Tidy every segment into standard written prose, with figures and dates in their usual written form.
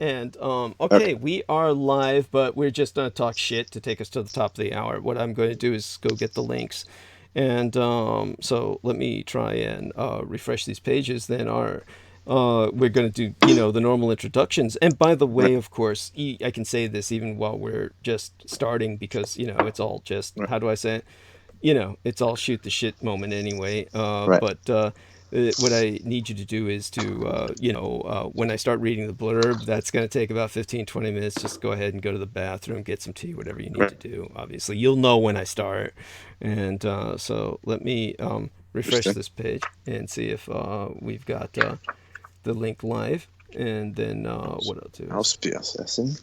And Okay. okay, we are live, but we're just gonna talk shit to take us to the top of the hour. What I'm going to do is go get the links, and so let me try and refresh these pages. Then our we're going to do the normal introductions. And by the Right. way, of course, I can say this even while we're just starting because it's all just Right. how do I say it? It's all shoot the shit moment anyway. Right. But what I need you to do is to, when I start reading the blurb, that's going to take about 15, 20 minutes. Just go ahead and go to the bathroom, get some tea, whatever you need Right. to do. Obviously, you'll know when I start. And so let me refresh Interesting. this page and see if we've got the link live. And then what I'll do is, House PSS.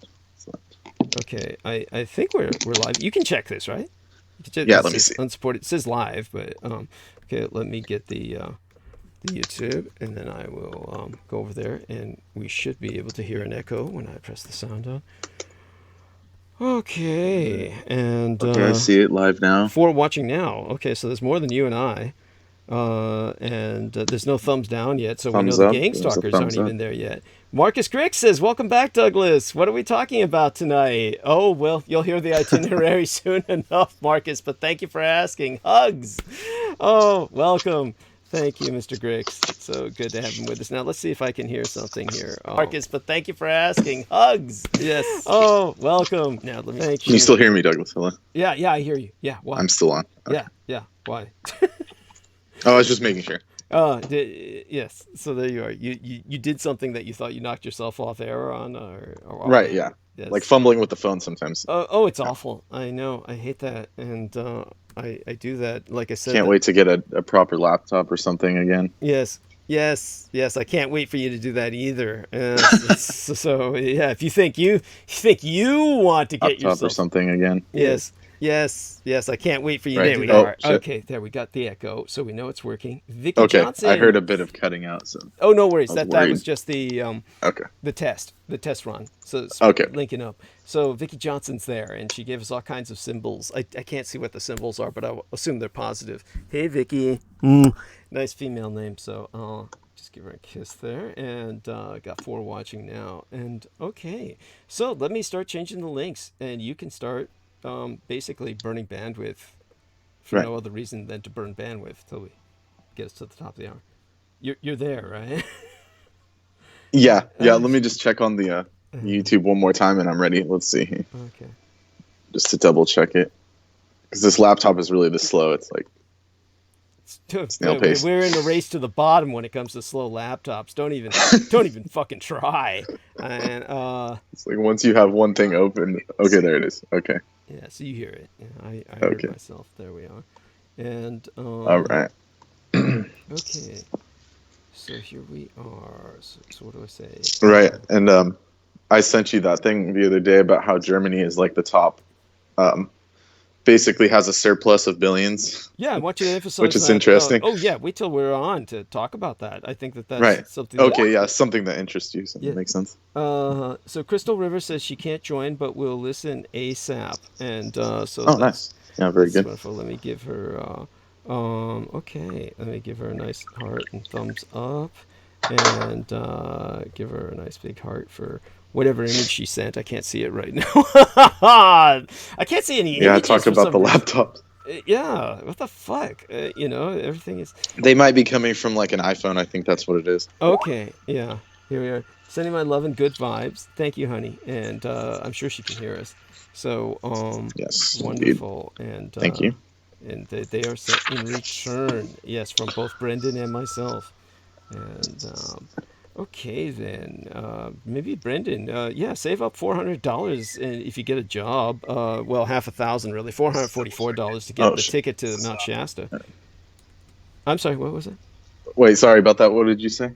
okay, I think we're live. You can check this, right? Yeah. It Let me says see. unsupported. It says live, but okay. Let me get the YouTube, and then I will go over there, and we should be able to hear an echo when I press the sound on. Okay, and Okay, I see it live now. for watching now. Okay, so there's more than you and I, and there's no thumbs down yet, so we know Thumbs the up. gang There's a stalkers aren't thumbs up. even there yet. Marcus Crick says, "Welcome back, Douglas. What are we talking about tonight?" Oh well, you'll hear the itinerary soon enough, Marcus. But thank you for asking. Hugs. Oh, welcome. Thank you, Mr. Grix. So good to have him with us. Now let's see if I can hear something here. Oh, Marcus, but thank you for asking. Hugs. Yes. Oh, welcome. Now let me thank Can you you. still hear me, Douglas? Hello. Yeah, I hear you. Yeah, why? I'm still on. Okay. Yeah, why? Oh, I was just making sure. Yes. So there you are. You did something that you thought you knocked yourself off air on, or Right. on. Yeah. Like Yes. fumbling with the phone sometimes. Oh, it's Yeah. awful. I know. I hate that, and I do that. Like I said, Can't that. wait to get a proper laptop or something again. Yes. I can't wait for you to do that either. So yeah, if you think you want to get Laptop or yourself. something again. Yeah. Yes. I can't wait for you. Right. There we Oh are. shit. Okay, there we got the echo, so we know it's working. Vicky Okay. I heard Johnson. a bit of cutting out, so Oh, no worries. I was That was worried. just Okay. the test run. So it's Okay. linking up. So Vicky Johnson's there, and she gave us all kinds of symbols. I can't see what the symbols are, but I assume they're positive. Hey, Vicky. Nice female name. So I'll just give her a kiss there, and got 4 watching now. And okay, so let me start changing the links, and you can start basically burning bandwidth for Right. no other reason than to burn bandwidth till we get us to the top of the hour. You're there, right? Yeah. Yeah. uh, Let me just check on the YouTube one more time, and I'm ready. Let's see. okay. Just to double check it, because this laptop is really this slow. It's like snail pace. We're in a race to the bottom when it comes to slow laptops. Don't even fucking try. And It's like once you have one thing open. Okay, there it is. Okay. yeah, so you hear it. Yeah, I heard Okay. myself. There we are. And All right. okay, so here we are. So what do I say? Right. And I sent you that thing the other day about how Germany is like the top, um, basically has a surplus of billions, Yeah, I want you to which emphasize is that. interesting. Oh yeah, wait till we're on to talk about that. I think that's Right. something that. Okay. Yeah. Something that interests you. So Yeah. that makes sense. So Crystal River says she can't join, but will listen ASAP, and so Oh, that's nice. Yeah. Very that's good. wonderful. Let me give her. Okay, let me give her a nice heart and thumbs up, and give her a nice big heart for whatever image she sent. I can't see it right now. I can't see any Yeah. images Talk for about some the reason. laptops. Yeah, what the fuck? Everything is They might be coming from like an iPhone. I think that's what it is. okay. Yeah, here we are. Sending my love and good vibes. Thank you, honey, and I'm sure she can hear us. So Yes, indeed. wonderful, Thank you. and they are sent in return. Yes, from both Brendan and myself. And okay then, maybe Brendan. Yeah, save up $400, and if you get a job, well, half a thousand really, $444 to get Oh, the ticket to Mount Shasta. I'm sorry, what was it? wait. Sorry about that. What did you say?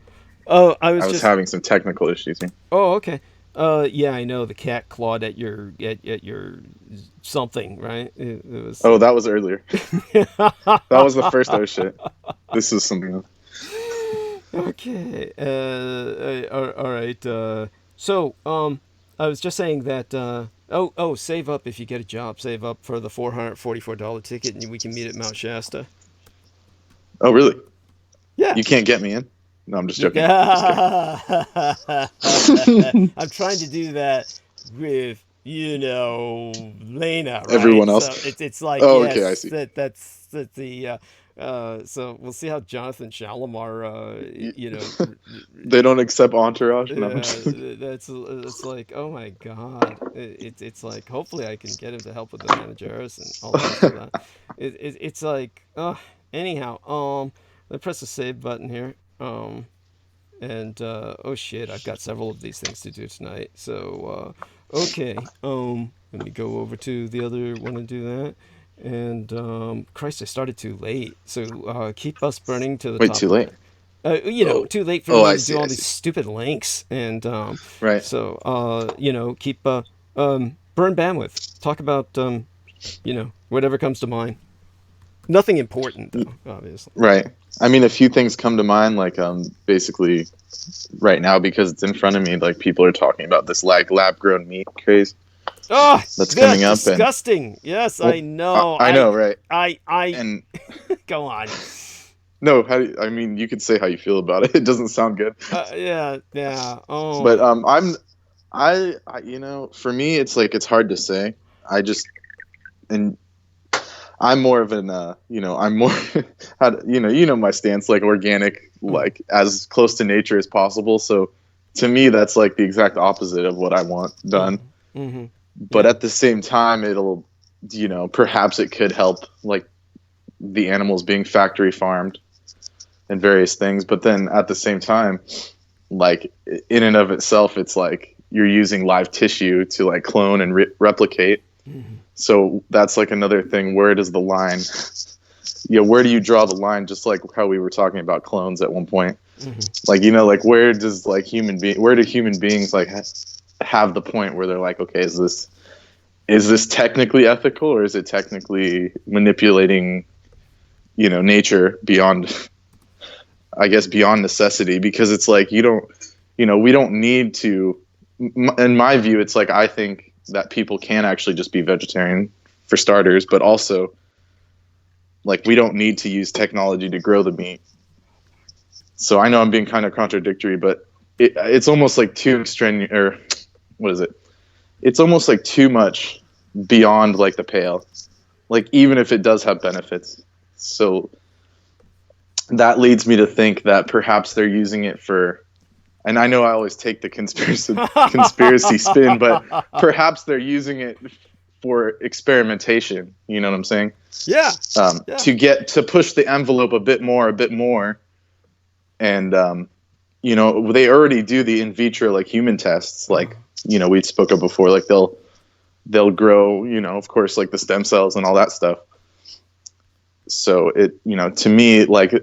Oh, I was I was just. having some technical issues here. Oh, okay. Yeah, I know the cat clawed at your something, right? It was. Oh, that was earlier. That was the first oh shit. This is something else. Okay. All right. So, I was just saying that. Save up if you get a job. Save up for the $444 ticket, and we can meet at Mount Shasta. Oh, really? Yeah. You can't get me in? No, I'm just joking. Just kidding. I'm trying to do that with, Lena, right? Everyone else. So it's like, Oh, okay, I yes, see. that's the so we'll see how Jonathan Shalimar, They don't accept Entourage. No, I'm yeah, just kidding. it's like, oh my God, it's like, hopefully I can get him to help with the managers and all the rest of that. It's like, anyhow, let me press the save button here. And oh shit, I've got several of these things to do tonight. So okay, let me go over to the other one and do that. And Christ, I started too late. So keep us burning to the Wait, top too of late. it. Oh, Too late for oh, me I to do see. all I these see. stupid links. And Right. so keep burn bandwidth. Talk about whatever comes to mind. Nothing important though, obviously. Right. I mean, a few things come to mind, like basically right now because it's in front of me. Like people are talking about this like lab grown meat craze Oh, that's coming up, and disgusting. Yes, I well, know. I know, right? I And go on. no, I mean, you could say how you feel about it. It doesn't sound good, Yeah. Oh, but for me, it's like it's hard to say. I just and I'm more of an I'm more my stance, like organic, like as close to nature as possible. So to me, that's like the exact opposite of what I want done. mm-hmm. But Yeah. at the same time, it'll perhaps it could help like the animals being factory farmed and various things. But then at the same time, like in and of itself, it's like you're using live tissue to like clone and replicate. Mm-hmm. So that's like another thing. Where does the line? Where do you draw the line? Just like how we were talking about clones at one point. Mm-hmm. Like like where does like where do human beings like have the point where they're like, okay, is this technically ethical, or is it technically manipulating nature beyond, I guess, beyond necessity? Because it's like we don't need to. In my view, it's like I think that people can actually just be vegetarian for starters, but also like we don't need to use technology to grow the meat. So I know I'm being kind of contradictory, but it's almost like too extraneous, or what is it? It's almost like too much beyond like the pale, like even if it does have benefits. So that leads me to think that perhaps they're using it for, and I know I always take the conspiracy spin, but perhaps they're using it for experimentation. You know what I'm saying? Yeah. To push the envelope a bit more. And, they already do the in vitro, like human tests, like, we spoke of before, like they'll grow, of course, like the stem cells and all that stuff. So to me, like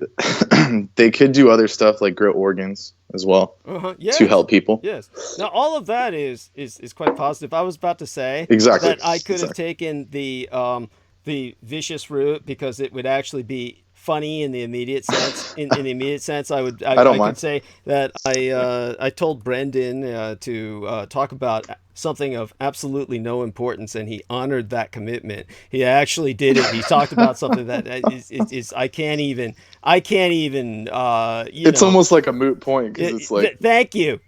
they could do other stuff like grow organs as well yes. to help people. Yes. Now all of that is quite positive. I was about to say Exactly that I could have taken the vicious route because it would actually be funny in the immediate sense. In the immediate sense, I could say that I told Brendan to talk about something of absolutely no importance, and he honored that commitment. He actually did it. He talked about something that is I can't even. It's almost like a moot point because it's like. Thank you.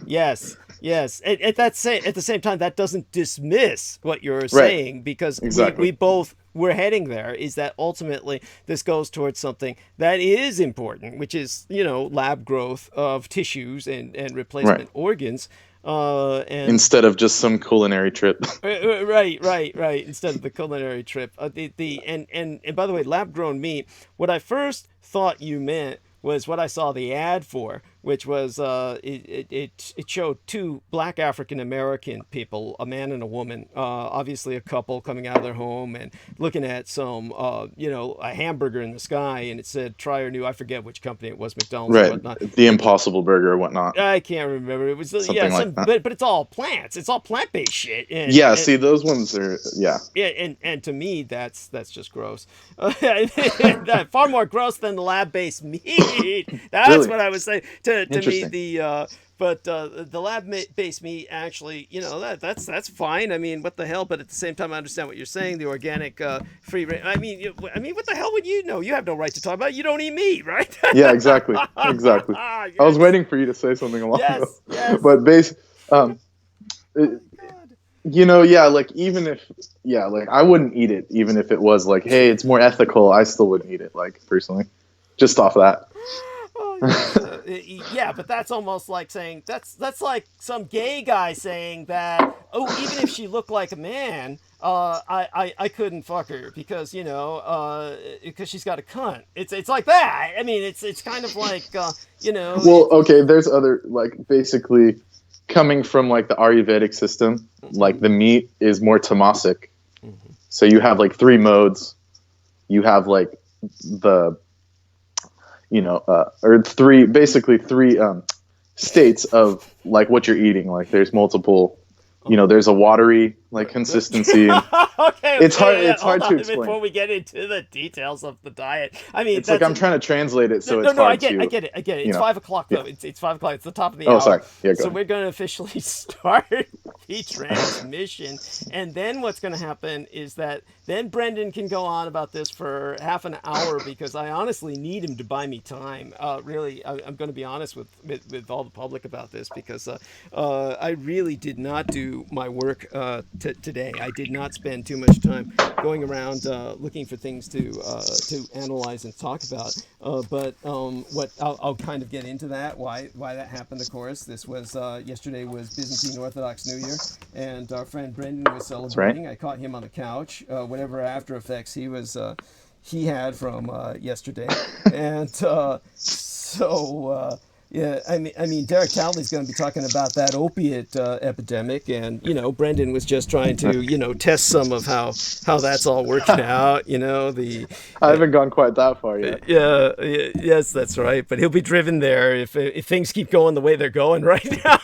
Yes. At the same time, that doesn't dismiss what you're saying, because exactly. we both were heading there. Is that ultimately this goes towards something that is important, which is lab growth of tissues and replacement organs. And instead of just some culinary trip. right. Instead of the culinary trip. And by the way, lab grown meat. What I first thought you meant was what I saw the ad for, which was it showed two black African American people, a man and a woman, obviously a couple coming out of their home and looking at some a hamburger in the sky, and it said try our new, I forget which company it was, McDonald's or whatnot. The Impossible Burger or whatnot. I can't remember. It was something but it's all plants. It's all plant-based shit. See, those ones are and to me that's just gross. Far more gross than the lab-based meat. That's really what I was saying. to me Interesting. but the lab-based meat actually, that's fine. I mean, what the hell? But at the same time, I understand what you're saying. The organic, free range. I mean, what the hell would you know? You have no right to talk about it. You don't eat meat, right? Yeah, exactly, exactly. I was Yes, waiting for you to say something along those, yes. but um, Oh it, my God. yeah, like even if, yeah, like I wouldn't eat it even if it was like, hey, it's more ethical. I still wouldn't eat it, like personally, just off of that. Oh yes, yeah, but that's almost like saying that's like some gay guy saying that. Oh, even if she looked like a man, I couldn't fuck her because because she's got a cunt. It's like that. I mean, it's kind of like Well, okay, there's other, like, basically coming from like the Ayurvedic system, like Mhm. the meat is more tamasic. Mhm. So you have like three modes. You have like the, or basically three states of like what you're eating. Like there's multiple, there's a watery like consistency, and Okay, yeah. it's Hold hard on to explain. before we get into the details of the diet. I mean, It's like I'm trying to translate it, so no, it's no. I hard get, I to, get it, I get it. you It's know, 5 o'clock yeah. though. It's 5 o'clock. It's the top of the Oh, hour. sorry. Yeah, go So ahead. we're going to officially start the transmission, and then what's going to happen is that then Brendan can go on about this for half an hour because I honestly need him to buy me time. Really, I'm going to be honest with all the public about this because I really did not do my work today. I did not spend too much time going around looking for things to analyze and talk about. But what I'll kind of get into that why that happened. Of course, this was yesterday was Byzantine Orthodox New Year, and our friend Brendan was That's right. celebrating. I caught him on the couch. Whatever after effects he had from yesterday, and yeah, I mean, Derek Cowley's going to be talking about that opiate epidemic, and Brendan was just trying to test some of how that's all working out. I Uh, haven't gone quite that far yet. yeah, yes, that's right. But he'll be driven there if things keep going the way they're going right now.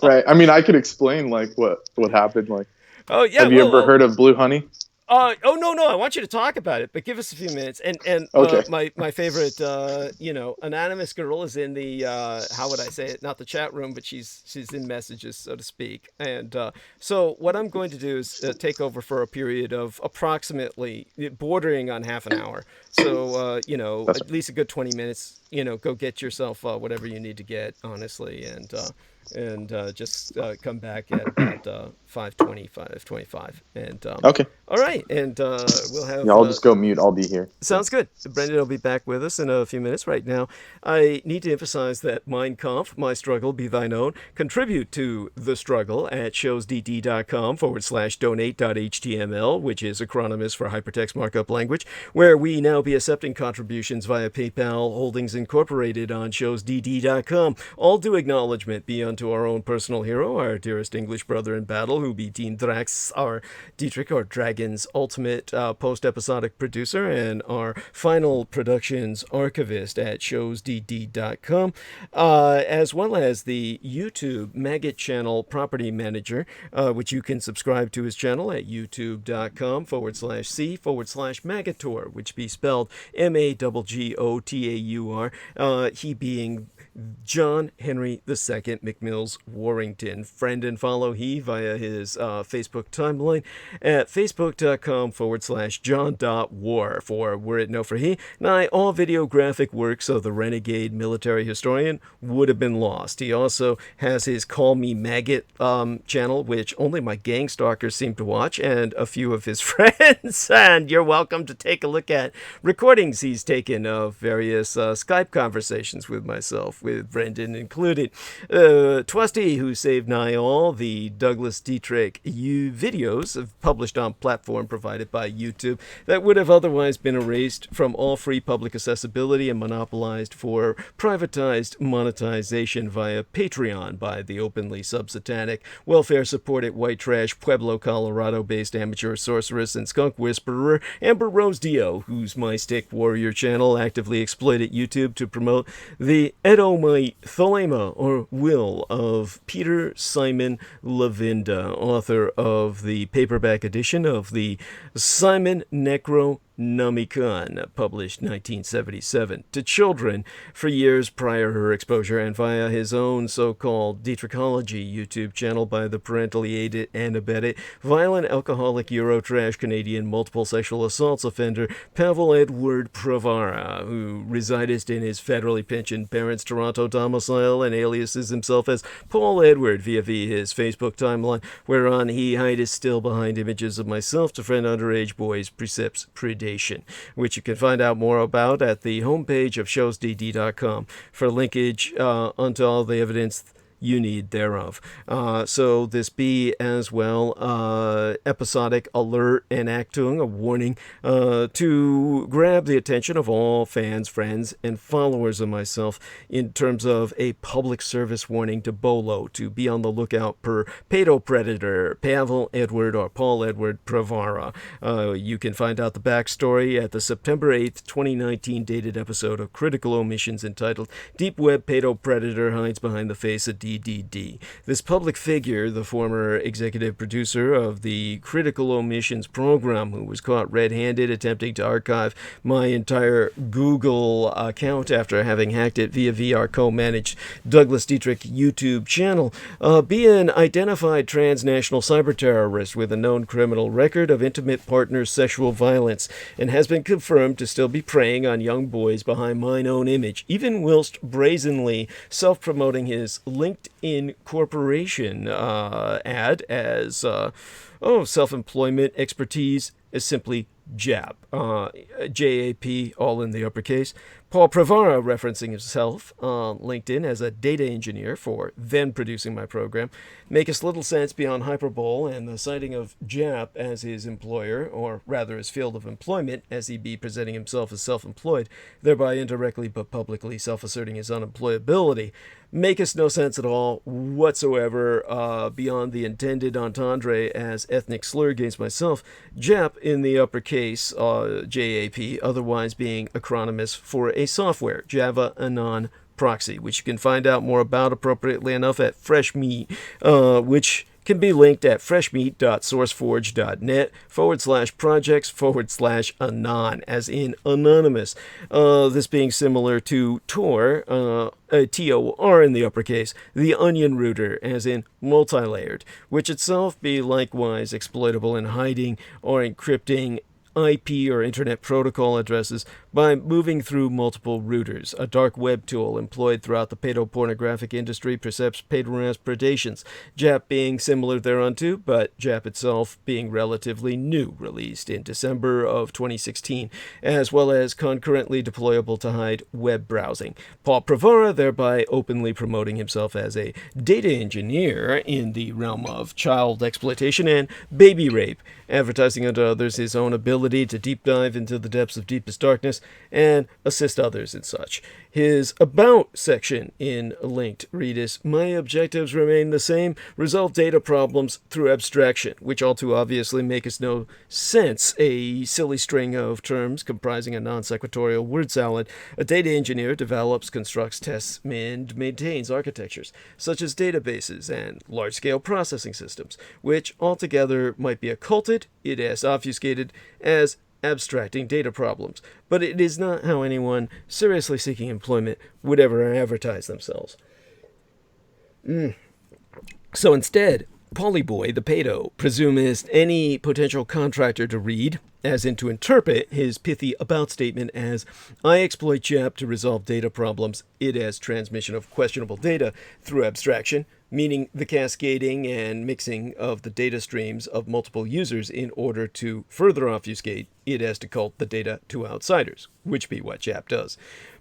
Right. I mean, I could explain like what happened. Like, Oh yeah, have you ever well, heard of blue honey? oh no, I want you to talk about it, but give us a few minutes. And Okay. my favorite, anonymous girl is in the how would I say it? Not the chat room, but she's in messages, so to speak. And so what I'm going to do is take over for a period of approximately bordering on half an hour. So That's at least a good 20 minutes. Go get yourself whatever you need to get, honestly, and just come back at about 5:20, 5:25, and right. Okay. all right, and we'll Yeah, have. I'll just go mute. I'll be here. So. Sounds good. Brendan will be back with us in a few minutes. Right now, I need to emphasize that Mein Kampf, My Struggle, Be Thine Own, contribute to the struggle at showsdd.com/donate.html, which is acronyms for Hypertext Markup Language, where we now be accepting contributions via PayPal Holdings Incorporated on showsdd.com. All due acknowledgement be unto our own personal hero, our dearest English brother in battle, who be Dean Drax, our Dietrich, our Dragon's ultimate post-episodic producer, and our final productions archivist at showsdd.com, as well as the YouTube Maggot channel property manager, which you can subscribe to his channel at youtube.com/c/Maggotaur, which be spelled Maggotaur, he being John Henry II McMills Warrington. Friend and follow he via his Facebook timeline at facebook.com/John.War for were it no for he. Nigh all videographic works of the renegade military historian would have been lost. He also has his Call Me Maggot channel, which only my gang stalkers seem to watch, and a few of his friends. And you're welcome to take a look at recordings he's taken of various Skype conversations with myself, with Brendan included. Twisty, who saved nigh all the Douglas Dietrich videos published on platform provided by YouTube that would have otherwise been erased from all free public accessibility and monopolized for privatized monetization via Patreon by the openly sub-satanic, welfare-supported white trash Pueblo, Colorado-based amateur sorceress and skunk whisperer Amber Rose Dio, whose My Stick Warrior channel actively exploited YouTube to promote the Edomite Thelema, or will, of Peter Simon Lavinda, author of the paperback edition of the Simon Necro Namikun, published 1977, to children for years prior to her exposure, and via his own so-called Dietrichology YouTube channel by the parentally aided and abetted violent alcoholic Eurotrash Canadian multiple sexual assaults offender Pavel Edward Pravara, who resided in his federally pensioned parents' Toronto domicile and aliases himself as Paul Edward via his Facebook timeline, whereon he hides still behind images of myself to friend underage boys precepts predation, which you can find out more about at the homepage of showsdd.com for linkage onto all the evidence you need thereof. So this be as well episodic alert and Achtung, a warning to grab the attention of all fans, friends, and followers of myself in terms of a public service warning to Bolo to be on the lookout per pedo-predator Pavel Edward or Paul Edward Pravara. You can find out the backstory at the September 8th, 2019 dated episode of Critical Omissions entitled Deep Web Pedo-Predator Hides Behind the Face of DDD. This public figure, the former executive producer of the Critical Omissions program, who was caught red-handed attempting to archive my entire Google account after having hacked it via our co-managed Douglas Dietrich YouTube channel, be an identified transnational cyber terrorist with a known criminal record of intimate partner sexual violence, and has been confirmed to still be preying on young boys behind mine own image, even whilst brazenly self-promoting his LinkedIn corporation ad as self-employment expertise is simply JAP, JAP, all in the uppercase. Paul Pravara, referencing himself on LinkedIn as a data engineer for then producing my program, makes little sense beyond hyperbole, and the citing of JAP as his employer, or rather his field of employment, as he be presenting himself as self-employed, thereby indirectly but publicly self-asserting his unemployability, makes no sense at all whatsoever beyond the intended entendre as ethnic slur against myself, JAP in the uppercase, JAP, otherwise being acronymous for a software, Java Anon Proxy, which you can find out more about appropriately enough at Fresh Meat, which can be linked at freshmeat.sourceforge.net/projects/anon, as in anonymous. This being similar to Tor, TOR in the uppercase, the onion router, as in multi-layered, which itself be likewise exploitable in hiding or encrypting IP or Internet Protocol addresses by moving through multiple routers, a dark web tool employed throughout the pedopornographic industry percepts pederast predations, JAP being similar thereunto, but JAP itself being relatively new, released in December of 2016, as well as concurrently deployable to hide web browsing. Paul Pravara thereby openly promoting himself as a data engineer in the realm of child exploitation and baby rape, advertising unto others his own ability to deep dive into the depths of deepest darkness and assist others in such. His About section in linked read as, "My objectives remain the same, resolve data problems through abstraction," which all too obviously makes no sense, a silly string of terms comprising a non-sequitorial word salad. A data engineer develops, constructs, tests, and maintains architectures, such as databases and large-scale processing systems, which altogether might be occulted, it is obfuscated, as abstracting data problems, but it is not how anyone seriously seeking employment would ever advertise themselves. So instead, Polyboy, the pedo, presumest any potential contractor to read, as in to interpret, his pithy about statement as, "I exploit JAP to resolve data problems, it as transmission of questionable data through abstraction," meaning the cascading and mixing of the data streams of multiple users in order to further obfuscate it as to cult the data to outsiders, which be what JAP does.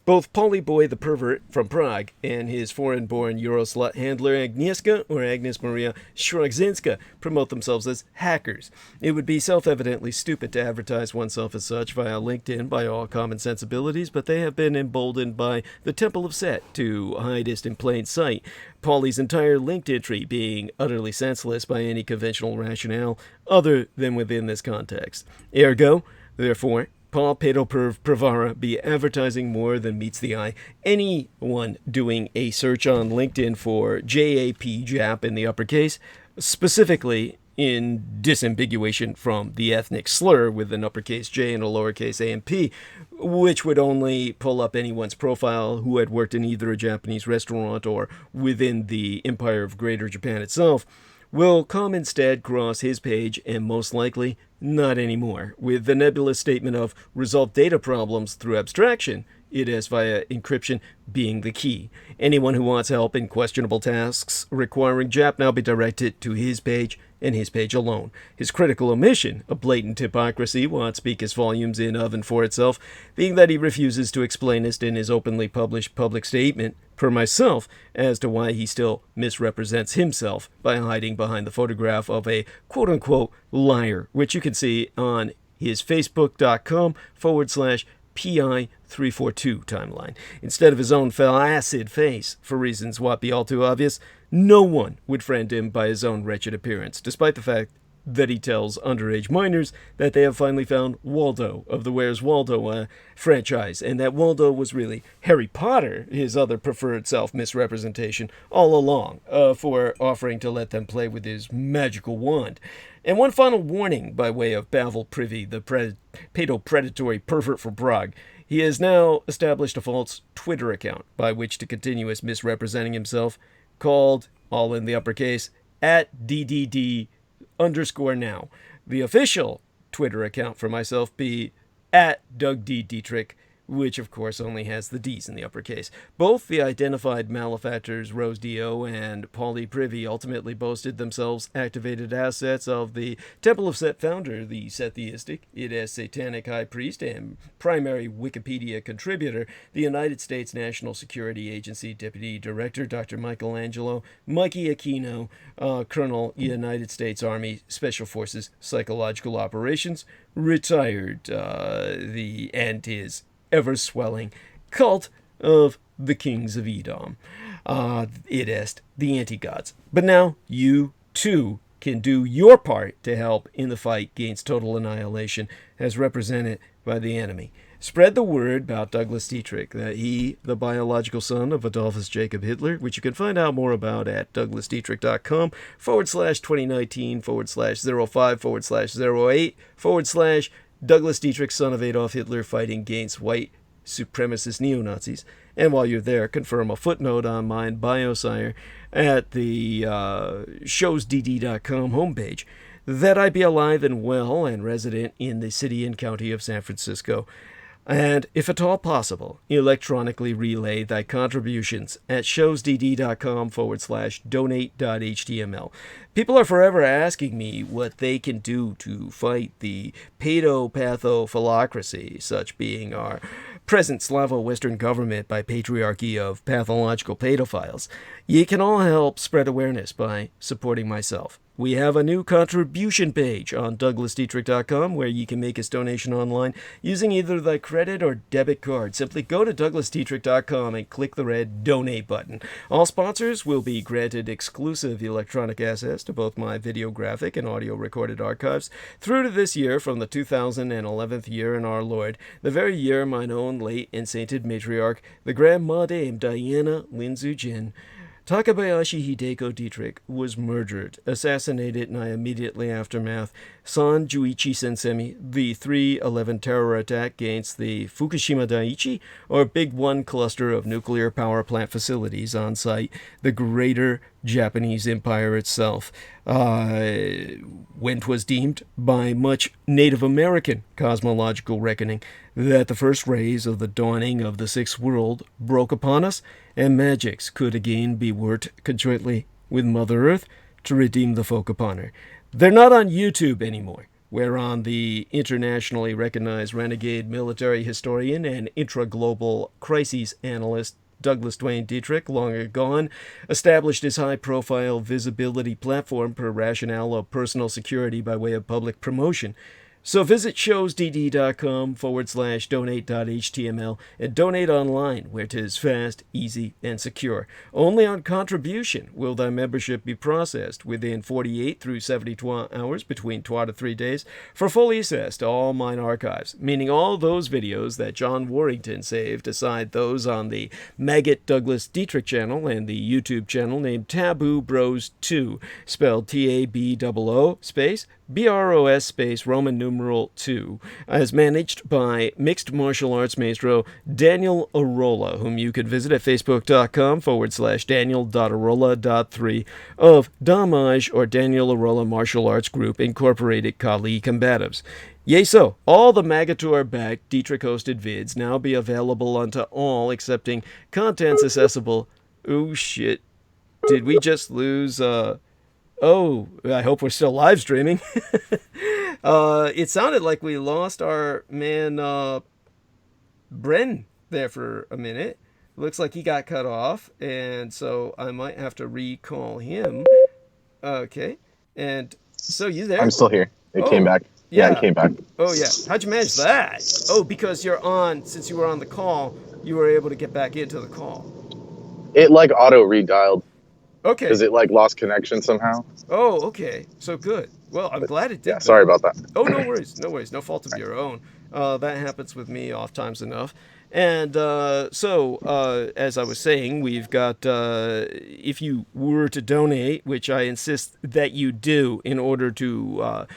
Both Polyboy the pervert from Prague and his foreign-born Euroslut handler Agnieszka or Agnes Maria Shrogzinska promote themselves as hackers. It would be self-evidently stupid to advertise oneself as such via LinkedIn by all common sensibilities, but they have been emboldened by the Temple of Set to hidest in plain sight, Pauly's entire linked entry being utterly senseless by any conventional rationale other than within this context. Ergo, therefore, Paul Pedoperv Pravara be advertising more than meets the eye. Anyone doing a search on LinkedIn for JAP, JAP in the uppercase, specifically in disambiguation from the ethnic slur with an uppercase J and a lowercase a and p, which would only pull up anyone's profile who had worked in either a Japanese restaurant or within the Empire of Greater Japan itself, will come instead across his page and most likely not anymore, with the nebulous statement of resolve data problems through abstraction, it via encryption, being the key. Anyone who wants help in questionable tasks requiring Jap now be directed to his page and his page alone. His critical omission, a blatant hypocrisy, will not speak his volumes in of and for itself, being that he refuses to explain it in his openly published public statement, per myself, as to why he still misrepresents himself by hiding behind the photograph of a quote-unquote liar, which you can see on his facebook.com/PI342 timeline. Instead of his own flaccid face, for reasons what be all too obvious, no one would friend him by his own wretched appearance, despite the fact that he tells underage minors that they have finally found Waldo of the Where's Waldo franchise, and that Waldo was really Harry Potter, his other preferred self-misrepresentation, all along, for offering to let them play with his magical wand. And one final warning by way of Pavel Privy, the pedo-predatory pervert from Prague. He has now established a false Twitter account by which to continue his misrepresenting himself, called, all in the uppercase, @DDD_now. The official Twitter account for myself be @DougDDietrich, which of course only has the D's in the uppercase. Both the identified malefactors Rose Dio and Paulie Privy ultimately boasted themselves activated assets of the Temple of Set founder, the Settheistic, satanic high priest and primary Wikipedia contributor, the United States National Security Agency Deputy Director Dr. Michelangelo Mikey Aquino, Colonel, United States Army Special Forces Psychological Operations, retired, and his ever-swelling cult of the kings of Edom. The anti-gods. But now you, too, can do your part to help in the fight against total annihilation as represented by the enemy. Spread the word about Douglas Dietrich, that he, the biological son of Adolphus Jacob Hitler, which you can find out more about at douglasdietrich.com/2019/05/08/ Douglas Dietrich, son of Adolf Hitler, fighting against white supremacist neo-Nazis. And while you're there, confirm a footnote on mine bio sire at the showsdd.com homepage that I be alive and well and resident in the city and county of San Francisco. And, if at all possible, electronically relay thy contributions at showsdd.com/donate.html. People are forever asking me what they can do to fight the pedopathophalocracy, such being our present Slavo-Western government by patriarchy of pathological pedophiles. Ye can all help spread awareness by supporting myself. We have a new contribution page on douglasdietrich.com where you can make a donation online using either the credit or debit card. Simply go to douglasdietrich.com and click the red donate button. All sponsors will be granted exclusive electronic access to both my videographic and audio recorded archives through to this year from the 2011th year in our Lord, the very year mine own late and sainted matriarch, the Grandma Dame Diana Linzu Jin, Takabayashi Hideko Dietrich, was murdered, assassinated in the immediately aftermath. San Juichi Sensemi, the 3/11 terror attack against the Fukushima Daiichi, or Big One cluster of nuclear power plant facilities on site, the greater Japanese empire itself, when 'twas deemed by much Native American cosmological reckoning that the first rays of the dawning of the Sixth World broke upon us, and magics could again be worked conjointly with Mother Earth to redeem the folk upon her. They're not on YouTube anymore, whereon the internationally recognized renegade military historian and intra-global crises analyst Douglas Dwayne Dietrich, long gone, established his high-profile visibility platform per rationale of personal security by way of public promotion. So visit showsdd.com/donate.html and donate online, where 'tis fast, easy, and secure. Only on contribution will thy membership be processed within 48 through 72 hours, between 2 to 3 days, for full access to all mine archives, meaning all those videos that John Warrington saved, aside those on the Maggot Douglas Dietrich channel and the YouTube channel named Taboo Bros 2, spelled TABOO space BROS space Roman numeral 2, as managed by mixed martial arts maestro Daniel Arola, whom you can visit at facebook.com/Daniel.Arola.3 of Damage or Daniel Arola Martial Arts Group Incorporated Kali Combatives. Yea, so, all the Magator-backed Dietrich-hosted vids now be available unto all, accepting contents accessible. Oh, shit. Did we just lose, Oh, I hope we're still live streaming. It sounded like we lost our man, Bren, there for a minute. Looks like he got cut off, and so I might have to recall him. Okay, and so you there? I'm still here. It came back. Yeah, it came back. Oh, yeah. How'd you manage that? Oh, because since you were on the call, you were able to get back into the call. It, like, auto-redialed. Okay. Because it, like, lost connection somehow. Oh, okay. So good. Well, I'm glad it did. Yeah, sorry about that. Oh, no worries. No worries. No fault of your own. That happens with me oft times enough. And as I was saying, we've got, if you were to donate, which I insist that you do in order to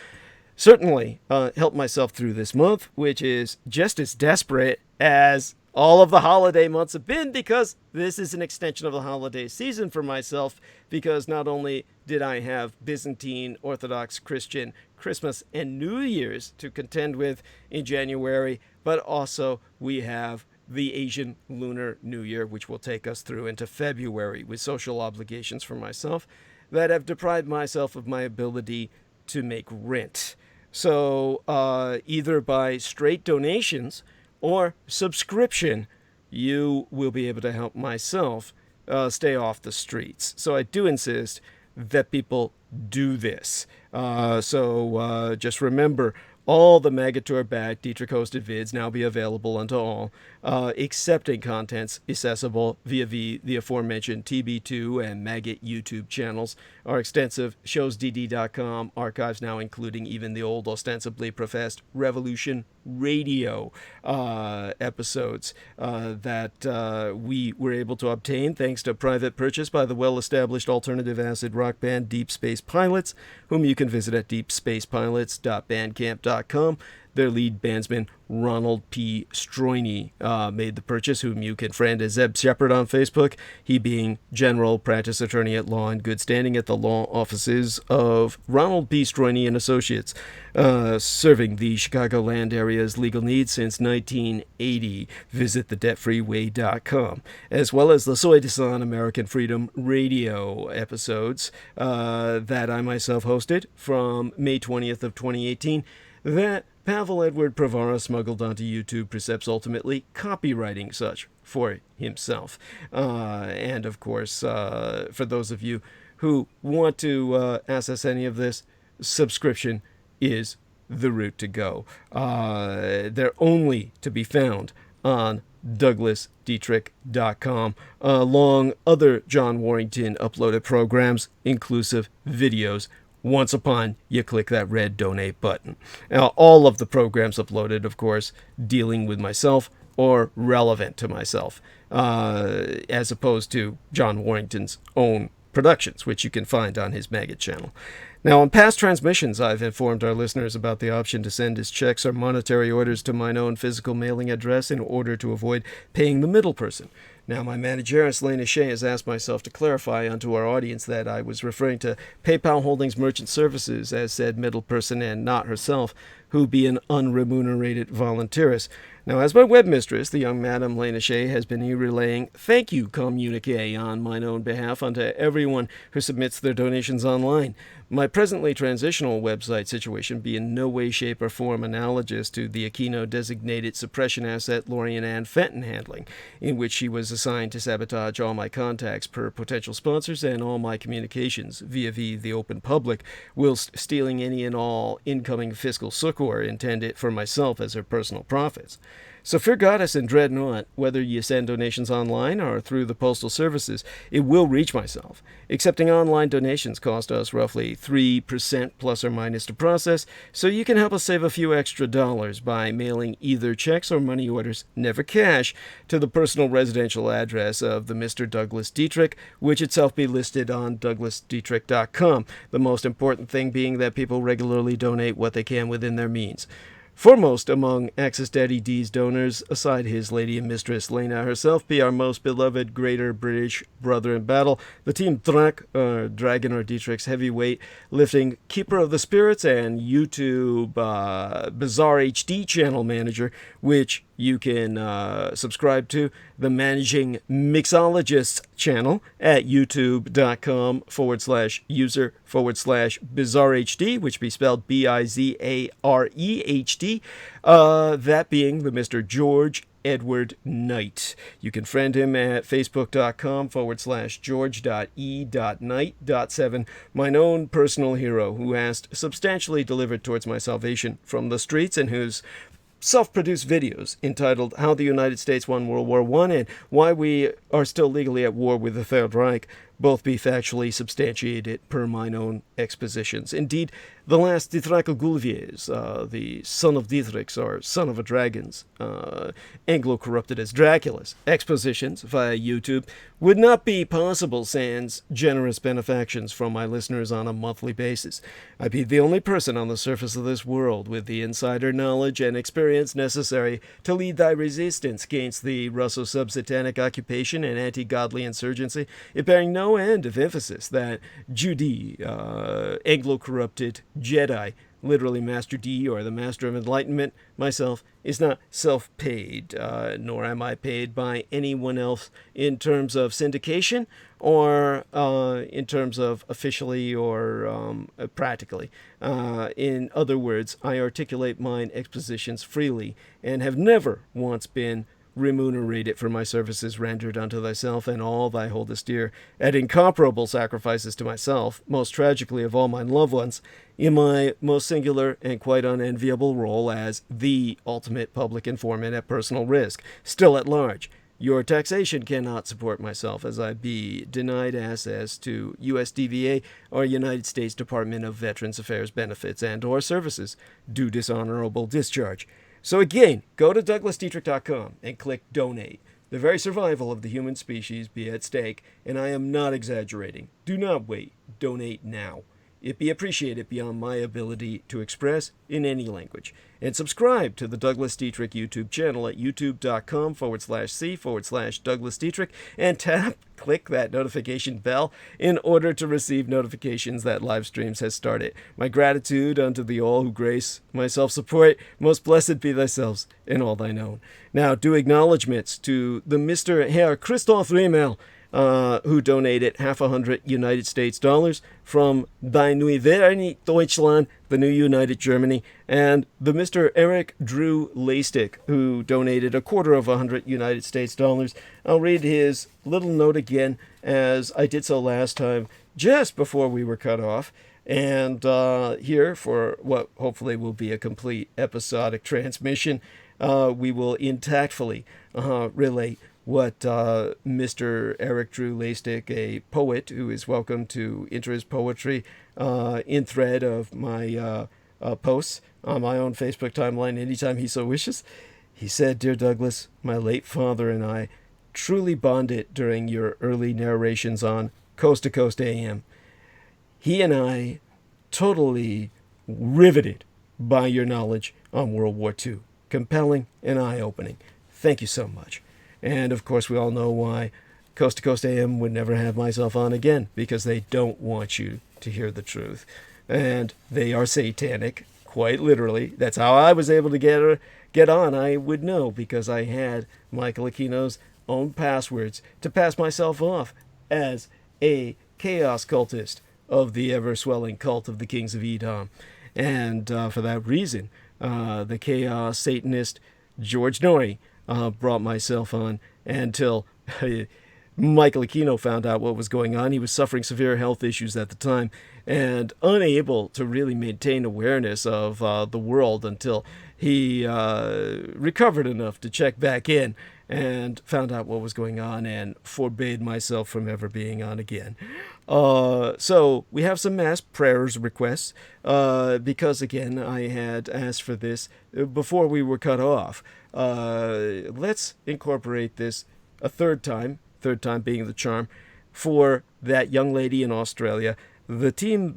certainly help myself through this month, which is just as desperate as all of the holiday months have been, because this is an extension of the holiday season for myself, because not only did I have Byzantine, Orthodox, Christian, Christmas, and New Year's to contend with in January, but also we have the Asian Lunar New Year, which will take us through into February with social obligations for myself that have deprived myself of my ability to make rent. So either by straight donations or subscription, you will be able to help myself stay off the streets. So I do insist that people do this. So just remember, all the Magator-backed Dietrich-hosted vids now be available unto all, accepting contents accessible via the aforementioned TB2 and Maggot YouTube channels. Our extensive showsdd.com archives now including even the old ostensibly professed Revolution Radio episodes that we were able to obtain thanks to private purchase by the well-established alternative acid rock band Deep Space Pilots, whom you can visit at deepspacepilots.bandcamp.com. Their lead bandsman, Ronald P. Stroini, made the purchase, whom you can friend as Zeb Shepard on Facebook, he being general practice attorney at law in good standing at the law offices of Ronald P. Stroini and Associates, serving the Chicagoland area's legal needs since 1980. Visit thedebtfreeway.com, as well as the Soy Desan American Freedom Radio episodes that I myself hosted from May 20th of 2018, that Pavel Edward Pravara smuggled onto YouTube, Precepts ultimately copywriting such for himself. And of course, for those of you who want to access any of this, subscription is the route to go. They're only to be found on DouglasDietrich.com, along other John Warrington uploaded programs, inclusive videos, once upon you click that red donate button. Now, all of the programs uploaded, of course, dealing with myself or relevant to myself, as opposed to John Warrington's own productions, which you can find on his Maggot channel. Now, on past transmissions, I've informed our listeners about the option to send his checks or monetary orders to mine own physical mailing address in order to avoid paying the middle person. Now, my manager, Lena Shea, has asked myself to clarify unto our audience that I was referring to PayPal Holdings Merchant Services as said middle person and not herself, who be an unremunerated volunteeress. Now, as my web mistress, the young Madame Lena Shea has been relaying thank you communique on mine own behalf unto everyone who submits their donations online. My presently transitional website situation be in no way, shape, or form analogous to the Aquino-designated suppression asset Lorian Ann Fenton handling, in which she was assigned to sabotage all my contacts per potential sponsors and all my communications via the open public, whilst stealing any and all incoming fiscal succor intended for myself as her personal profits. So fear Goddess and dread not, whether you send donations online or through the postal services, it will reach myself. Accepting online donations cost us roughly 3% plus or minus to process, so you can help us save a few extra dollars by mailing either checks or money orders, never cash, to the personal residential address of the Mr. Douglas Dietrich, which itself be listed on douglasdietrich.com, the most important thing being that people regularly donate what they can within their means. Foremost among Access Daddy D's donors, aside his lady and mistress Lena herself, be our most beloved greater British brother in battle, the Team Drak, Dragon or Dietrich's heavyweight lifting keeper of the spirits and YouTube Bizarre HD channel manager, which you can subscribe to, the Managing Mixologist channel at youtube.com/user/bizarrehd, which be spelled BIZAREHD, that being the Mr. George Edward Knight. You can friend him at facebook.com/george.e.knight.7, mine own personal hero who has substantially delivered towards my salvation from the streets and whose self-produced videos entitled How the United States Won World War I and Why We Are Still Legally at War with the Third Reich both be factually substantiated per mine own expositions. Indeed, the last Dietrich Gulviers, the son of Dietrich's or son of a dragon's, Anglo-corrupted as Dracula's, expositions via YouTube would not be possible sans generous benefactions from my listeners on a monthly basis. I be the only person on the surface of this world with the insider knowledge and experience necessary to lead thy resistance against the Russo-Sub-Satanic occupation and anti-godly insurgency, it bearing no end of emphasis that Judy, Anglo-corrupted Jedi, literally Master D or the Master of Enlightenment, myself, is not self-paid, nor am I paid by anyone else in terms of syndication or in terms of officially or practically. In other words, I articulate mine expositions freely and have never once been remunerated for my services rendered unto thyself and all thy holdest dear, at incomparable sacrifices to myself, most tragically of all mine loved ones, in my most singular and quite unenviable role as the ultimate public informant at personal risk, still at large. Your taxation cannot support myself, as I be denied access to USDVA or United States Department of Veterans Affairs benefits and or services, due dishonorable discharge. So again, go to douglasdietrich.com and click Donate. The very survival of the human species be at stake, and I am not exaggerating. Do not wait. Donate now. It be appreciated beyond my ability to express in any language. And subscribe to the Douglas Dietrich YouTube channel at youtube.com/c/Douglas Dietrich and click that notification bell in order to receive notifications that live streams has started. My gratitude unto the all who grace my self-support. Most blessed be thyself in all thine own. Now do acknowledgments to the Mr. Herr Christoph Riemel, who donated $50 United States from Die Neue Deutschland, the New United Germany, and the Mr. Eric Drew Laystick, who donated $250 United States. I'll read his little note again, as I did so last time, just before we were cut off. And here, for what hopefully will be a complete episodic transmission, we will intactfully relate what Mr. Eric Drew Laystick, a poet who is welcome to enter his poetry in thread of my posts on my own Facebook timeline anytime he so wishes. He said, "Dear Douglas, my late father and I truly bonded during your early narrations on Coast to Coast AM. He and I totally riveted by your knowledge on World War II. Compelling and eye-opening. Thank you so much." And of course, we all know why Coast to Coast AM would never have myself on again, because they don't want you to hear the truth. And they are satanic, quite literally. That's how I was able to get on. I would know because I had Michael Aquino's own passwords to pass myself off as a chaos cultist of the ever-swelling cult of the Kings of Edom. And for that reason, the chaos Satanist George Norrie brought myself on until Michael Aquino found out what was going on. He was suffering severe health issues at the time and unable to really maintain awareness of the world until he recovered enough to check back in and found out what was going on and forbade myself from ever being on again. So we have some mass prayers requests because, again, I had asked for this before we were cut off. Let's incorporate this a third time being the charm, for that young lady in Australia, the Team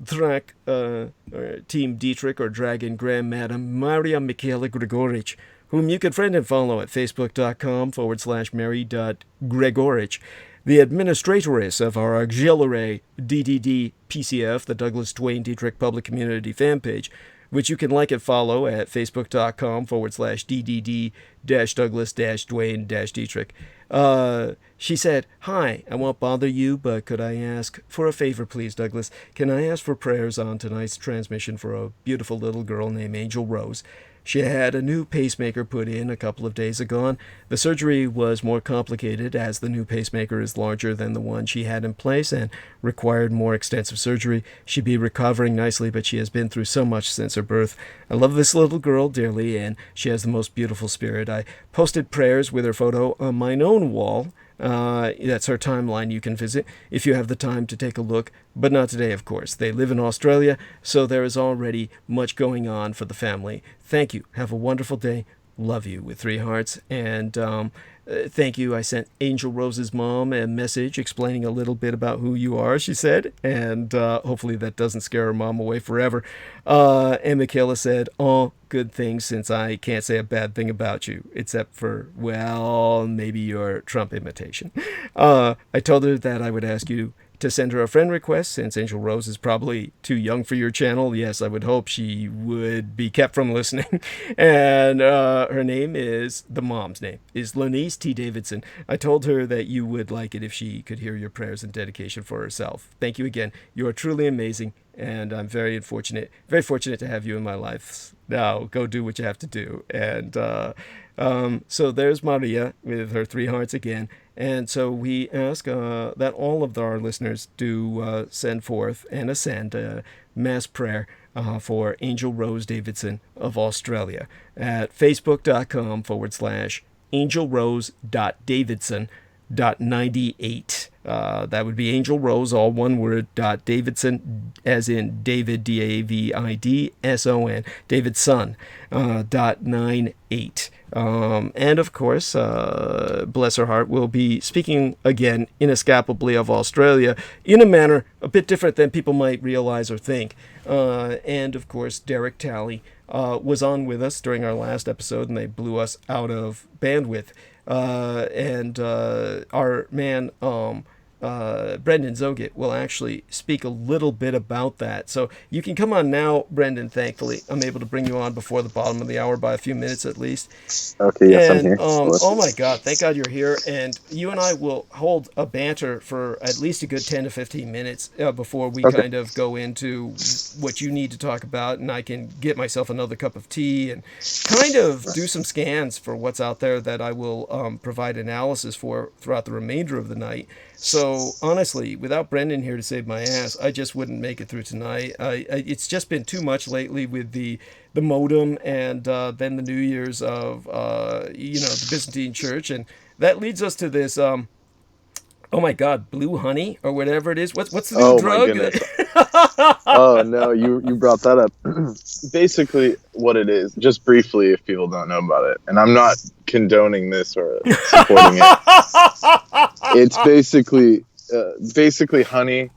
Dietrich or Dragon Grand Madam Maria Michaela Gregorich, whom you can friend and follow at facebook.com/Mary.Gregorich, the administratress of our auxiliary DDD PCF, the Douglas Duane Dietrich Public Community fan page, which you can like and follow at facebook.com/DDD-Douglas-Duane-Dietrich. She said, "Hi, I won't bother you, but could I ask for a favor, please, Douglas? Can I ask for prayers on tonight's transmission for a beautiful little girl named Angel Rose? She had a new pacemaker put in a couple of days ago. The surgery was more complicated as the new pacemaker is larger than the one she had in place and required more extensive surgery. She'd be recovering nicely, but she has been through so much since her birth. I love this little girl dearly, and she has the most beautiful spirit. I posted prayers with her photo on my own wall. That's her timeline you can visit if you have the time to take a look, but not today, of course. They live in Australia, so there is already much going on for the family. Thank you. Have a wonderful day. Love you," with 3 hearts. And thank you. I sent Angel Rose's mom a message explaining a little bit about who you are, she said, and hopefully that doesn't scare her mom away forever. And Michaela said, "All good things, since I can't say a bad thing about you, except for, well, maybe your Trump imitation." I told her that I would ask you to send her a friend request, since Angel Rose is probably too young for your channel. Yes, I would hope she would be kept from listening. And her name is, the mom's name is Lanice T. Davidson. I told her that you would like it if she could hear your prayers and dedication for herself. Thank you again. You are truly amazing, and I'm very fortunate to have you in my life. Now, go do what you have to do. And so there's Maria with her 3 hearts again. And so we ask that all of our listeners do send forth and ascend a mass prayer for Angel Rose Davidson of Australia at facebook.com/angelrose.davidson.98. That would be Angel Rose, all one word, .Davidson, as in David, Davidson, Davidson, .98. And of course, bless her heart, will be speaking again inescapably of Australia in a manner a bit different than people might realize or think. And of course, Derek Talley was on with us during our last episode, and they blew us out of bandwidth. And our man, Brendan Zogit, will actually speak a little bit about that. So you can come on now, Brendan, thankfully. I'm able to bring you on before the bottom of the hour by a few minutes at least. Okay, yes, And, I'm here. oh my God, thank God you're here. And you and I will hold a banter for at least a good 10 to 15 minutes before we kind of go into what you need to talk about. And I can get myself another cup of tea and kind of do some scans for what's out there that I will provide analysis for throughout the remainder of the night. So honestly, without Brendan here to save my ass, I just wouldn't make it through tonight. It's just been too much lately with the modem and then the New Year's of the Byzantine Church, and that leads us to this. Oh my God, blue honey or whatever it is. What's the new drug? My goodness. Oh no, you brought that up. Basically, what it is, just briefly, if people don't know about it, and I'm not condoning this or supporting it. It's basically honey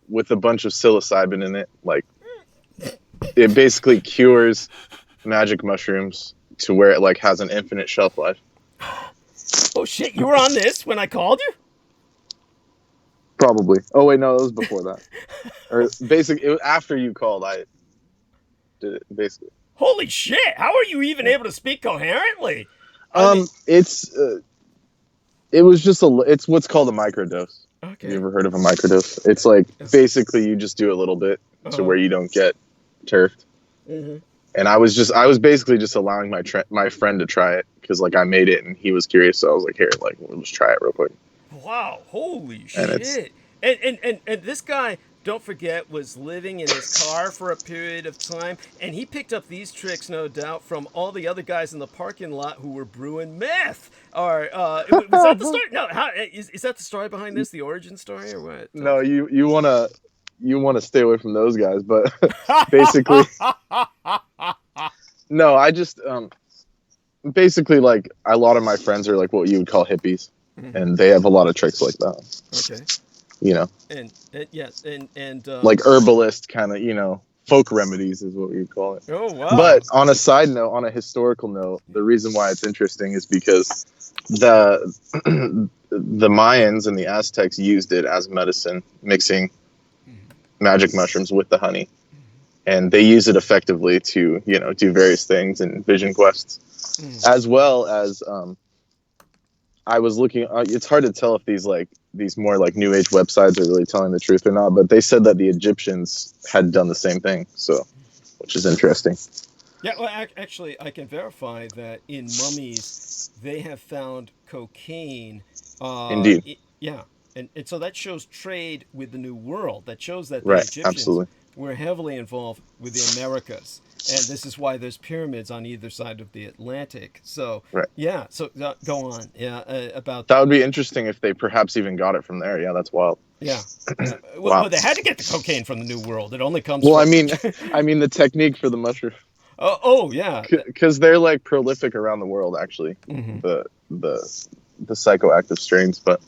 with a bunch of psilocybin in it. Like, it basically cures magic mushrooms to where it has an infinite shelf life. Oh shit! You were on this when I called you? Probably. Oh wait, no, it was before that. Or basically, it was after you called. I did it basically. Holy shit! How are you even able to speak coherently? I mean, It was just it's what's called a microdose. okay. Have you ever heard of a microdose? It's like basically you just do a little bit to where you don't get turfed. Mm-hmm. And I was basically just allowing my friend to try it because like I made it and he was curious, so I was like, here, like we'll just try it real quick. Wow! Holy And shit! And this guy, don't forget, was living in his car for a period of time, and he picked up these tricks, no doubt, from all the other guys in the parking lot who were brewing meth. Or was that the story? No, is that the story behind this? The origin story, or what? No, you wanna stay away from those guys, but basically, no, I just basically like a lot of my friends are like what you would call hippies, and they have a lot of tricks like that. Okay. You know. And yes, and like herbalist kind of, folk remedies is what we would call it. Oh wow! But on a side note, on a historical note, the reason why it's interesting is because the Mayans and the Aztecs used it as medicine, mixing magic mushrooms with the honey, and they use it effectively to do various things in vision quests, as well as I was looking. It's hard to tell if these more like new age websites are really telling the truth or not, but they said that the Egyptians had done the same thing, so which is interesting. Yeah, well, actually, I can verify that in mummies they have found cocaine. Indeed. Yeah, and so that shows trade with the New World. That shows that the Right, Egyptians absolutely. were heavily involved with the Americas. And this is why there's pyramids on either side of the Atlantic. So, right. Yeah, so go on. Yeah, about that would be interesting if they perhaps even got it from there. Yeah, that's wild. Yeah. Wow. Well, they had to get the cocaine from the New World. It only comes. Well, from... I mean, the technique for the mushroom. Oh yeah. Because they're like prolific around the world, actually. Mm-hmm. The psychoactive strains, but.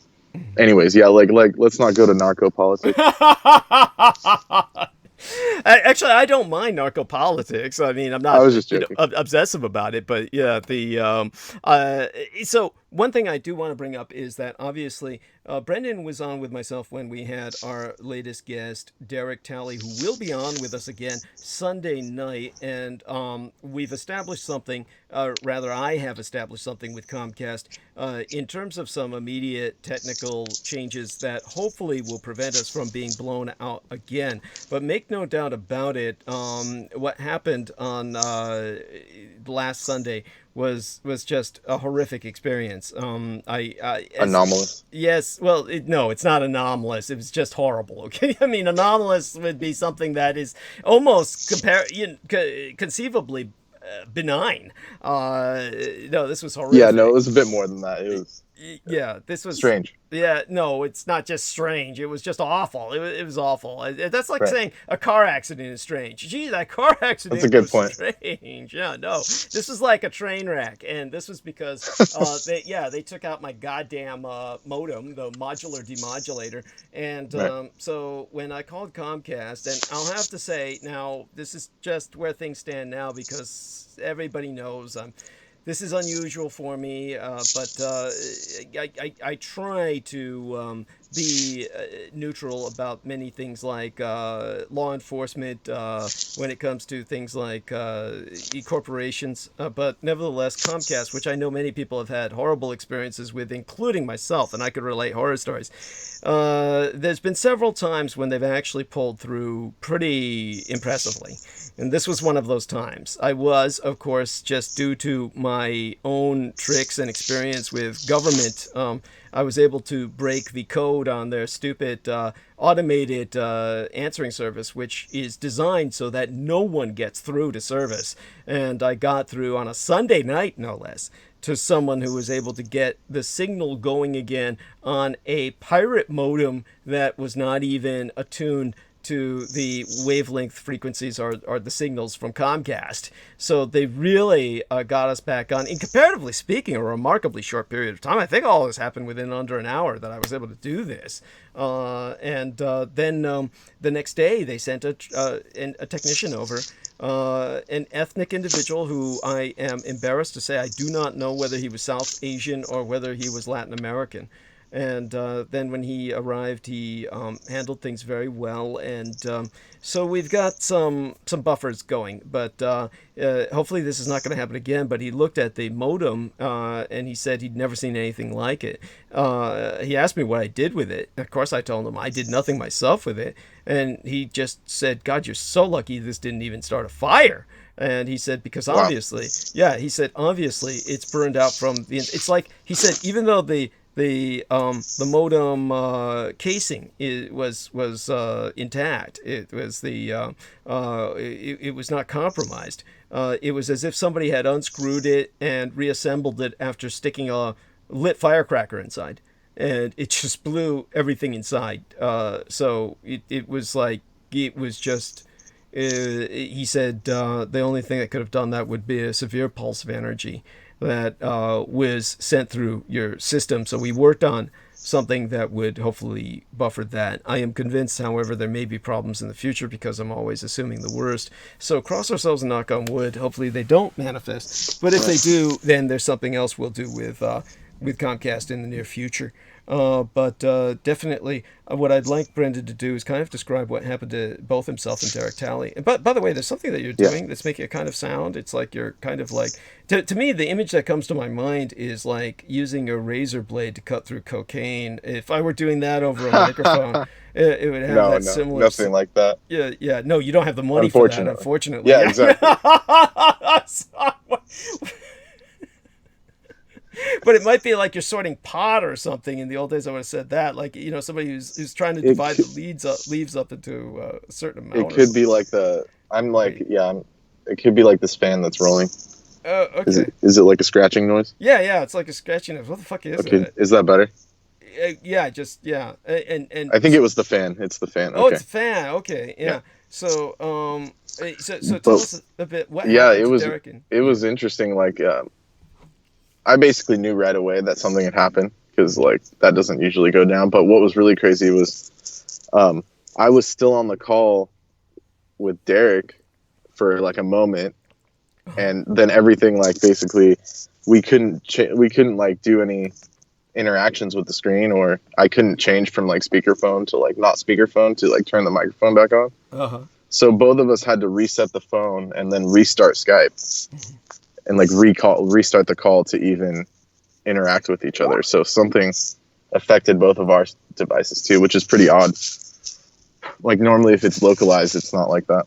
Anyways, yeah, like let's not go to narco politics. Actually, I don't mind narco politics. I mean, I'm not I was just joking. Obsessive about it, but yeah, so one thing I do want to bring up is that obviously Brendan was on with myself when we had our latest guest, Derek Talley, who will be on with us again Sunday night, and we've established something, rather I have established something with Comcast in terms of some immediate technical changes that hopefully will prevent us from being blown out again. But make no doubt about it, what happened on last Sunday was just a horrific experience. Anomalous. Yes. Well, no, it's not anomalous. It was just horrible. Okay. I mean, anomalous would be something that is almost conceivably benign. No, this was horrific. Yeah, no, it was a bit more than that. It was. Yeah, this was strange. Yeah, no, it's not just strange. It was just awful. It was awful. That's like saying a car accident is strange. Gee, that car accident. That's a good point. Strange. Yeah, no, this was like a train wreck, and this was because they took out my goddamn modem, the modular demodulator, and so when I called Comcast, and I'll have to say now, this is just where things stand now because everybody knows this is unusual for me, but I try to be neutral about many things like law enforcement when it comes to things like corporations. But nevertheless, Comcast, which I know many people have had horrible experiences with, including myself, and I could relate horror stories. There's been several times when they've actually pulled through pretty impressively. And this was one of those times. I was, of course, just due to my own tricks and experience with government, I was able to break the code on their stupid automated answering service, which is designed so that no one gets through to service. And I got through on a Sunday night, no less, to someone who was able to get the signal going again on a pirate modem that was not even attuned to the wavelength frequencies or the signals from Comcast. So they really got us back on, in comparatively speaking, a remarkably short period of time. I think all this happened within under an hour that I was able to do this. Then the next day they sent a technician over, an ethnic individual who I am embarrassed to say I do not know whether he was South Asian or whether he was Latin American. And then when he arrived, he handled things very well. And so we've got some buffers going. But hopefully this is not going to happen again. But he looked at the modem and he said he'd never seen anything like it. He asked me what I did with it. Of course, I told him I did nothing myself with it. And he just said, God, you're so lucky this didn't even start a fire. And he said, because obviously, he said, obviously it's burned out from the, it's like, he said, even though the modem casing was intact, it was it was not compromised. It was as if somebody had unscrewed it and reassembled it after sticking a lit firecracker inside, and it just blew everything inside. So it was like, it was just. He said the only thing that could have done that would be a severe pulse of energy that was sent through your system. So we worked on something that would hopefully buffer that. I am convinced, however, there may be problems in the future because I'm always assuming the worst. So cross ourselves and knock on wood. Hopefully they don't manifest. But if they do, then there's something else we'll do with Comcast in the near future. But definitely what I'd like Brendan to do is kind of describe what happened to both himself and Derek Talley. And by the way, there's something that you're doing that's making a kind of sound. It's like you're kind of like, to me, the image that comes to my mind is like using a razor blade to cut through cocaine. If I were doing that over a microphone, it would have similar. Nothing like that. Yeah. No, you don't have the money for that, unfortunately. Yeah, exactly. But it might be like you're sorting pot or something. In the old days, I would have said that, like, somebody who's trying to divide the leaves up into a certain amount. It could be like it could be like this fan that's rolling. Okay. Is it like a scratching noise? Yeah, it's like a scratching noise. What the fuck is that? Is that better? And I think it was the fan. It's the fan. Oh, it's a fan. Okay, yeah. So tell us a bit. What happened to Derek? It was interesting. Like, I basically knew right away that something had happened because like that doesn't usually go down. But what was really crazy was, I was still on the call with Derek for like a moment, and then everything like basically we couldn't like do any interactions with the screen, or I couldn't change from like speakerphone to like not speakerphone to like turn the microphone back on. So both of us had to reset the phone and then restart Skype. And like restart the call to even interact with each other. So something affected both of our devices too, which is pretty odd. Like normally if it's localized, it's not like that.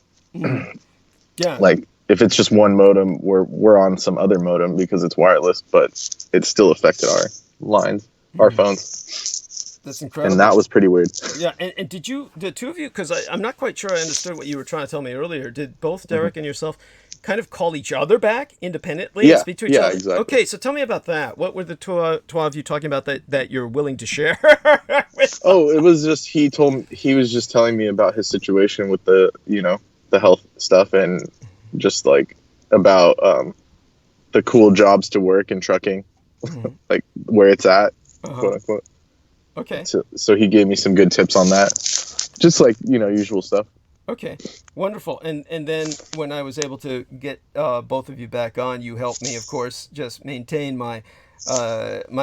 Yeah. Like if it's just one modem, we're on some other modem because it's wireless, but it still affected our lines, our phones. That's incredible. And that was pretty weird. Yeah. And did the two of you, because I'm not quite sure I understood what you were trying to tell me earlier. Did both Derek and yourself kind of call each other back independently and speak to each other? Exactly. Okay, so tell me about that. What were the two of you talking about that you're willing to share? It was just he was just telling me about his situation with the the health stuff and just like about the cool jobs to work in trucking, like where it's at, quote unquote. Okay. So he gave me some good tips on that, just like usual stuff. Okay, wonderful. And then when I was able to get both of you back on, you helped me, of course, just maintain my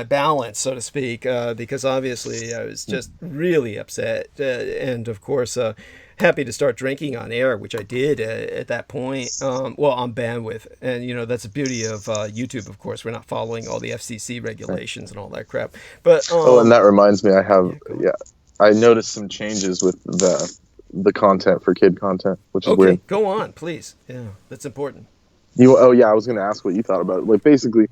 balance, so to speak, because obviously I was just really upset, and of course happy to start drinking on air, which I did at that point. On bandwidth, and that's the beauty of YouTube. Of course, we're not following all the FCC regulations and all that crap. But and that reminds me, I noticed some changes with the content for kid content, which is weird. Go on, please. Yeah, that's important. I was going to ask what you thought about it. Like basically,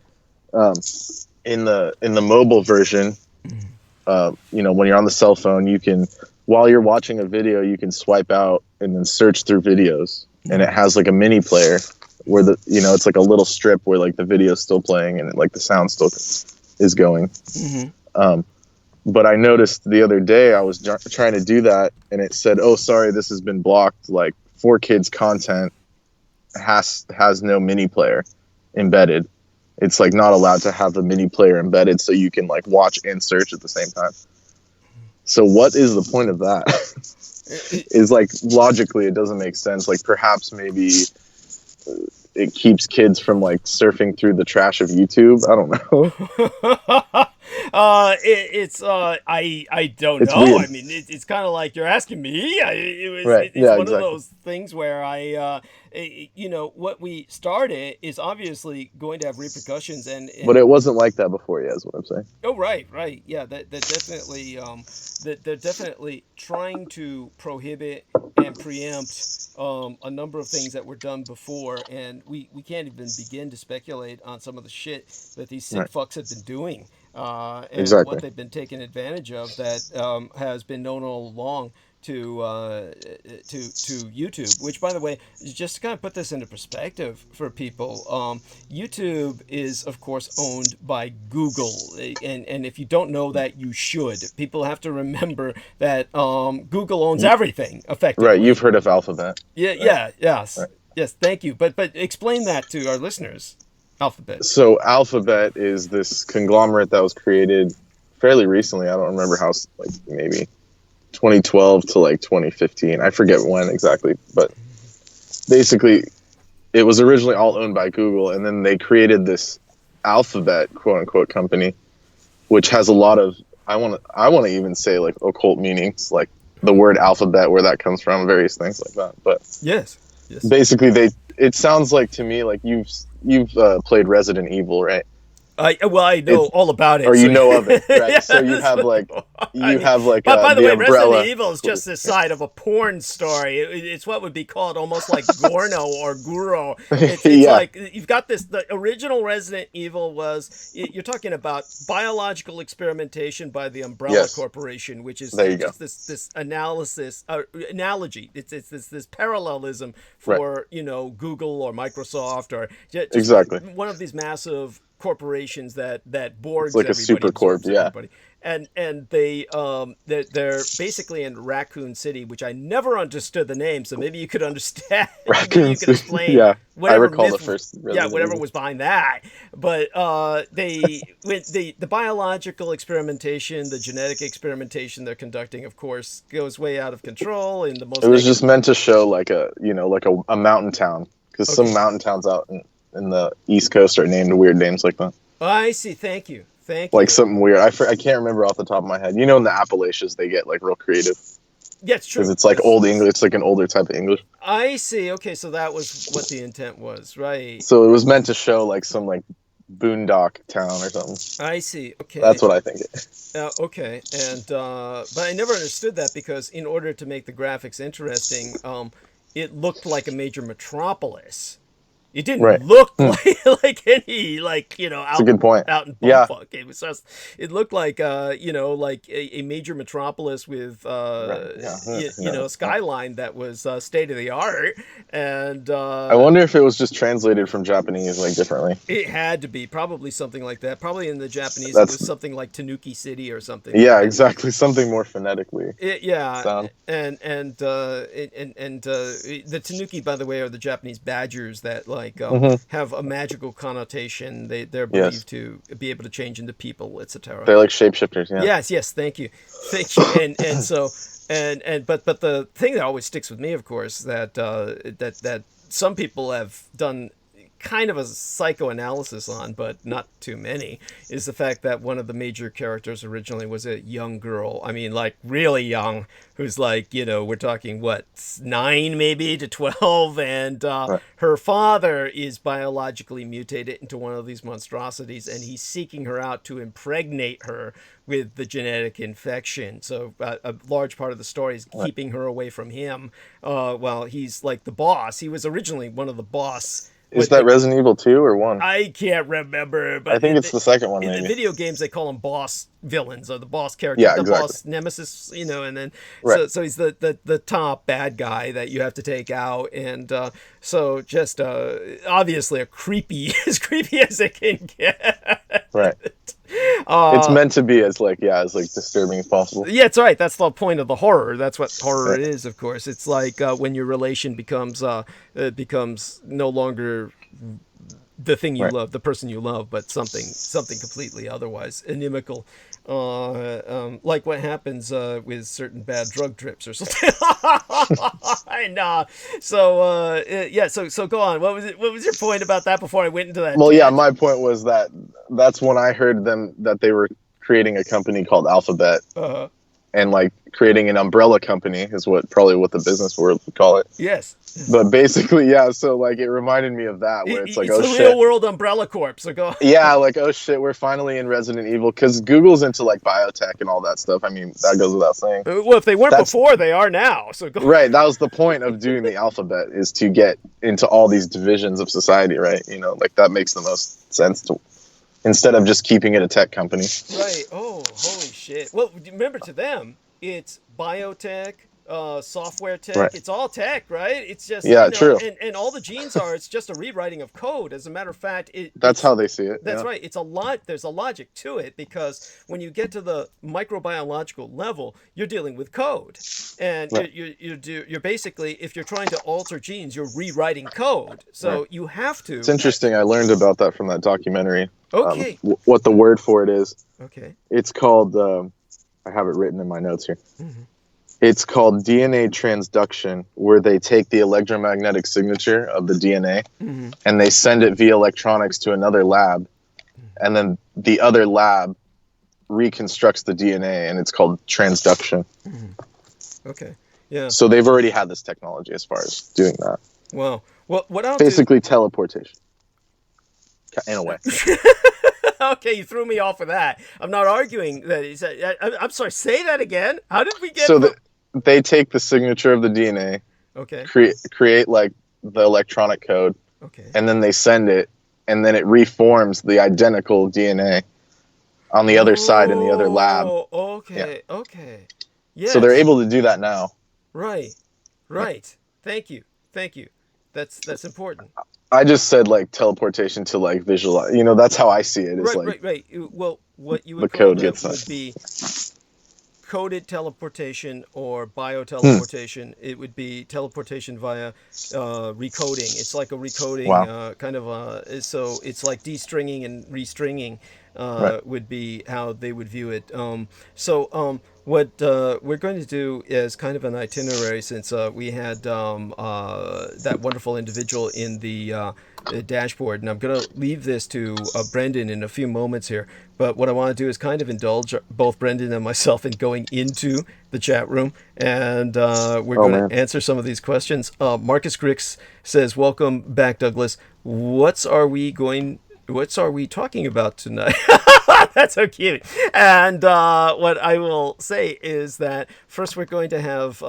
in the mobile version, when you're on the cell phone, you can, while you're watching a video, you can swipe out and then search through videos, and it has like a mini player where it's like a little strip where like the video's still playing and like the sound still is going. But I noticed the other day I was trying to do that, and it said, "Oh, sorry, this has been blocked. Like for kids content has no mini player embedded. It's like not allowed to have a mini player embedded, so you can like watch and search at the same time." So what is the point of that? Is like logically it doesn't make sense. Like perhaps maybe it keeps kids from like surfing through the trash of YouTube. I don't know. I don't It's know. weird. I mean, it's kind of like you're asking me. Right. It's Yeah, one of exactly. those things where what we started is obviously going to have repercussions, But and it wasn't like that before, yeah, is what I'm saying. oh, right, yeah, that definitely that they're definitely trying to prohibit and preempt a number of things that were done before, and we can't even begin to speculate on some of the shit that these sick Right. fucks have been doing, and what Exactly. they've been taking advantage of that has been known all along to YouTube. Which, by the way, just to kind of put this into perspective for people, YouTube is, of course, owned by Google, and if you don't know that, you should. People have to remember that Google owns everything Right. You've effectively. heard of Alphabet. Yeah, Right. yeah, yes, Right. yes. Thank you. But explain that to our listeners. Alphabet. So Alphabet is this conglomerate that was created fairly recently. I don't remember how, like maybe 2012 to like 2015. I forget when exactly, but basically it was originally all owned by Google, and then they created this Alphabet quote unquote company, which has a lot of I want to even say like occult meanings, like the word alphabet, where that comes from, various things like that. But Yes. Yes. basically, it sounds like to me like you've played Resident Evil, right? I know It's all about it. or So you know of it, right? So you yes. have like I mean, but by the the way, Resident umbrella. Evil is just the side of a porn story. It's what would be called almost like Gorno or Guro. It's Yeah, like you've got this. The original Resident Evil was you're talking about biological experimentation by the Umbrella yes, Corporation, which is there you go. just this analysis analogy. It's this parallelism Right, for Google or Microsoft or just exactly. one of these massive corporations that It's boards like a everybody, super corp, absorbs yeah. everybody, and they're basically in Raccoon City, which I never understood the name. So maybe you could understand. Maybe Raccoon you could City, explain yeah. I whatever recall the myth, first yeah, Resident whatever Evil. was behind that. But the biological experimentation, the genetic experimentation they're conducting, of course, goes way out of control in the It most was just negative. meant to show like a mountain town, because some Okay. mountain towns out in the East Coast are named weird names like that. I see. Thank you. Thank Like you. something weird. I can't remember off the top of my head. In the Appalachians they get like real creative Yeah, it's because true. it's like Yes. old English. It's like an older type of English. I see. Okay, so that was what the intent was, right? So it was meant to show like some like boondock town or something. I see. Okay. That's what I think. Okay. And but I never understood that because in order to make the graphics interesting, it looked like a major metropolis. It didn't Right. look Hmm. like any It's a good point. out in Yeah. bumfuck. It was just it looked like like a major metropolis with Right. Yeah. a skyline that was state of the art, and I wonder if it was just translated from Japanese like differently. it had to be probably something like that. Probably in the Japanese it That's was something like Tanuki City or something like yeah, that. exactly. Something more phonetically Yeah, sound. and the Tanuki, by the way, are the Japanese badgers that Hmm. have a magical connotation. They're Yes, believed to be able to change into people, etc. they're like shapeshifters. Yeah. Yes, thank you, thank you. And so but the thing that always sticks with me, of course, that some people have done kind of a psychoanalysis on, but not too many, is the fact that one of the major characters originally was a young girl. I mean, like really young, who's like, we're talking what, 9 maybe to 12, and Right. her father is biologically mutated into one of these monstrosities, and he's seeking her out to impregnate her with the genetic infection. So a large part of the story is Right. keeping her away from him. While he's like the boss. He was originally one of the boss. Is that Resident Evil 2 or 1? I can't remember, I but think it's the second one, in the maybe. video games they call them boss villains or the boss character, Yeah, the exactly. boss nemesis, and then Right. so he's the top bad guy that you have to take out, and so just obviously a creepy as creepy as it can get. Right. It's meant to be as like disturbing as possible. Yeah, it's right. That's the point of the horror. That's what horror Right. is, of course. It's like when your relation becomes no longer the thing you Right. love, the person you love, but something completely otherwise inimical, like what happens with certain bad drug trips or something. And so go on. What was it? What was your point about that before I went into that? Well, yeah, tangent? my point was that's when I heard that they were creating a company called Alphabet, Uh-huh. and like creating an umbrella company is probably what the business world would call it. Yes. But basically, yeah. So like, it reminded me of that, where it's like, It's oh the shit, real world Umbrella Corp. So go. yeah, like, oh shit, we're finally in Resident Evil, because Google's into like biotech and all that stuff. I mean, that goes without saying. Well, if they weren't That's before, they are now. So go. right. That was the point of doing the alphabet, is to get into all these divisions of society, right? You know, like that makes the most sense to, instead of just keeping it a tech company. Right. Oh, holy shit. Well, remember, to them, it's biotech, software tech. Right. It's all tech, right? It's just, Yeah, true. and all the genes are, it's just a rewriting of code. As a matter of fact, That's how they see it. that's yeah. right. It's a lot. There's a logic to it, because when you get to the microbiological level, you're dealing with code, and Right. you're basically, if you're trying to alter genes, you're rewriting code. So you have to. It's interesting. I learned about that from that documentary. Okay. What the word for it is. Okay. It's called, I have it written in my notes here. Mm-hmm. It's called DNA transduction, where they take the electromagnetic signature of the DNA Mm-hmm. and they send it via electronics to another lab. And then the other lab reconstructs the DNA, and it's called transduction. Mm-hmm. Okay. Yeah. So they've already had this technology as far as doing that. Wow. Well, what I'll Basically teleportation. In a way. Okay, you threw me off with that. I'm not arguing that. I'm sorry. Say that again. How did we get? So they take the signature of the DNA, okay. create like the electronic code, Okay. and then they send it, and then it reforms the identical DNA on the other side in the other lab. Oh, okay. Yeah. Okay. Yes. So they're able to do that now. Right. Right. Thank you. Thank you. That's important. I just said like teleportation to like visualize. You know, that's how I see it. It's Right. Well, what you would the call code that gets would that. be coded teleportation or bioteleportation. It would be teleportation via recoding. It's like a recoding kind of so it's like destringing and restringing would be how they would view it. What we're going to do is kind of an itinerary, since we had that wonderful individual in the dashboard, and I'm going to leave this to Brendan in a few moments here. But what I want to do is kind of indulge both Brendan and myself in going into the chat room, and we're going to answer some of these questions. Marcus Grix says, "Welcome back, Douglas. What are we talking about tonight?" That's so cute. And what I will say is that first we're going to have,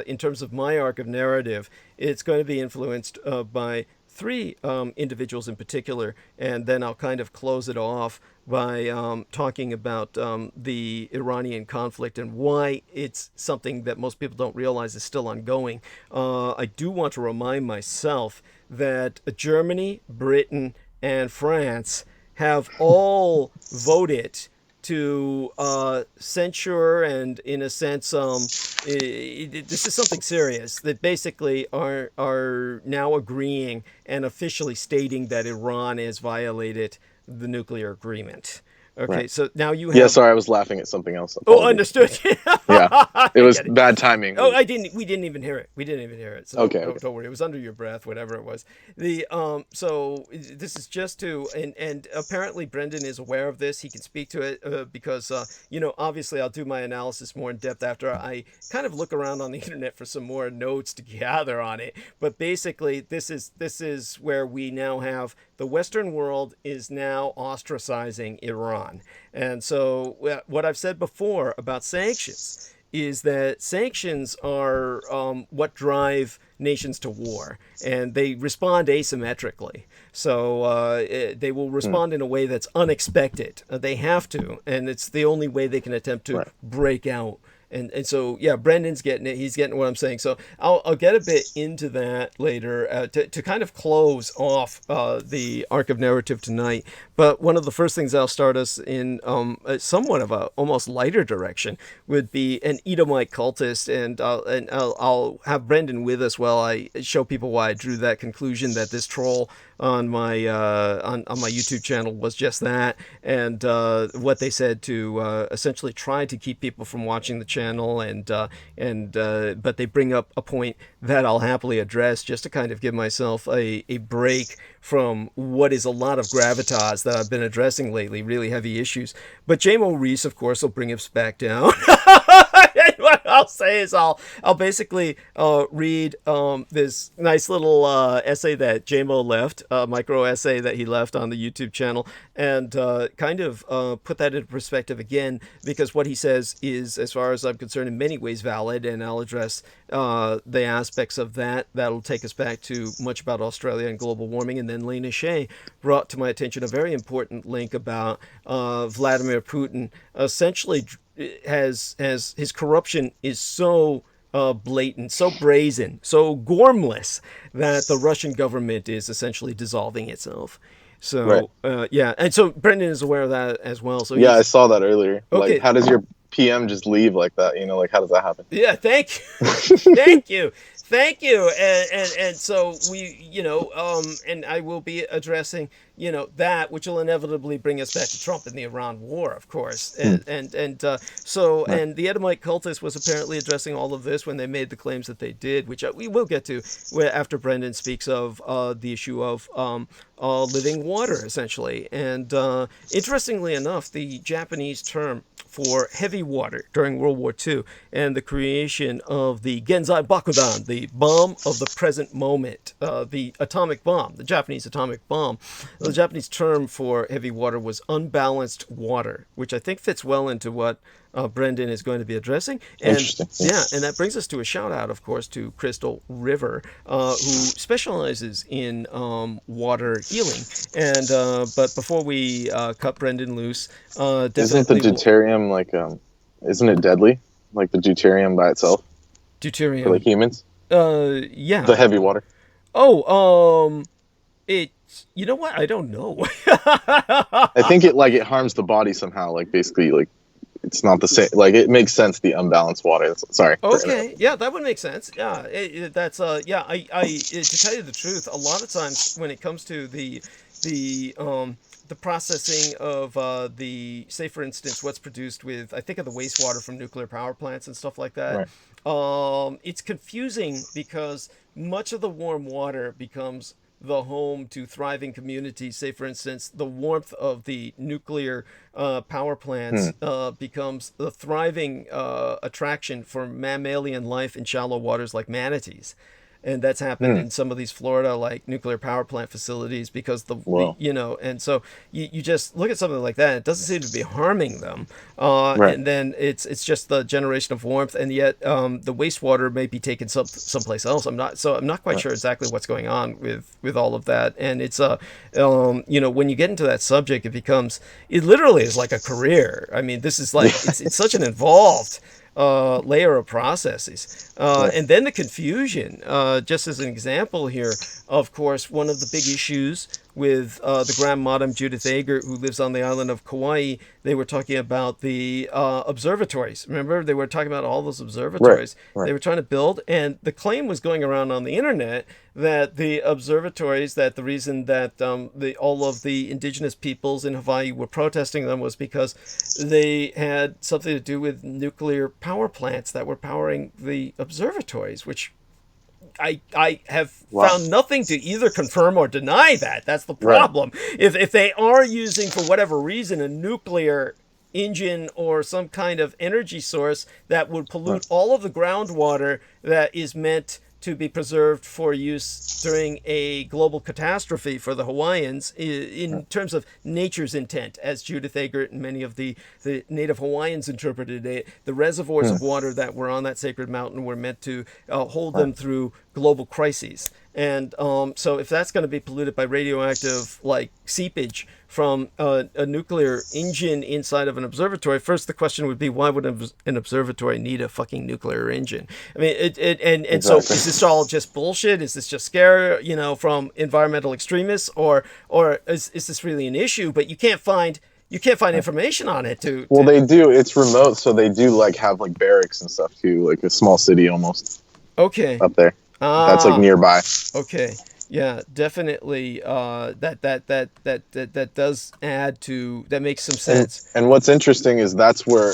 in terms of my arc of narrative, it's going to be influenced by three individuals in particular, and then I'll kind of close it off by talking about the Iranian conflict and why it's something that most people don't realize is still ongoing. I do want to remind myself that Germany, Britain, and France have all voted to censure and, in a sense, this is something serious, that basically are now agreeing and officially stating that Iran has violated the nuclear agreement. Okay, right. So now you have... Yeah, sorry, I was laughing at something else. Oh, understood. Yeah, it was bad timing. Oh, we didn't even hear it. So okay, don't worry. It was under your breath, whatever it was. So this is just to, and apparently Brendan is aware of this. He can speak to it because, obviously I'll do my analysis more in depth after I kind of look around on the internet for some more notes to gather on it. But basically, this is where we now have the Western world is now ostracizing Iran. And so what I've said before about sanctions is that sanctions are what drive nations to war, and they respond asymmetrically. So they will respond in a way that's unexpected. They have to, and it's the only way they can attempt to break out. And so, yeah, Brendan's getting it. He's getting what I'm saying. So I'll get a bit into that later to kind of close off the arc of narrative tonight. But one of the first things I'll start us in somewhat of a almost lighter direction would be an Edomite cultist. And I'll have Brendan with us while I show people why I drew that conclusion that this troll on my on my YouTube channel was just that, and what they said to essentially try to keep people from watching the channel, and but they bring up a point that I'll happily address just to kind of give myself a break from what is a lot of gravitas that I've been addressing lately, really heavy issues. But JMO Reese, of course, will bring us back down. What I'll say is I'll basically read this nice little essay that JMO left, micro essay that he left on the YouTube channel, and kind of put that into perspective again, because what he says is, as far as I'm concerned, in many ways valid, and I'll address the aspects of that. That'll take us back to much about Australia and global warming. And then Lena Shea brought to my attention a very important link about Vladimir Putin essentially has his corruption is so blatant, so brazen, so gormless that the Russian government is essentially dissolving itself. So yeah, and so Brendan is aware of that as well. So yeah, I saw that earlier. Okay. Like, how does your PM just leave like that? You know, like, how does that happen? Yeah, thank you, thank you, and so we, and I will be addressing, that, which will inevitably bring us back to Trump and the Iran war, of course, and so and the Edomite cultist was apparently addressing all of this when they made the claims that they did, which we will get to after Brendan speaks of the issue of living water, essentially. And interestingly enough, the Japanese term for heavy water during World War II and the creation of the Genzai Bakudan, the bomb of the present moment, the atomic bomb, the Japanese atomic bomb. The Japanese term for heavy water was unbalanced water, which I think fits well into what Brendan is going to be addressing. And Interesting. yeah, and that brings us to a shout out, of course, to Crystal River, who specializes in water healing. And but before we cut Brendan loose, isn't the deuterium isn't it deadly? Like the deuterium by itself? Deuterium. For like humans? Yeah. The heavy water. Oh, you know what? I don't know. I think it harms the body somehow. Like, basically, like, it's not the same. Like, it makes sense, the unbalanced water. Sorry. Okay. Yeah, that would make sense. Yeah, that's yeah. I to tell you the truth, a lot of times when it comes to the processing of say for instance, what's produced with, I think of the wastewater from nuclear power plants and stuff like that. Right. It's confusing because much of the warm water becomes the home to thriving communities. Say, for instance, the warmth of the nuclear power plants becomes the thriving attraction for mammalian life in shallow waters like manatees. And that's happened in some of these Florida, like, nuclear power plant facilities because and so you just look at something like that. It doesn't seem to be harming them. Right. And then it's just the generation of warmth, and yet the wastewater may be taken someplace else. I'm not quite sure exactly what's going on with all of that. And it's when you get into that subject, it literally is like a career. I mean, this is like it's such an involved layer of processes. And then the confusion, just as an example here, of course, one of the big issues with the Grand Madam Judith Eger, who lives on the island of Kauai, they were talking about the observatories. Remember, they were talking about all those observatories they were trying to build, and the claim was going around on the internet that the observatories, that the reason that all of the indigenous peoples in Hawaii were protesting them was because they had something to do with nuclear power plants that were powering the observatories, which I have found nothing to either confirm or deny that. That's the problem. Right. If they are using, for whatever reason, a nuclear engine or some kind of energy source that would pollute all of the groundwater that is meant to be preserved for use during a global catastrophe for the Hawaiians in terms of nature's intent, as Judith Eger and many of the native Hawaiians interpreted it. The reservoirs of water that were on that sacred mountain were meant to hold them through global crises. And so if that's going to be polluted by radioactive, like, seepage from a nuclear engine inside of an observatory, first the question would be, why would an observatory need a fucking nuclear engine? I mean, and so is this all just bullshit? Is this just scare, from environmental extremists, or is this really an issue? But you can't find information on it Well, they do. It's remote, so they do have barracks and stuff too, like a small city almost. Okay. Up there. That's nearby. Okay. definitely. That does add to, that makes some sense. And what's interesting is that's where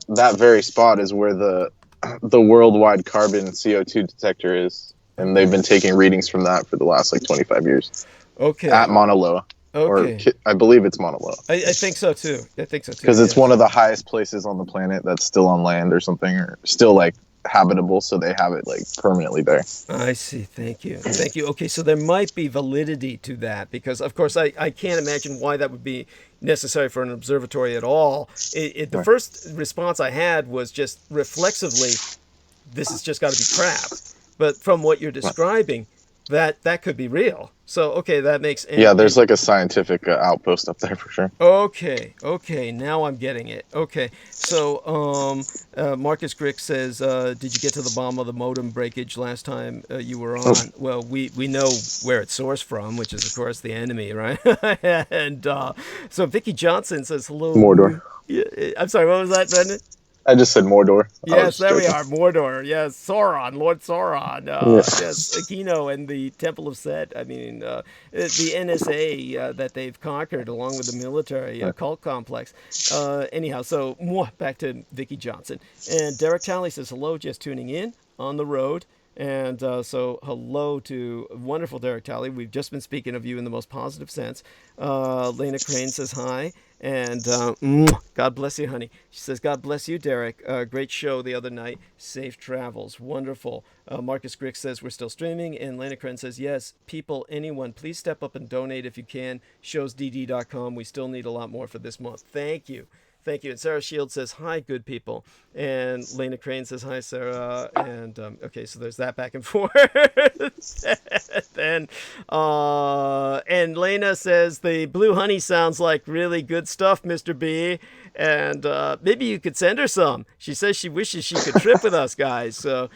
that very spot is where the worldwide carbon CO2 detector is, and they've been taking readings from that for the last like 25 years. Okay. At Mauna Loa. Okay. Or I believe it's Mauna Loa. I think so too. Because it's one of the highest places on the planet that's still on land or something, or still like habitable, so they have it like permanently there. I see. Thank you. Okay, so there might be validity to that, because of course I can't imagine why that would be necessary for an observatory at all. The first response I had was just reflexively, this has just got to be crap. But from what you're describing, that could be real. So okay, that makes there's like a scientific outpost up there for sure. Okay, now I'm getting it. Okay, so Marcus Grick says, did you get to the bottom of the modem breakage last time you were on? Well, we know where it's sourced from, which is of course the enemy, right? And so Vicky Johnson says hello. Mordor. I'm sorry, what was that, Brendan? I just said Mordor. Yes, there we are, Mordor. Yes, Sauron, Lord Sauron. Yes, Aquino and the Temple of Set. I mean, the NSA that they've conquered along with the military cult complex. Anyhow, so back to Vicky Johnson. And Derek Talley says, hello, just tuning in on the road. And so hello to wonderful Derek Talley. We've just been speaking of you in the most positive sense. Lena Crane says hi. And God bless you, honey. She says, God bless you, Derek. Great show the other night. Safe travels. Wonderful. Marcus Grick says, we're still streaming. And Lena Crane says, yes, people, anyone, please step up and donate if you can. Showsdd.com. We still need a lot more for this month. Thank you. And Sarah Shields says, hi, good people. And Lena Crane says, hi, Sarah. And, okay, so there's that back and forth. and Lena says, the blue honey sounds like really good stuff, Mr. B. And maybe you could send her some. She says she wishes she could trip with us, guys. So,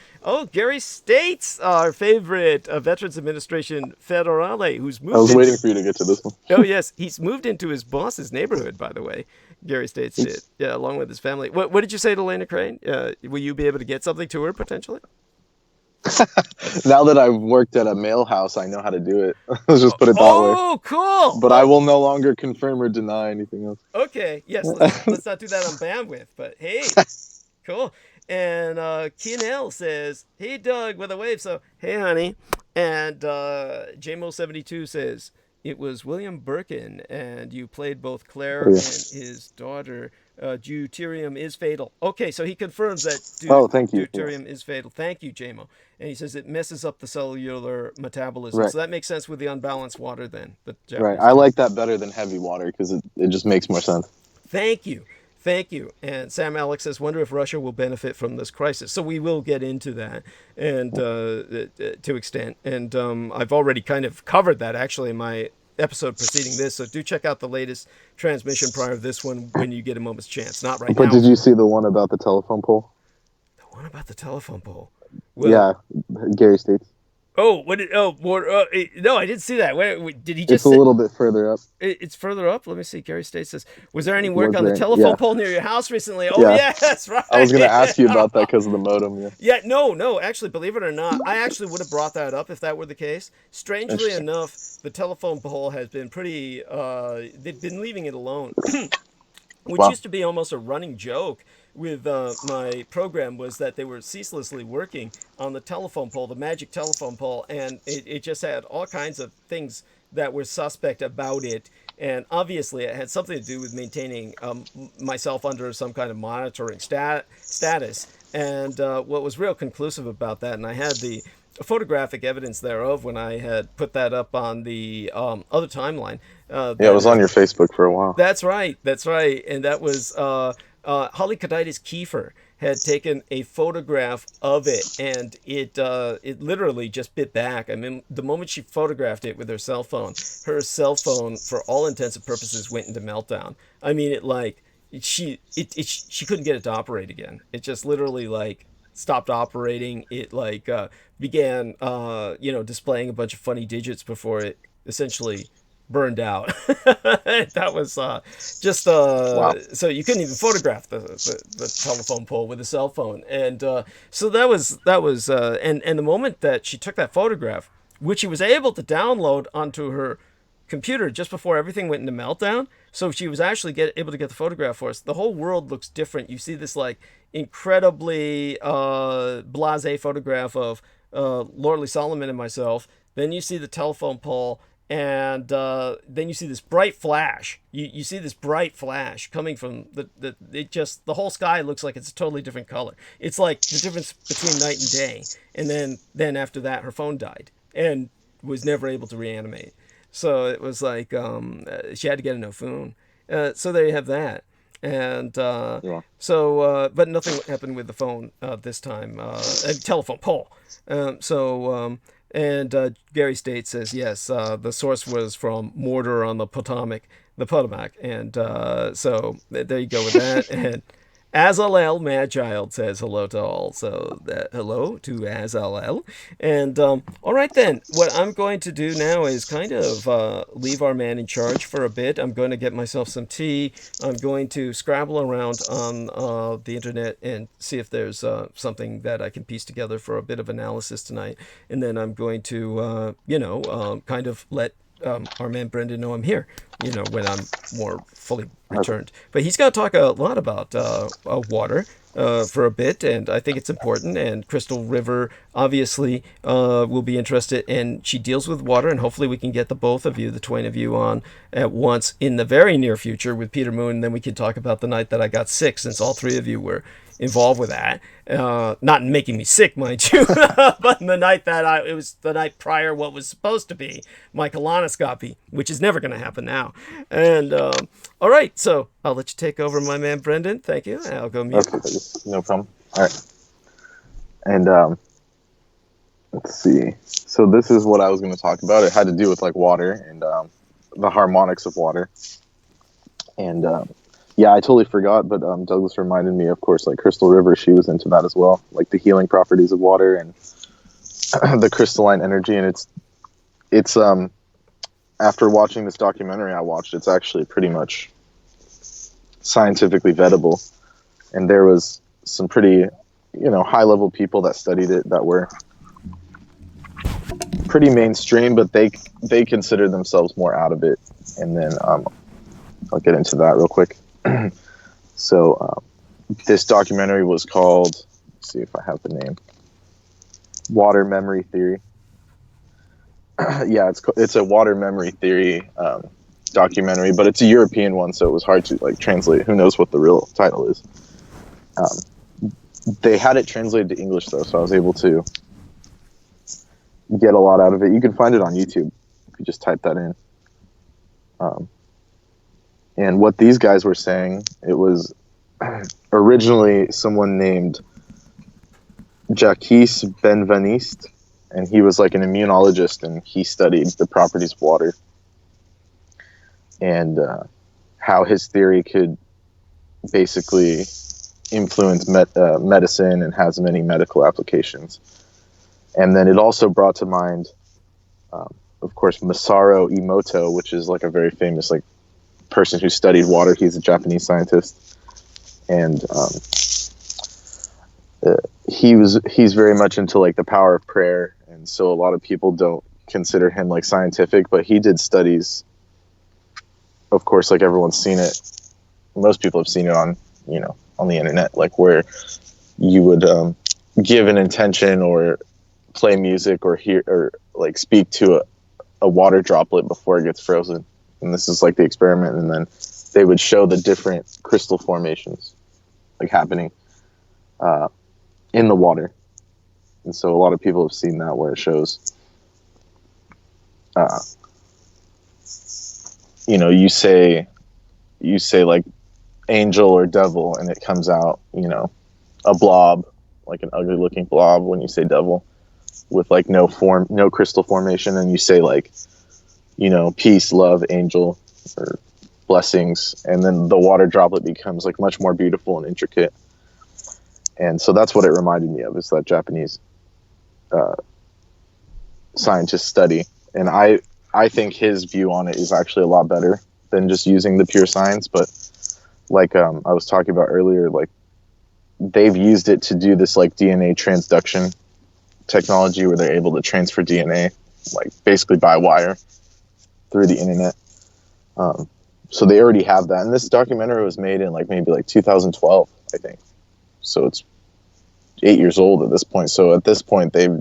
Gary States, our favorite Veterans Administration federale, who's moved. I was waiting for you to get to this one. Oh, yes. He's moved into his boss's neighborhood, by the way. Gary States did, along with his family. What did you say to Lena Crane? Will you be able to get something to her potentially? Now that I've worked at a mail house, I know how to do it. Let's just put it that way. Oh, cool! But I will no longer confirm or deny anything else. Okay, yes, let's not do that on bandwidth. But hey, cool. And Kianel says, "Hey, Doug," with a wave. So, hey, honey. And JMO72 says, it was William Birkin, and you played both Claire and his daughter. Deuterium is fatal. Okay, so he confirms that thank you. deuterium is fatal. Thank you, JMO. And he says it messes up the cellular metabolism. Right. So that makes sense with the unbalanced water then. Right. I like that better than heavy water because it just makes more sense. Thank you. And Sam Alex says, wonder if Russia will benefit from this crisis. So we will get into that and to extent. And I've already kind of covered that actually in my episode preceding this. So do check out the latest transmission prior to this one when you get a moment's chance. Not right now. But did you see the one about the telephone pole? The one about the telephone pole? Well, yeah, Gary States. Oh, no, I didn't see that. Where did he just? It's a little bit further up. It's further up. Let me see. Gary States says, "Was there any work on the telephone pole near your house recently?" Oh, yes, right. I was going to ask you about that because of the modem. No. Actually, believe it or not, I actually would have brought that up if that were the case. Strangely enough, the telephone pole has been pretty. They've been leaving it alone, which used to be almost a running joke with my program, was that they were ceaselessly working on the telephone pole, the magic telephone pole, and it just had all kinds of things that were suspect about it. And obviously it had something to do with maintaining myself under some kind of monitoring status. And what was real conclusive about that, and I had the photographic evidence thereof when I had put that up on the other timeline. It was on your Facebook for a while. That's right. And that was Hollycoditis Kiefer had taken a photograph of it, and it literally just bit back. I mean, the moment she photographed it with her cell phone, for all intents and purposes, went into meltdown. I mean, she couldn't get it to operate again. It just literally stopped operating. It began displaying a bunch of funny digits before it essentially burned out. That was just wow. So you couldn't even photograph the telephone pole with a cell phone. And so that was and the moment that she took that photograph, which she was able to download onto her computer just before everything went into meltdown. So she was actually able to get the photograph for us. The whole world looks different. You see this like incredibly blasé photograph of Lordly Solomon and myself. Then you see the telephone pole, and then you see this bright flash. You see this bright flash coming from the whole sky looks like it's a totally different color. It's like the difference between night and day. And then after that, her phone died and was never able to reanimate. So it was like she had to get a no phone. So there you have that. And but nothing happened with the phone this time. Telephone pole. Gary State says yes. The source was from Mortar on the Potomac, and so there you go with that. And Azalel Madchild says hello to all. So hello to Azalel. And all right then, what I'm going to do now is kind of leave our man in charge for a bit. I'm going to get myself some tea. I'm going to scrabble around on the internet and see if there's something that I can piece together for a bit of analysis tonight. And then I'm going to, kind of let our man Brendan know I'm here, when I'm more fully returned. But he's going to talk a lot about water for a bit, and I think it's important. And Crystal River obviously will be interested, and she deals with water, and hopefully we can get the both of you, the twain of you, on at once in the very near future with Peter Moon, and then we can talk about the night that I got sick, since all three of you were involved with that. Not making me sick, mind you, but the night that it was the night prior what was supposed to be my colonoscopy, which is never going to happen now. And all right, so I'll let you take over, my man Brendan. Thank you. I'll go mute. Okay, no problem. All right. And let's see. So this is what I was going to talk about. It had to do with like water and the harmonics of water. And yeah, I totally forgot, but Douglas reminded me, of course, like Crystal River, she was into that as well, like the healing properties of water and the crystalline energy. And it's after watching this documentary I watched, it's actually pretty much scientifically vettable. And there was some pretty, high-level people that studied it that were pretty mainstream, but they consider themselves more out of it. And then I'll get into that real quick. So this documentary was called, let's see if I have the name, Water Memory Theory. Yeah, it's a water memory theory documentary, but it's a European one, so it was hard to like translate. Who knows what the real title is? They had it translated to English though, so I was able to get a lot out of it. You can find it on YouTube if you just type that in. And what these guys were saying, it was originally someone named Jacques Benveniste, and he was like an immunologist, and he studied the properties of water and how his theory could basically influence medicine and has many medical applications. And then it also brought to mind, of course, Masaru Emoto, which is like a very famous like person who studied water. He's a Japanese scientist, and he's very much into like the power of prayer, and so a lot of people don't consider him like scientific, but he did studies. Of course, like everyone's seen it. Most people have seen it on on the internet, like where you would give an intention or play music or hear or like speak to a water droplet before it gets frozen. And this is like the experiment, and then they would show the different crystal formations like happening in the water. And so a lot of people have seen that, where it shows you say like angel or devil, and it comes out a blob, like an ugly looking blob when you say devil, with like no crystal formation. And you say like peace, love, angel, or blessings, and then the water droplet becomes like much more beautiful and intricate. And so that's what it reminded me of, is that Japanese scientist study. And I think his view on it is actually a lot better than just using the pure science. But like I was talking about earlier, like they've used it to do this like DNA transduction technology, where they're able to transfer DNA like basically by wire through the internet. So they already have that. And this documentary was made in like maybe like 2012, I think. So it's 8 years old at this point. So at this point, they've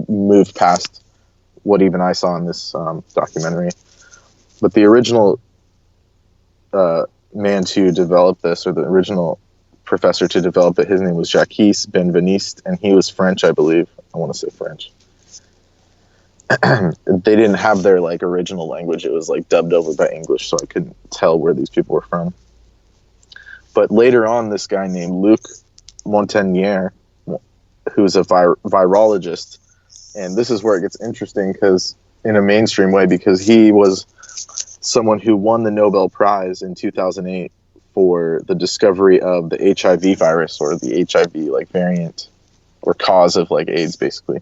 moved past what even I saw in this documentary. But the original man to develop this, or the original professor to develop it, his name was Jacques Benveniste, and he was French, I believe. I want to say French. They didn't have their like original language. It was like dubbed over by English, so I couldn't tell where these people were from. But later on, this guy named Luc Montagnier, who's a virologist, and this is where it gets interesting because in a mainstream way, because he was someone who won the Nobel Prize in 2008 for the discovery of the HIV virus, or the HIV like variant or cause of like AIDS, basically.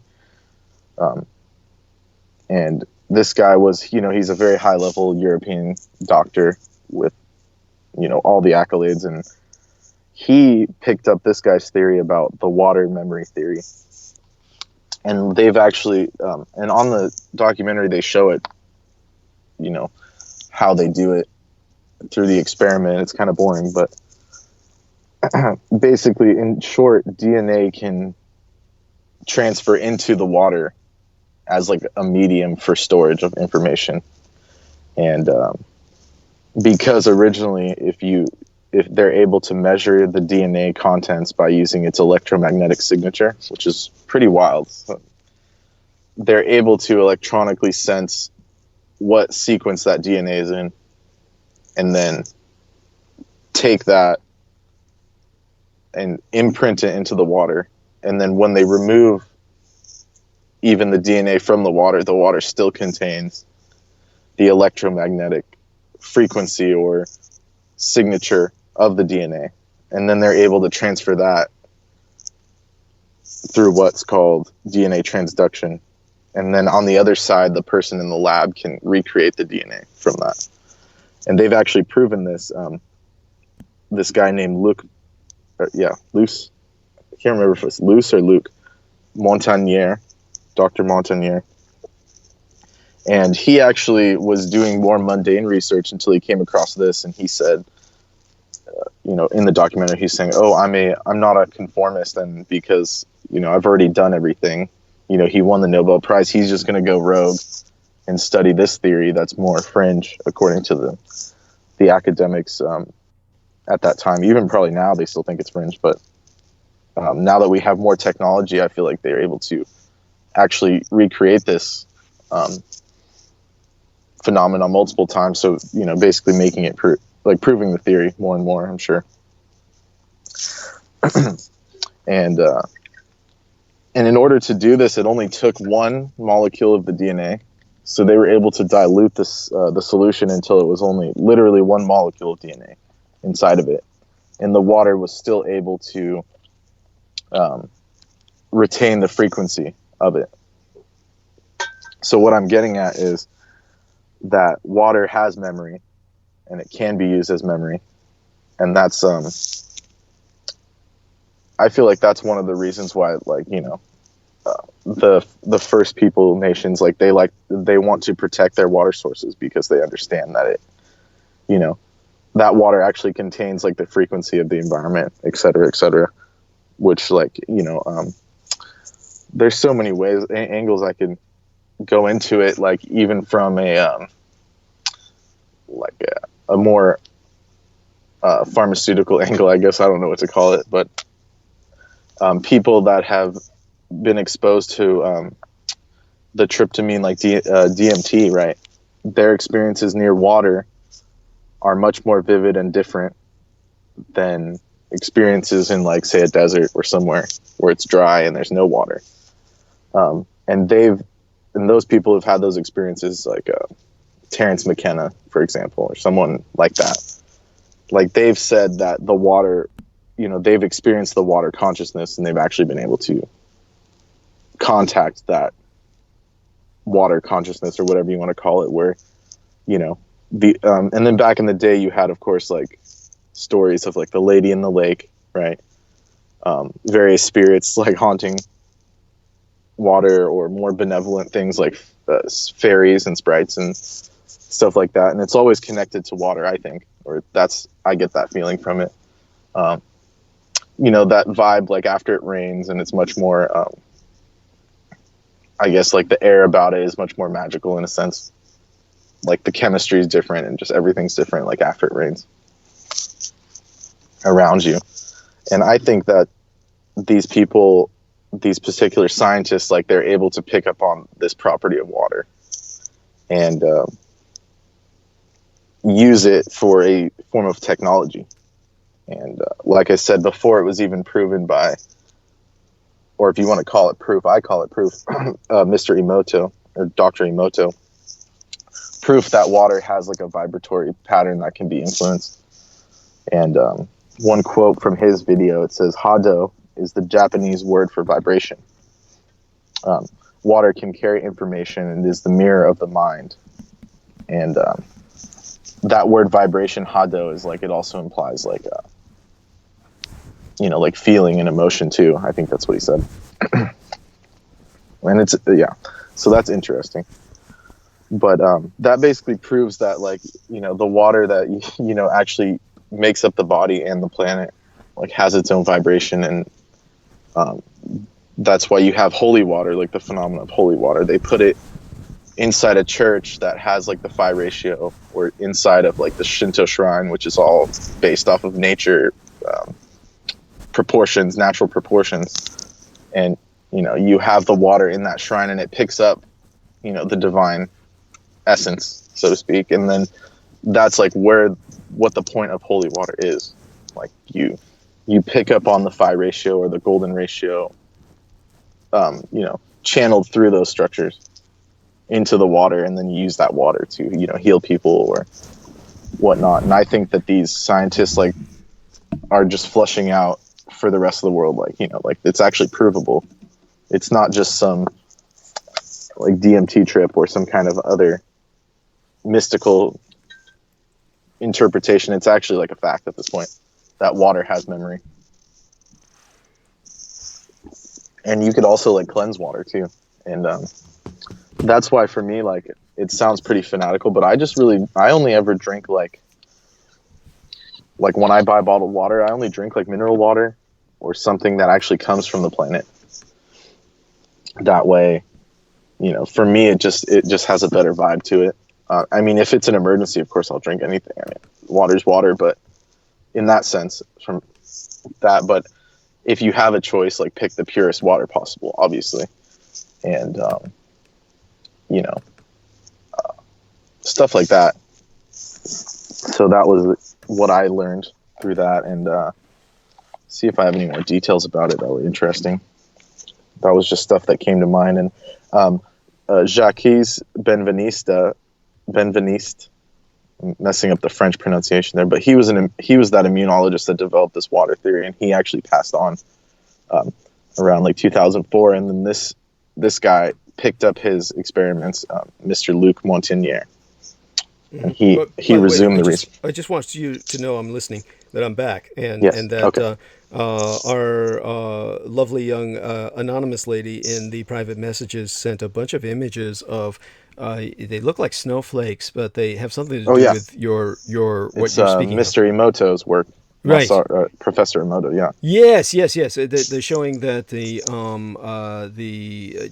And this guy was, you know, he's a very high level European doctor with, you know, all the accolades, and he picked up this guy's theory about the water memory theory. And they've actually, and on the documentary, they show it, you know, how they do it through the experiment. It's kind of boring, but basically, in short, DNA can transfer into the water as like a medium for storage of information. And because originally, if they're able to measure the DNA contents by using its electromagnetic signature, which is pretty wild, so they're able to electronically sense what sequence that DNA is in, and then take that and imprint it into the water. And then when they remove even the DNA from the water still contains the electromagnetic frequency or signature of the DNA. And then they're able to transfer that through what's called DNA transduction. And then on the other side, the person in the lab can recreate the DNA from that. And they've actually proven this. This guy named Luce. I can't remember if it's Luce or Luc Montagnier, Dr. Montagnier. And he actually was doing more mundane research until he came across this, and he said, you know, in the documentary, he's saying, "Oh, I'm not a conformist, and because, you know, I've already done everything. You know, he won the Nobel Prize. He's just going to go rogue and study this theory that's more fringe, according to the academics at that time. Even probably now, they still think it's fringe. But now that we have more technology, I feel like they're able to actually recreate this phenomenon multiple times. So, you know, basically making it proving the theory more and more, I'm sure. And in order to do this, it only took one molecule of the DNA. So they were able to dilute this, the solution until it was only literally one molecule of DNA inside of it. And the water was still able to retain the frequency of it. So what I'm getting at is that water has memory, and it can be used as memory. And that's I feel like that's one of the reasons why, like, you know, the first people nations, like they want to protect their water sources because they understand that it, you know, that water actually contains like the frequency of the environment, et cetera, which, like, you know, there's so many ways, angles I can go into it, like even from a more pharmaceutical angle, I guess. I don't know what to call it, but people that have been exposed to the tryptamine, like DMT, right? Their experiences near water are much more vivid and different than experiences in, like, say, a desert or somewhere where it's dry and there's no water. And those people have had those experiences, like Terrence McKenna, for example, or someone like that. Like, they've said that the water, you know, they've experienced the water consciousness, and they've actually been able to contact that water consciousness, or whatever you want to call it, where, you know, and then back in the day, you had, of course, like stories of like the Lady in the Lake, right? Various spirits like haunting water, or more benevolent things like fairies and sprites and stuff like that, and it's always connected to water, I think, or I get that feeling from it. That vibe, like after it rains, and it's much more, I guess, like the air about it is much more magical in a sense. Like the chemistry is different and just everything's different, like after it rains around you. And I think that these people, these particular scientists, like they're able to pick up on this property of water and use it for a form of technology. And like I said before, it was even proven by, or if you want to call it proof, I call it proof, Mr. Emoto or Dr. Emoto, proof that water has like a vibratory pattern that can be influenced. And one quote from his video, it says, "Hado is the Japanese word for vibration. Water can carry information and is the mirror of the mind." And that word vibration, Hado, is like, it also implies like, like feeling and emotion too. I think that's what he said. And it's, yeah, so that's interesting. But that basically proves that, like, the water that, actually makes up the body and the planet, like, has its own vibration. And that's why you have holy water, like the phenomenon of holy water. They put it inside a church that has, like, the phi ratio, or inside of, like, the Shinto shrine, which is all based off of nature, proportions, natural proportions. And, you have the water in that shrine and it picks up, the divine essence, so to speak. And then that's like what the point of holy water is. Like you pick up on the phi ratio or the golden ratio, channeled through those structures into the water, and then you use that water to, heal people or whatnot. And I think that these scientists, like, are just flushing out for the rest of the world, like, like it's actually provable. It's not just some like DMT trip or some kind of other mystical interpretation. It's actually like a fact at this point that water has memory. And you could also like cleanse water too. And that's why for me, like, it sounds pretty fanatical, but I only ever drink like when I buy bottled water, I only drink like mineral water or something that actually comes from the planet. That way, for me, it just has a better vibe to it. I mean, if it's an emergency, of course, I'll drink anything. I mean, water's water, but in that sense, from that. But if you have a choice, like, pick the purest water possible, obviously. And, stuff like that. So that was what I learned through that. And see if I have any more details about it that were interesting. That was just stuff that came to mind. And Jacques Benveniste, I'm messing up the French pronunciation there, but he was that immunologist that developed this water theory, and he actually passed on around like 2004. And then this guy picked up his experiments, Mr. Luc Montagnier, and he resumed the research. I just want you to know I'm listening, that I'm back, and Yes. and that Okay. Our lovely young anonymous lady in the private messages sent a bunch of images of. They look like snowflakes, but they have something to do with your what It's you're speaking of. Mr. Emoto's work. Right. Professor Emoto, yeah. Yes. They're showing that the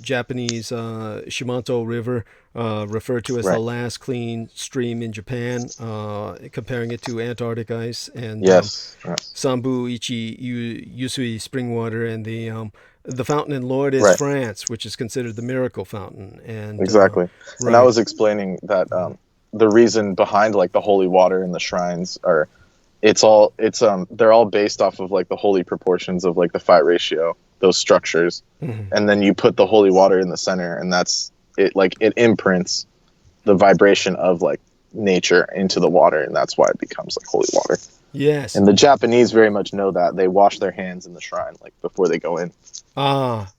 Japanese Shimanto River, referred to as the Right. last clean stream in Japan, comparing it to Antarctic ice, and Yes. Right. Sambu Ichi Yusui spring water, and the fountain in Lourdes, Right. France, which is considered the miracle fountain. And Exactly. And I right. was explaining that the reason behind like the holy water in the shrines are they're all based off of like the holy proportions of like the phi ratio, those structures. Mhm. And then you put the holy water in the center, and that's it, like it imprints the vibration of like nature into the water, and that's why it becomes like holy water. Yes. And the Japanese very much know that. They wash their hands in the shrine like before they go in. Ah,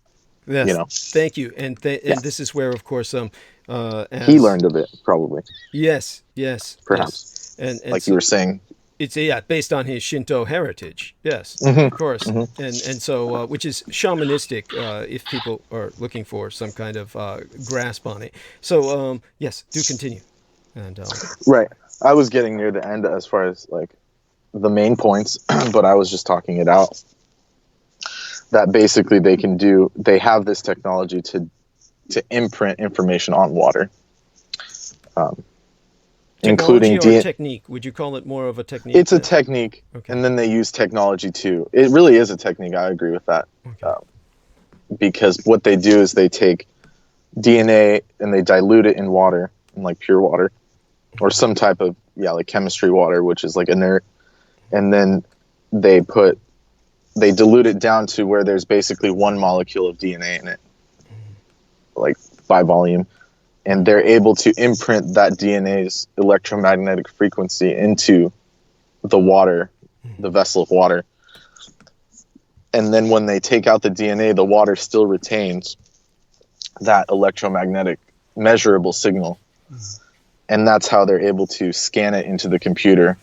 yes. You know. Thank you. And this is where, of course, He learned of it, probably. Yes. Perhaps. Yes. And Like so, you were saying. it's based on his Shinto heritage. Yes, of course. And so which is shamanistic, if people are looking for some kind of grasp on it. So yes, do continue. And Right. I was getting near the end as far as like the main points, but I was just talking it out. That basically they have this technology to imprint information on water. Including technique. Would you call it more of a technique? It's a technique, okay. And then they use technology too. It really is a technique. I agree with that. Okay. Because what they do is they take DNA and they dilute it in water, in like pure water, or some type of like chemistry water, which is like inert, and then they dilute it down to where there's basically one molecule of DNA in it, like by volume. And they're able to imprint that DNA's electromagnetic frequency into the water, the vessel of water. And then when they take out the DNA, the water still retains that electromagnetic measurable signal. And that's how they're able to scan it into the computer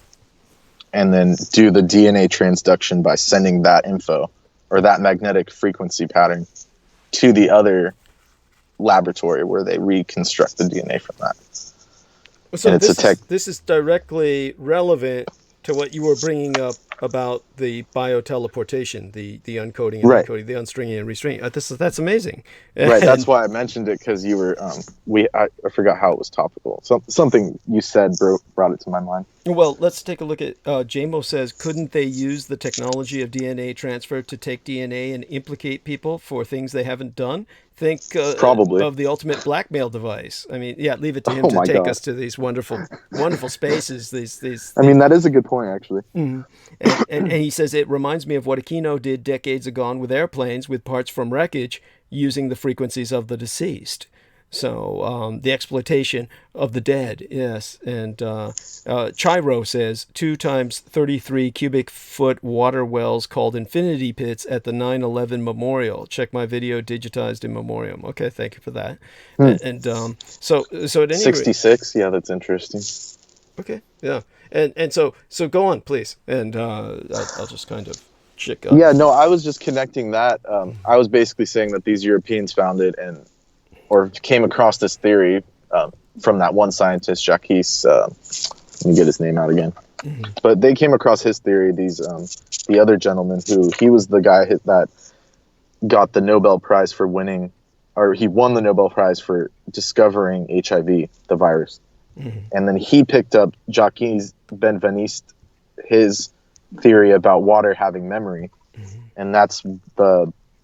and then do the DNA transduction by sending that info or that magnetic frequency pattern to the other laboratory where they reconstruct the DNA from that. So this is directly relevant to what you were bringing up about the bioteleportation, the uncoding and encoding, the unstringing and restringing. That's amazing. Right, that's why I mentioned it, because you were I forgot how it was topical. Something you said brought it to my mind. Well, let's take a look at JMO says, couldn't they use the technology of DNA transfer to take DNA and implicate people for things they haven't done? Think probably of the ultimate blackmail device. I mean, leave it to him to take us to these wonderful spaces. These. I mean, that is a good point, actually. Mm-hmm. And he says it reminds me of what Aquino did decades ago with airplanes, with parts from wreckage, using the frequencies of the deceased. So the exploitation of the dead, yes. And Chiro says 2 times 33 cubic foot water wells called infinity pits at the 9/11 memorial. Check my video, digitized in memoriam. Okay, thank you for that. And so at any 66, yeah, that's interesting. Okay, yeah, and so go on, please, and I'll just kind of check up. Yeah, no, I was just connecting that. I was basically saying that these Europeans found it or came across this theory from that one scientist, Jacques. Let me get his name out again. Mm-hmm. But they came across his theory. The other gentleman he was the guy that got the Nobel Prize for winning, or he won the Nobel Prize for discovering HIV, the virus. Mm-hmm. And then he picked up Jacques Benveniste, his theory about water having memory. Mm-hmm. And that's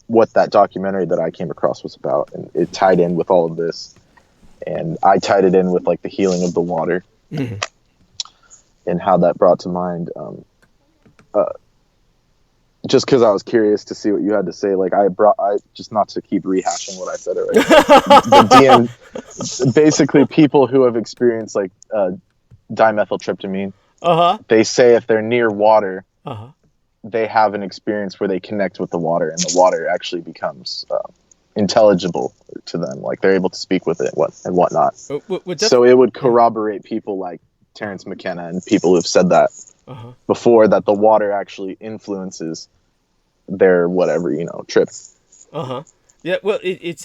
what that documentary that I came across was about, and it tied in with all of this, and I tied it in with like the healing of the water. Mm-hmm. And how that brought to mind, just because I was curious to see what you had to say. Like I just not to keep rehashing what I said already. The DM, basically people who have experienced like dimethyltryptamine, they say if they're near water, they have an experience where they connect with the water, and the water actually becomes intelligible to them. Like they're able to speak with it and whatnot. So it would corroborate people like Terence McKenna and people who've said that before, that the water actually influences their whatever, trip. Yeah, well, it's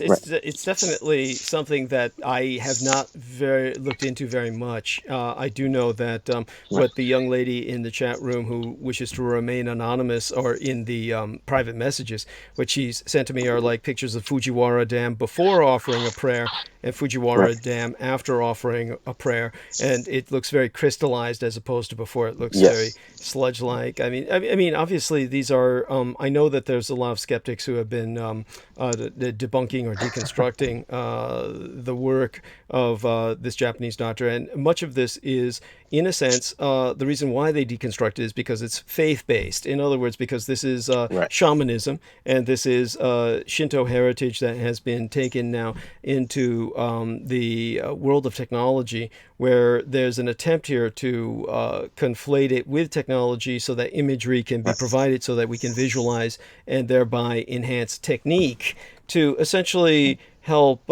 definitely something that I have not looked into very much. I do know that what the young lady in the chat room who wishes to remain anonymous, or in the private messages, what she's sent to me are like pictures of Fujiwara Dam before offering a prayer and Fujiwara Dam after offering a prayer, and it looks very crystallized as opposed to before. It looks very sludge-like. I mean, obviously these are. I know that there's a lot of skeptics who have been debunking or deconstructing the work of this Japanese doctor, and much of this is, in a sense, the reason why they deconstruct it is because it's faith-based. In other words, because this is shamanism, and this is Shinto heritage that has been taken now into the world of technology, where there's an attempt here to conflate it with technology so that imagery can be provided so that we can visualize and thereby enhance technique to essentially help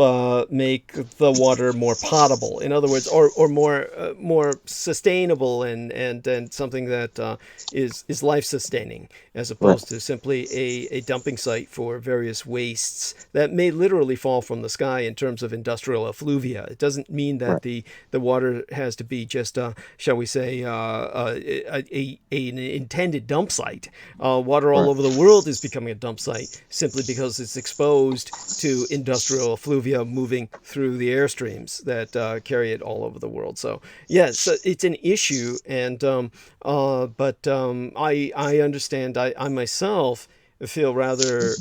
make the water more potable. In other words, or more sustainable and something that is life sustaining, as opposed to simply a dumping site for various wastes that may literally fall from the sky in terms of industrial effluvia. It doesn't mean that the water has to be just shall we say an intended dump site. Water all over the world is becoming a dump site simply because it's exposed to industrial effluvia moving through the airstreams that carry it all over the world. So yes, it's an issue, and but I understand. I myself feel rather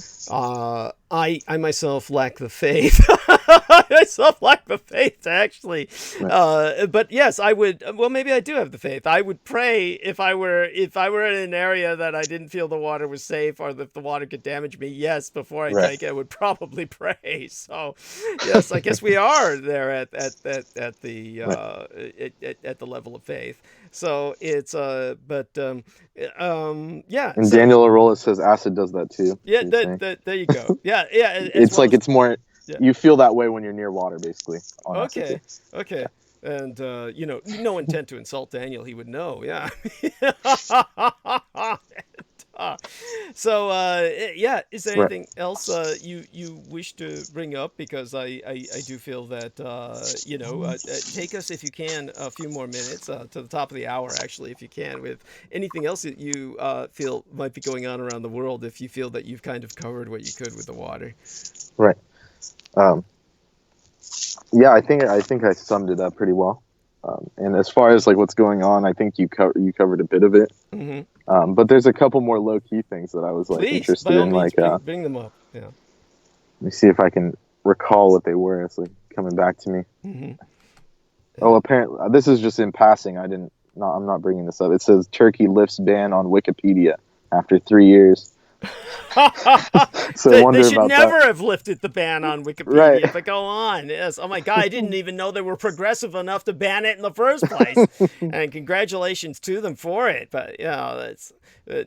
I myself lack the faith. I myself lack the faith, actually. But yes, I would. Well, maybe I do have the faith. I would pray if I were in an area that I didn't feel the water was safe, or if the water could damage me. Yes, before I take it, I would probably pray. So, yes, I guess we are there at the level of faith. So it's yeah. And So, Daniel Arola says acid does that too. yeah, there you go. Yeah. It's like it's more. Yeah. You feel that way when you're near water, basically. Okay. Okay. And no intent to insult Daniel. He would know. Yeah. So yeah. Is there anything else you wish to bring up? Because I do feel that take us, if you can, a few more minutes to the top of the hour, actually, if you can, with anything else that you feel might be going on around the world. If you feel that you've kind of covered what you could with the water. Right. Yeah, I think I summed it up pretty well. And as far as like what's going on, I think you covered a bit of it. Mm-hmm. But there's a couple more low key things that I was like interested in. Like, bring them up. Yeah. Let me see if I can recall what they were. It's like coming back to me. Mm-hmm. Oh, apparently this is just in passing. I'm not bringing this up. It says Turkey lifts ban on Wikipedia after 3 years. So they should never have lifted the ban on Wikipedia, but go on. Yes. Oh my God, I didn't even know they were progressive enough to ban it in the first place. And congratulations to them for it. But it's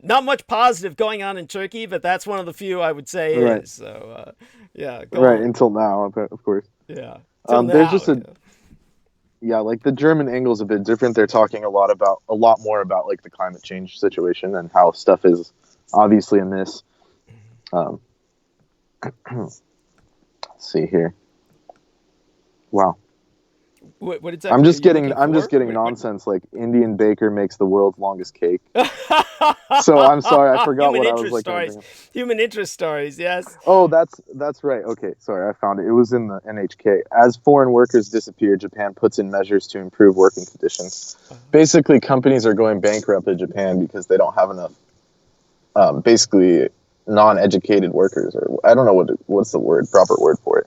not much positive going on in Turkey, but that's one of the few I would say is. So yeah, go on. Until now, of course. Yeah. There's just like the German angle is a bit different. They're talking a lot more about like the climate change situation and how stuff is obviously amiss. Let's see here. Wow. What exactly? I'm just getting nonsense like Indian baker makes the world's longest cake. So I'm sorry, I forgot what I was like. Human interest stories, yes. Oh, that's right. Okay, sorry, I found it. It was in the NHK. As foreign workers disappear, Japan puts in measures to improve working conditions. Basically, companies are going bankrupt in Japan because they don't have enough basically non-educated workers, or I don't know what's the proper word for it.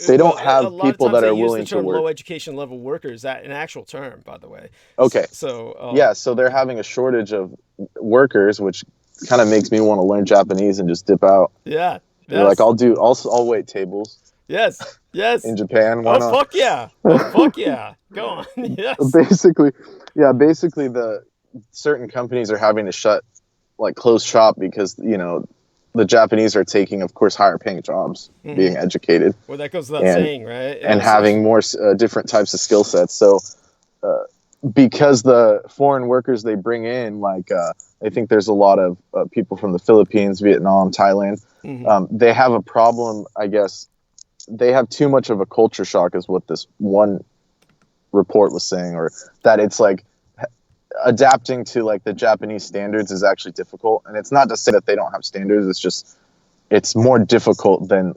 They don't have people that are willing to work. Low education level workers, that an actual term, by the way. Okay. So they're having a shortage of workers, which kind of makes me want to learn Japanese and just dip out. Yeah. Yes. Like I'll wait tables. Yes. Yes. In Japan. Why not? Fuck yeah. Oh fuck yeah. Go on. Yes. Basically the certain companies are having to close shop because the Japanese are taking, of course, higher paying jobs, being educated. Well, that goes without saying, right? And having more different types of skill sets. So because the foreign workers they bring in, I think there's a lot of people from the Philippines, Vietnam, Thailand. Mm-hmm. They have a problem, I guess. They have too much of a culture shock is what this one report was saying, or that it's like adapting to like the Japanese standards is actually difficult. And it's not to say that they don't have standards. It's just, it's more difficult than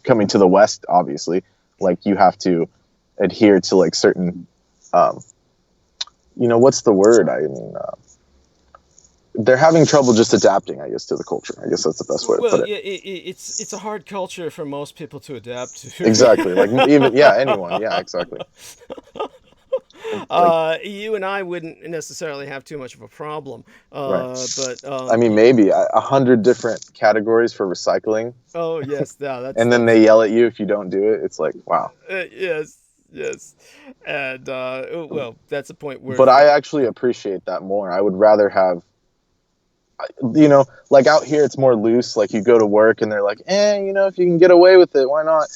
coming to the West, obviously. Like you have to adhere to like certain, what's the word? I mean, they're having trouble just adapting, I guess, to the culture. I guess that's the best way to put it. It's a hard culture for most people to adapt to. Exactly. Like even, anyone. Yeah, exactly. You and I wouldn't necessarily have too much of a problem. Right. But I mean, maybe 100 different categories for recycling. Oh yes, that's. And then they yell at you if you don't do it. It's like, wow. Yes, and that's a point where. But I actually appreciate that more. I would rather have you know, like out here it's more loose. Like you go to work and they're like, you know, if you can get away with it, why not?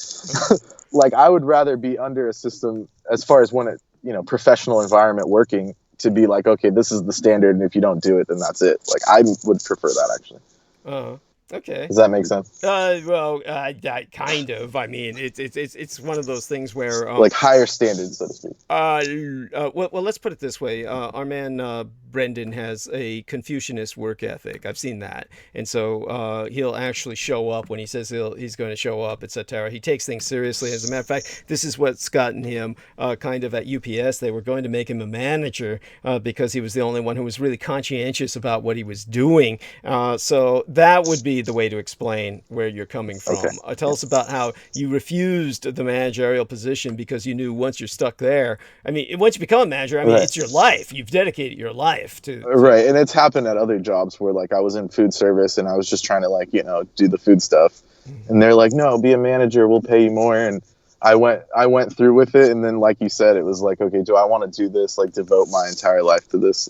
Like I would rather be under a system as far as when it, you know, professional environment working to be like, okay, this is the standard, and if you don't do it, then that's it. Like I would prefer that actually. Okay. Does that make sense? Well, kind of. I mean, it's one of those things where Like higher standards, so to speak. Well, let's put it this way. Our man Brendan has a Confucianist work ethic. I've seen that, and so he'll actually show up when he says he's going to show up, etc. He takes things seriously. As a matter of fact, this is what's gotten him kind of at UPS. They were going to make him a manager because he was the only one who was really conscientious about what he was doing. So that would be the way to explain where you're coming from. Okay. Tell us about how you refused the managerial position because you knew once you're stuck there. I mean, once you become a manager, I mean, it's your life. You've dedicated your life to. Right, and it's happened at other jobs where like I was in food service and I was just trying to like, you know, do the food stuff, and they're like, no, be a manager, we'll pay you more, and I went through with it, and then like you said, it was like, okay, do I want to do this, like devote my entire life to this?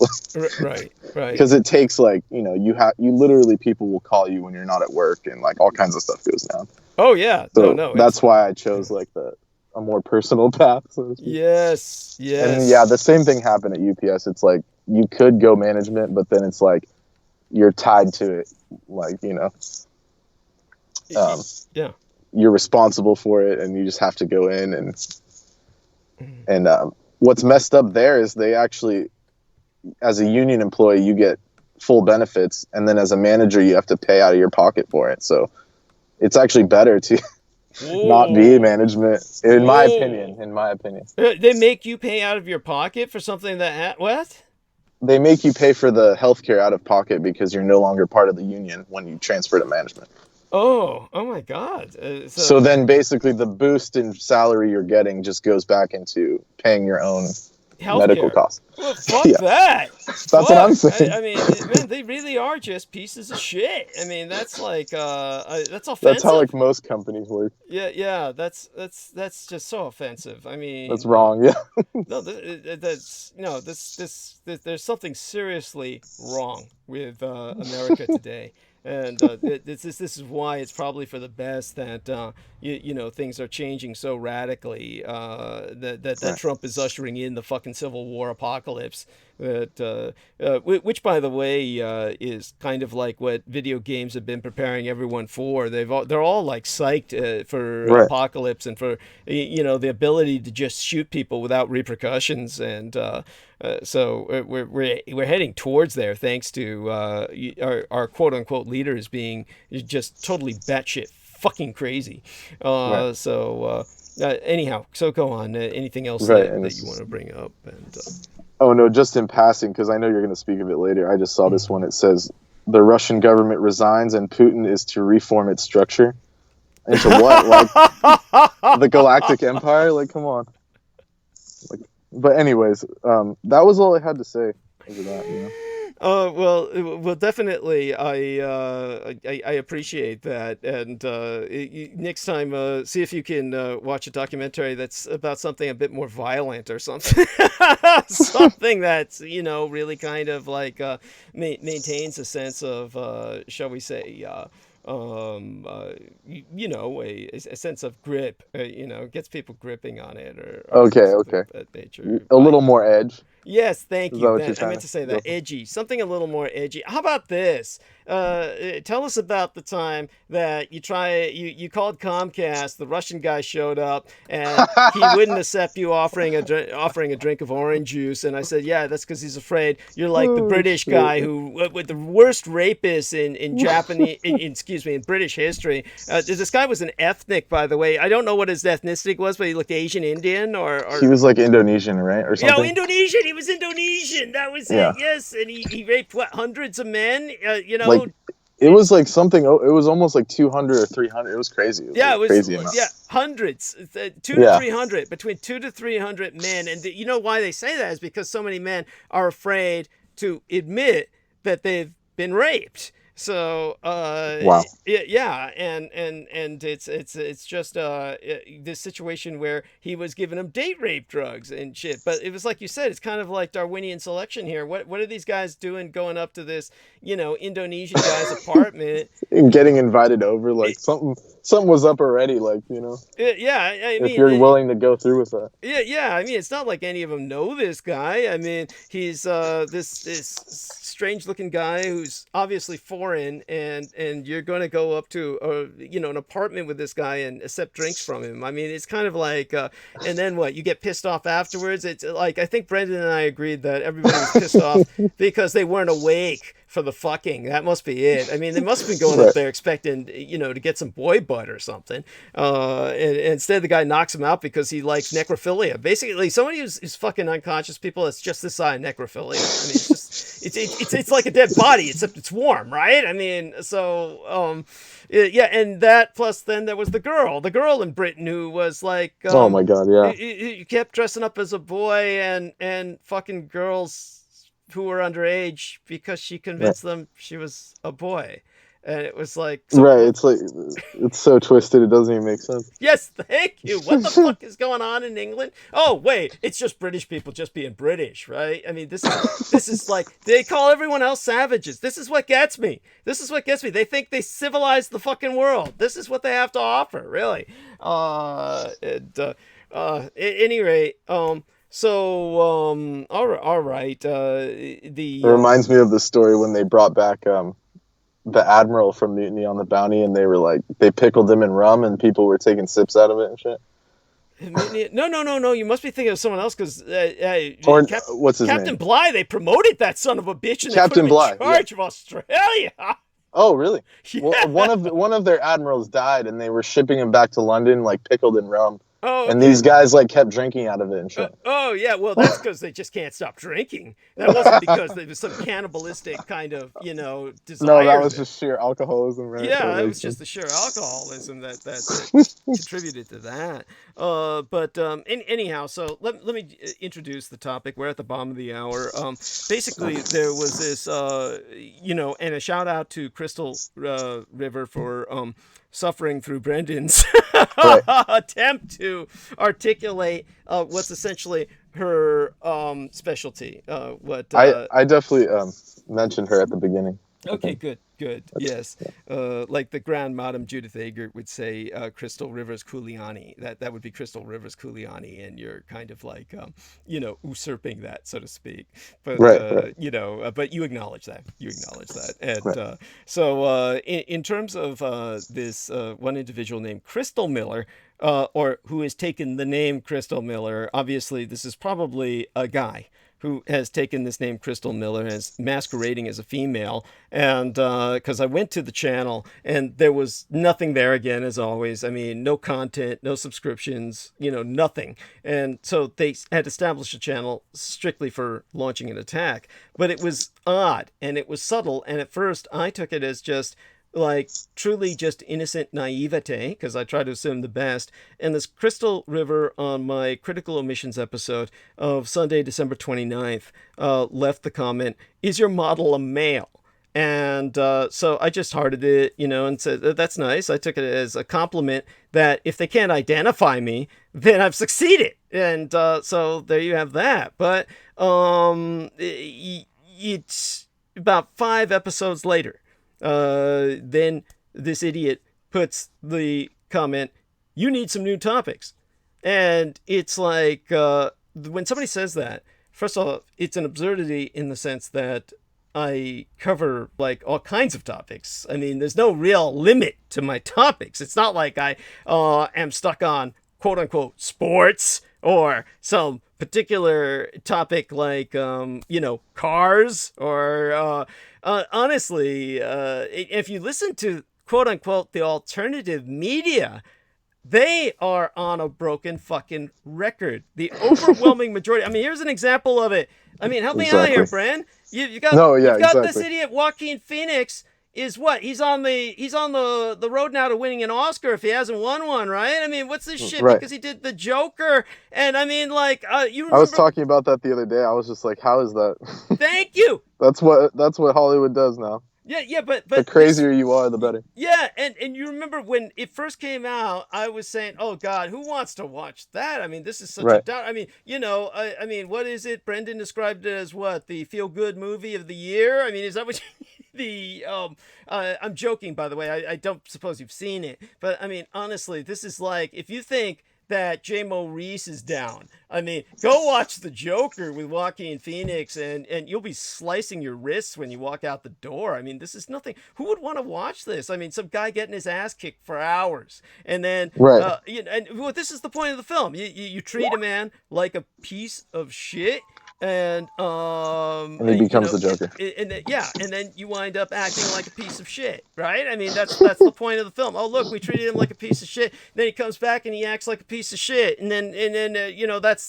Right. Because it takes like, you know, you literally, people will call you when you're not at work, and like all kinds of stuff goes down. Oh yeah, so no, that's why I chose like a more personal path, so to speak. Yes. And yeah, the same thing happened at UPS. It's like you could go management, but then it's like you're tied to it, like, you know, yeah, you're responsible for it, and you just have to go in, and what's messed up there is they actually, as a union employee, you get full benefits, and then as a manager you have to pay out of your pocket for it. So it's actually better to not be management, in my opinion. They make you pay out of your pocket for something that what? They make you pay for the healthcare out of pocket because you're no longer part of the union when you transfer to management. Oh my God. So then basically the boost in salary you're getting just goes back into paying your own medical costs. Well, fuck that. That's what I'm saying. I mean, man, they really are just pieces of shit. I mean, that's like, that's offensive. That's how like most companies work. Yeah, that's just so offensive. I mean, that's wrong. Yeah. No, there's something seriously wrong with America today. And this is why it's probably for the best that you know, things are changing so radically, that Trump is ushering in the fucking Civil War apocalypse, which by the way is kind of like what video games have been preparing everyone for. They're all like psyched for apocalypse and for, you know, the ability to just shoot people without repercussions, and so we're heading towards there thanks to our quote unquote leaders being just totally batshit fucking crazy. So anyhow, so go on. Anything else that you want to bring up? And oh no, just in passing, because I know you're going to speak of it later. I just saw this one. It says the Russian government resigns and Putin is to reform its structure. Into what? Like the Galactic Empire? Like, come on. Like, but anyways, that was all I had to say over that, you know. Well, definitely. I appreciate that, and next time, see if you can watch a documentary that's about something a bit more violent or something, something that's, you know, really kind of like maintains a sense of, shall we say, you know, a sense of grip, you know, gets people gripping on it, or okay, that nature. A little more edge. Yes, thank you. I meant to say that. Go for? Edgy. Something a little more edgy. How about this? Tell us about the time that you called Comcast, the Russian guy showed up, and he wouldn't accept you offering a drink of orange juice. And I said, yeah, that's because he's afraid you're like the British guy who, with the worst rapist in Japanese, in British history. This guy was an ethnic, by the way. I don't know what his ethnicity was, but he looked Asian Indian or he was like Indonesian, right? Or something? Yeah, Indonesian. He was Indonesian. That was it. Yes, and he raped hundreds of men. You know, like, it was like something. It was almost like 200 or 300. It was crazy. It was crazy amount. Yeah, hundreds, 200 to 300, between 200 to 300 men. And you know why they say that is because so many men are afraid to admit that they've been raped. So Wow. yeah, and it's just this situation where he was giving him date rape drugs and shit. But it was like you said, it's kind of like Darwinian selection here. What are these guys doing going up to this, Indonesian guy's apartment? And getting invited over, like something was up already, like, Yeah, I if mean, you're willing to go through with that. yeah. I mean, it's not like any of them know this guy. I mean, he's this strange looking guy who's obviously foreign, and you're going to go up to an apartment with this guy and accept drinks from him. I mean, it's kind of like, and then what? You get pissed off afterwards. It's like I think Brendan and I agreed that everybody was pissed off because they weren't awake for the fucking. That must be it. I mean, they must have been going up there expecting, to get some boy butt or something. And instead, the guy knocks him out because he likes necrophilia. Basically, somebody who's fucking unconscious people, it's just the sign necrophilia. I mean, it's just it's like a dead body, except it's warm, right? I mean, so yeah, and that plus then there was the girl in Britain who was like, oh my god, yeah, he kept dressing up as a boy and fucking girls who were underage because she convinced them she was a boy. And it was like... it's like, it's so twisted, it doesn't even make sense. Yes, thank you. What the fuck is going on in England? Oh, wait, it's just British people just being British, right? I mean, this is like, they call everyone else savages. This is what gets me. They think they civilized the fucking world. This is what they have to offer, really. At any rate, so, all right. It reminds me of the story when they brought back the admiral from Mutiny on the Bounty, and they were like, they pickled him in rum, and people were taking sips out of it and shit. No. You must be thinking of someone else because what's his Captain name? Bligh. They promoted that son of a bitch and Captain they put him Bligh, in charge of Australia. Oh, really? Yeah. Well, one of their admirals died, and they were shipping him back to London, like pickled in rum. Oh, okay. And these guys like kept drinking out of it and shit. Oh yeah, well that's because they just can't stop drinking. That wasn't because there was some cannibalistic kind of desire. No, that was just sheer alcoholism, right? Yeah, it was just the sheer alcoholism that contributed to that. But anyhow, so let me introduce the topic. We're at the bottom of the hour. Basically, there was this and a shout out to Crystal River for suffering through Brendan's attempt to articulate what's essentially her specialty. I definitely mentioned her at the beginning. Okay, good. Yes, like the Grand Madame Judith Eggert would say, Crystal Rivers Culiani. That would be Crystal Rivers Culiani, and you're kind of like, usurping that, so to speak. But right. But you acknowledge that. And so in terms of this one individual named Crystal Miller, or who has taken the name Crystal Miller, obviously this is probably a guy who has taken this name Crystal Miller as masquerading as a female. And because I went to the channel and there was nothing there again, as always. I mean, no content, no subscriptions, nothing. And so they had established a channel strictly for launching an attack. But it was odd and it was subtle. And at first I took it as just like truly just innocent naivete, because I try to assume the best. And this Crystal River on my critical omissions episode of Sunday, December 29th, left the comment, "Is your model a male?" And so I just hearted it, and said, that's nice. I took it as a compliment that if they can't identify me, then I've succeeded. And so there you have that. But it's about 5 episodes later. Then this idiot puts the comment, "You need some new topics." And it's like, when somebody says that, first of all, it's an absurdity in the sense that I cover like all kinds of topics. I mean, there's no real limit to my topics. It's not like I am stuck on quote unquote sports or some particular topic like, cars or, honestly, if you listen to quote unquote the alternative media, they are on a broken fucking record. The overwhelming majority. I mean, here's an example of it. I mean, help me out here, Bran. You've got this idiot Joaquin Phoenix. Is what he's on the road now to winning an Oscar if he hasn't won one, right? I mean, what's this shit? Right. Because he did the Joker, and I mean, like, you remember? I was talking about that the other day. I was just like, how is that? Thank you. That's what Hollywood does now. Yeah, but The crazier you are, the better. yeah, and you remember when it first came out, I was saying, "Oh God, who wants to watch that?" I mean, this is such a Right. down. I mean, I mean, what is it? Brendan described it as what, the feel good movie of the year. I mean, is that what the I'm joking, by the way. I don't suppose you've seen it, but I mean, honestly, this is like, if you think that J. Reese is down, I mean, go watch The Joker with Joaquin Phoenix, and you'll be slicing your wrists when you walk out the door. I mean, this is nothing. Who would want to watch this? I mean, some guy getting his ass kicked for hours, and then Right. and well, this is the point of the film. You treat a man like a piece of shit, and And he becomes the Joker. and then you wind up acting like a piece of shit, right? I mean, that's the point of the film. Oh, look, we treated him like a piece of shit. Then he comes back and he acts like a piece of shit, and then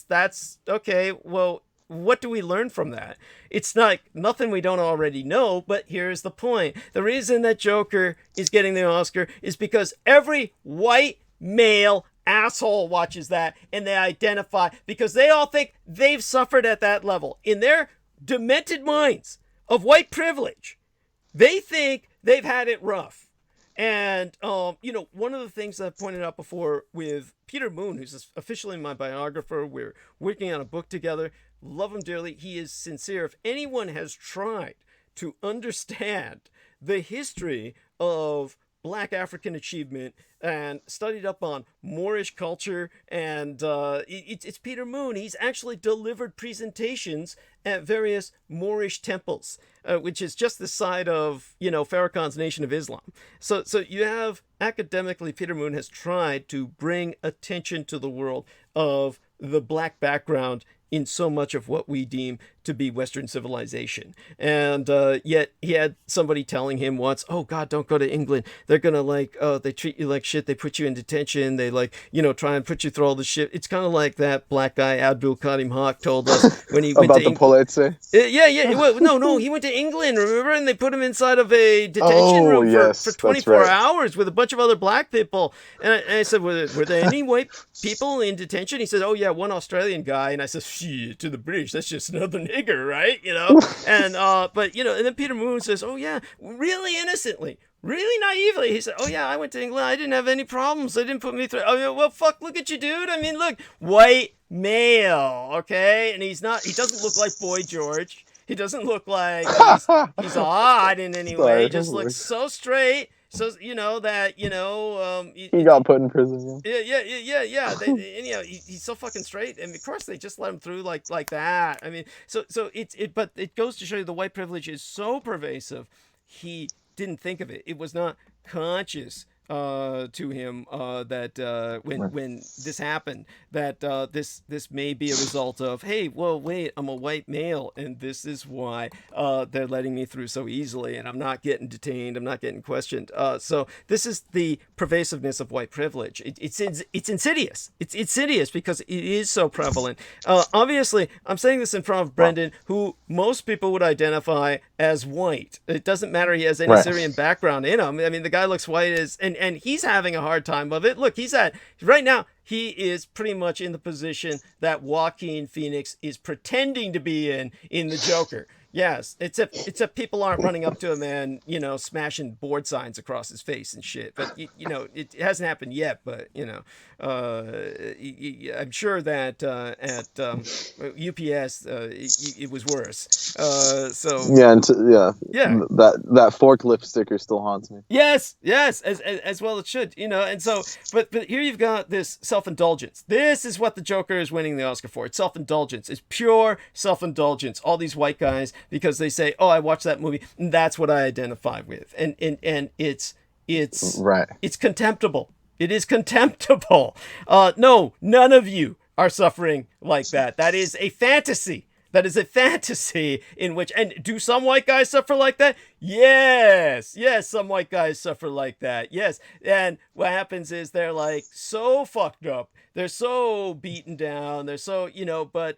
that's okay. Well, what do we learn from that? It's like nothing we don't already know, but here's the point. The reason that Joker is getting the Oscar is because every white male asshole watches that and they identify, because they all think they've suffered at that level. In their demented minds of white privilege, they think they've had it rough. And, one of the things that I pointed out before with Peter Moon, who's officially my biographer, we're working on a book together, love him dearly. He is sincere. If anyone has tried to understand the history of Black African achievement and studied up on Moorish culture, and it's Peter Moon. He's actually delivered presentations at various Moorish temples, which is just the side of Farrakhan's Nation of Islam. So you have, academically, Peter Moon has tried to bring attention to the world of the Black background in so much of what we deem to be Western civilization. And yet he had somebody telling him once, "Oh God, don't go to England. They're gonna they treat you like shit. They put you in detention. They try and put you through all the shit." It's kind of like that black guy Abdul Karim Haq told us when he went About to the Pulitzer. Yeah. Well, no, he went to England, remember? And they put him inside of a detention room for 24 hours with a bunch of other black people. And I said, were there any white people in detention? He said, "Oh yeah, one Australian guy." And I said, "Shit, to the British, that's just another nigger, right?" And and then Peter Moon says, "Oh yeah," really innocently, really naively, he said, "Oh yeah, I went to England. I didn't have any problems. They didn't put me through." Oh yeah, well, fuck, look at you, dude. I mean, look, white male, okay, and he doesn't look like Boy George. He doesn't look like he's odd in any way. He just looks so straight. So he got put in prison. Yeah. He's so fucking straight, and of course they just let him through like that. I mean, but it goes to show you the white privilege is so pervasive. He didn't think of it. It was not conscious to him that when this happened, that this may be a result of, hey, well, wait, I'm a white male, and this is why they're letting me through so easily, and I'm not getting detained, I'm not getting questioned. So this is the pervasiveness of white privilege. It's insidious. It's insidious because it is so prevalent. Obviously, I'm saying this in front of Brendan, who most people would identify as white. It doesn't matter he has any Syrian background in him. I mean, the guy looks white as and he's having a hard time of it. Look, right now, he is pretty much in the position that Joaquin Phoenix is pretending to be in The Joker. Yes, except people aren't running up to him and smashing board signs across his face and shit. But it hasn't happened yet. But I'm sure that at UPS it was worse. That forklift sticker still haunts me. Yes, as well it should. And so, but here you've got this self-indulgence. This is what the Joker is winning the Oscar for. It's self-indulgence. It's pure self-indulgence. All these white guys, because they say, "Oh, I watched that movie, and that's what I identify with," and it's right. It's contemptible. It is contemptible. No, none of you are suffering like that. That is a fantasy. That is a fantasy in which, and do some white guys suffer like that? Yes, some white guys suffer like that. Yes, and what happens is they're like so fucked up. They're so beaten down. They're so, but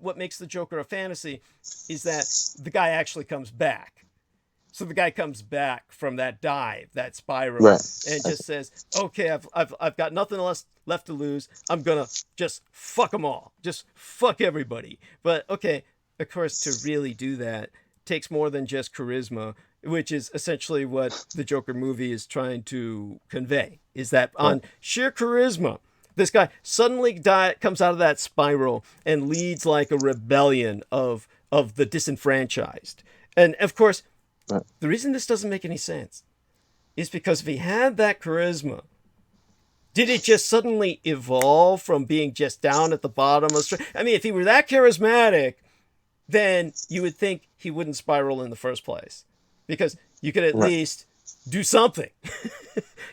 what makes the Joker a fantasy is that the guy actually comes back. So the guy comes back from that dive, that spiral, and just says, "Okay, I've got nothing left to lose. I'm gonna just fuck them all, just fuck everybody." But okay, of course, to really do that takes more than just charisma. which is essentially what the Joker movie is trying to convey, is that on sheer charisma, this guy suddenly comes out of that spiral and leads like a rebellion of the disenfranchised. And of course, the reason this doesn't make any sense is because if he had that charisma, did it just suddenly evolve from being just down at the bottom of the street? I mean, if he were that charismatic, then you would think he wouldn't spiral in the first place, because you could at least do something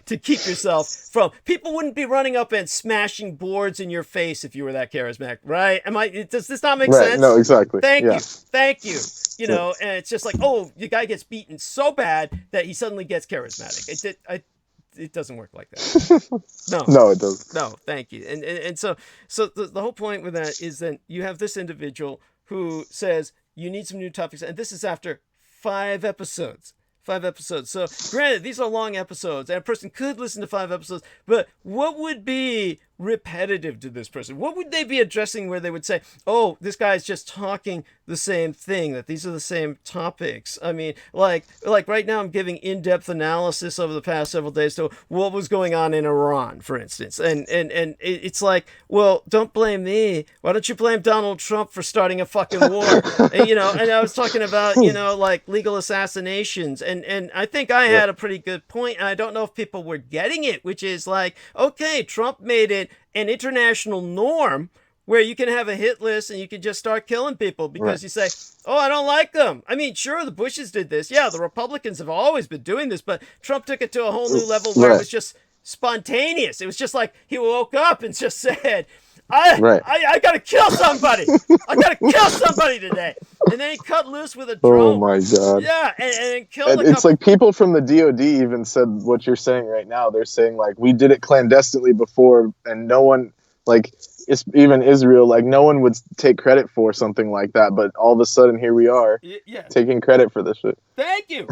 to keep yourself from, people wouldn't be running up and smashing boards in your face if you were that charismatic, right? Does this not make sense? No, exactly. Thank you. You know, and it's just like, oh, the guy gets beaten so bad that he suddenly gets charismatic. It doesn't work like that. No, it doesn't. No, thank you. And so the whole point with that is that you have this individual who says you need some new topics, and this is after 5 episodes. 5 episodes. So granted, these are long episodes, and a person could listen to 5 episodes, but what would be repetitive to this person? What would they be addressing where they would say, oh, this guy's just talking the same thing, that these are the same topics? I mean, like right now I'm giving in-depth analysis over the past several days to what was going on in Iran, for instance. And it's like, well, don't blame me. Why don't you blame Donald Trump for starting a fucking war? And I was talking about, like legal assassinations. And I think I had a pretty good point. And I don't know if people were getting it, which is like, okay, Trump made it an international norm where you can have a hit list and you can just start killing people because you say, oh, I don't like them. I mean, sure, the Bushes did this. Yeah, the Republicans have always been doing this, but Trump took it to a whole new level where it was just spontaneous. It was just like he woke up and just said, I got to kill somebody. I got to kill somebody today. And then he cut loose with a drone. Oh, my God. Yeah, and killed It's like people from the DOD even said what you're saying right now. They're saying, like, we did it clandestinely before, and no one, like, it's even Israel, like, no one would take credit for something like that. But all of a sudden, here we are taking credit for this shit. Thank you.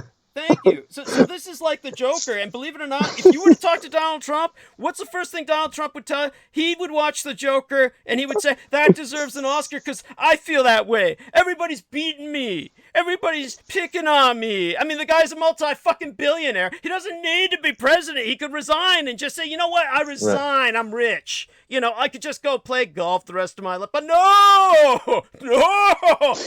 So this is like the Joker, and believe it or not, if you were to talk to Donald Trump, what's the first thing Donald Trump would tell you? He would watch the Joker, and he would say, that deserves an Oscar because I feel that way. Everybody's beating me. Everybody's picking on me. I mean, the guy's a multi-fucking billionaire. He doesn't need to be president. He could resign and just say, you know what? I resign. I'm rich. I could just go play golf the rest of my life. But no!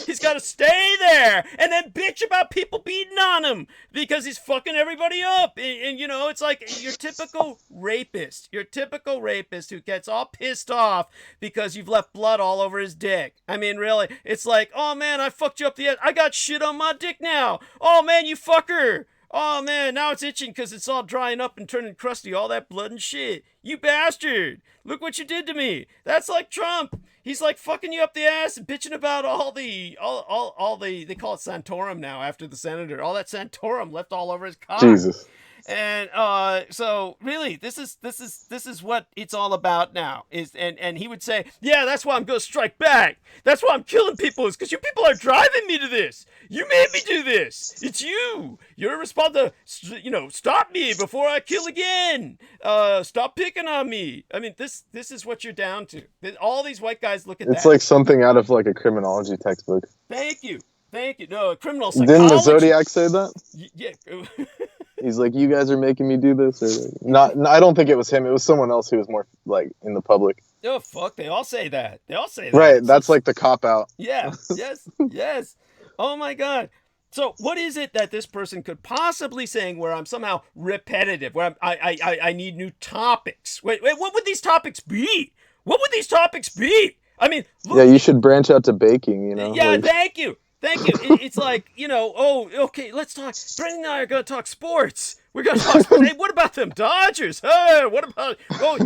He's got to stay there and then bitch about people beating on him because he's fucking everybody up. And it's like your typical rapist. Your typical rapist who gets all pissed off because you've left blood all over his dick. I mean, really. It's like, oh, man, I fucked you up the head. I got shit on my dick now. Oh, man, you fucker. Oh, man, now it's itching because it's all drying up and turning crusty, all that blood and shit. You bastard. Look what you did to me. That's like Trump. He's like fucking you up the ass and bitching about all the they call it Santorum now after the senator. All that Santorum left all over his car. Jesus. And so really, this is what it's all about now. And he would say, yeah, that's why I'm going to strike back. That's why I'm killing people, is because you people are driving me to this. You made me do this. It's you. You're responsible. Stop me before I kill again. Stop picking on me. I mean, this is what you're down to. All these white guys look at that. It's like something out of like a criminology textbook. Thank you. No, criminal psychology. Didn't the Zodiac say that? Yeah. He's like, you guys are making me do this, or like, not. No, I don't think it was him. It was someone else who was more like in the public. Oh fuck! They all say that. Right. That's like the cop out. Yeah. Yes. Oh my God. So what is it that this person could possibly saying where I'm somehow repetitive, where I need new topics? Wait, what would these topics be? What would these topics be? I mean, look, yeah, you should branch out to baking. Yeah, like... Thank you. It's like, oh, okay, let's talk. Brendan and I are going to talk sports. We're going to talk sports. Hey, what about them Dodgers? Hey, what about,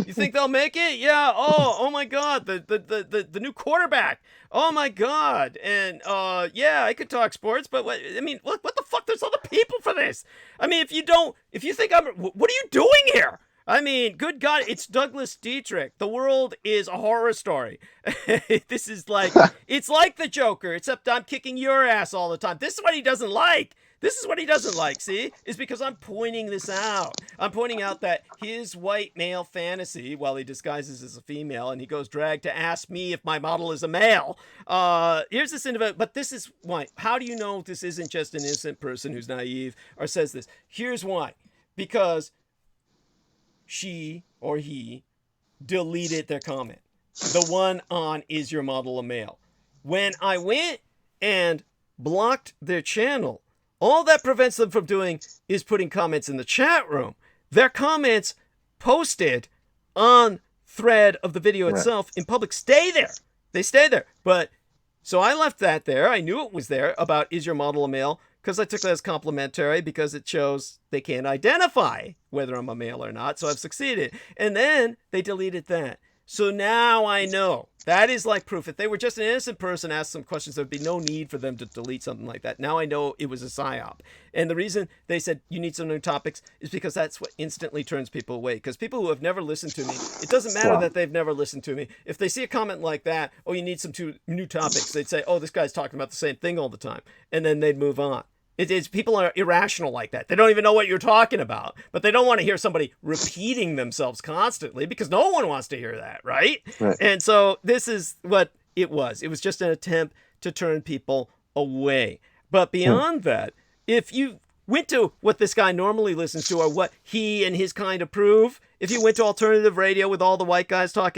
you think they'll make it? Yeah. Oh my God. The new quarterback. Oh my God. And, yeah, I could talk sports, but what the fuck? There's other people for this. I mean, if you think what are you doing here? I mean, good God, it's Douglas Dietrich. The world is a horror story. This is like, it's like the Joker, except I'm kicking your ass all the time. This is what he doesn't like. This is what he doesn't like, see? Is because I'm pointing this out. I'm pointing out that his white male fantasy, while he disguises as a female, and he goes drag to ask me if my model is a male. Here's this individual, but this is why. How do you know this isn't just an innocent person who's naive or says this? Here's why. Because she or he deleted their comment. The one on "Is your model a male?" When I went and blocked their channel, all that prevents them from doing is putting comments in the chat room. Their comments posted on thread of the video itself in public stay there. They stay there. But so I left that there. I knew it was there about "Is your model a male?" because I took that as complimentary because it shows they can't identify whether I'm a male or not. So I've succeeded. And then they deleted that. So now I know. That is like proof. If they were just an innocent person asked some questions, there'd be no need for them to delete something like that. Now I know it was a psyop. And the reason they said you need some new topics is because that's what instantly turns people away. Because people who have never listened to me, it doesn't matter that they've never listened to me. If they see a comment like that, oh, you need some new topics, they'd say, oh, this guy's talking about the same thing all the time. And then they'd move on. It's people are irrational like that. They don't even know what you're talking about, but they don't want to hear somebody repeating themselves constantly because no one wants to hear that, right? And so this is what it was. It was just an attempt to turn people away. But beyond that, if you went to what this guy normally listens to or what he and his kind approve, if you went to alternative radio with all the white guys talk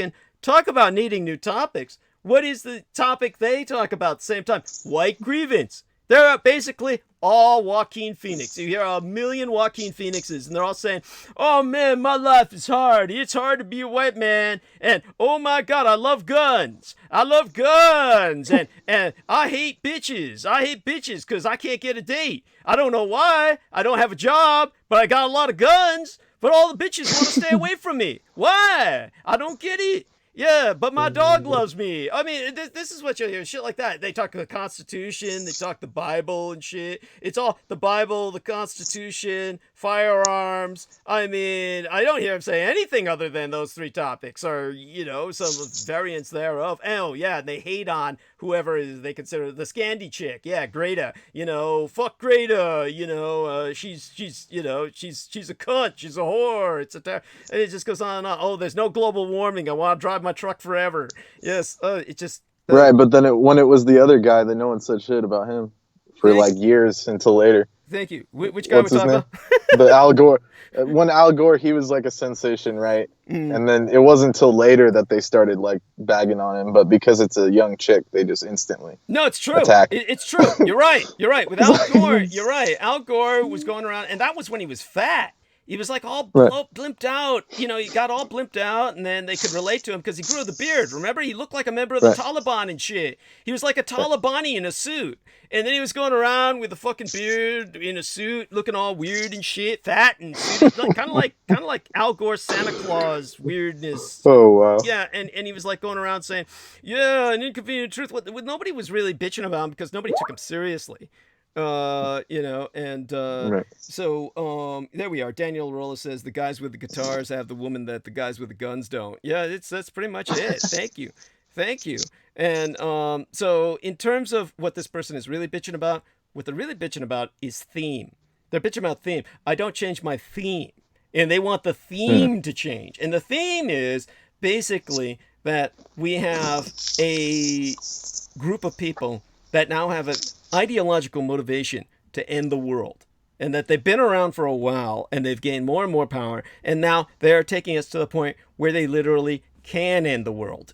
about needing new topics, what is the topic they talk about at the same time? White grievance. They're basically all Joaquin Phoenix. You hear a million Joaquin Phoenixes, and they're all saying, oh, man, my life is hard. It's hard to be a white man. And, oh, my God, I love guns. I love guns. And I hate bitches. I hate bitches because I can't get a date. I don't know why. I don't have a job, but I got a lot of guns. But all the bitches want to stay away from me. Why? I don't get it. Yeah, but my dog loves me. I mean, this is what you'll hear, shit like that. They talk the Constitution, they talk the Bible and shit. It's all the Bible, the Constitution, firearms. I mean, I don't hear them say anything other than those three topics or, you know, some variants thereof. Oh, yeah, and they hate on whoever they consider the Scandi chick. Yeah, Greta, you know, fuck Greta, you know, she's you know, she's a cunt, she's a whore. And it just goes on and on. Oh, there's no global warming. I want to drive my truck forever. Yes, it just right. But then when it was the other guy, that no one said shit about him for like years until later. Thank you. Which guy was talking about? The Al Gore. When Al Gore, he was like a sensation, right? And then it wasn't until later that they started like bagging on him. But because it's a young chick, they just instantly it's true. attack. It's true. You're right. With Al Gore, you're right. Al Gore was going around, and that was when he was fat. He was like all blimped out. You know, he got all blimped out, and then they could relate to him because he grew the beard. Remember, he looked like a member of the Taliban and shit. He was like a Talibani in a suit. And then he was going around with a fucking beard in a suit, looking all weird and shit, fat and kind of like Al Gore's Santa Claus weirdness. Oh, wow. Yeah, and he was like going around saying, yeah, an inconvenient truth. Nobody was really bitching about him because nobody took him seriously. You know, and so there we are. Daniel Rolla says the guys with the guitars have the woman that the guys with the guns don't. Yeah, that's pretty much it. Thank you. And so in terms of what this person is really bitching about, what they're really bitching about is theme. They're bitching about theme. I don't change my theme, and they want the theme to change. And the theme is basically that we have a group of people that now have an ideological motivation to end the world, and that they've been around for a while and they've gained more and more power, and now they're taking us to the point where they literally can end the world.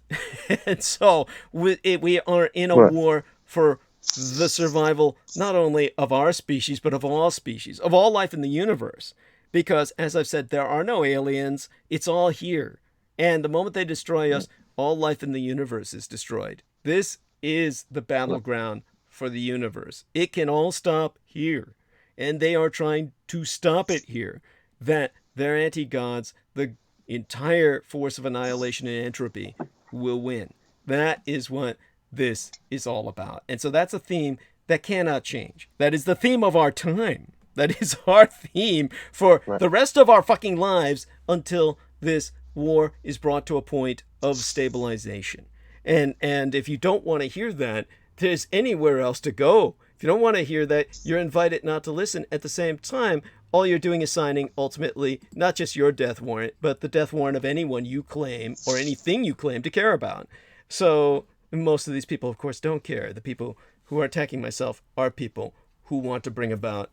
And so we are in a war for the survival not only of our species but of all species, of all life in the universe, because as I've said, there are no aliens. It's all here, and the moment they destroy us, all life in the universe is destroyed. This is the battleground for the universe. It can all stop here, and they are trying to stop it here. That their anti-gods, the entire force of annihilation and entropy, will win. That is what this is all about. And so that's a theme that cannot change. That is the theme of our time. That is our theme for the rest of our fucking lives until this war is brought to a point of stabilization. And if you don't want to hear that, there's anywhere else to go. If If you don't want to hear that, you're invited not to listen. At the same time, all you're doing is signing, ultimately, not just your death warrant, but the death warrant of anyone you claim or anything you claim to care about. So most of these people, of course, don't care. The people who are attacking myself are people who want to bring about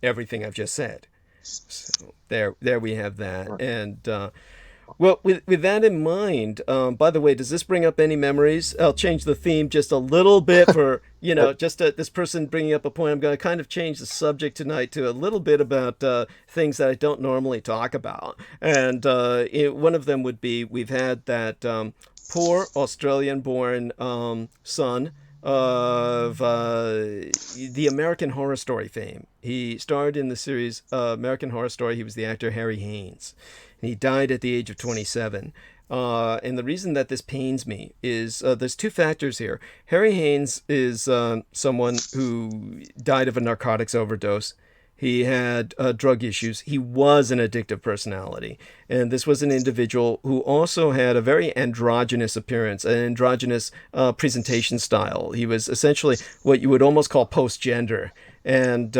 everything I've just said. So there we have that. And well, with that in mind, by the way, does this bring up any memories? I'll change the theme just a little bit for, just this person bringing up a point. I'm going to kind of change the subject tonight to a little bit about things that I don't normally talk about. And one of them would be, we've had that poor Australian-born son of the American Horror Story fame. He starred in the series American Horror Story. He was the actor Harry Haynes. And he died at the age of 27. And the reason that this pains me is there's two factors here. Harry Haynes is someone who died of a narcotics overdose. He had drug issues. He was an addictive personality. And this was an individual who also had a very androgynous appearance, an androgynous presentation style. He was essentially what you would almost call post-gender. And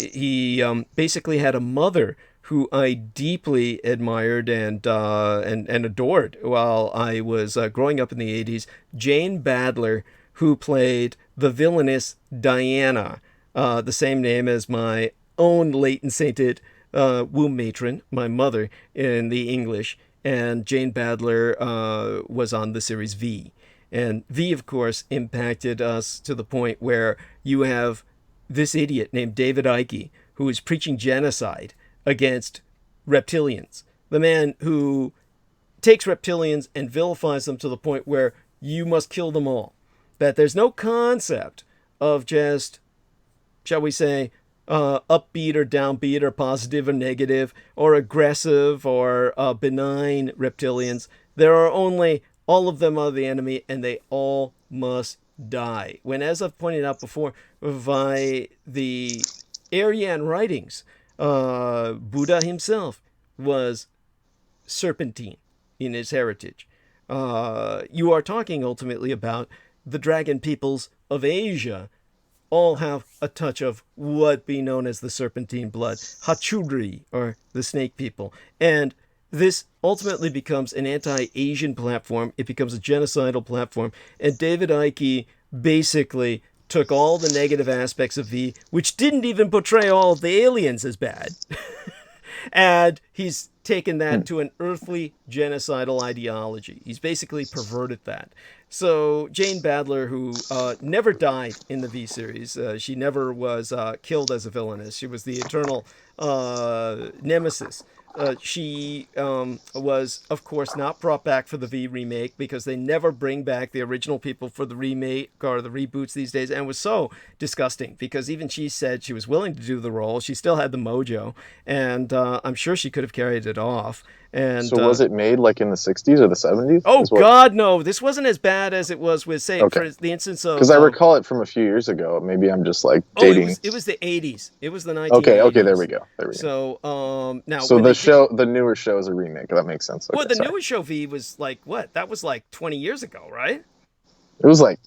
he basically had a mother who I deeply admired and adored while I was growing up in the 80s, Jane Badler, who played the villainous Diana, the same name as my own late and sainted womb matron, my mother, in the English. And Jane Badler was on the series V. And V, of course, impacted us to the point where you have this idiot named David Icke, who is preaching genocide against reptilians. The man who takes reptilians and vilifies them to the point where you must kill them all. That there's no concept of just, shall we say, upbeat or downbeat or positive or negative or aggressive or benign reptilians. There are only, all of them are the enemy, and they all must die. When, as I've pointed out before, by the Aryan writings, Buddha himself was serpentine in his heritage. You are talking ultimately about the dragon peoples of Asia all have a touch of what be known as the serpentine blood, Hachuri, or the snake people. And this ultimately becomes an anti-Asian platform. It becomes a genocidal platform. And David Icke basically took all the negative aspects of V, which didn't even portray all of the aliens as bad. And he's taken that to an earthly genocidal ideology. He's basically perverted that. So Jane Badler, who never died in the V series, she never was killed as a villainess. She was the eternal nemesis. She was, of course, not brought back for the V remake because they never bring back the original people for the remake or the reboots these days. And it was so disgusting because even she said she was willing to do the role. She still had the mojo, and I'm sure she could have carried it off. And so was it made like in the 60s or the 70s? Oh, God, no. This wasn't as bad as it was with, say, for the instance of... Because I recall it from a few years ago. Maybe I'm just like dating. It was the 80s. It was the 1980s. Okay, there we go. So, now... So the newer show is a remake. That makes sense. Okay, well, the newer show V was like, what? That was like 20 years ago, right? It was like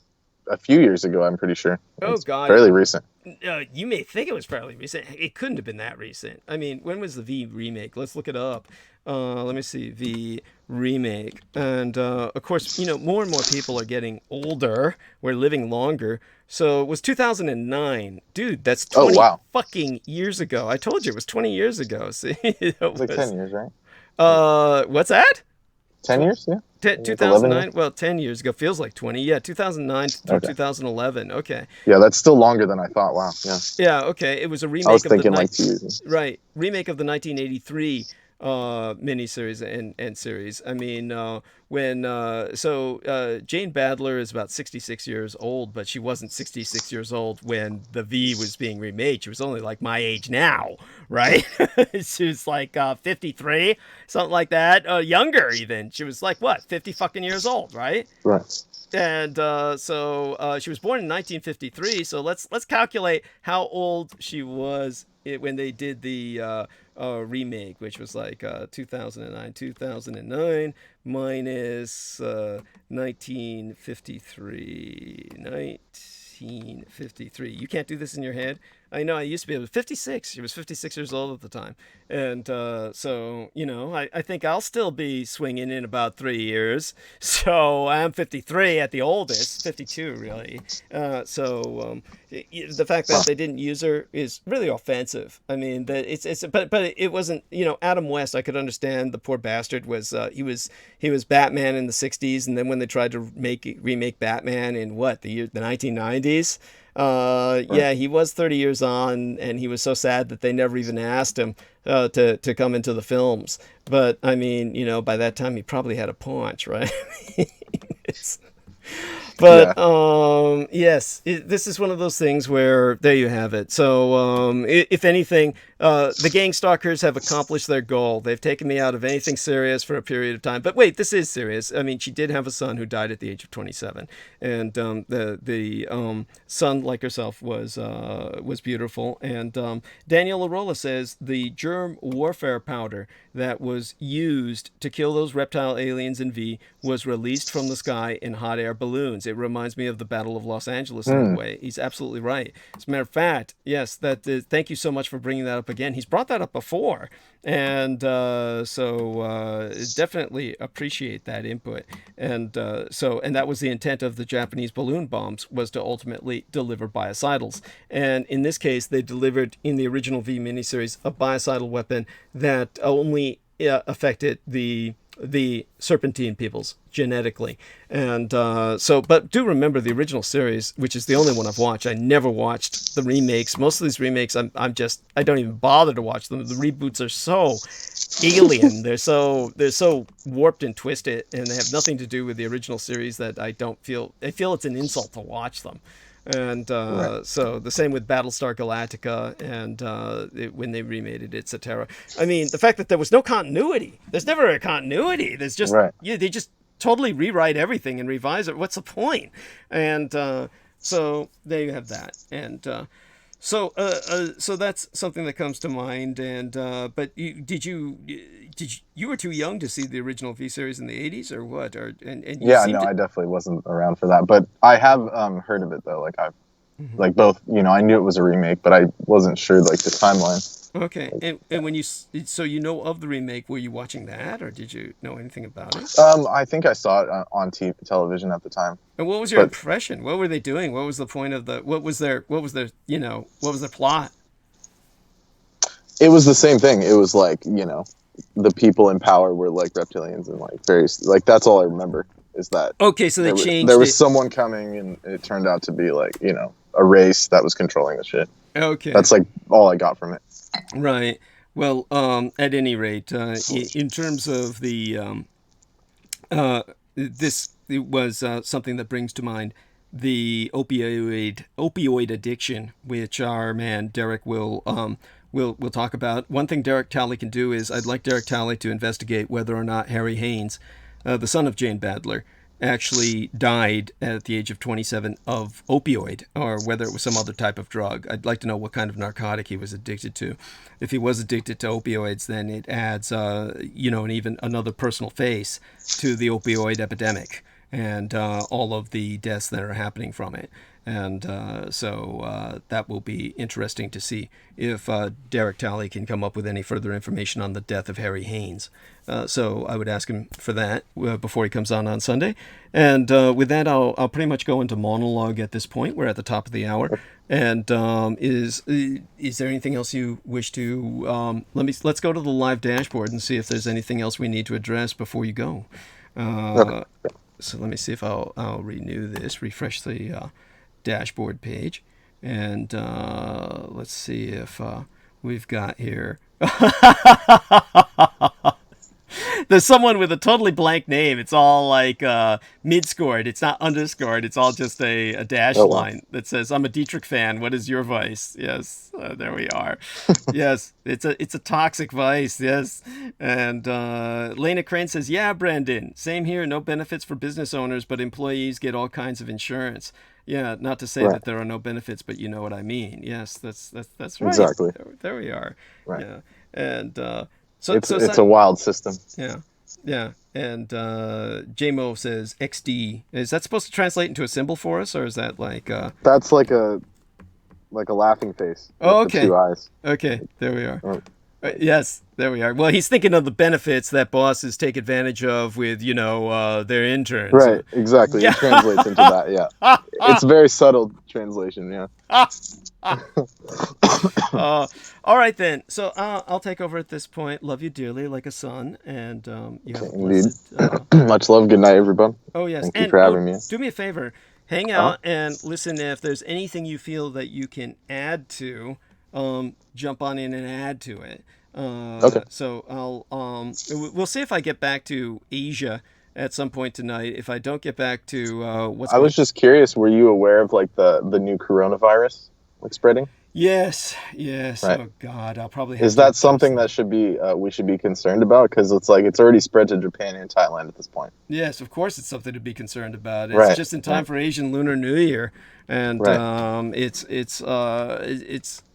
a few years ago, I'm pretty sure. It's God. Fairly recent. You may think it was fairly recent. It couldn't have been that recent. I mean, when was the V remake? Let's look it up. Let me see. V remake. And, of course, more and more people are getting older. We're living longer. So it was 2009. Dude, that's 20 fucking years ago. I told you it was 20 years ago. See? It was like 10 years, right? What's that? 10 years, yeah. 2009, well, 10 years ago. Feels like 20. Yeah, 2009 through 2011. Okay. Yeah, that's still longer than I thought. Wow, yeah. Yeah, okay. It was a remake I was thinking like 2 years. Right. Remake of the 1983 miniseries and series. I mean, Jane Badler is about 66 years old, but she wasn't 66 years old when the V was being remade. She was only like my age now, right? She was like 53, something like that. Younger even. She was like, what, 50 fucking years old, right? Right. And so she was born in 1953. So let's calculate how old she was when they did the remake, which was like 2009 minus 1953. 1953. You can't do this in your head. I know I used to be able to. 56. She was 56 years old at the time. And so, I think I'll still be swinging in about 3 years. So I'm 53 at the oldest, 52 really. The fact that they didn't use her is really offensive. I mean, but it wasn't, Adam West, I could understand. The poor bastard was, he was Batman in the 60s. And then when they tried to remake Batman in the 1990s, yeah, he was 30 years on, and he was so sad that they never even asked him to come into the films. But I mean, by that time he probably had a paunch, right? But yes, this is one of those things where there you have it. So if anything, the gang stalkers have accomplished their goal. They've taken me out of anything serious for a period of time. But wait, this is serious. I mean, she did have a son who died at the age of 27, and the son, like herself, was beautiful. And Daniel Arola says the germ warfare powder that was used to kill those reptile aliens in V was released from the sky in hot air balloons. It reminds me of the Battle of Los Angeles in a way. He's absolutely right. As a matter of fact, yes, thank you so much for bringing that up again. He's brought that up before, and so definitely appreciate that input. And and that was the intent of the Japanese balloon bombs, was to ultimately deliver biocidals. And in this case, they delivered, in the original V miniseries, a biocidal weapon that only affected the serpentine peoples genetically. And but do remember the original series, which is the only one I've watched. I never watched the remakes. Most of these remakes, I don't even bother to watch them. The reboots are so alien. They're so warped and twisted, and they have nothing to do with the original series that I feel it's an insult to watch them. And so the same with Battlestar Galactica, and when they remade it, it's Cetera. I mean, the fact that there was no continuity. There's never a continuity. There's just they just totally rewrite everything and revise it. What's the point? And so there you have that. And so that's something that comes to mind. And but you were too young to see the original V series in the 80s, or what? I definitely wasn't around for that, but I have heard of it though. Like I've like both, I knew it was a remake, but I wasn't sure like the timeline. Okay, and when of the remake, were you watching that, or did you know anything about it? I think I saw it on television at the time. And what was your impression? What were they doing? What was the point of what was their plot? It was the same thing. It was like, the people in power were like reptilians, and like various, like that's all I remember is that. Okay, so they changed. There was someone coming, and it turned out to be like, a race that was controlling the shit. Okay, that's like all I got from it. Right. Well, at any rate, in terms of the this, it was something that brings to mind the opioid addiction, which our man Derek will talk about. One thing Derek Talley can do is, I'd like Derek Talley to investigate whether or not Harry Haynes, the son of Jane Badler, actually died at the age of 27 of opioid, or whether it was some other type of drug. I'd like to know what kind of narcotic he was addicted to. If he was addicted to opioids, then it adds, and even another personal face to the opioid epidemic and all of the deaths that are happening from it. And so that will be interesting to see if Derek Talley can come up with any further information on the death of Harry Haynes. So I would ask him for that before he comes on Sunday. And with that, I'll pretty much go into monologue at this point. We're at the top of the hour. And is there anything else you wish to? Let's go to the live dashboard and see if there's anything else we need to address before you go. Okay. So let me see if I'll renew this, refresh the dashboard page, and let's see if we've got here. There's someone with a totally blank name. It's all like mid-scored. It's not underscored. It's all just a dash line that says, "I'm a Dietrich fan. What is your vice?" Yes, there we are. Yes, it's a toxic vice. Yes, and Lena Crane says, "Yeah, Brandon, same here. No benefits for business owners, but employees get all kinds of insurance." Yeah, not to say that there are no benefits, but you know what I mean. Yes, that's right. Exactly. There we are. Right. Yeah, and it's a wild system. Yeah, yeah. And JMO says XD. Is that supposed to translate into a symbol for us, or is that like? That's like a laughing face. Oh, with the okay. 2 eyes. Okay, there we are. Oh. Yes, there we are. Well, he's thinking of the benefits that bosses take advantage of with, their interns. Right, exactly. It translates into that, yeah. It's a very subtle translation, yeah. All right, then. So I'll take over at this point. Love you dearly, like a son. And you have a blessed... Much love. Good night, everyone. Oh, yes. Thank you for having me. Do me a favor. Hang out and listen. If there's anything you feel that you can add to, jump on in and add to it. Okay. So we'll see if I get back to Asia at some point tonight. If I don't get back to I was just curious, were you aware of like the new coronavirus like spreading? Yes. Right. Oh God, I'll probably have Is that something that should be we should be concerned about? Because it's like it's already spread to Japan and Thailand at this point. Yes, of course it's something to be concerned about. It's just in time for Asian Lunar New Year, and it's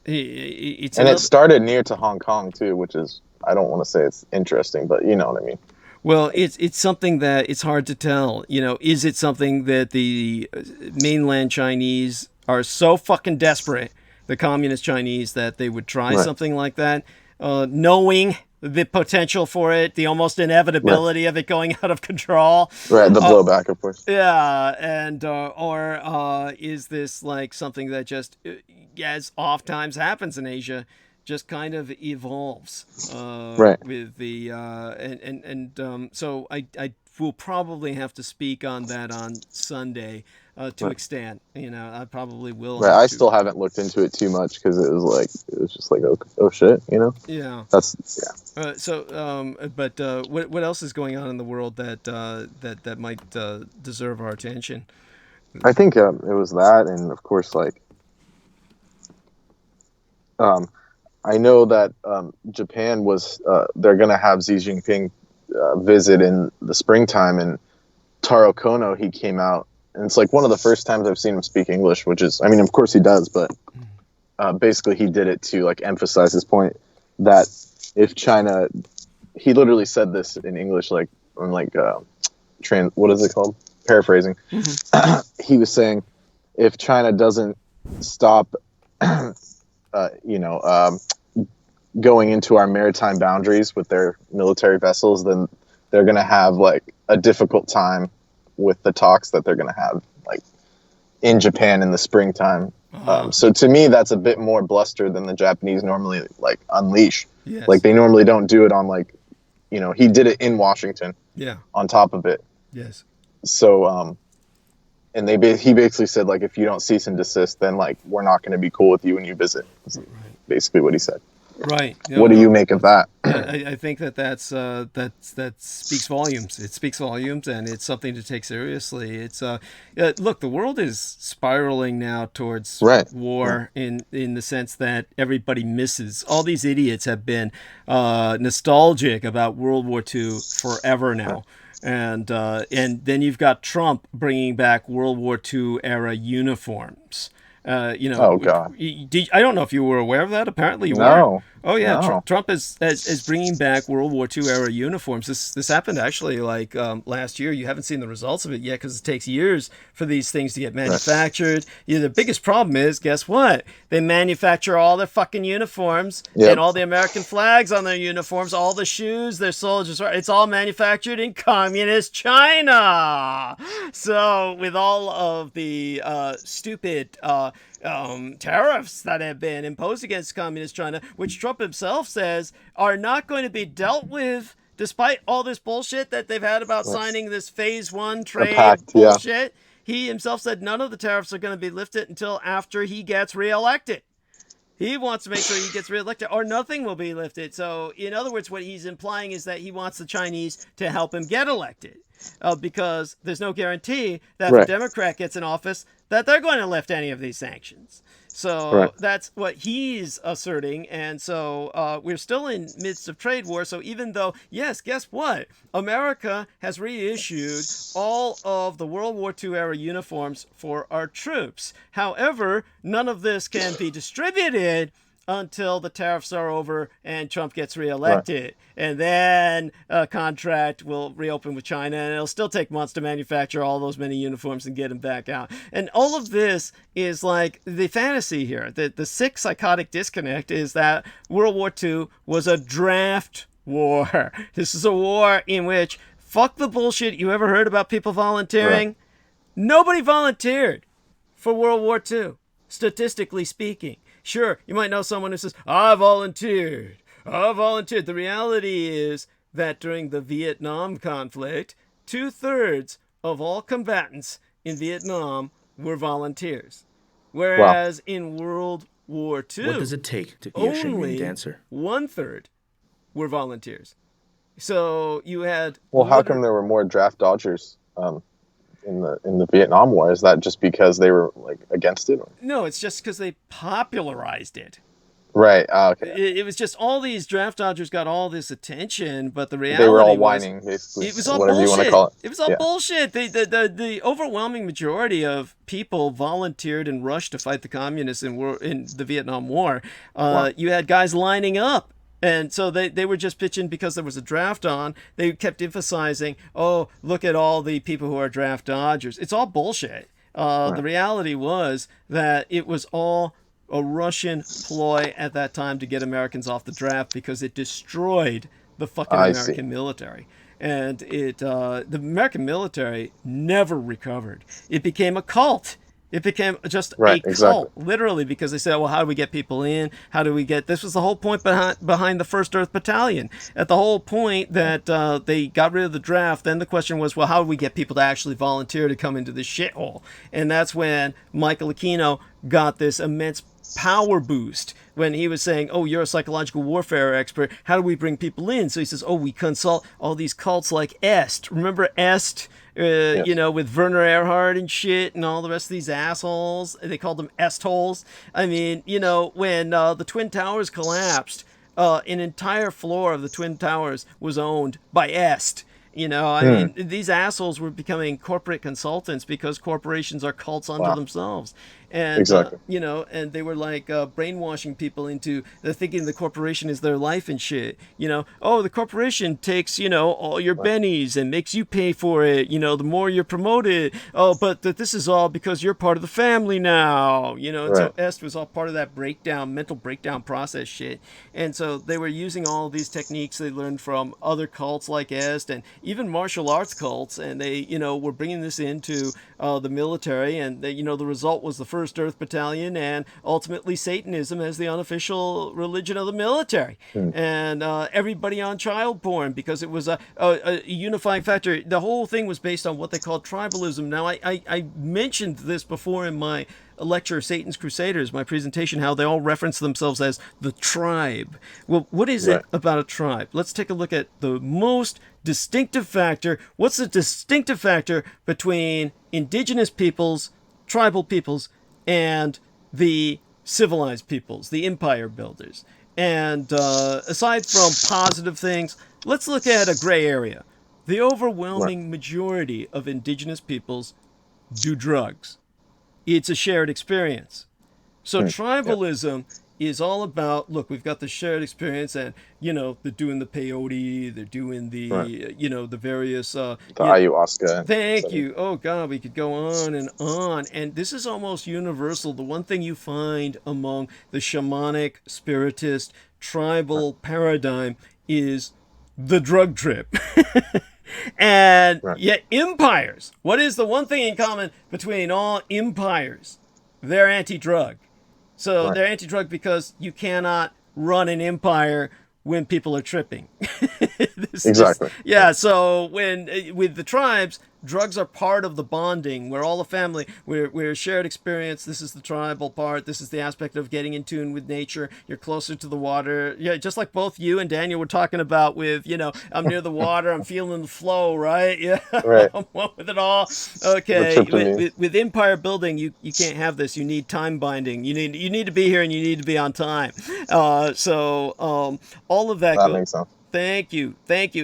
and it started near to Hong Kong too, which is, I don't want to say it's interesting, but you know what I mean. Well, it's something that it's hard to tell. Is it something that the mainland Chinese are so fucking desperate, the communist Chinese, that they would try something like that, knowing the potential for it, the almost inevitability of it going out of control. Right, the blowback, of course. Yeah, and or is this like something that just, as oftentimes happens in Asia, just kind of evolves with the so I will probably have to speak on that on Sunday to extent. I probably will. Right, I still haven't looked into it too much because it was just like oh shit, Yeah. But what else is going on in the world that might deserve our attention? I think it was that, and of course I know that Japan was they're going to have Xi Jinping visit in the springtime, and Taro Kono, he came out, and it's like one of the first times I've seen him speak English, which is, I mean, of course he does, but basically he did it to like emphasize his point that if China, he literally said this in English, like on like what is it called? Paraphrasing. He was saying, if China doesn't stop going into our maritime boundaries with their military vessels, then they're going to have like a difficult time with the talks that they're going to have like in Japan in the springtime. So to me, that's a bit more bluster than the Japanese normally like unleash. Yes. Like they normally don't do it on like, he did it in Washington. Yeah. On top of it. Yes. So, and he basically said, like, if you don't cease and desist, then like we're not going to be cool with you when you visit. That's basically what he said. Right. What do you make of that? I think that speaks volumes. It speaks volumes, and it's something to take seriously. It's look, the world is spiraling now towards war in the sense that everybody misses. All these idiots have been nostalgic about World War II forever now. And then you've got Trump bringing back World War II era uniforms. Oh God! I don't know if you were aware of that. Apparently, you were. Oh yeah, no. Trump is bringing back World War II era uniforms. This happened actually like last year. You haven't seen the results of it yet because it takes years for these things to get manufactured. The biggest problem is, guess what? They manufacture all their fucking uniforms and all the American flags on their uniforms, all the shoes their soldiers wear. It's all manufactured in communist China. So with all of the stupid tariffs that have been imposed against communist China, which Trump himself says are not going to be dealt with, despite all this bullshit that they've had about signing this phase 1 trade bullshit. He himself said none of the tariffs are going to be lifted until after he gets reelected. He wants to make sure he gets reelected or nothing will be lifted. So, in other words, what he's implying is that he wants the Chinese to help him get elected because there's no guarantee that if a Democrat gets in office that they're going to lift any of these sanctions. So that's what he's asserting. And so we're still in midst of trade war. So even though, yes, guess what? America has reissued all of the World War II era uniforms for our troops. However, none of this can be distributed until the tariffs are over and Trump gets reelected. And then a contract will reopen with China, and it'll still take months to manufacture all those many uniforms and get them back out. And all of this is like the fantasy here. The sick psychotic disconnect is that World War II was a draft war. This is a war in which, fuck the bullshit you ever heard about people volunteering. Nobody volunteered for World War II, statistically speaking. Sure, you might know someone who says, I volunteered. The reality is that during the Vietnam conflict, 2/3 of all combatants in Vietnam were volunteers. Whereas in World War II, what does it take to be a Shinrin dancer? 1/3 were volunteers. So you had... Well, how come there were more draft dodgers in the Vietnam War? Is that just because they were like against it? Or? No, it's just because they popularized it. Right. Okay. It was just all these draft dodgers got all this attention, but the reality they were all whining, basically. It was all whatever bullshit. You want to call it. It was all bullshit. The overwhelming majority of people volunteered and rushed to fight the communists in the Vietnam War. You had guys lining up. And so they were just pitching because there was a draft on. They kept emphasizing, oh, look at all the people who are draft dodgers. It's all bullshit. The reality was that it was all a Russian ploy at that time to get Americans off the draft because it destroyed the fucking American military. And the American military never recovered. It became a cult. It became just a cult, literally, because they said, well, how do we get people in? How do we get... This was the whole point behind the 1st Earth Battalion. At the whole point that they got rid of the draft, then the question was, well, how do we get people to actually volunteer to come into this shithole? And that's when Michael Aquino got this immense power boost when he was saying, oh, you're a psychological warfare expert. How do we bring people in? So he says, oh, we consult all these cults like EST. Remember EST? You know, with Werner Erhard and shit and all the rest of these assholes. They called them est-holes. I mean, you know, when the Twin Towers collapsed, an entire floor of the Twin Towers was owned by EST. You know, I mean, these assholes were becoming corporate consultants because corporations are cults unto themselves. And, you know, and they were like brainwashing people into thinking the corporation is their life and shit. You know, oh, the corporation takes, you know, all your bennies and makes you pay for it. You know, the more you're promoted. Oh, but this is all because you're part of the family now. You know, and so EST was all part of that mental breakdown process shit. And so they were using all of these techniques they learned from other cults like EST and even martial arts cults. And they, you know, were bringing this into the military. And, you know, the result was the 1st Earth Battalion and ultimately Satanism as the unofficial religion of the military. And everybody on child porn because it was a unifying factor. The whole thing was based on what they called tribalism. Now, I mentioned this before in my lecture, Satan's Crusaders, my presentation, how they all reference themselves as the tribe. Well, what is it about a tribe? Let's take a look at the most distinctive factor. What's the distinctive factor between indigenous peoples, tribal peoples, and the civilized peoples, the empire builders? And aside from positive things, let's look at a gray area. The overwhelming majority of indigenous peoples do drugs. It's a shared experience. So tribalism is all about, look, we've got the shared experience and, you know, they're doing the peyote, they're doing the, you know, the various... the ayahuasca. Thank you. Oh, God, we could go on. And this is almost universal. The one thing you find among the shamanic, spiritist, tribal paradigm is the drug trip. And yet empires, what is the one thing in common between all empires? They're anti-drug. So they're anti-drug because you cannot run an empire when people are tripping. Exactly. Yeah, so when with the tribes, drugs are part of the bonding. We're all a family. We're a shared experience. This is the tribal part. This is the aspect of getting in tune with nature. You're closer to the water. Yeah, just like both you and Daniel were talking about with, I'm near the water. I'm feeling the flow, right? Yeah, Right. I'm one with it all. Okay, tryptamine. with empire building, you can't have this. You need time binding. You need to be here and you need to be on time. All of that. That makes sense. Thank you.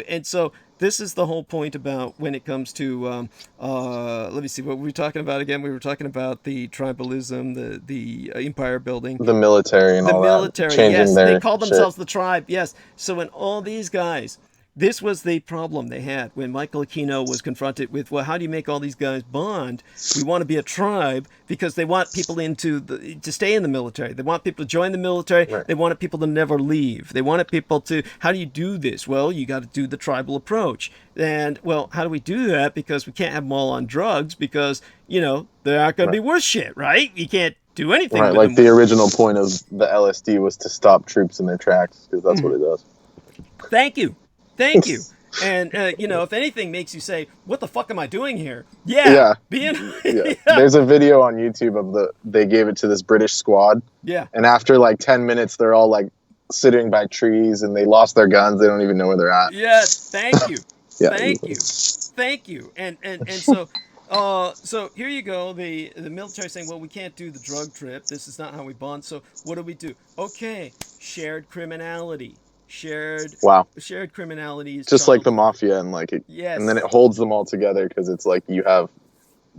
And so this is the whole point about when it comes to, let me see, what were we talking about again? We were talking about the tribalism, the empire building. The military and all that. The military, yes. They called themselves the tribe, yes. So when all these guys, this was the problem they had when Michael Aquino was confronted with, well, how do you make all these guys bond? We want to be a tribe because they want people to stay in the military. They want people to join the military. Right. They wanted people to never leave. They wanted people to, how do you do this? Well, you got to do the tribal approach. And, well, how do we do that? Because we can't have them all on drugs because, they're not going to be worth shit, right? You can't do anything with like them. the original point of the LSD was to stop troops in their tracks because that's what it does. Thank you. And, if anything makes you say, what the fuck am I doing here? Yeah. Yeah. There's a video on YouTube of they gave it to this British squad. Yeah. And after like 10 minutes, they're all like sitting by trees and they lost their guns. They don't even know where they're at. Yeah. Thank you. Yeah. Thank you. And so, so here you go. The military saying, well, we can't do the drug trip. This is not how we bond. So what do we do? Okay. Shared criminality. Shared criminality is just like the mafia and and then it holds them all together because it's like you have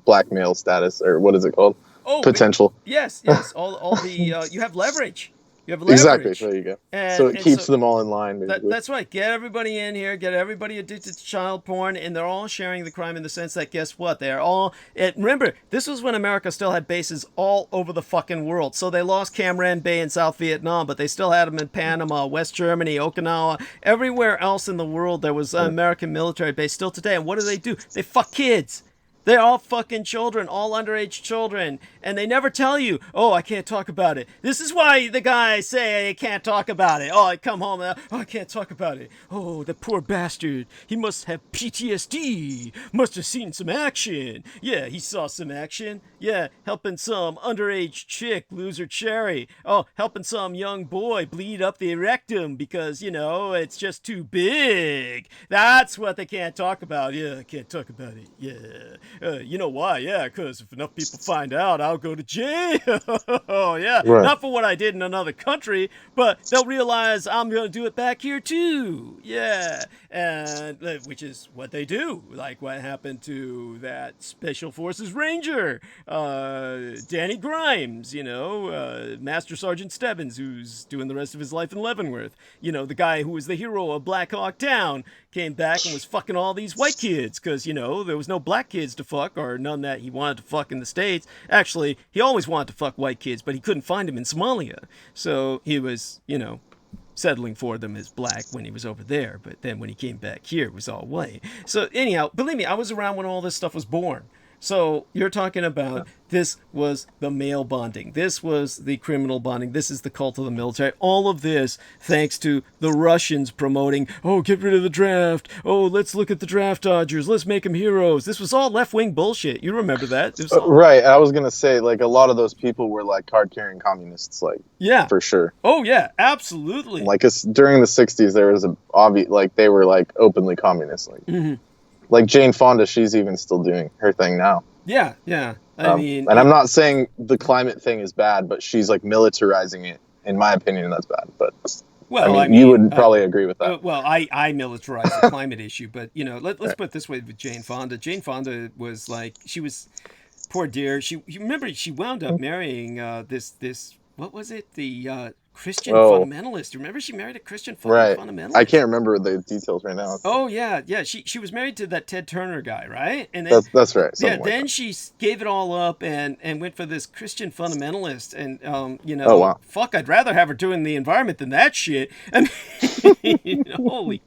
blackmail status or what is it called? Potential. Yes. All the you have leverage. You have leverage. Exactly. There you go. So it keeps them all in line. That's right. Get everybody in here. Get everybody addicted to child porn, and they're all sharing the crime in the sense that guess what? They're all. Remember, this was when America still had bases all over the fucking world. So they lost Cam Ranh Bay in South Vietnam, but they still had them in Panama, West Germany, Okinawa, everywhere else in the world. There was an American military base still today. And what do? They fuck kids. They're all fucking children, all underage children. And they never tell you, oh, I can't talk about it. This is why the guys say I can't talk about it. Oh, I come home and I can't talk about it. Oh, the poor bastard. He must have PTSD. Must have seen some action. Yeah, he saw some action. Yeah, helping some underage chick lose her cherry. Oh, helping some young boy bleed up the rectum because, it's just too big. That's what they can't talk about. Yeah, I can't talk about it. Yeah. You know why? Yeah, because if enough people find out, I'll go to jail. Yeah, right. Not for what I did in another country, but they'll realize I'm going to do it back here too. Yeah, and which is what they do. Like what happened to that Special Forces Ranger, Danny Grimes. Master Sergeant Stebbins, who's doing the rest of his life in Leavenworth. The guy who was the hero of Black Hawk Down came back and was fucking all these white kids because there was no black kids to fuck or none that he wanted to fuck in the States. Actually, he always wanted to fuck white kids, but he couldn't find them in Somalia. So he was, settling for them as black when he was over there. But then when he came back here, it was all white. So anyhow, believe me, I was around when all this stuff was born. So you're talking about this was the male bonding. This was the criminal bonding. This is the cult of the military. All of this thanks to the Russians promoting, oh, get rid of the draft. Oh, let's look at the draft dodgers. Let's make them heroes. This was all left-wing bullshit. You remember that? Right. I was going to say, a lot of those people were, card-carrying communists, yeah, for sure. Oh, yeah, absolutely. During the 60s, there was they were, openly communist. Mm-hmm. Like Jane Fonda, she's even still doing her thing now. Yeah. I mean, and I'm not saying the climate thing is bad, but she's militarizing it. In my opinion, that's bad. But you would probably agree with that. I militarize the climate issue, but let's put it this way with Jane Fonda. Jane Fonda was she was poor dear. She wound up marrying this what was it the Christian fundamentalist. Remember, she married a Christian fundamentalist. I can't remember the details right now. Oh yeah. She was married to that Ted Turner guy, right? And then, that's right. Then she gave it all up and went for this Christian fundamentalist. And oh, wow. Fuck, I'd rather have her doing the environment than that shit. I mean, holy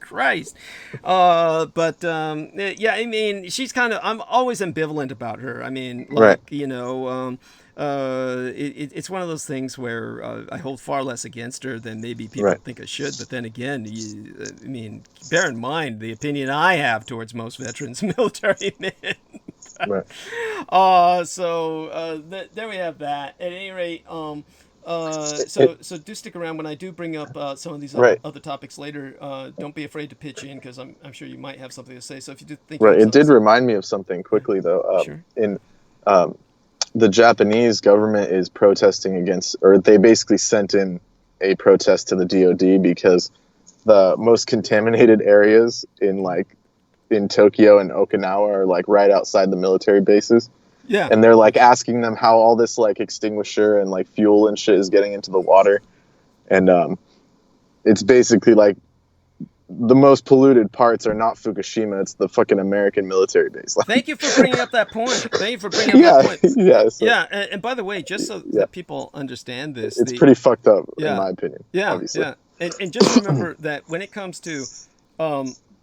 Christ. Yeah, I mean, she's kind of, I'm always ambivalent about her. I mean, like, you know, it's one of those things where I hold far less against her than maybe people think I should. But then again, I mean, bear in mind the opinion I have towards most veterans military men. There we have that. At any rate, so do stick around when I do bring up some of these other topics later. Don't be afraid to pitch in, because I'm sure you might have something to say. So if you do think it did remind me of something quickly though. Sure. In the Japanese government is protesting against, or they basically sent in a protest to the DoD because the most contaminated areas in Tokyo and Okinawa are like right outside the military bases. Yeah. And they're like asking them how all this like extinguisher and like fuel and shit is getting into the water. And it's basically like the most polluted parts are not Fukushima, it's the fucking American military base. Thank you for bringing up that point. Thank you for bringing up that point. And by the way, just so that people understand this, it's pretty fucked up in my opinion. Obviously. And just remember that when it comes to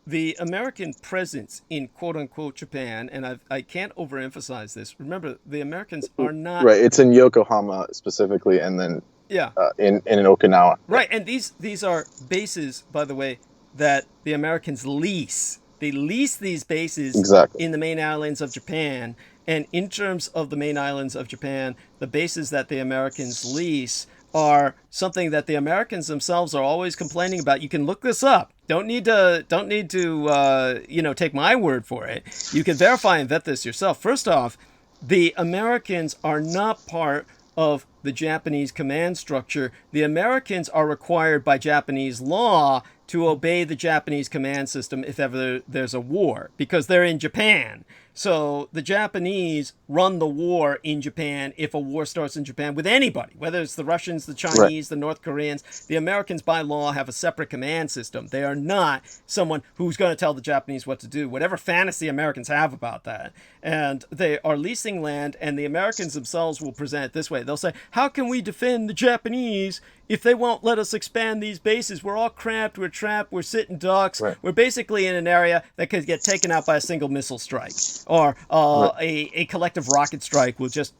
the American presence in quote-unquote Japan, and I can't overemphasize this. Remember, the Americans are not... Right, it's in Yokohama specifically, and then in Okinawa. Right, and these are bases, by the way, that the Americans lease. They lease these bases in the main islands of Japan, and in terms of the main islands of Japan, the bases that the Americans lease are something that the Americans themselves are always complaining about. You can look this up. Don't need to take my word for it. You can verify and vet this yourself. First off, the Americans are not part of the Japanese command structure. The Americans are required by Japanese law to obey the Japanese command system if ever there's a war, because they're in Japan. So the Japanese run the war in Japan if a war starts in Japan with anybody, whether it's the Russians, the Chinese, the North Koreans. The Americans, by law, have a separate command system. They are not someone who's going to tell the Japanese what to do, whatever fantasy Americans have about that. And they are leasing land, and the Americans themselves will present it this way. They'll say, how can we defend the Japanese if they won't let us expand these bases? We're all cramped, we're trapped, we're sitting ducks. We're basically in an area that could get taken out by a single missile strike. Or a collective rocket strike will just,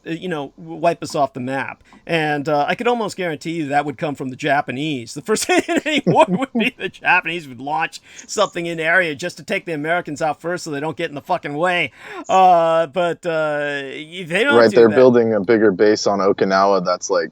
wipe us off the map. And I could almost guarantee you that would come from the Japanese. The first thing in any war would be the Japanese would launch something in the area just to take the Americans out first so they don't get in the fucking way. But they don't do they're that. Building a bigger base on Okinawa that's like,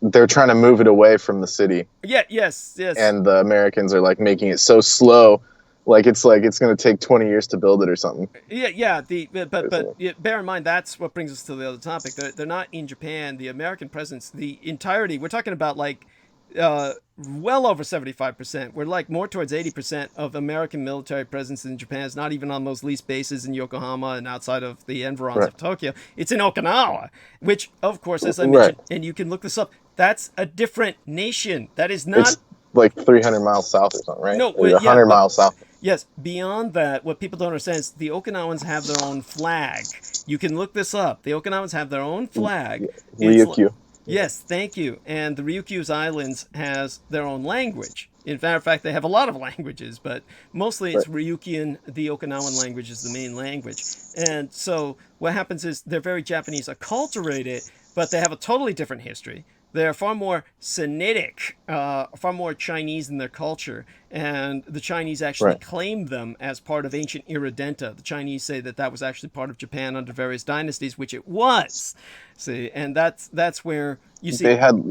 they're trying to move it away from the city. Yes. And the Americans are like making it so slow, like it's going to take 20 years to build it or something. But bear in mind, that's what brings us to the other topic. They're not in Japan. The American presence, the entirety, we're talking about like well over 75%. We're like more towards 80% of American military presence in Japan is not even on those leased bases in Yokohama and outside of the environs of Tokyo. It's in Okinawa, which, of course, as I mentioned, and you can look this up, that's a different nation. That is not... It's like 300 miles south or something, right? No, 100 miles south. Yes, beyond that, what people don't understand is the Okinawans have their own flag. You can look this up. The Okinawans have their own flag. Ryukyu. Yes, thank you. And the Ryukyu's Islands has their own language. In fact, they have a lot of languages, but mostly it's Ryukyuan. The Okinawan language is the main language. And so what happens is they're very Japanese acculturated, but they have a totally different history. They're far more Sinitic, far more Chinese in their culture, and the Chinese actually claim them as part of ancient Irredenta. The Chinese say that was actually part of Japan under various dynasties, which it was. See, and that's where you see they had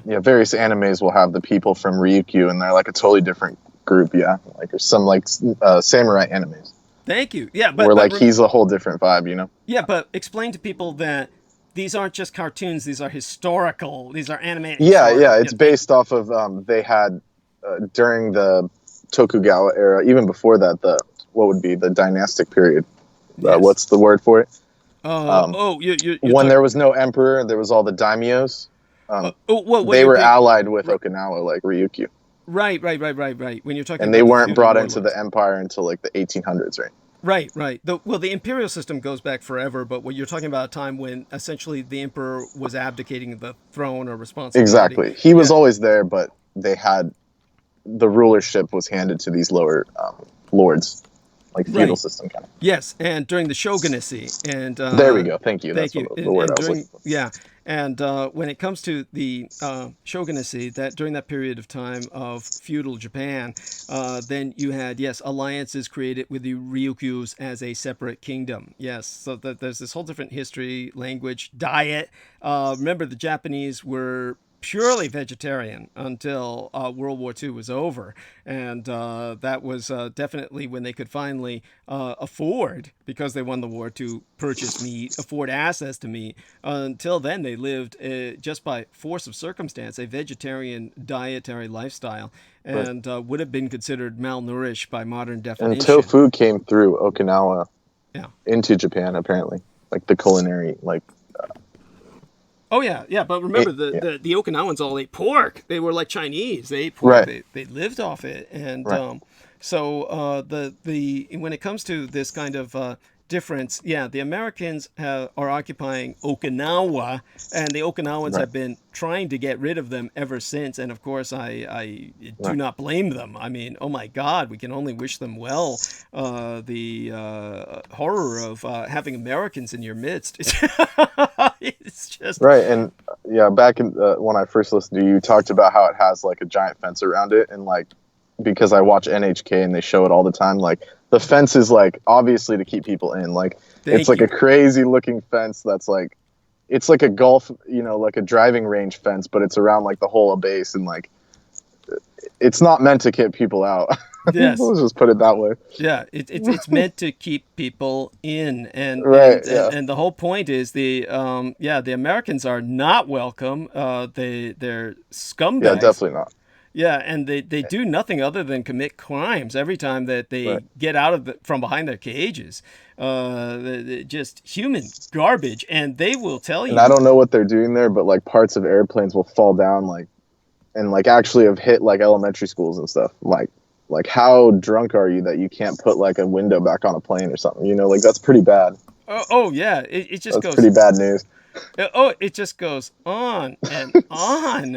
various animes will have the people from Ryukyu, and they're like a totally different group. Like there's some like samurai animes. Thank you. He's a whole different vibe, Yeah, but explain to people that these aren't just cartoons. These are historical. These are animated. Yeah. It's based off of they had during the Tokugawa era, even before that, what would be the dynastic period. What's the word for it? When there was no emperor, there was all the daimyos. They were allied with Okinawa, like Ryukyu. Right. When you're talking, and they weren't brought into the empire until like the 1800s, right? Right. The imperial system goes back forever, but what you're talking about a time when essentially the emperor was abdicating the throne or responsibility. Exactly. He was always there, but they had the rulership was handed to these lower lords, like feudal Right. system kind of. Yes, and during the shogunacy, and There we go. Thank you. thank That's you. what the word I was During, looking for. yeah, and when it comes to the shogunacy, that during that period of time of feudal Japan, then you had, yes, alliances created with the Ryukyus as a separate kingdom. Yes, so that there's this whole different history, language, diet. Remember, the Japanese were purely vegetarian until World War II was over, and that was definitely when they could finally afford, because they won the war, to purchase meat, afford access to meat. Until then, they lived just by force of circumstance a vegetarian dietary lifestyle, and would have been considered malnourished by modern definition. And tofu came through Okinawa Yeah. into Japan, apparently, like the culinary, like. Oh yeah, but remember the Okinawans all ate pork. They were like Chinese. They ate pork. Right. They lived off it, and Right. so the when it comes to this kind of difference, yeah, the Americans are occupying Okinawa, and the Okinawans Right. have been trying to get rid of them ever since. And of course, I do not blame them. I mean, oh my God, we can only wish them well. The horror of having Americans in your midst. It's just Right, and yeah, back in when I first listened to you, you talked about how it has like a giant fence around it, and like because I watch NHK and they show it all the time, like the fence is like obviously to keep people in, like it's like a crazy looking fence that's like it's like a golf, like a driving range fence, but it's around like the whole base, and like it's not meant to keep people out. Yes. Let's just put it that way. Yeah, it's meant to keep people in, and Right, and the whole point is the Americans are not welcome. They're scumbags. Yeah, definitely not. Yeah, and they do nothing other than commit crimes every time that they get out of from behind their cages. They're just human garbage, and they will tell you. And I don't know what they're doing there, but like parts of airplanes will fall down, like, and like actually have hit like elementary schools and stuff. Like how drunk are you that you can't put like a window back on a plane or something? Like that's pretty bad. Oh yeah, it just That's goes. pretty bad news. Oh, it just goes on and on.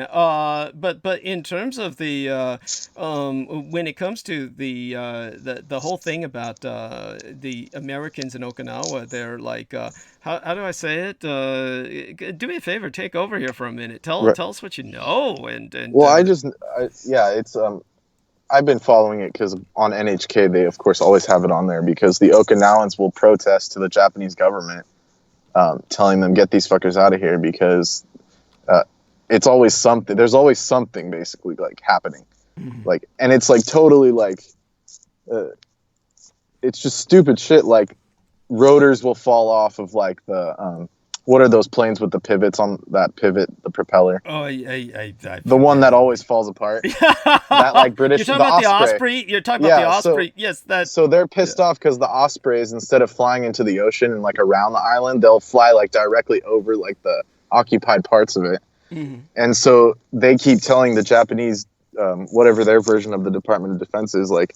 But in terms of the when it comes to the whole thing about the Americans in Okinawa, they're like, how do I say it? Do me a favor, take over here for a minute. Tell us what you know. And well, it's I've been following it because on NHK they of course always have it on there because the Okinawans will protest to the Japanese government. Telling them get these fuckers out of here because it's always something. There's always something basically like happening, like, and it's like totally like it's just stupid shit. Like rotors will fall off of like the what are those planes with the pivots on that pivot, the propeller? Oh, the one that always falls apart. That like British. You're talking about the Osprey. You're talking about the Osprey. Yes, that. So they're pissed off because the Ospreys, instead of flying into the ocean and like around the island, they'll fly like directly over like the occupied parts of it. Mm-hmm. And so they keep telling the Japanese, whatever their version of the Department of Defense is, like,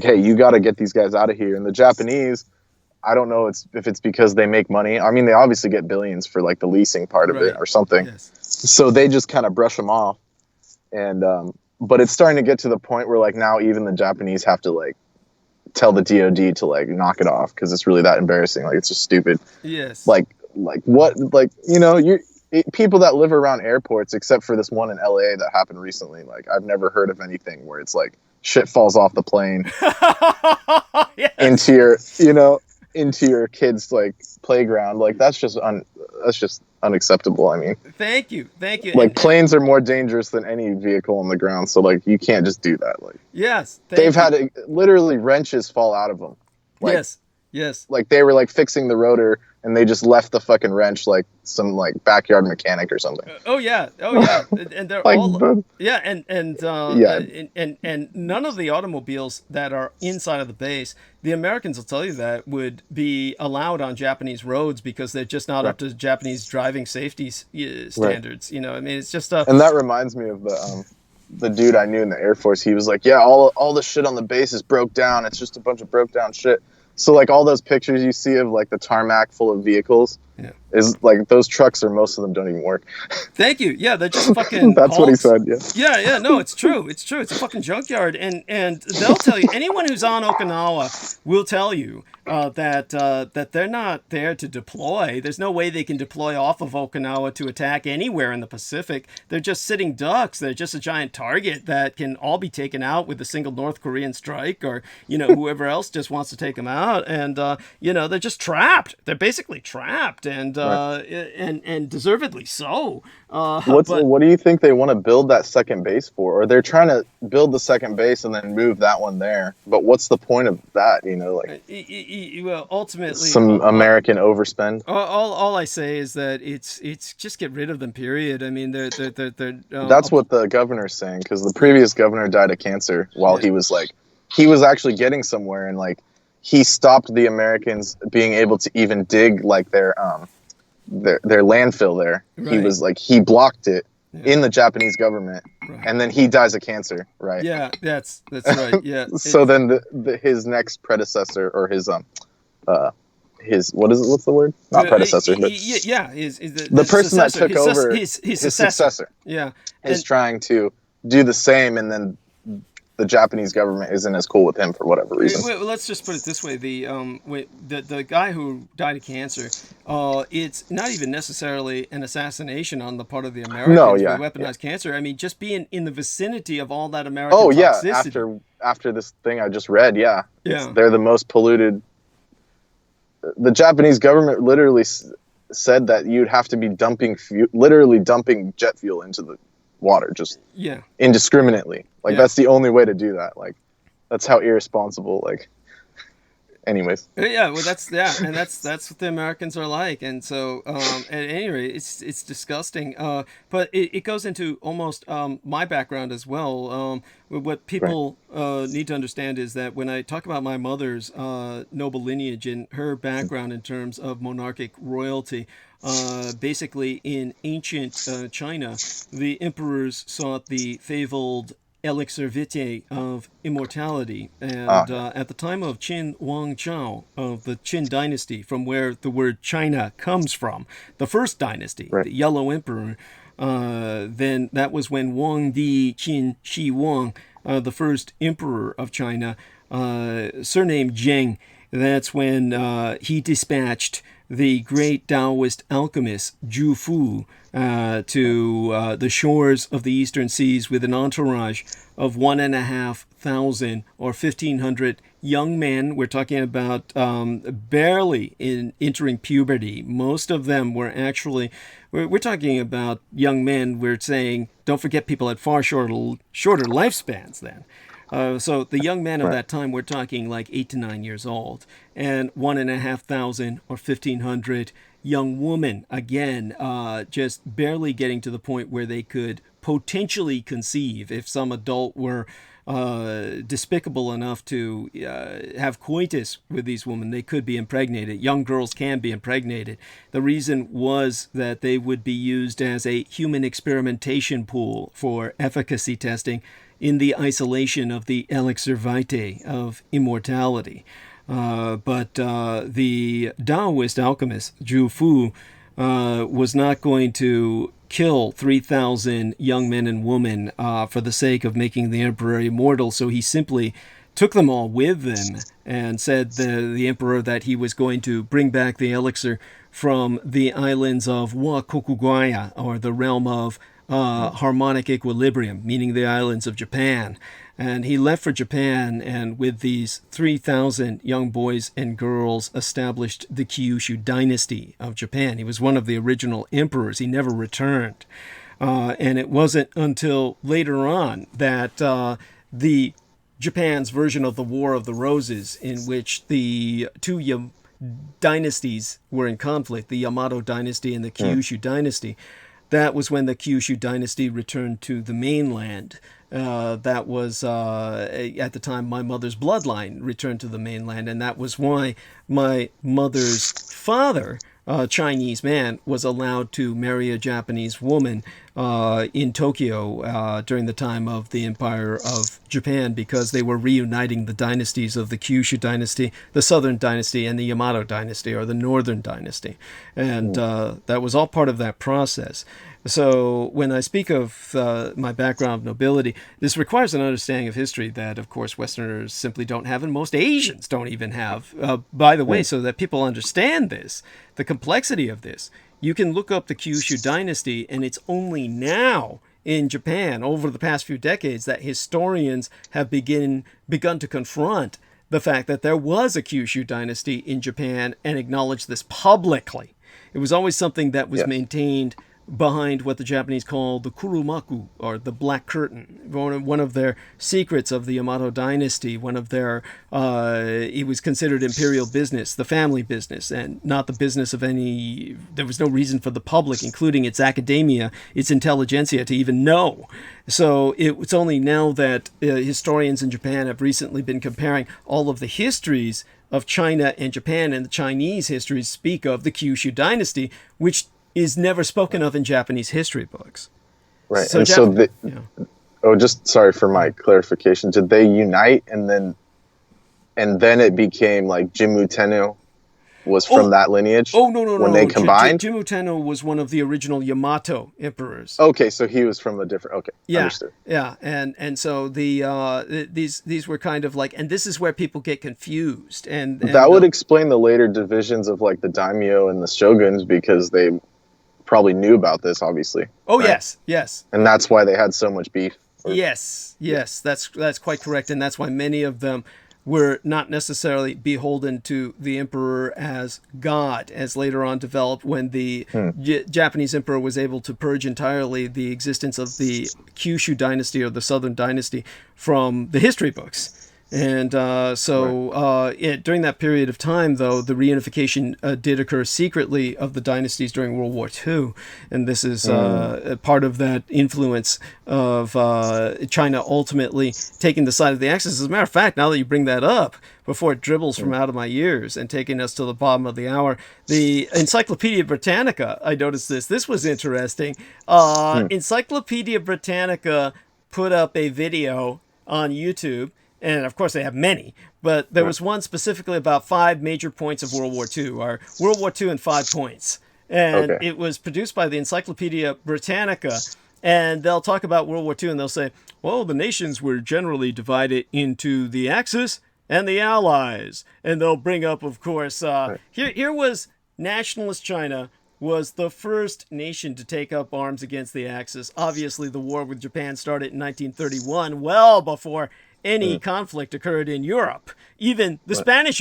hey, you got to get these guys out of here. And the Japanese, I don't know if it's because they make money. I mean, they obviously get billions for like the leasing part of it or something. Yes. So they just kind of brush them off. And but it's starting to get to the point where like now even the Japanese have to like tell the DOD to like knock it off because it's really that embarrassing. Like it's just stupid. Yes. Like what, like, people that live around airports, except for this one in LA that happened recently. Like I've never heard of anything where it's like shit falls off the plane into your kids' like playground. Like that's just unacceptable. I mean, thank you. Like planes are more dangerous than any vehicle on the ground, so like you can't just do that. Like yes, they've had literally wrenches fall out of them. Like, yes. Like they were like fixing the rotor and they just left the fucking wrench like some like backyard mechanic or something. Oh yeah, and they're like, all and none of the automobiles that are inside of the base, the Americans will tell you that would be allowed on Japanese roads because they're just not up to Japanese driving safety standards. I mean, it's just and that reminds me of the dude I knew in the Air Force. He was like, yeah, all the shit on the base is broke down. It's just a bunch of broke down shit. So like all those pictures you see of like the tarmac full of vehicles, Yeah. Is like those trucks are most of them don't even work. Thank you. Yeah, they're just fucking. That's what he said. Yeah. Yeah. No, it's true. It's true. It's a fucking junkyard, and they'll tell you. Anyone who's on Okinawa will tell you that they're not there to deploy. There's no way they can deploy off of Okinawa to attack anywhere in the Pacific. They're just sitting ducks. They're just a giant target that can all be taken out with a single North Korean strike, or whoever else just wants to take them out. And they're just trapped. They're basically trapped, and and deservedly so. What do you think they want to build that second base for? Or they're trying to build the second base and then move that one there. But what's the point of that? Well, ultimately, some American overspend. All I say is that it's just get rid of them. Period. I mean, they're That's what the governor's saying, because the previous governor died of cancer while he was actually getting somewhere, and like he stopped the Americans being able to even dig like their landfill there. Right. He was like, he blocked it in the Japanese government, and then he dies of cancer. Right. Yeah, that's right. Yeah. So then his next predecessor, or his what's the word? Not predecessor, but the person that took over, his successor. Yeah. Is trying to do the same, and then the Japanese government isn't as cool with him for whatever reason. Well, let's just put it this way: the guy who died of cancer, it's not even necessarily an assassination on the part of the Americans. No, yeah, weaponized cancer. I mean, just being in the vicinity of all that American toxicity. Yeah. After this thing I just read, they're the most polluted. The Japanese government literally said that you'd have to be dumping jet fuel into the water, just indiscriminately. Like that's the only way to do that. Like that's how irresponsible. Like, anyways. Yeah, well, that's what the Americans are like, and so at any rate, it's disgusting. But it goes into almost my background as well. What people need to understand is that when I talk about my mother's noble lineage and her background in terms of monarchic royalty, basically in ancient China, the emperors sought the fabled elixir vitae of immortality, and at the time of Qin Wang Chao of the Qin dynasty, from where the word China comes from, the first dynasty, the Yellow Emperor, then that was when Wang Di Qin Shi Wang, the first emperor of China, surnamed Zheng, that's when he dispatched the great Taoist alchemist Zhu Fu to the shores of the eastern seas with an entourage of 1,500 or 1,500 young men. We're talking about barely entering puberty. Most of them were actually, we're talking about young men. We're saying, don't forget, people had far shorter lifespans then. So the young men of that time, we're talking like 8 to 9 years old, and 1,500 or 1,500 young women, again, just barely getting to the point where they could potentially conceive. If some adult were despicable enough to have coitus with these women, they could be impregnated. Young girls can be impregnated. The reason was that they would be used as a human experimentation pool for efficacy testing in the isolation of the elixir vitae of immortality. But the Taoist alchemist Zhu Fu was not going to kill 3,000 young men and women for the sake of making the emperor immortal, so he simply took them all with him and said the emperor that he was going to bring back the elixir from the islands of Wakokugaya, or the realm of harmonic equilibrium, meaning the islands of Japan. And he left for Japan, and with these 3,000 young boys and girls established the Kyushu dynasty of Japan. He was one of the original emperors. He never returned. And it wasn't until later on that the Japan's version of the War of the Roses, in which the two dynasties were in conflict, the Yamato dynasty and the Kyushu dynasty, that was when the Kyushu dynasty returned to the mainland. that was at the time my mother's bloodline returned to the mainland, and that was why my mother's father, a Chinese man, was allowed to marry a Japanese woman in Tokyo during the time of the Empire of Japan, because they were reuniting the dynasties of the Kyushu dynasty, the Southern dynasty, and the Yamato dynasty, or the Northern dynasty. And that was all part of that process. So when I speak of my background of nobility, this requires an understanding of history that, of course, Westerners simply don't have, and most Asians don't even have. By the way, so that people understand this, the complexity of this, you can look up the Kyushu dynasty, and it's only now in Japan, over the past few decades, that historians have begun to confront the fact that there was a Kyushu dynasty in Japan and acknowledge this publicly. It was always something that was maintained behind what the Japanese call the kurumaku, or the black curtain. One of their secrets of the Yamato dynasty, one of their, it was considered imperial business, the family business, and not the business of any, there was no reason for the public, including its academia, its intelligentsia, to even know. So it's only now that historians in Japan have recently been comparing all of the histories of China and Japan, and the Chinese histories speak of the Kyushu dynasty, which is never spoken of in Japanese history books. Right. So, just sorry for my clarification. Did they unite and then it became like Jimmu Tenno was from that lineage? Oh, no. When they combined? Jimmu Tenno was one of the original Yamato emperors. Okay, so he was from a different, understood. Yeah, and so these were kind of like, and this is where people get confused. And that would explain the later divisions of like the daimyo and the shoguns, because they probably knew about this, obviously. Oh, right? yes. And that's why they had so much beef. Yes, that's quite correct, and that's why many of them were not necessarily beholden to the emperor as God, as later on developed when the Japanese emperor was able to purge entirely the existence of the Kyushu dynasty, or the Southern dynasty, from the history books. And during that period of time, though, the reunification did occur secretly of the dynasties during World War II. And this is part of that influence of China ultimately taking the side of the Axis. As a matter of fact, now that you bring that up, before it dribbles from out of my ears and taking us to the bottom of the hour, the Encyclopedia Britannica, I noticed this. This was interesting. Encyclopedia Britannica put up a video on YouTube. And of course they have many, but there was one specifically about 5 major points of World War II, or World War II in 5 points. And it was produced by the Encyclopedia Britannica. And they'll talk about World War II and they'll say, well, the nations were generally divided into the Axis and the Allies. And they'll bring up, of course, here was nationalist China was the first nation to take up arms against the Axis. Obviously, the war with Japan started in 1931, well before any conflict occurred in Europe. Even the Spanish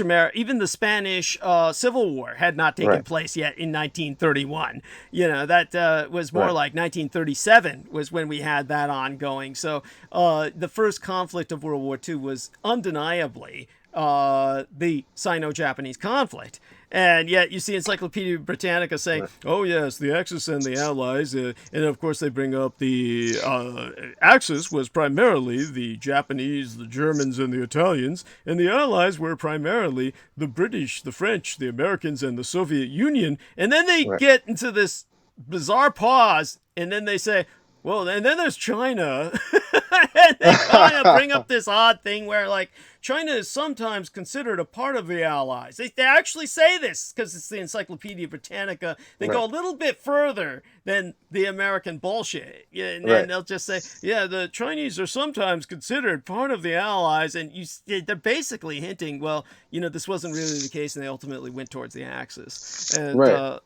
Civil War had not taken place yet in 1931. You know, that was more like 1937 was when we had that ongoing. So the first conflict of World War II was undeniably the Sino-Japanese conflict. And yet you see Encyclopedia Britannica saying, oh yes, the Axis and the Allies, and of course they bring up the Axis was primarily the Japanese, the Germans, and the Italians, and the Allies were primarily the British, the French, the Americans, and the Soviet Union. And then they get into this bizarre pause, and then they say, well, and then there's China. And they kind of bring up this odd thing where, like, China is sometimes considered a part of the Allies. They actually say this because it's the Encyclopedia Britannica. They go a little bit further than the American bullshit. And they'll just say, yeah, the Chinese are sometimes considered part of the Allies. And they're basically hinting, well, you know, this wasn't really the case. And they ultimately went towards the Axis. And,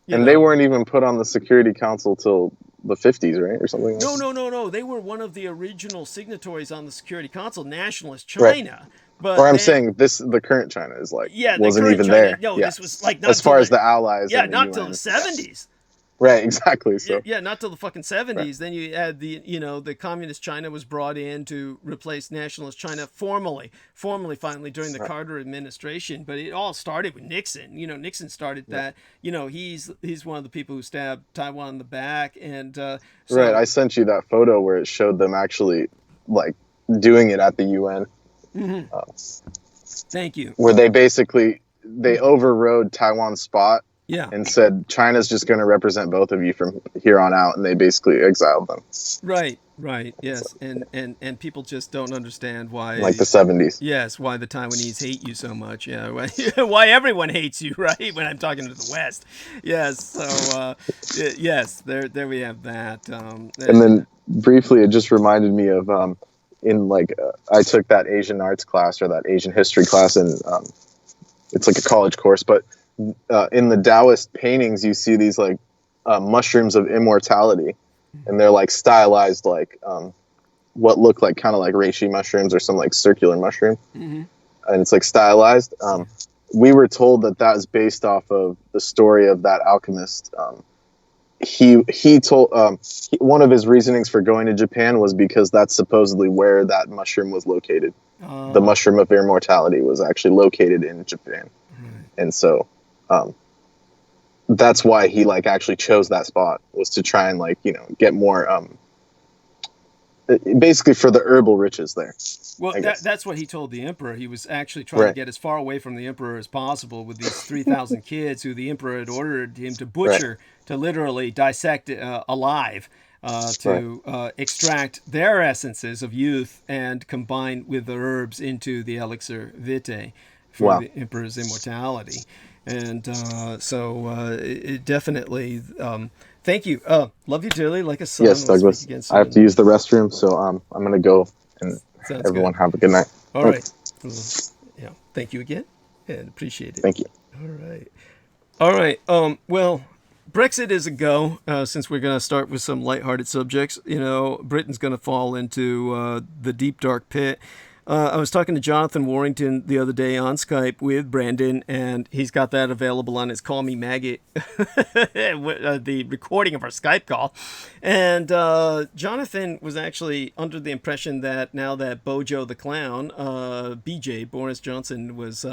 they weren't even put on the Security Council till the 50s, right? Or something like that? No. They were one of the original signatories on the Security Council, nationalist China. But I'm saying the current China is like, wasn't even China, there. No, this was like, not as far as the Allies. Yeah, not till the 70s. Right, exactly. So not till the fucking 70s. Then you had the communist China was brought in to replace nationalist China formally finally during the Carter administration. But it all started with Nixon. You know, Nixon started that. You know, he's one of the people who stabbed Taiwan in the back. And I sent you that photo where it showed them actually like doing it at the UN. Thank you. Where they overrode Taiwan's spot. Yeah. And said China's just going to represent both of you from here on out, and they basically exiled them. Right. Yes, and people just don't understand why. Like the 70s. Yes, why the Taiwanese hate you so much. Yeah, why everyone hates you, right? When I'm talking to the West. Yes. So yes, there we have that. And then briefly, it just reminded me of I took that Asian arts class or that Asian history class, and it's like a college course, but. In the Taoist paintings, you see these like mushrooms of immortality, and they're like stylized like what look like kind of like reishi mushrooms or some like circular mushroom, and it's like stylized. We were told that is based off of the story of that alchemist. He told one of his reasonings for going to Japan was because that's supposedly where that mushroom was located. The mushroom of immortality was actually located in Japan, and so. That's why he like actually chose that spot, was to try and like, get more basically for the herbal riches there. Well, that's what he told the emperor. He was actually trying to get as far away from the emperor as possible with these 3,000 kids who the emperor had ordered him to butcher, to literally dissect alive, to extract their essences of youth and combine with the herbs into the elixir vitae for the emperor's immortality. And so it definitely, thank you. Love you dearly, like a son. Yes, Douglas. I have to use the restroom, so I'm going to go, and everyone have a good night. All right. Yeah. Thank you again, and appreciate it. Thank you. All right. Well, Brexit is a go, since we're going to start with some lighthearted subjects. Britain's going to fall into the deep, dark pit. I was talking to Jonathan Warrington the other day on Skype with Brandon, and he's got that available on his Call Me Maggot, the recording of our Skype call. And Jonathan was actually under the impression that now that Bojo the Clown, BJ, Boris Johnson, was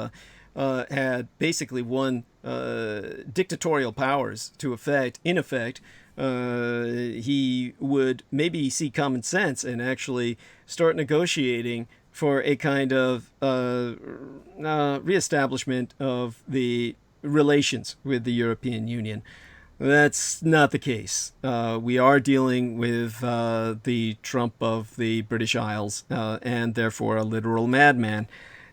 had basically won dictatorial powers in effect, he would maybe see common sense and actually start negotiating for a kind of reestablishment of the relations with the European Union. That's not the case. We are dealing with the Trump of the British Isles, and therefore a literal madman.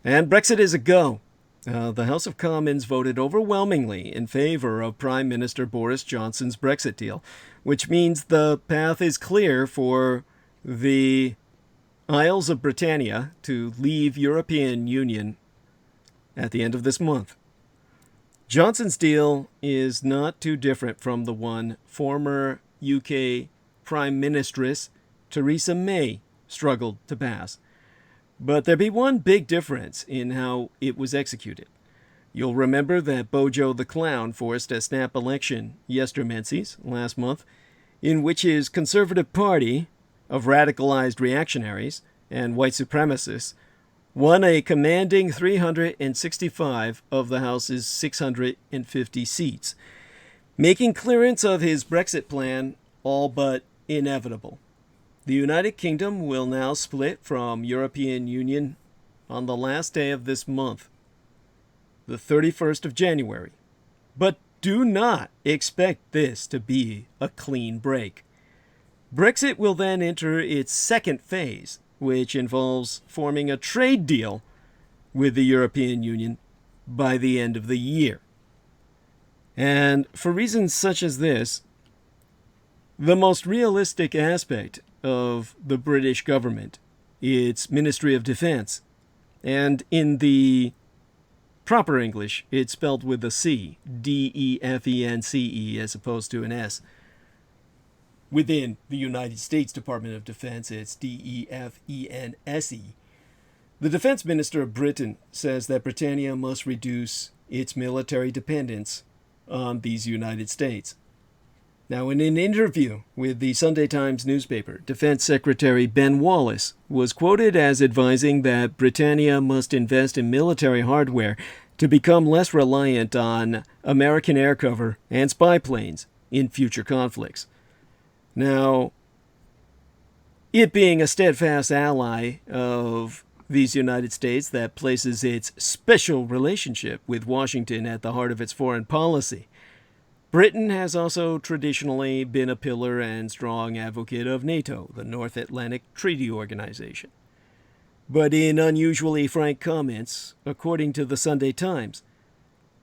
And Brexit is a go. The House of Commons voted overwhelmingly in favor of Prime Minister Boris Johnson's Brexit deal, which means the path is clear for the Isles of Britannia to leave European Union at the end of this month. Johnson's deal is not too different from the one former UK Prime Ministress Theresa May struggled to pass. But there be one big difference in how it was executed. You'll remember that Bojo the Clown forced a snap election yestermenses last month, in which his Conservative Party of radicalized reactionaries and white supremacists won a commanding 365 of the House's 650 seats, making clearance of his Brexit plan all but inevitable. The United Kingdom will now split from European Union on the last day of this month, the 31st of January. But do not expect this to be a clean break. Brexit will then enter its second phase, which involves forming a trade deal with the European Union by the end of the year. And for reasons such as this, the most realistic aspect of the British government, its Ministry of Defense, and in the proper English, it's spelled with a C, D-E-F-E-N-C-E, as opposed to an S. Within the United States Department of Defense, it's D-E-F-E-N-S-E. The Defense Minister of Britain says that Britannia must reduce its military dependence on these United States. Now, in an interview with the Sunday Times newspaper, Defense Secretary Ben Wallace was quoted as advising that Britannia must invest in military hardware to become less reliant on American air cover and spy planes in future conflicts. Now, it being a steadfast ally of these United States that places its special relationship with Washington at the heart of its foreign policy. Britain has also traditionally been a pillar and strong advocate of NATO, the North Atlantic Treaty Organization. But in unusually frank comments, according to the Sunday Times,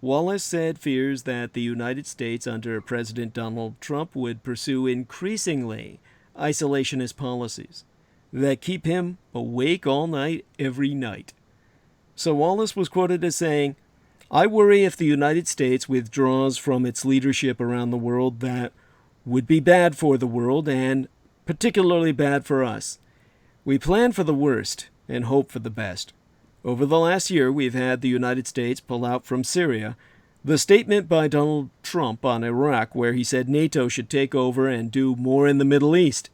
Wallace said fears that the United States under President Donald Trump would pursue increasingly isolationist policies that keep him awake all night, every night. So Wallace was quoted as saying, "I worry if the United States withdraws from its leadership around the world, that would be bad for the world and particularly bad for us. We plan for the worst and hope for the best. Over the last year, we've had the United States pull out from Syria, the statement by Donald Trump on Iraq where he said NATO should take over and do more in the Middle East,"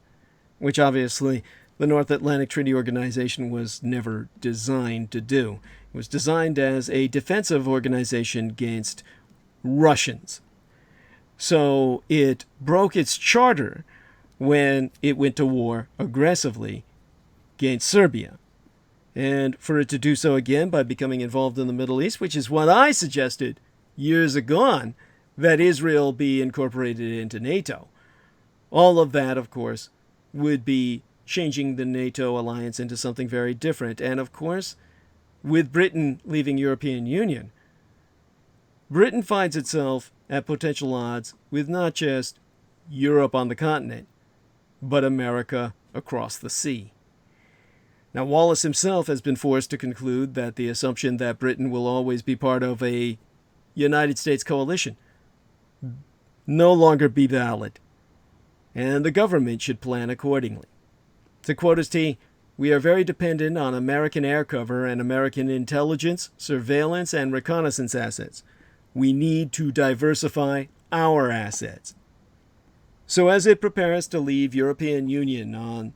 which obviously the North Atlantic Treaty Organization was never designed to do. It was designed as a defensive organization against Russians. So it broke its charter when it went to war aggressively against Serbia. And for it to do so again by becoming involved in the Middle East, which is what I suggested years ago, that Israel be incorporated into NATO. All of that, of course, would be changing the NATO alliance into something very different. And of course, with Britain leaving European Union, Britain finds itself at potential odds with not just Europe on the continent, but America across the sea. Now, Wallace himself has been forced to conclude that the assumption that Britain will always be part of a United States coalition no longer be valid, and the government should plan accordingly. To quote his T, "We are very dependent on American air cover and American intelligence, surveillance, and reconnaissance assets. We need to diversify our assets." So as it prepares to leave European Union on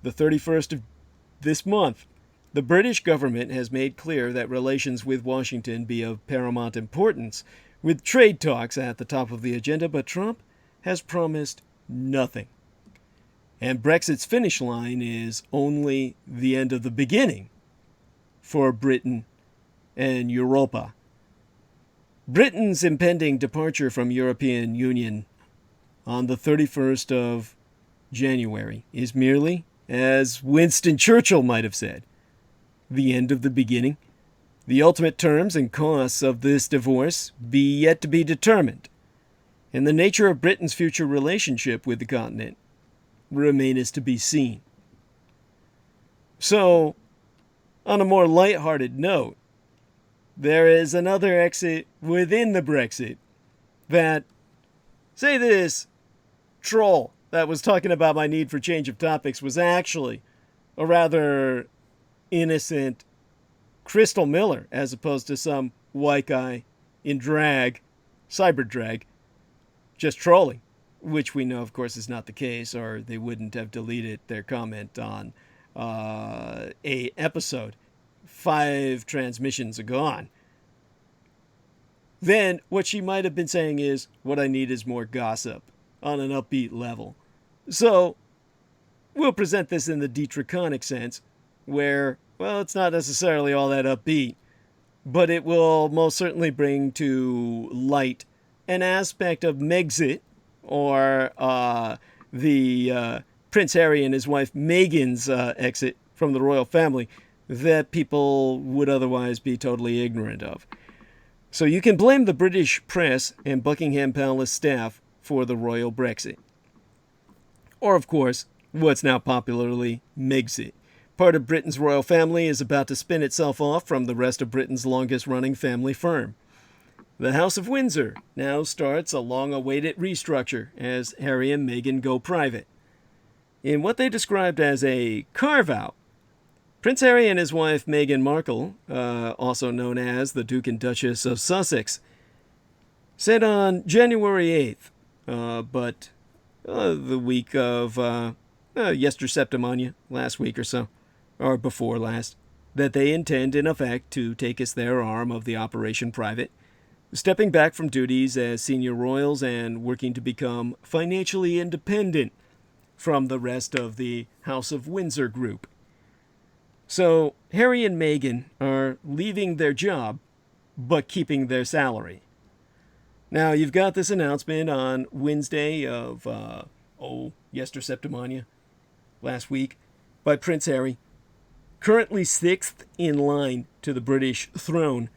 the 31st of this month, the British government has made clear that relations with Washington be of paramount importance, with trade talks at the top of the agenda, but Trump has promised nothing. And Brexit's finish line is only the end of the beginning for Britain and Europa. Britain's impending departure from European Union on the 31st of January is merely, as Winston Churchill might have said, the end of the beginning. The ultimate terms and costs of this divorce be yet to be determined, and the nature of Britain's future relationship with the continent remaineth to be seen. So, on a more light-hearted note, there is another exit within the Brexit that, say this troll that was talking about my need for change of topics was actually a rather innocent Crystal Miller, as opposed to some white guy in drag, cyber drag, just trolling, which we know, of course, is not the case, or they wouldn't have deleted their comment on a episode 5 transmissions ago. Then what she might have been saying is, what I need is more gossip on an upbeat level. So we'll present this in the Dietrichonic sense, where, well, it's not necessarily all that upbeat, but it will most certainly bring to light an aspect of Megxit, or the Prince Harry and his wife Meghan's exit from the royal family, that people would otherwise be totally ignorant of. So you can blame the British press and Buckingham Palace staff for the royal Brexit. Or, of course, what's now popularly Megxit. Part of Britain's royal family is about to spin itself off from the rest of Britain's longest-running family firm. The House of Windsor now starts a long-awaited restructure as Harry and Meghan go private. In what they described as a carve-out, Prince Harry and his wife Meghan Markle, also known as the Duke and Duchess of Sussex, said on January 8th, but the week of Yester Septimania, last week or so, or before last, that they intend in effect to take as their arm of the operation private, stepping back from duties as senior royals and working to become financially independent from the rest of the House of Windsor group. So Harry and Meghan are leaving their job, but keeping their salary. Now, you've got this announcement on Wednesday of, Septimania, last week, by Prince Harry, currently 6th in line to the British throne,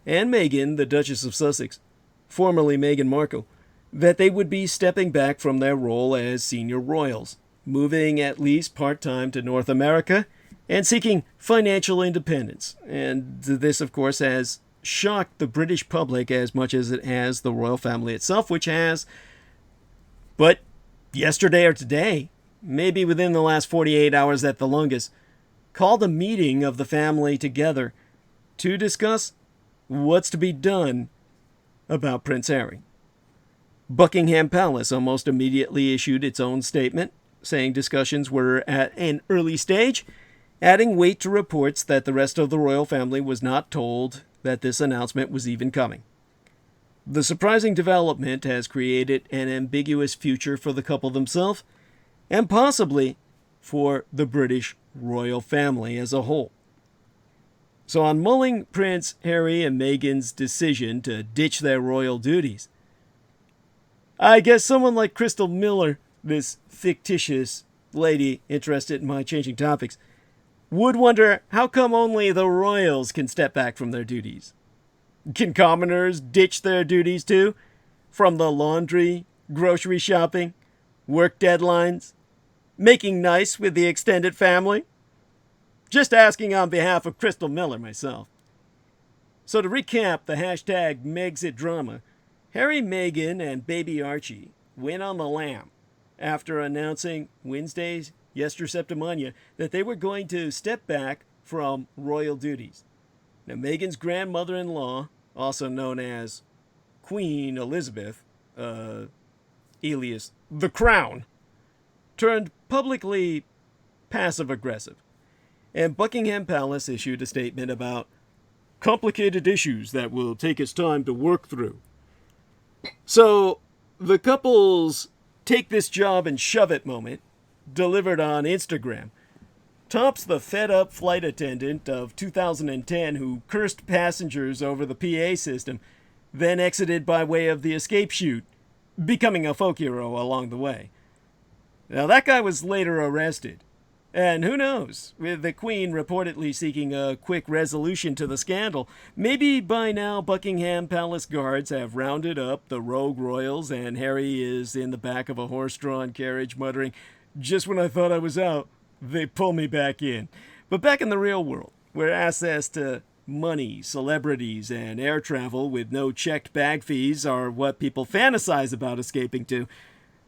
and Meghan, the Duchess of Sussex, formerly Meghan Markle, that they would be stepping back from their role as senior royals, moving at least part-time to North America, and seeking financial independence. And this, of course, has shocked the British public as much as it has the royal family itself, which has, but yesterday or today, maybe within the last 48 hours at the longest, called a meeting of the family together to discuss what's to be done about Prince Harry. Buckingham Palace almost immediately issued its own statement, saying discussions were at an early stage, adding weight to reports that the rest of the royal family was not told that this announcement was even coming. The surprising development has created an ambiguous future for the couple themselves, and possibly for the British royal family as a whole. So on mulling Prince Harry and Meghan's decision to ditch their royal duties, I guess someone like Crystal Miller, this fictitious lady interested in my changing topics, would wonder how come only the royals can step back from their duties. Can commoners ditch their duties too? From the laundry, grocery shopping, work deadlines, making nice with the extended family? Just asking on behalf of Crystal Miller myself. So to recap the hashtag Megxit drama, Harry, Meghan, and baby Archie went on the lam after announcing Wednesday's Septimania that they were going to step back from royal duties. Now, Meghan's grandmother-in-law, also known as Queen Elizabeth, alias the Crown, turned publicly passive-aggressive, and Buckingham Palace issued a statement about complicated issues that will take its time to work through. So, the couple's take this job and shove it moment, delivered on Instagram, tops the fed-up flight attendant of 2010 who cursed passengers over the PA system, then exited by way of the escape chute, becoming a folk hero along the way. Now, that guy was later arrested. And who knows, with the Queen reportedly seeking a quick resolution to the scandal, maybe by now Buckingham Palace guards have rounded up the rogue royals and Harry is in the back of a horse-drawn carriage muttering, "Just when I thought I was out, they pull me back in." But back in the real world, where access to money, celebrities, and air travel with no checked bag fees are what people fantasize about escaping to,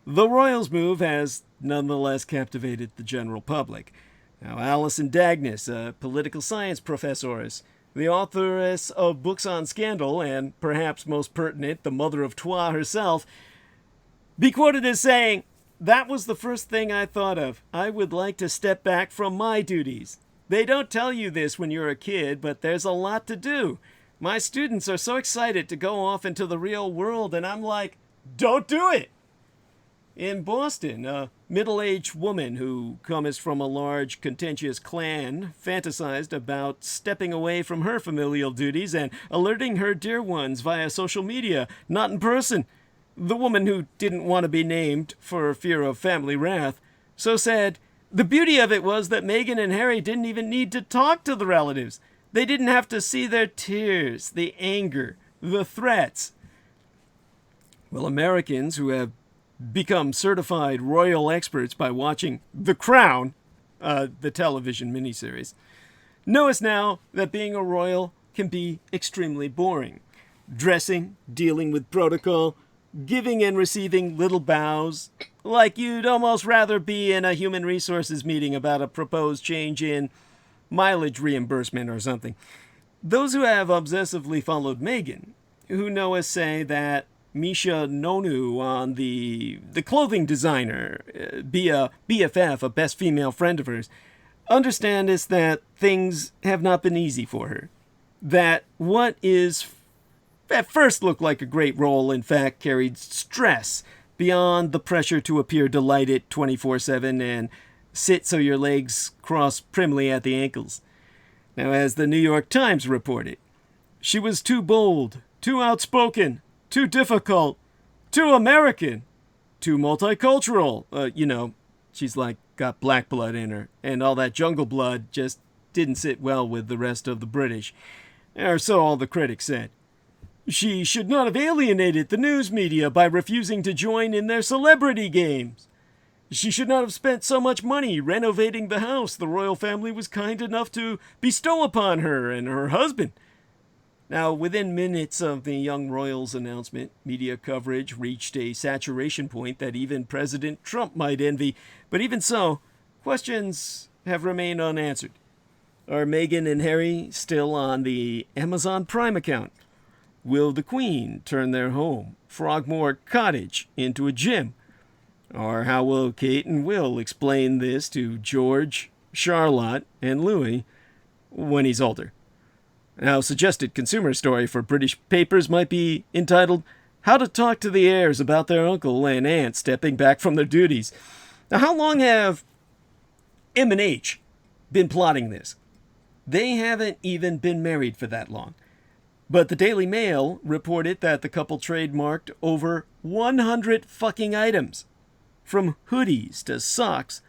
the royals' move has nonetheless captivated the general public. Now, Alison Dagnus, a political science professoress, the authoress of books on scandal, and perhaps most pertinent, the mother of Trois herself, be quoted as saying, "That was the first thing I thought of. I would like to step back from my duties. They don't tell you this when you're a kid, but there's a lot to do. My students are so excited to go off into the real world, and I'm like, don't do it." In Boston, a middle-aged woman who comes from a large, contentious clan fantasized about stepping away from her familial duties and alerting her dear ones via social media, not in person. The woman, who didn't want to be named for fear of family wrath, so said the beauty of it was that Meghan and Harry didn't even need to talk to the relatives. They didn't have to see their tears, the anger, the threats. Well, Americans who have become certified royal experts by watching The Crown, the television miniseries, know us now that being a royal can be extremely boring. Dressing, dealing with protocol, giving and receiving little bows, like you'd almost rather be in a human resources meeting about a proposed change in mileage reimbursement or something. Those who have obsessively followed Meghan, who know us say that Misha Nonu on the clothing designer, be a BFF, a best female friend of hers, understand is that things have not been easy for her. That what is at first looked like a great role, in fact, carried stress, beyond the pressure to appear delighted 24/7 and sit so your legs cross primly at the ankles. Now, as the New York Times reported, she was too bold, too outspoken, too difficult, too American, too multicultural. She's like got black blood in her, and all that jungle blood just didn't sit well with the rest of the British, or so all the critics said. She should not have alienated the news media by refusing to join in their celebrity games. She should not have spent so much money renovating the house the royal family was kind enough to bestow upon her and her husband. Now, within minutes of the young royal's announcement, media coverage reached a saturation point that even President Trump might envy. But even so, questions have remained unanswered. Are Meghan and Harry still on the Amazon Prime account? Will the Queen turn their home, Frogmore Cottage, into a gym? Or how will Kate and Will explain this to George, Charlotte, and Louis when he's older? Now, suggested consumer story for British papers might be entitled, How to Talk to the Heirs About Their Uncle and Aunt Stepping Back from Their Duties. Now, how long have M&H been plotting this? They haven't even been married for that long. But the Daily Mail reported that the couple trademarked over 100 fucking items, from hoodies to socks.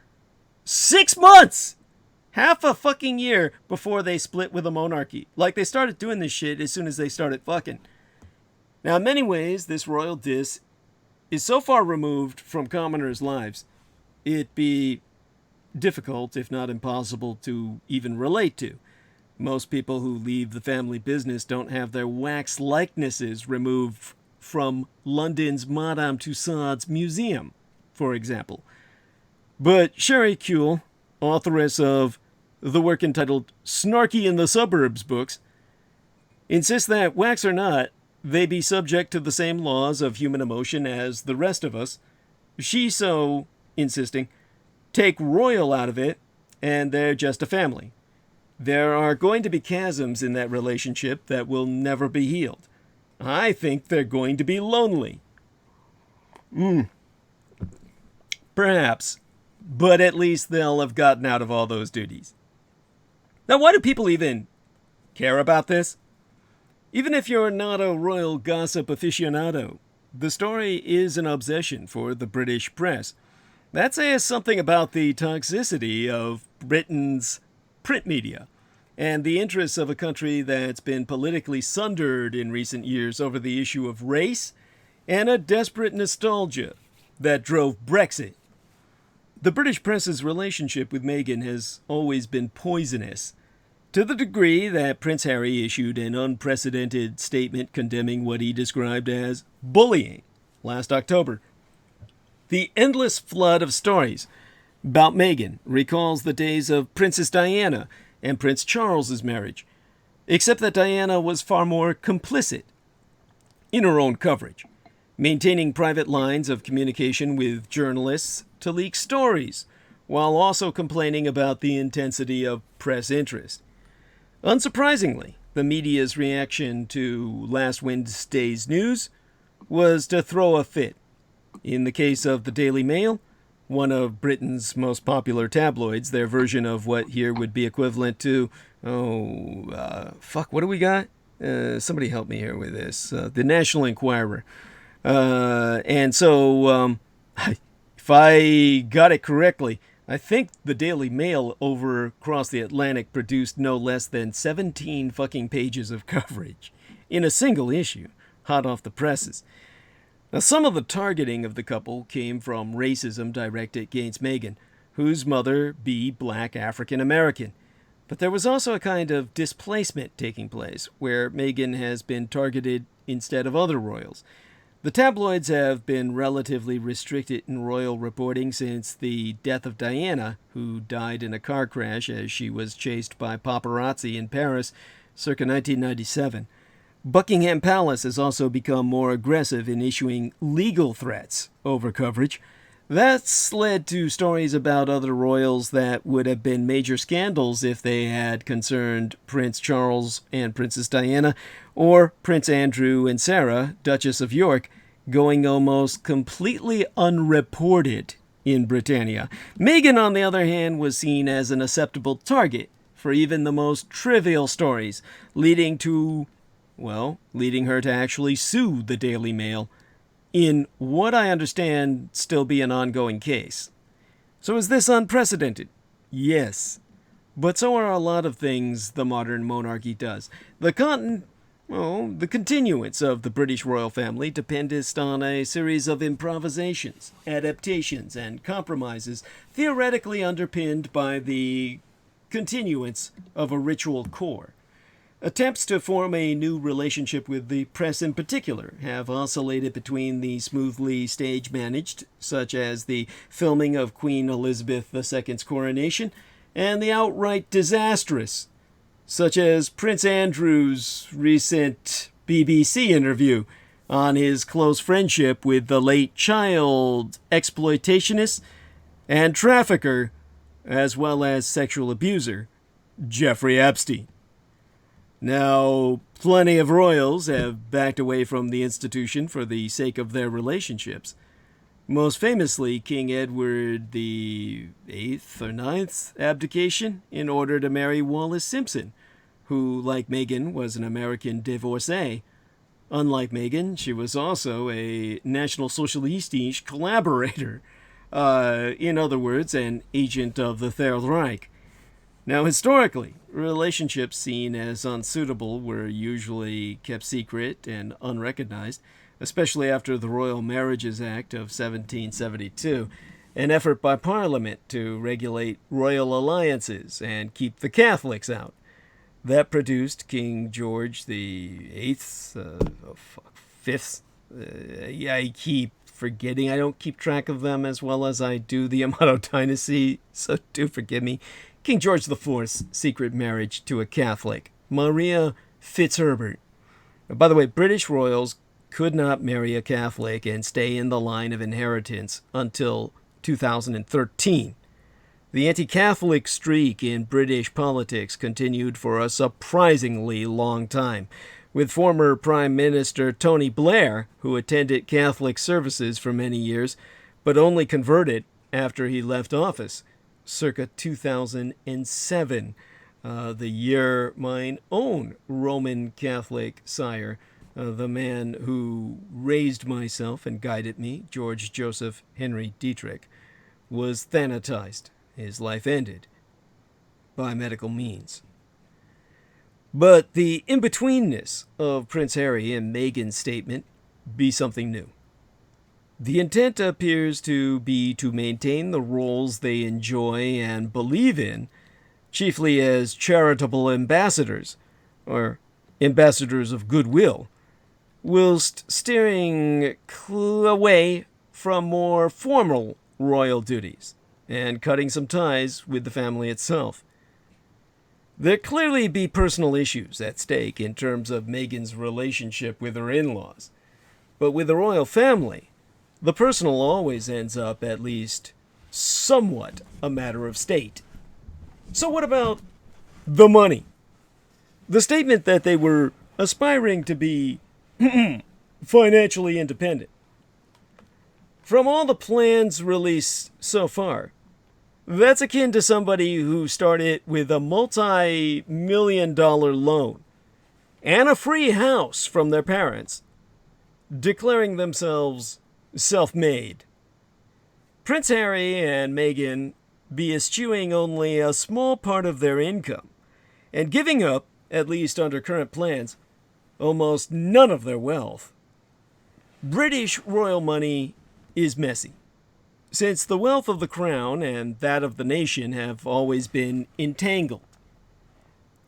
6 months! Half a fucking year before they split with the monarchy. Like, they started doing this shit as soon as they started fucking. Now, in many ways, this royal dis is so far removed from commoners' lives, it'd be difficult, if not impossible, to even relate to. Most people who leave the family business don't have their wax likenesses removed from London's Madame Tussauds Museum, for example. But Sherry Kuehl, authoress of the work entitled Snarky in the Suburbs books, insists that, wax or not, they be subject to the same laws of human emotion as the rest of us. She so insisting, take royal out of it, and they're just a family. There are going to be chasms in that relationship that will never be healed. I think they're going to be lonely. Perhaps. But at least they'll have gotten out of all those duties. Now, why do people even care about this? Even if you're not a royal gossip aficionado, the story is an obsession for the British press. That says something about the toxicity of Britain's print media and the interests of a country that's been politically sundered in recent years over the issue of race and a desperate nostalgia that drove Brexit. The British press's relationship with Meghan has always been poisonous, to the degree that Prince Harry issued an unprecedented statement condemning what he described as bullying last October. The endless flood of stories about Meghan recalls the days of Princess Diana and Prince Charles's marriage, except that Diana was far more complicit in her own coverage, maintaining private lines of communication with journalists to leak stories, while also complaining about the intensity of press interest. Unsurprisingly, the media's reaction to last Wednesday's news was to throw a fit. In the case of the Daily Mail, one of Britain's most popular tabloids, their version of what here would be equivalent to, what do we got? Somebody help me here with this. The National Enquirer. And so, if I got it correctly, I think the Daily Mail over across the Atlantic produced no less than 17 fucking pages of coverage in a single issue, hot off the presses. Now, some of the targeting of the couple came from racism directed against Meghan, whose mother be black African American. But there was also a kind of displacement taking place, where Meghan has been targeted instead of other royals. The tabloids have been relatively restricted in royal reporting since the death of Diana, who died in a car crash as she was chased by paparazzi in Paris circa 1997. Buckingham Palace has also become more aggressive in issuing legal threats over coverage. That's led to stories about other royals that would have been major scandals if they had concerned Prince Charles and Princess Diana, or Prince Andrew and Sarah, Duchess of York, going almost completely unreported in Britannia. Meghan, on the other hand, was seen as an acceptable target for even the most trivial stories, leading her to actually sue the Daily Mail in what I understand still be an ongoing case. So is this unprecedented? Yes. But so are a lot of things the modern monarchy does. The continuance of the British royal family depended on a series of improvisations, adaptations, and compromises theoretically underpinned by the continuance of a ritual core. Attempts to form a new relationship with the press in particular have oscillated between the smoothly stage-managed, such as the filming of Queen Elizabeth II's coronation, and the outright disastrous, such as Prince Andrew's recent BBC interview on his close friendship with the late child exploitationist and trafficker, as well as sexual abuser, Jeffrey Epstein. Now, plenty of royals have backed away from the institution for the sake of their relationships. Most famously, King Edward the Eighth or Ninth's abdication in order to marry Wallis Simpson, who, like Meghan, was an American divorcee. Unlike Meghan, she was also a National Socialist collaborator. In other words, an agent of the Third Reich. Now, historically, relationships seen as unsuitable were usually kept secret and unrecognized, especially after the Royal Marriages Act of 1772, an effort by Parliament to regulate royal alliances and keep the Catholics out. That produced King George the Eighth, Fifth. I keep forgetting. I don't keep track of them as well as I do the Amato dynasty, so do forgive me. King George IV's secret marriage to a Catholic, Maria Fitzherbert. By the way, British royals could not marry a Catholic and stay in the line of inheritance until 2013. The anti-Catholic streak in British politics continued for a surprisingly long time, with former Prime Minister Tony Blair, who attended Catholic services for many years, but only converted after he left office, circa 2007, the year mine own Roman Catholic sire, the man who raised myself and guided me, George Joseph Henry Dietrich, was thanatized. His life ended by medical means. But the in-betweenness of Prince Harry and Meghan's statement be something new. The intent appears to be to maintain the roles they enjoy and believe in, chiefly as charitable ambassadors, or ambassadors of goodwill, whilst steering away from more formal royal duties and cutting some ties with the family itself. There clearly be personal issues at stake in terms of Meghan's relationship with her in-laws, but with the royal family, the personal always ends up at least somewhat a matter of state. So what about the money? The statement that they were aspiring to be financially independent. From all the plans released so far, that's akin to somebody who started with a multi-million-dollar loan and a free house from their parents, declaring themselves self-made. Prince Harry and Meghan be eschewing only a small part of their income and giving up, at least under current plans, almost none of their wealth. British royal money is messy, since the wealth of the crown and that of the nation have always been entangled.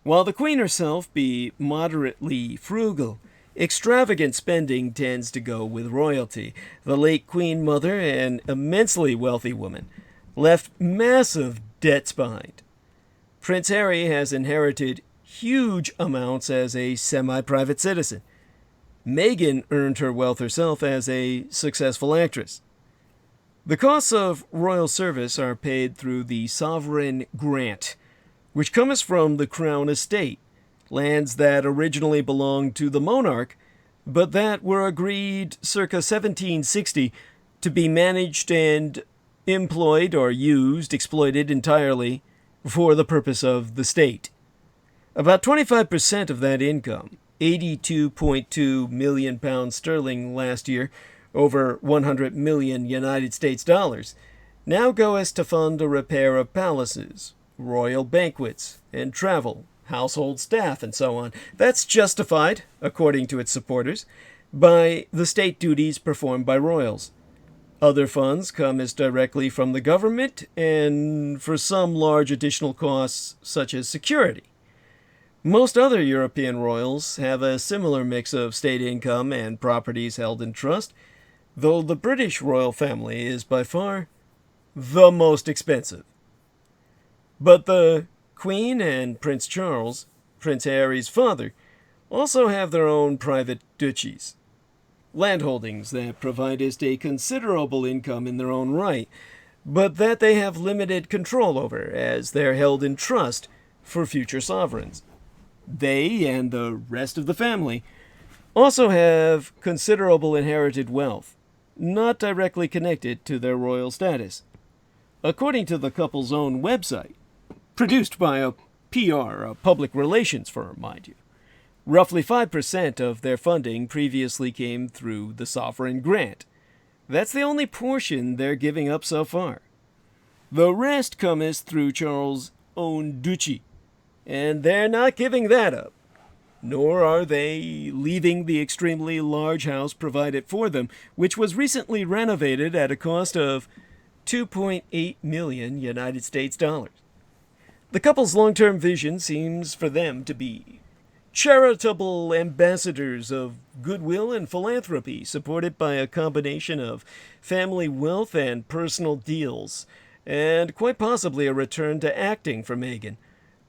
While the Queen herself be moderately frugal, extravagant spending tends to go with royalty. The late Queen Mother, an immensely wealthy woman, left massive debts behind. Prince Harry has inherited huge amounts as a semi-private citizen. Meghan earned her wealth herself as a successful actress. The costs of royal service are paid through the sovereign grant, which comes from the crown estate, lands that originally belonged to the monarch, but that were agreed circa 1760 to be managed and employed or exploited entirely for the purpose of the state. About 25% of that income, £82.2 million sterling last year, over 100 million United States dollars, now goes to fund a repair of palaces, royal banquets, and travel, household staff, and so on. That's justified, according to its supporters, by the state duties performed by royals. Other funds come as directly from the government and for some large additional costs such as security. Most other European royals have a similar mix of state income and properties held in trust, though the British royal family is by far the most expensive. But the Queen and Prince Charles, Prince Harry's father, also have their own private duchies. Landholdings that provide us a considerable income in their own right, but that they have limited control over as they're held in trust for future sovereigns. They and the rest of the family also have considerable inherited wealth, not directly connected to their royal status. According to the couple's own website, produced by a public relations firm, mind you, roughly 5% of their funding previously came through the sovereign grant. That's the only portion they're giving up so far. The rest comes through Charles' own duchy, and they're not giving that up. Nor are they leaving the extremely large house provided for them, which was recently renovated at a cost of 2.8 million United States dollars. The couple's long-term vision seems for them to be charitable ambassadors of goodwill and philanthropy, supported by a combination of family wealth and personal deals, and quite possibly a return to acting for Meghan.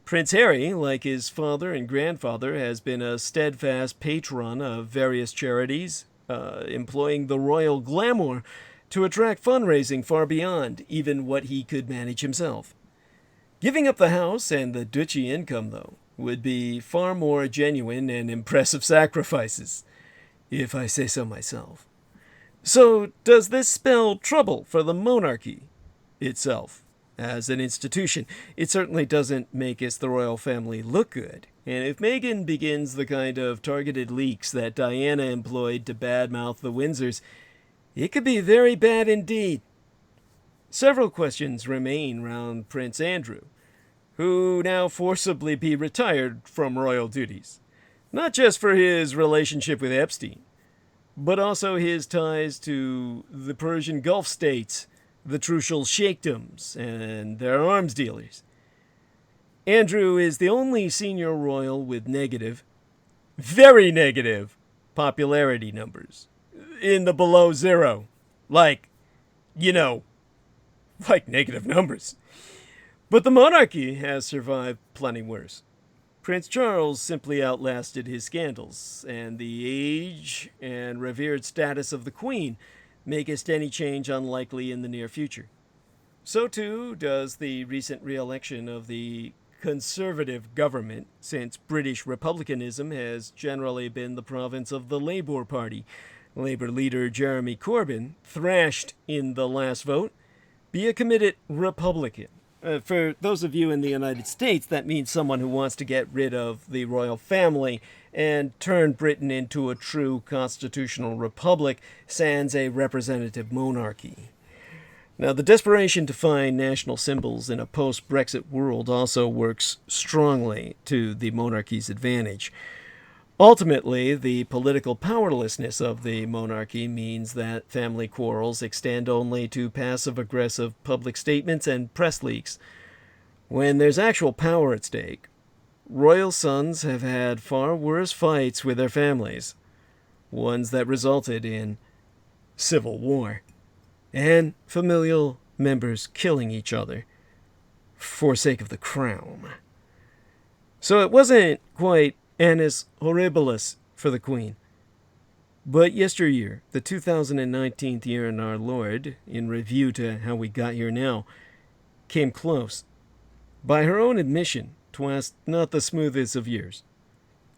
Prince Harry, like his father and grandfather, has been a steadfast patron of various charities, employing the royal glamour to attract fundraising far beyond even what he could manage himself. Giving up the house and the duchy income, though, would be far more genuine and impressive sacrifices, if I say so myself. So, does this spell trouble for the monarchy itself as an institution? It certainly doesn't make us, the royal family, look good. And if Meghan begins the kind of targeted leaks that Diana employed to badmouth the Windsors, it could be very bad indeed. Several questions remain round Prince Andrew, who now forcibly be retired from royal duties, not just for his relationship with Epstein, but also his ties to the Persian Gulf states, the Trucial Sheikdoms, and their arms dealers. Andrew is the only senior royal with negative, very negative, popularity numbers, in the below zero, like negative numbers. But the monarchy has survived plenty worse. Prince Charles simply outlasted his scandals, and the age and revered status of the Queen maketh any change unlikely in the near future. So too does the recent re-election of the Conservative government, since British republicanism has generally been the province of the Labour Party. Labour leader Jeremy Corbyn, thrashed in the last vote, be a committed Republican. For those of you in the United States, that means someone who wants to get rid of the royal family and turn Britain into a true constitutional republic, sans a representative monarchy. Now, the desperation to find national symbols in a post-Brexit world also works strongly to the monarchy's advantage. Ultimately, the political powerlessness of the monarchy means that family quarrels extend only to passive-aggressive public statements and press leaks. When there's actual power at stake, royal sons have had far worse fights with their families, ones that resulted in civil war, and familial members killing each other for sake of the crown. So it wasn't quite annus horribilis for the Queen. But yesteryear, the 2019th year in our Lord, in review to how we got here now, came close. By her own admission, 'twas not the smoothest of years.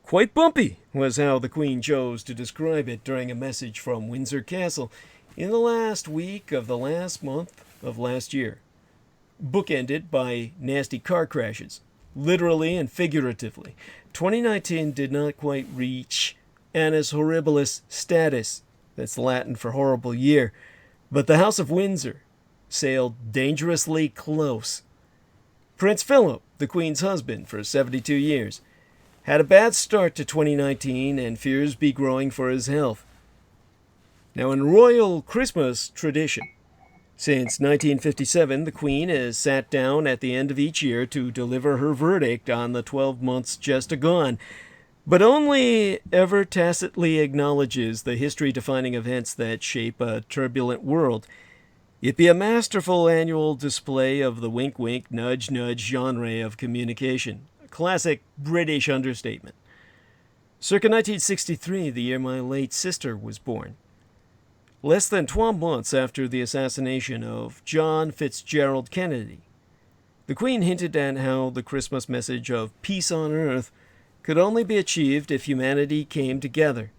Quite bumpy was how the Queen chose to describe it during a message from Windsor Castle in the last week of the last month of last year. Bookended by nasty car crashes, literally and figuratively. 2019 did not quite reach annus horribilis status, that's Latin for horrible year, but the House of Windsor sailed dangerously close. Prince Philip, the Queen's husband for 72 years, had a bad start to 2019 and fears be growing for his health. Now, in royal Christmas tradition, since 1957, the Queen has sat down at the end of each year to deliver her verdict on the 12 months just agone, but only ever tacitly acknowledges the history-defining events that shape a turbulent world. It be a masterful annual display of the wink-wink, nudge-nudge genre of communication, a classic British understatement. Circa 1963, the year my late sister was born. Less than 12 months after the assassination of John Fitzgerald Kennedy, the Queen hinted at how the Christmas message of peace on earth could only be achieved if humanity came together.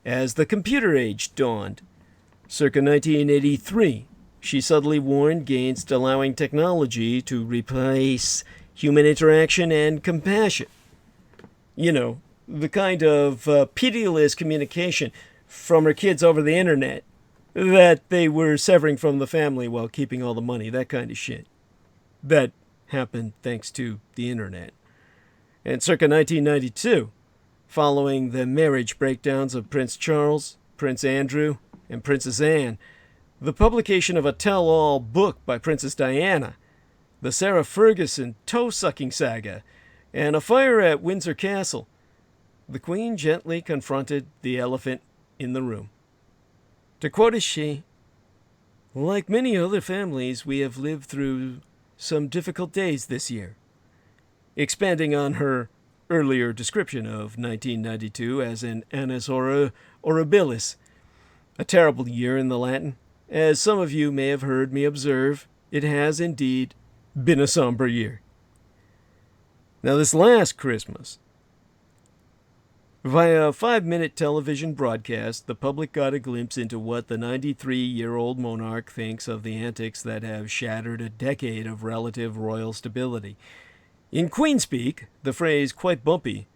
As the computer age dawned, circa 1983, she subtly warned against allowing technology to replace human interaction and compassion. You know, the kind of pitiless communication from her kids over the internet that they were severing from the family while keeping all the money, that kind of shit. That happened thanks to the internet. And circa 1992, following the marriage breakdowns of Prince Charles, Prince Andrew, and Princess Anne, the publication of a tell-all book by Princess Diana, the Sarah Ferguson toe-sucking saga, and a fire at Windsor Castle, the Queen gently confronted the elephant in the room. To quote as she, "Like many other families, we have lived through some difficult days this year," expanding on her earlier description of 1992 as an annus horribilis, a terrible year in the Latin. As some of you may have heard me observe, it has indeed been a somber year. Now, this last Christmas, via a 5-minute television broadcast, the public got a glimpse into what the 93-year-old monarch thinks of the antics that have shattered a decade of relative royal stability. In Queenspeak, the phrase "quite bumpy"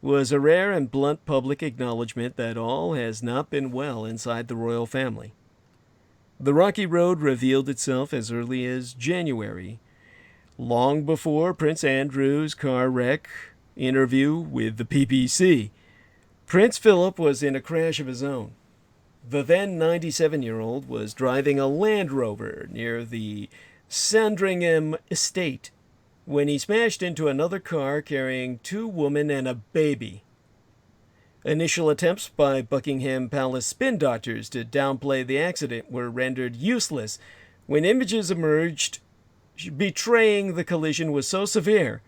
was a rare and blunt public acknowledgement that all has not been well inside the royal family. The rocky road revealed itself as early as January, long before Prince Andrew's car wreck interview with the BBC. Prince Philip was in a crash of his own. The then 97-year-old was driving a Land Rover near the Sandringham estate when he smashed into another car carrying 2 women and a baby. Initial attempts by Buckingham Palace spin doctors to downplay the accident were rendered useless when images emerged betraying the collision was so severe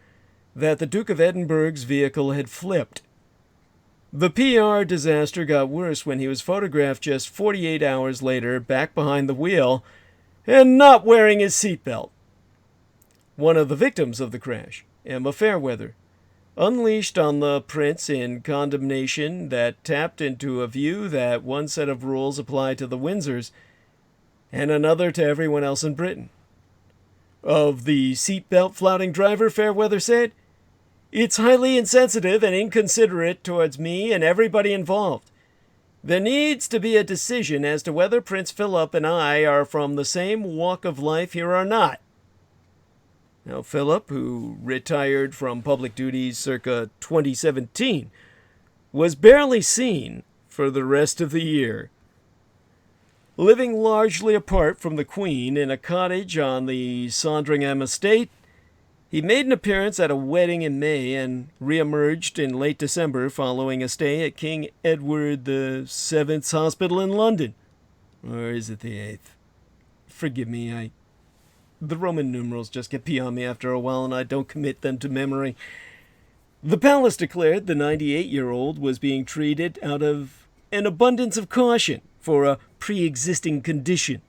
that the Duke of Edinburgh's vehicle had flipped. The PR disaster got worse when he was photographed just 48 hours later back behind the wheel and not wearing his seatbelt. One of the victims of the crash, Emma Fairweather, unleashed on the prince in condemnation that tapped into a view that one set of rules applied to the Windsors and another to everyone else in Britain. Of the seatbelt flouting driver, Fairweather said, "It's highly insensitive and inconsiderate towards me and everybody involved. There needs to be a decision as to whether Prince Philip and I are from the same walk of life here or not." Now, Philip, who retired from public duties circa 2017, was barely seen for the rest of the year. Living largely apart from the Queen in a cottage on the Sandringham estate, he made an appearance at a wedding in May and re-emerged in late December following a stay at King Edward VII's Hospital in London. Or is it the 8th? Forgive me, the Roman numerals just get beyond me after a while and I don't commit them to memory. The palace declared the 98-year-old was being treated out of an abundance of caution for a pre-existing condition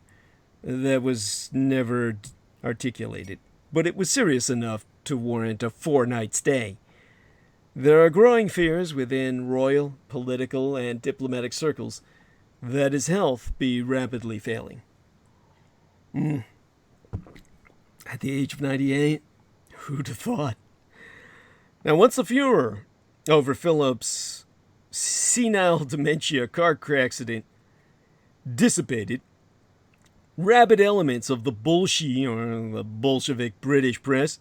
that was never articulated, but it was serious enough to warrant a 4-night stay. There are growing fears within royal, political, and diplomatic circles that his health be rapidly failing. At the age of 98, who'd have thought? Now, once the furor over Philip's senile dementia car accident dissipated, rabid elements of the Bolshoi, or the Bolshevik British press,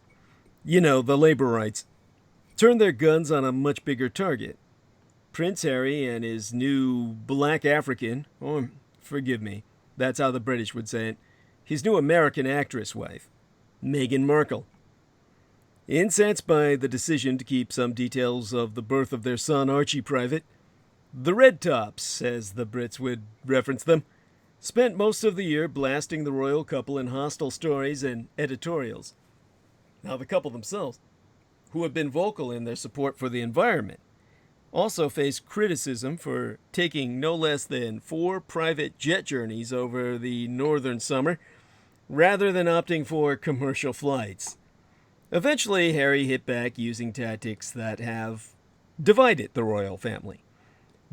the labor rights, turned their guns on a much bigger target. Prince Harry and his new black African, or forgive me, that's how the British would say it, his new American actress wife, Meghan Markle. Incensed by the decision to keep some details of the birth of their son Archie private, the Red Tops, as the Brits would reference them, spent most of the year blasting the royal couple in hostile stories and editorials. Now the couple themselves, who have been vocal in their support for the environment, also faced criticism for taking no less than 4 private jet journeys over the northern summer, rather than opting for commercial flights. Eventually, Harry hit back using tactics that have divided the royal family.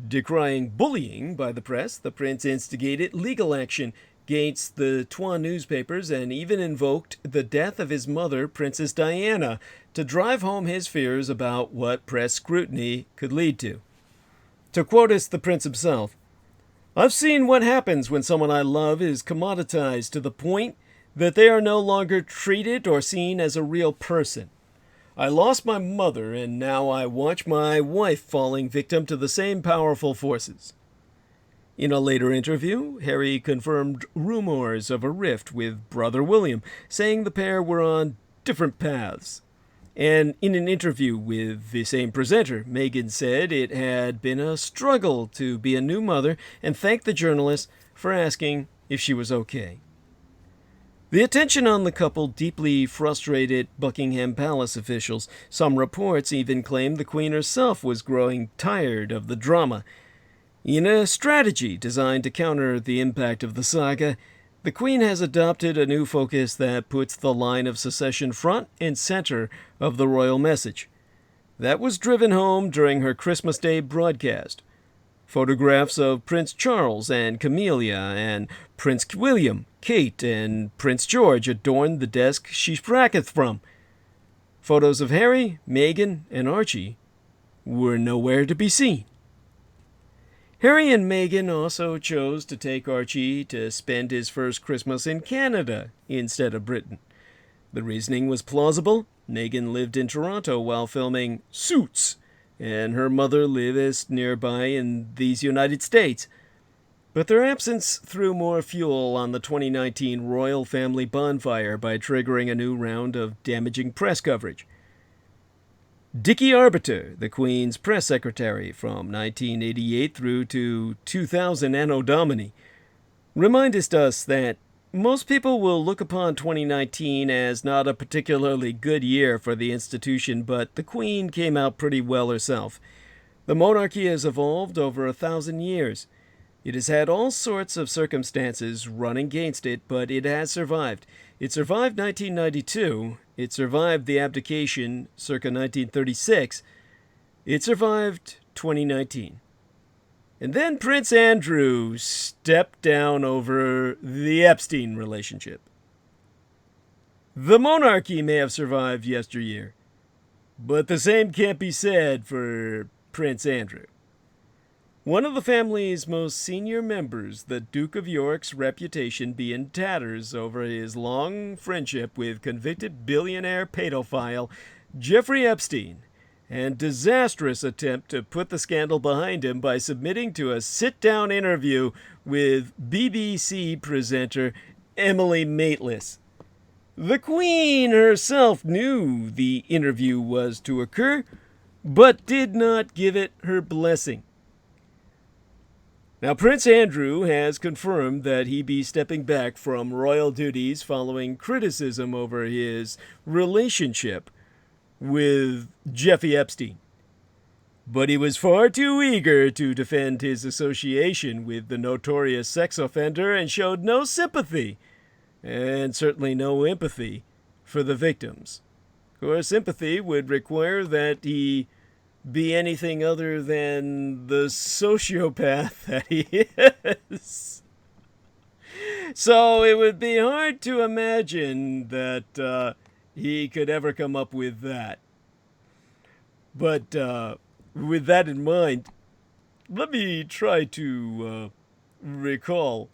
Decrying bullying by the press, the prince instigated legal action against the Twa newspapers and even invoked the death of his mother, Princess Diana, to drive home his fears about what press scrutiny could lead to. To quote us the prince himself, "I've seen what happens when someone I love is commoditized to the point that they are no longer treated or seen as a real person. I lost my mother, and now I watch my wife falling victim to the same powerful forces." In a later interview, Harry confirmed rumors of a rift with brother William, saying the pair were on different paths. And in an interview with the same presenter, Meghan said it had been a struggle to be a new mother and thanked the journalist for asking if she was okay. The attention on the couple deeply frustrated Buckingham Palace officials. Some reports even claimed the Queen herself was growing tired of the drama. In a strategy designed to counter the impact of the saga, the Queen has adopted a new focus that puts the line of succession front and center of the royal message. That was driven home during her Christmas Day broadcast. Photographs of Prince Charles and Camilla and Prince William, Kate, and Prince George adorned the desk she spracketh from. Photos of Harry, Meghan, and Archie were nowhere to be seen. Harry and Meghan also chose to take Archie to spend his first Christmas in Canada instead of Britain. The reasoning was plausible. Meghan lived in Toronto while filming Suits, and her mother lived nearby in these United States. But their absence threw more fuel on the 2019 royal family bonfire by triggering a new round of damaging press coverage. Dickie Arbiter, the Queen's press secretary from 1988 through to 2000 Anno Domini, reminded us that most people will look upon 2019 as not a particularly good year for the institution, but the Queen came out pretty well herself. The monarchy has evolved over 1,000 years. It has had all sorts of circumstances run against it, but it has survived. It survived 1992. It survived the abdication circa 1936. It survived 2019. And then Prince Andrew stepped down over the Epstein relationship. The monarchy may have survived yesteryear, but the same can't be said for Prince Andrew. One of the family's most senior members, the Duke of York's reputation be in tatters over his long friendship with convicted billionaire pedophile Jeffrey Epstein, and disastrous attempt to put the scandal behind him by submitting to a sit-down interview with BBC presenter Emily Maitlis. The Queen herself knew the interview was to occur, but did not give it her blessing. Now, Prince Andrew has confirmed that he be stepping back from royal duties following criticism over his relationship with Jeffrey Epstein. But he was far too eager to defend his association with the notorious sex offender and showed no sympathy, and certainly no empathy, for the victims. Of course, sympathy would require that he be anything other than the sociopath that he is. So it would be hard to imagine that he could ever come up with that. But with that in mind, let me try to recall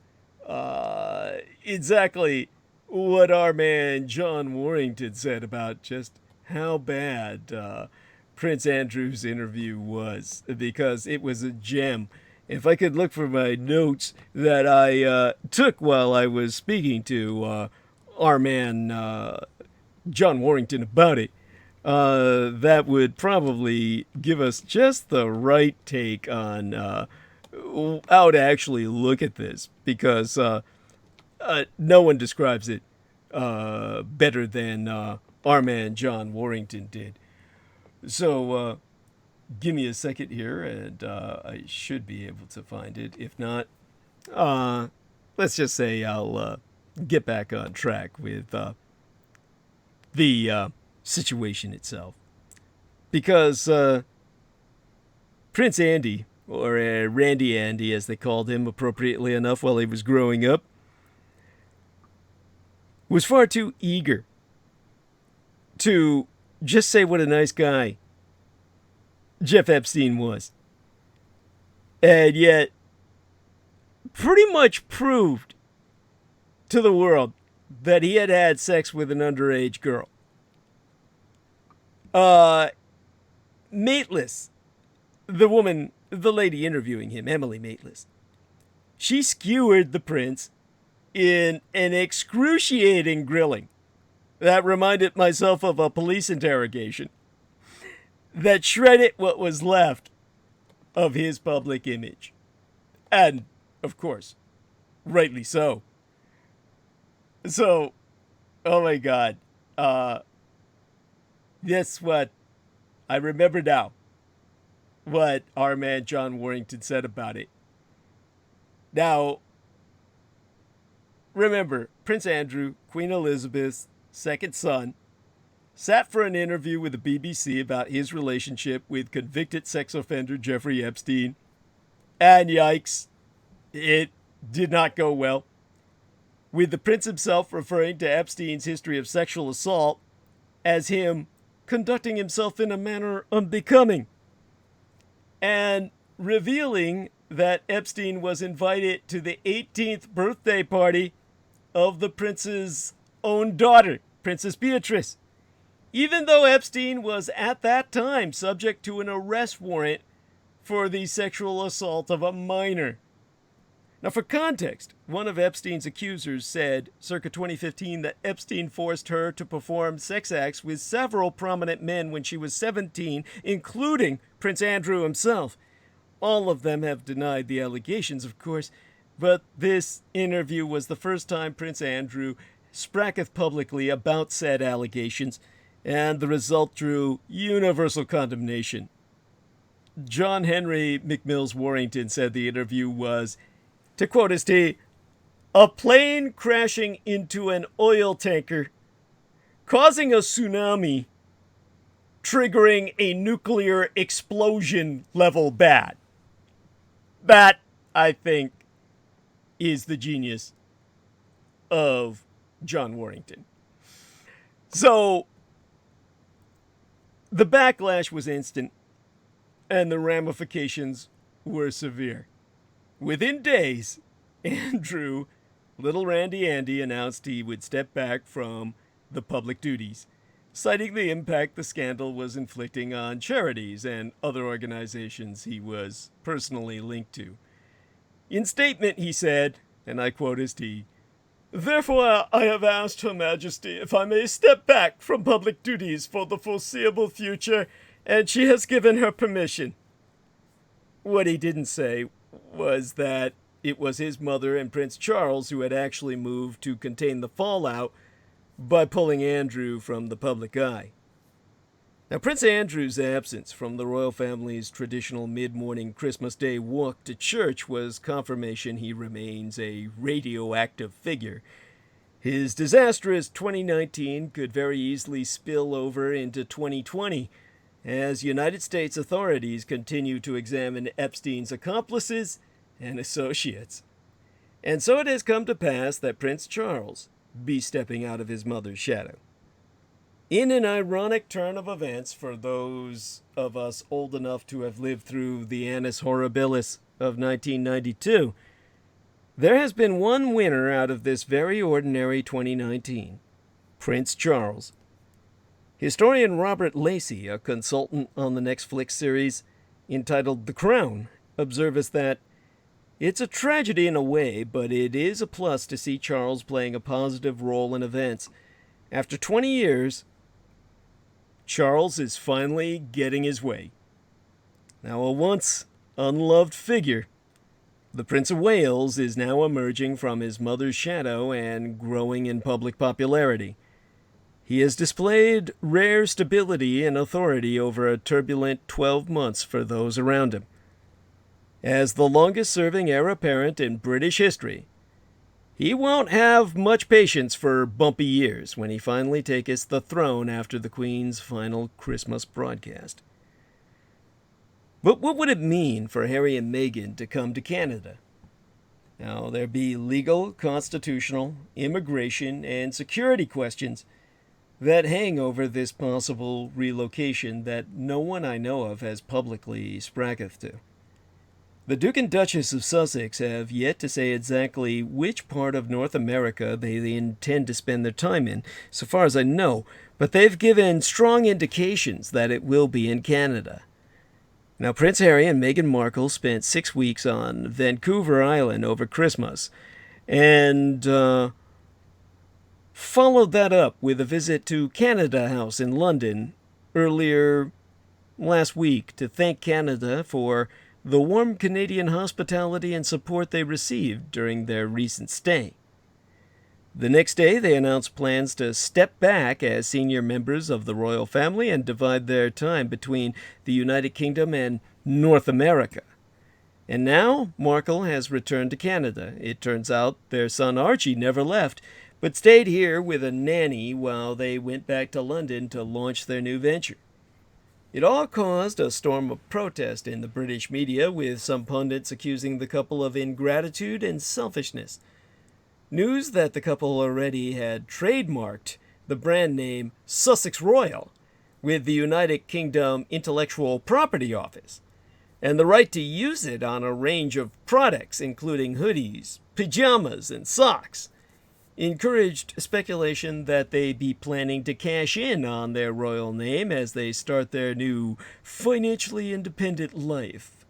exactly what our man John Warrington said about just how bad Prince Andrew's interview was, because it was a gem. If I could look for my notes that I took while I was speaking to our man John Warrington about it, that would probably give us just the right take on how to actually look at this, because no one describes it better than our man John Warrington did. So give me a second here, and I should be able to find it. If not, let's just say I'll get back on track with the situation itself. Because Prince Andy, or Randy Andy as they called him appropriately enough while he was growing up, was far too eager to just say what a nice guy Jeff Epstein was. And yet, pretty much proved to the world that he had had sex with an underage girl. Maitlis, the lady interviewing him, Emily Maitlis, she skewered the prince in an excruciating grilling that reminded myself of a police interrogation that shredded what was left of his public image. And, of course, rightly so. So, oh my God. That's what I remember now, what our man John Warrington said about it. Now, remember, Prince Andrew, Queen Elizabeth's second son, sat for an interview with the BBC about his relationship with convicted sex offender Jeffrey Epstein. And yikes, it did not go well, with the prince himself referring to Epstein's history of sexual assault as him conducting himself in a manner unbecoming, and revealing that Epstein was invited to the 18th birthday party of the prince's own daughter, Princess Beatrice, even though Epstein was at that time subject to an arrest warrant for the sexual assault of a minor. Now, for context, one of Epstein's accusers said, circa 2015, that Epstein forced her to perform sex acts with several prominent men when she was 17, including Prince Andrew himself. All of them have denied the allegations, of course, but this interview was the first time Prince Andrew spracketh publicly about said allegations, and the result drew universal condemnation. John Henry McMills Warrington said the interview was, to quote his T, a plane crashing into an oil tanker, causing a tsunami, triggering a nuclear explosion level bad. That, I think, is the genius of John Warrington. So, the backlash was instant, and the ramifications were severe. Within days, Andrew, little Randy Andy, announced he would step back from the public duties, citing the impact the scandal was inflicting on charities and other organizations he was personally linked to. In statement, he said, and I quote his T, "Therefore, I have asked Her Majesty if I may step back from public duties for the foreseeable future, and she has given her permission." What he didn't say was that it was his mother and Prince Charles who had actually moved to contain the fallout by pulling Andrew from the public eye. Now, Prince Andrew's absence from the royal family's traditional mid-morning Christmas Day walk to church was confirmation he remains a radioactive figure. His disastrous 2019 could very easily spill over into 2020, as United States authorities continue to examine Epstein's accomplices and associates. And so it has come to pass that Prince Charles be stepping out of his mother's shadow. In an ironic turn of events for those of us old enough to have lived through the annus horribilis of 1992, there has been one winner out of this very ordinary 2019, Prince Charles. Historian Robert Lacey, a consultant on the Netflix series entitled The Crown, observes that it's a tragedy in a way, but it is a plus to see Charles playing a positive role in events. After 20 years, Charles is finally getting his way. Now, a once unloved figure, the Prince of Wales is now emerging from his mother's shadow and growing in public popularity. He has displayed rare stability and authority over a turbulent 12 months for those around him. As the longest-serving heir apparent in British history, he won't have much patience for bumpy years when he finally takes the throne after the Queen's final Christmas broadcast. But what would it mean for Harry and Meghan to come to Canada? Now, there be legal, constitutional, immigration, and security questions that hang over this possible relocation that no one I know of has publicly spracketh to. The Duke and Duchess of Sussex have yet to say exactly which part of North America they intend to spend their time in, so far as I know, but they've given strong indications that it will be in Canada. Now, Prince Harry and Meghan Markle spent 6 weeks on Vancouver Island over Christmas, and followed that up with a visit to Canada House in London earlier last week to thank Canada for the warm Canadian hospitality and support they received during their recent stay. The next day, they announced plans to step back as senior members of the royal family and divide their time between the United Kingdom and North America. And now, Markle has returned to Canada. It turns out their son Archie never left, but stayed here with a nanny while they went back to London to launch their new venture. It all caused a storm of protest in the British media, with some pundits accusing the couple of ingratitude and selfishness. News that the couple already had trademarked the brand name Sussex Royal with the United Kingdom Intellectual Property Office, and the right to use it on a range of products including hoodies, pajamas, and socks, encouraged speculation that they be planning to cash in on their royal name as they start their new financially independent life.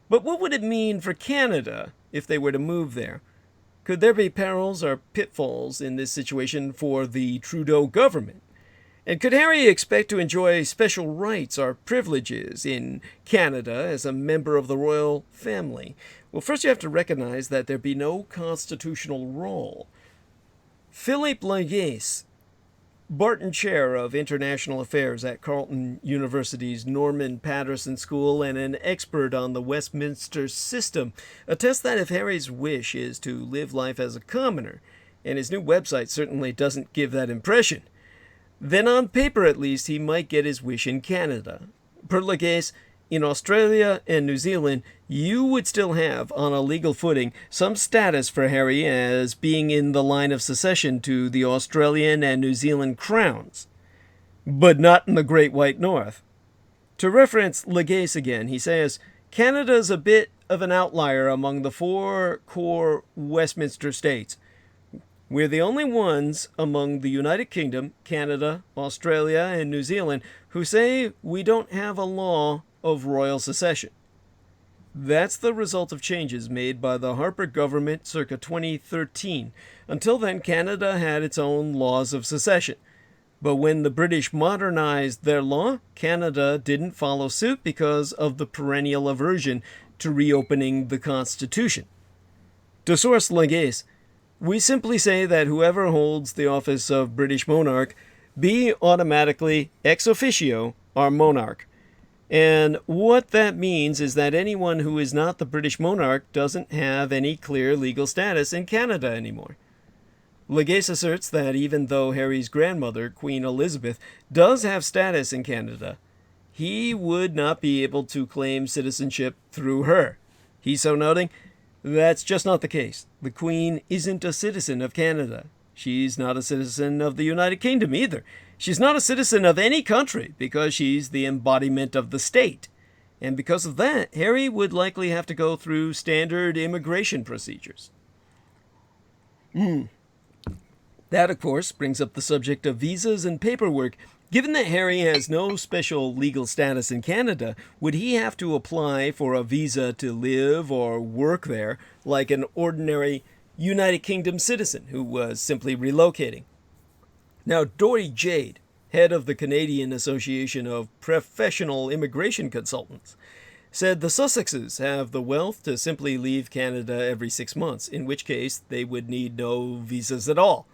But what would it mean for Canada if they were to move there? Could there be perils or pitfalls in this situation for the Trudeau government? And could Harry expect to enjoy special rights or privileges in Canada as a member of the royal family? Well, first you have to recognize that there be no constitutional role. Philippe Laguesse, Barton Chair of International Affairs at Carleton University's Norman Paterson School and an expert on the Westminster system, attests that if Harry's wish is to live life as a commoner, and his new website certainly doesn't give that impression, then on paper at least he might get his wish in Canada. Per Laguesse, in Australia and New Zealand, you would still have, on a legal footing, some status for Harry as being in the line of succession to the Australian and New Zealand crowns, but not in the Great White North. To reference Laguesse again, he says, Canada's a bit of an outlier among the 4 core Westminster states. We're the only ones among the United Kingdom, Canada, Australia, and New Zealand who say we don't have a law of royal succession. That's the result of changes made by the Harper government circa 2013. Until then, Canada had its own laws of succession. But when the British modernized their law, Canada didn't follow suit because of the perennial aversion to reopening the Constitution. To source Laguesse, we simply say that whoever holds the office of British monarch be automatically ex officio our monarch. And what that means is that anyone who is not the British monarch doesn't have any clear legal status in Canada anymore. Laguesse asserts that even though Harry's grandmother, Queen Elizabeth, does have status in Canada, he would not be able to claim citizenship through her. He's so noting, that's just not the case. The Queen isn't a citizen of Canada. She's not a citizen of the United Kingdom either. She's not a citizen of any country because she's the embodiment of the state. And because of that, Harry would likely have to go through standard immigration procedures. That, of course, brings up the subject of visas and paperwork. Given that Harry has no special legal status in Canada, would he have to apply for a visa to live or work there like an ordinary United Kingdom citizen who was simply relocating? Now, Dory Jade, head of the Canadian Association of Professional Immigration Consultants, said the Sussexes have the wealth to simply leave Canada every 6 months, in which case they would need no visas at all.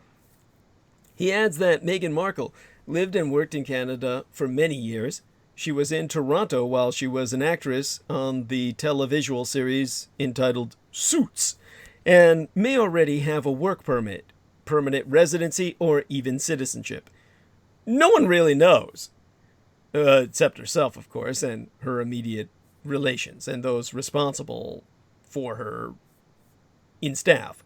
He adds that Meghan Markle lived and worked in Canada for many years. She was in Toronto while she was an actress on the televisual series entitled Suits, and may already have a work permit, permanent residency, or even citizenship. No one really knows, except herself, of course, and her immediate relations, and those responsible for her in staff.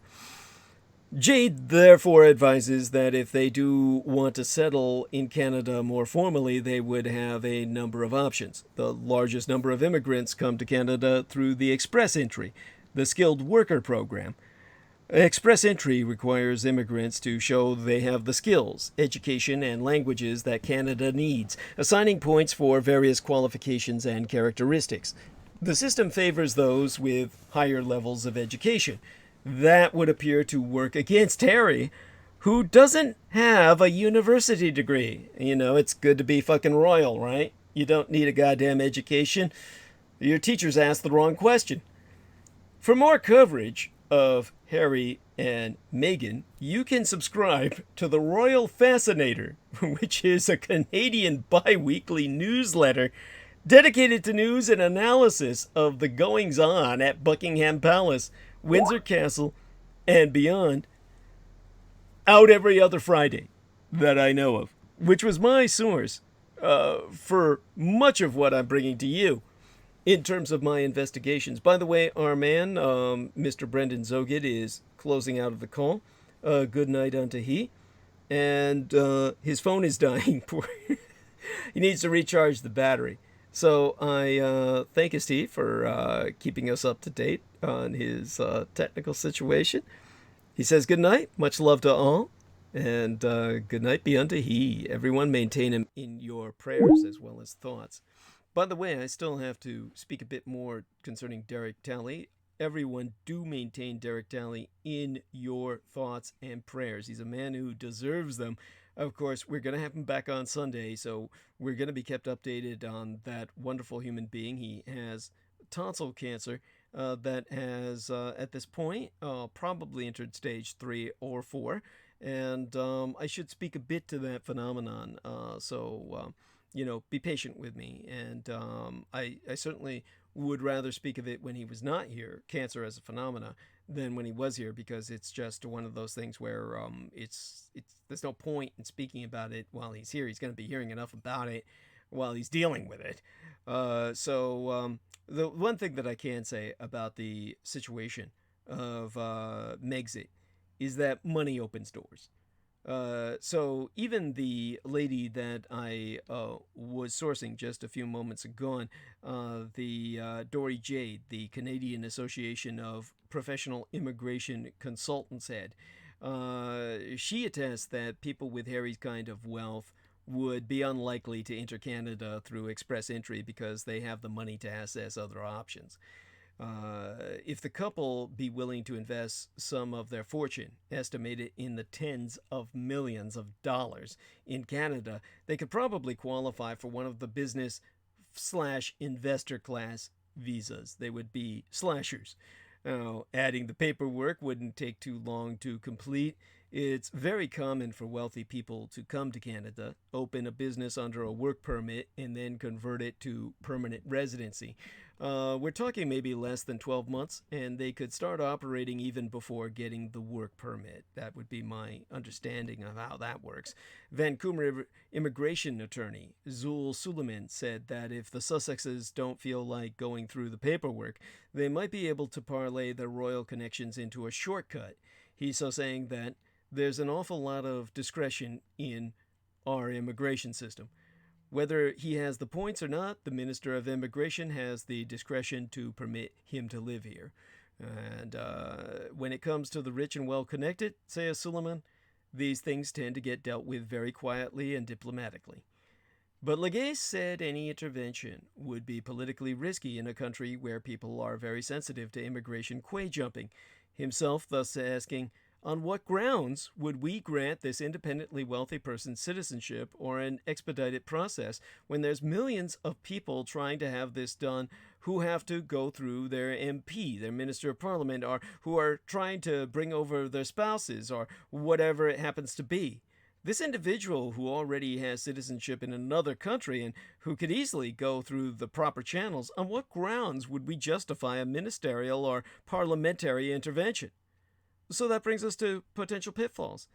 Jade therefore advises that if they do want to settle in Canada more formally, they would have a number of options. The largest number of immigrants come to Canada through the Express Entry, the skilled worker program. Express Entry requires immigrants to show they have the skills, education, and languages that Canada needs, assigning points for various qualifications and characteristics. The system favors those with higher levels of education. That would appear to work against Harry, who doesn't have a university degree. You know, it's good to be fucking royal, right? You don't need a goddamn education. Your teachers asked the wrong question. For more coverage of Harry and Meghan, you can subscribe to the Royal Fascinator, which is a Canadian bi-weekly newsletter dedicated to news and analysis of the goings-on at Buckingham Palace, Windsor Castle, and beyond, out every other Friday that I know of, which was my source for much of what I'm bringing to you in terms of my investigations. By the way, our man, Mr. Brendan Zogid, is closing out of the call. Good night unto he. And his phone is dying. He needs to recharge the battery. So I thank Steve for keeping us up to date on his technical situation. He says good night, much love to all, and good night be unto he. Everyone maintain him in your prayers as well as thoughts. By the way, I still have to speak a bit more concerning Derek Talley. Everyone do maintain Derek Talley in your thoughts and prayers. He's a man who deserves them. Of course, we're going to have him back on Sunday, so we're going to be kept updated on that wonderful human being. He has tonsil cancer that has, at this point, probably entered stage 3 or 4. And I should speak a bit to that phenomenon. So be patient with me. And I certainly would rather speak of it when he was not here, cancer as a phenomena, than when he was here, because it's just one of those things where there's no point in speaking about it while he's here. He's going to be hearing enough about it while he's dealing with it. So the one thing that I can say about the situation of Megxit is that money opens doors. So even the lady that I was sourcing just a few moments ago, the Dory Jade, the Canadian Association of Professional Immigration Consultants head, she attests that people with Harry's kind of wealth would be unlikely to enter Canada through express entry because they have the money to access other options. If the couple be willing to invest some of their fortune, estimated in the tens of millions of dollars in Canada, they could probably qualify for one of the business/investor class visas. They would be slashers. Now, adding the paperwork wouldn't take too long to complete, It's very common for wealthy people to come to Canada, open a business under a work permit, and then convert it to permanent residency. We're talking maybe less than 12 months, and they could start operating even before getting the work permit. That would be my understanding of how that works. Vancouver immigration attorney Julian said that if the Sussexes don't feel like going through the paperwork, they might be able to parlay their royal connections into a shortcut. He's so saying that there's an awful lot of discretion in our immigration system. Whether he has the points or not, the Minister of Immigration has the discretion to permit him to live here. And when it comes to the rich and well-connected, says Suleiman, these things tend to get dealt with very quietly and diplomatically. But Legace said any intervention would be politically risky in a country where people are very sensitive to immigration quay jumping, himself thus asking, on what grounds would we grant this independently wealthy person citizenship or an expedited process when there's millions of people trying to have this done who have to go through their MP, their Minister of Parliament, or who are trying to bring over their spouses or whatever it happens to be? This individual who already has citizenship in another country and who could easily go through the proper channels, on what grounds would we justify a ministerial or parliamentary intervention? So that brings us to potential pitfalls.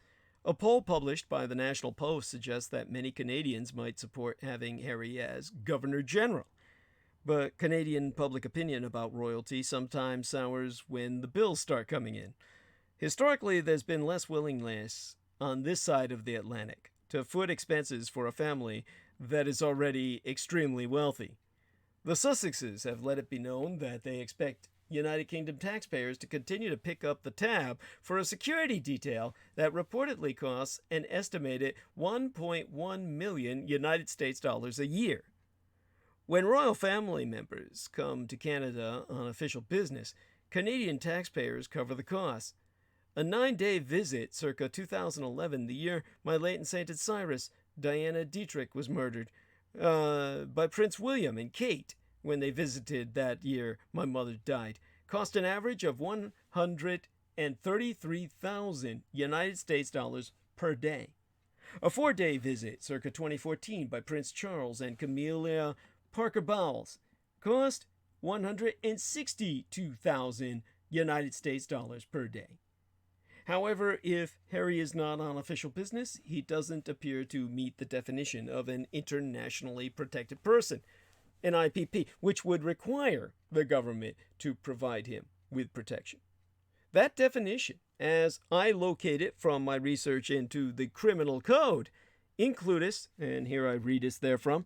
A poll published by the National Post suggests that many Canadians might support having Harry as Governor General. But Canadian public opinion about royalty sometimes sours when the bills start coming in. Historically, there's been less willingness on this side of the Atlantic to foot expenses for a family that is already extremely wealthy. The Sussexes have let it be known that they expect United Kingdom taxpayers to continue to pick up the tab for a security detail that reportedly costs an estimated 1.1 million United States dollars a year. When royal family members come to Canada on official business, Canadian taxpayers cover the costs. A 9-day visit circa 2011, the year my late and sainted Cyrus, Diana Dietrich, was murdered, by Prince William and Kate, when they visited that year my mother died, cost an average of 133,000 United States dollars per day. A 4-day visit circa 2014 by Prince Charles and Camilla Parker Bowles cost 162,000 United States dollars per day. However, if Harry is not on official business, he doesn't appear to meet the definition of an internationally protected person, an IPP, which would require the government to provide him with protection. That definition, as I locate it from my research into the criminal code, includeth, and here I readeth therefrom,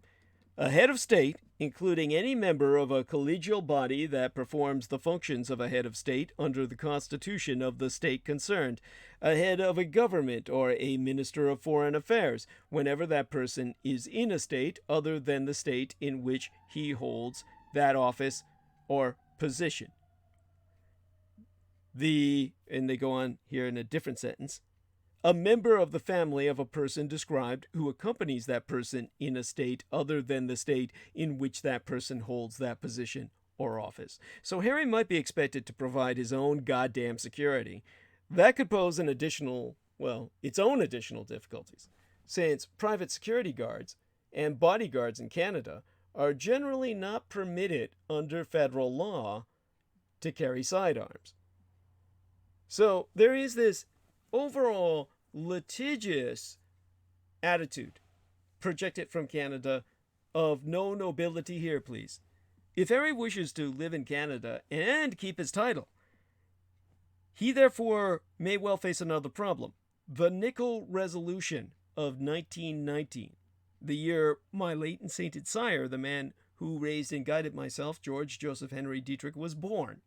a head of state, including any member of a collegial body that performs the functions of a head of state under the constitution of the state concerned, a head of a government or a minister of foreign affairs, whenever that person is in a state other than the state in which he holds that office or position. And they go on here in a different sentence, a member of the family of a person described who accompanies that person in a state other than the state in which that person holds that position or office. So Harry might be expected to provide his own goddamn security. That could pose its own additional difficulties, since private security guards and bodyguards in Canada are generally not permitted under federal law to carry sidearms. So there is this overall litigious attitude projected from Canada of no nobility here, please. If Harry wishes to live in Canada and keep his title, he therefore may well face another problem. The Nickel Resolution of 1919, the year my late and sainted sire, the man who raised and guided myself, George Joseph Henry Dietrich, was born.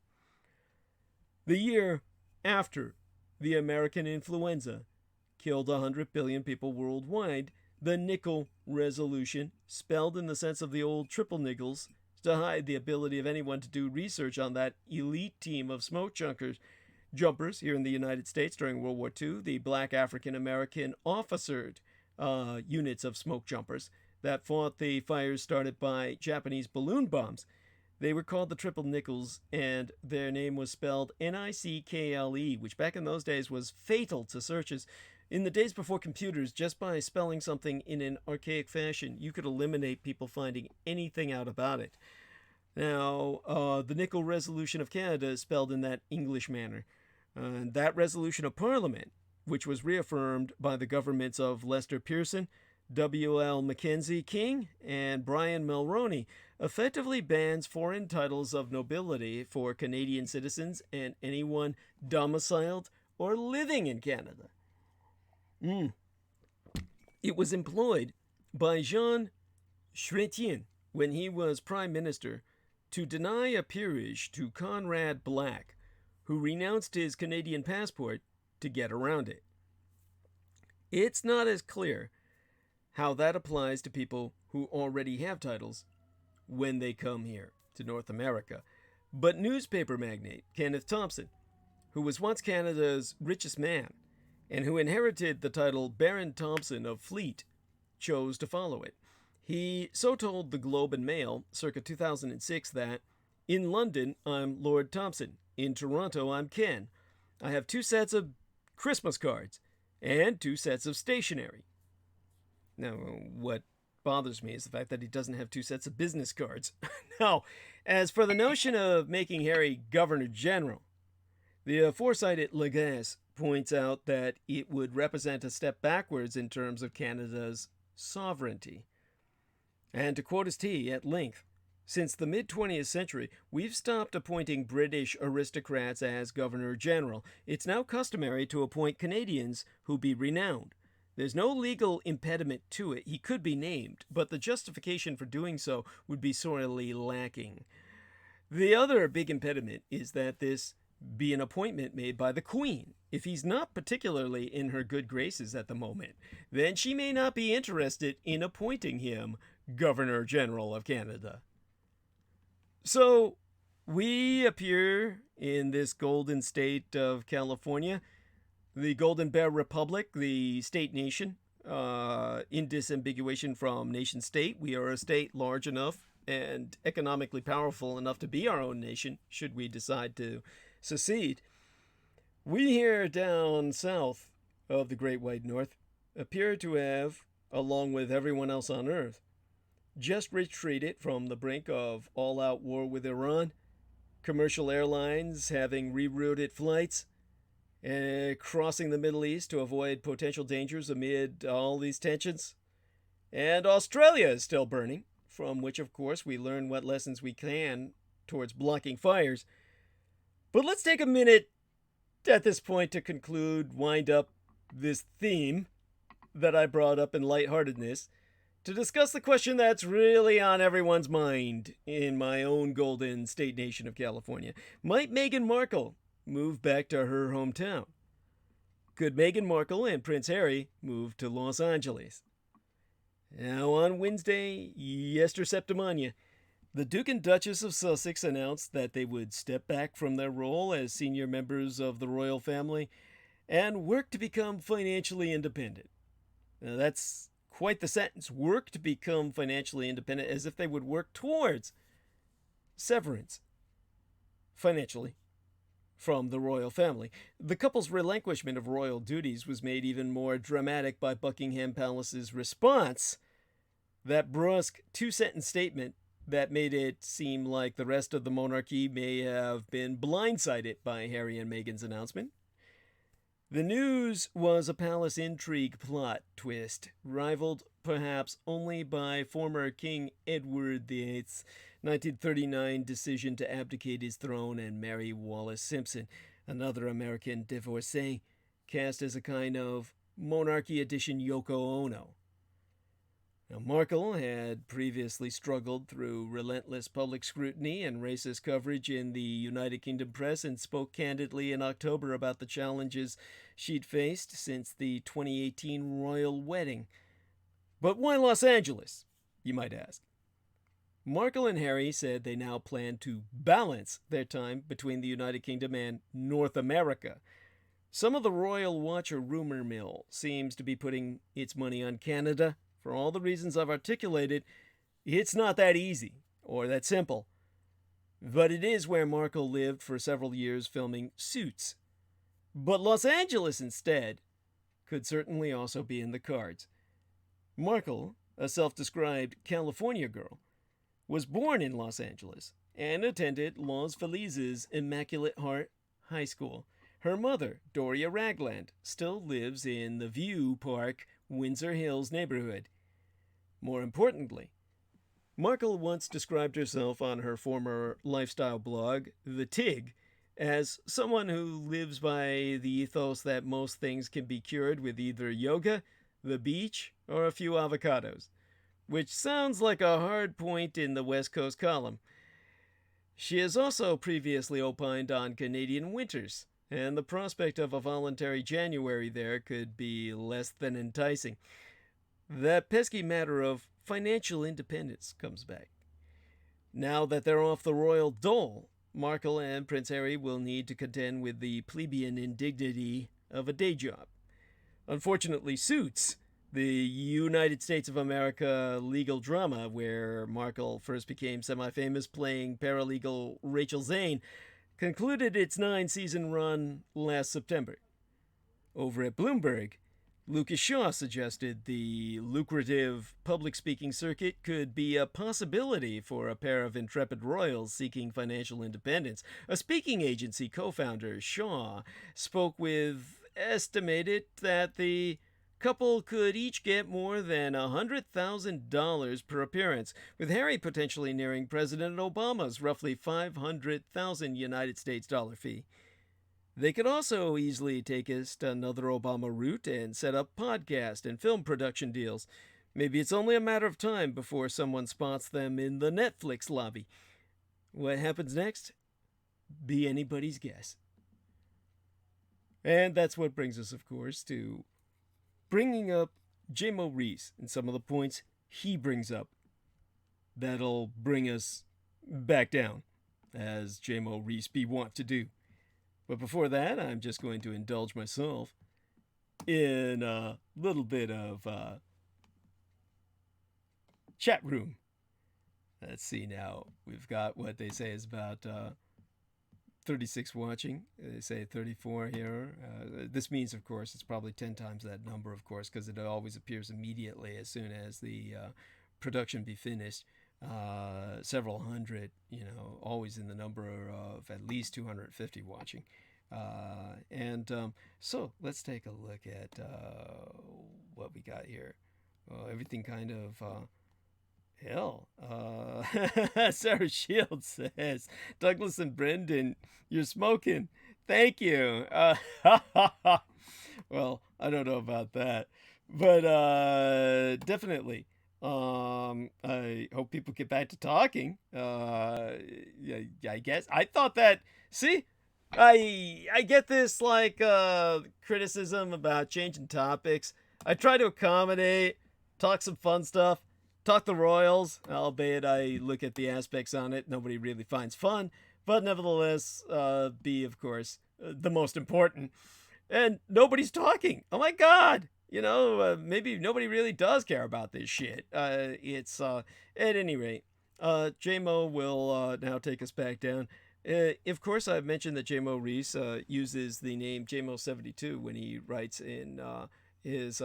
The year after the American influenza killed 100 billion people worldwide, the Nickel Resolution, spelled in the sense of the old triple niggles, to hide the ability of anyone to do research on that elite team of smoke jumpers here in the United States during World War II, the black African-American officered units of smoke jumpers that fought the fires started by Japanese balloon bombs. They were called the Triple Nickels, and their name was spelled Nickle, which back in those days was fatal to searches. In the days before computers, just by spelling something in an archaic fashion, you could eliminate people finding anything out about it. Now, the Nickel Resolution of Canada is spelled in that English manner. That resolution of Parliament, which was reaffirmed by the governments of Lester Pearson, W.L. Mackenzie King, and Brian Mulroney, effectively bans foreign titles of nobility for Canadian citizens and anyone domiciled or living in Canada. It was employed by Jean Chrétien when he was Prime Minister to deny a peerage to Conrad Black, who renounced his Canadian passport to get around it. It's not as clear how that applies to people who already have titles when they come here to North America. But newspaper magnate Kenneth Thompson, who was once Canada's richest man and who inherited the title Baron Thompson of Fleet, chose to follow it. He so told the Globe and Mail circa 2006 that, "In London, I'm Lord Thompson. In Toronto, I'm Ken. I have 2 sets of Christmas cards and 2 sets of stationery." Now, what bothers me is the fact that he doesn't have 2 sets of business cards. Now, as for the notion of making Harry Governor General, the foresighted Legas points out that it would represent a step backwards in terms of Canada's sovereignty. And to quote his tea at length, "Since the mid-20th century, we've stopped appointing British aristocrats as Governor General. It's now customary to appoint Canadians who be renowned. There's no legal impediment to it. He could be named, but the justification for doing so would be sorely lacking. The other big impediment is that this be an appointment made by the Queen. If he's not particularly in her good graces at the moment, then she may not be interested in appointing him Governor General of Canada." So, we appear in this golden state of California, the Golden Bear Republic, the state nation, in disambiguation from nation state. We are a state large enough and economically powerful enough to be our own nation, should we decide to secede. We here down south of the Great White North appear to have, along with everyone else on Earth, just retreated from the brink of all-out war with Iran, commercial airlines having rerouted flights, crossing the Middle East to avoid potential dangers amid all these tensions. And Australia is still burning, from which, of course, we learn what lessons we can towards blocking fires. But let's take a minute at this point to wind up this theme that I brought up in lightheartedness, to discuss the question that's really on everyone's mind in my own golden state nation of California. Might Meghan Markle move back to her hometown? Could Meghan Markle and Prince Harry move to Los Angeles? Now, on Wednesday, Yester Septimania, the Duke and Duchess of Sussex announced that they would step back from their role as senior members of the royal family and work to become financially independent. Now, that's quite the sentence. Work to become financially independent, as if they would work towards severance financially from the royal family. The couple's relinquishment of royal duties was made even more dramatic by Buckingham Palace's response, that brusque 2-sentence statement that made it seem like the rest of the monarchy may have been blindsided by Harry and Meghan's announcement. The news was a palace intrigue plot twist, rivaled perhaps only by former King Edward VIII's 1939 decision to abdicate his throne and marry Wallis Simpson, another American divorcee, cast as a kind of monarchy edition Yoko Ono. Now, Markle had previously struggled through relentless public scrutiny and racist coverage in the United Kingdom press, and spoke candidly in October about the challenges she'd faced since the 2018 royal wedding. But why Los Angeles, you might ask? Markle and Harry said they now plan to balance their time between the United Kingdom and North America. Some of the royal watcher rumor mill seems to be putting its money on Canada. For all the reasons I've articulated, it's not that easy or that simple. but it is where Markle lived for several years filming Suits. But Los Angeles instead could certainly also be in the cards. Markle, a self-described California girl, was born in Los Angeles and attended Los Felices Immaculate Heart High School. Her mother, Doria Ragland, still lives in the View Park, Windsor Hills neighborhood. More importantly, Markle once described herself on her former lifestyle blog, The Tig, as someone who lives by the ethos that most things can be cured with either yoga, the beach, or a few avocados, which sounds like a hard point in the West Coast column. She has also previously opined on Canadian winters, and the prospect of a voluntary January there could be less than enticing. That pesky matter of financial independence comes back. Now that they're off the royal dole, Markle and Prince Harry will need to contend with the plebeian indignity of a day job. Unfortunately, Suits, the United States of America legal drama where Markle first became semi-famous playing paralegal Rachel Zane, concluded its 9-season run last September. Over at Bloomberg, Lucas Shaw suggested the lucrative public speaking circuit could be a possibility for a pair of intrepid royals seeking financial independence. A speaking agency co-founder, Shaw, spoke with estimated that the couple could each get more than $100,000 per appearance, with Harry potentially nearing President Obama's roughly $500,000 United States dollar fee. They could also easily take us to another Obama route and set up podcast and film production deals. Maybe it's only a matter of time before someone spots them in the Netflix lobby. What happens next? Be anybody's guess. And that's what brings us, of course, to bringing up J-Mo Reese and some of the points he brings up. That'll bring us back down, as J-Mo Reese be wont to do. But before that, I'm just going to indulge myself in a little bit of chat room. Let's see now. We've got what they say is about 36 watching. They say 34 here. This means, of course, it's probably 10 times that number, of course, because it always appears immediately as soon as the production be finished. Several hundred, always in the number of at least 250 watching. So let's take a look at what we got here. Everything kind of... Sarah Shields says, Douglas and Brendan, you're smoking. Thank you. Well, I don't know about that. But definitely. I hope people get back to talking. I guess I thought that. See, I get this criticism about changing topics. I try to accommodate, talk some fun stuff, talk the Royals. Albeit I look at the aspects on it nobody really finds fun, but nevertheless, be of course the most important. And nobody's talking. Oh my God. Maybe nobody really does care about this shit. At any rate, J-Mo will now take us back down. Of course, I've mentioned that J-Mo Reese uses the name J-Mo72 when he writes in his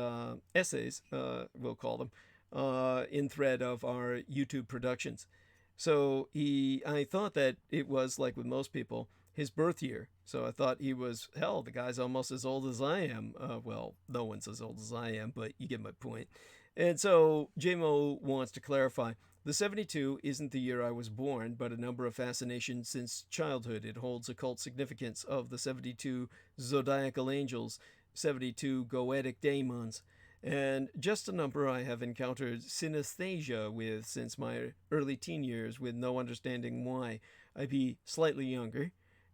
essays, we'll call them, in thread of our YouTube productions. So I thought that it was, like with most people, his birth year. So I thought he was, hell, the guy's almost as old as I am. Well, no one's as old as I am, but you get my point. And so J-Mo wants to clarify, the 72 isn't the year I was born, but a number of fascinations since childhood. It holds occult significance of the 72 zodiacal angels, 72 goetic daemons, and just a number I have encountered synesthesia with since my early teen years with no understanding why. I be slightly younger.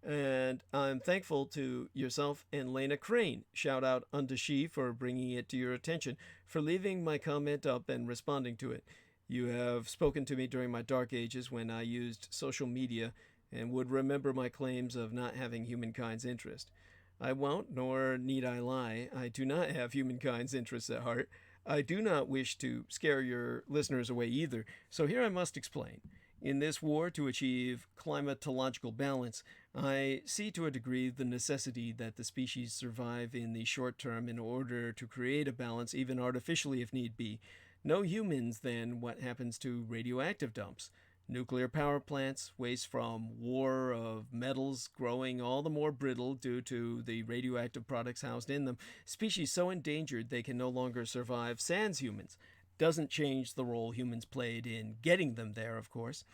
And I'm thankful to yourself and Lena Crane, shout out unto she, for bringing it to your attention, for leaving my comment up and responding to it. You have spoken to me during my dark ages when I used social media and would remember my claims of not having humankind's interest. I won't, nor need I lie. I do not have humankind's interests at heart. I do not wish to scare your listeners away either, so here I must explain. In this war to achieve climatological balance, I see to a degree the necessity that the species survive in the short term in order to create a balance, even artificially if need be. No humans, then, what happens to radioactive dumps? Nuclear power plants, waste from war of metals growing all the more brittle due to the radioactive products housed in them. Species so endangered they can no longer survive sans humans. Doesn't change the role humans played in getting them there, of course.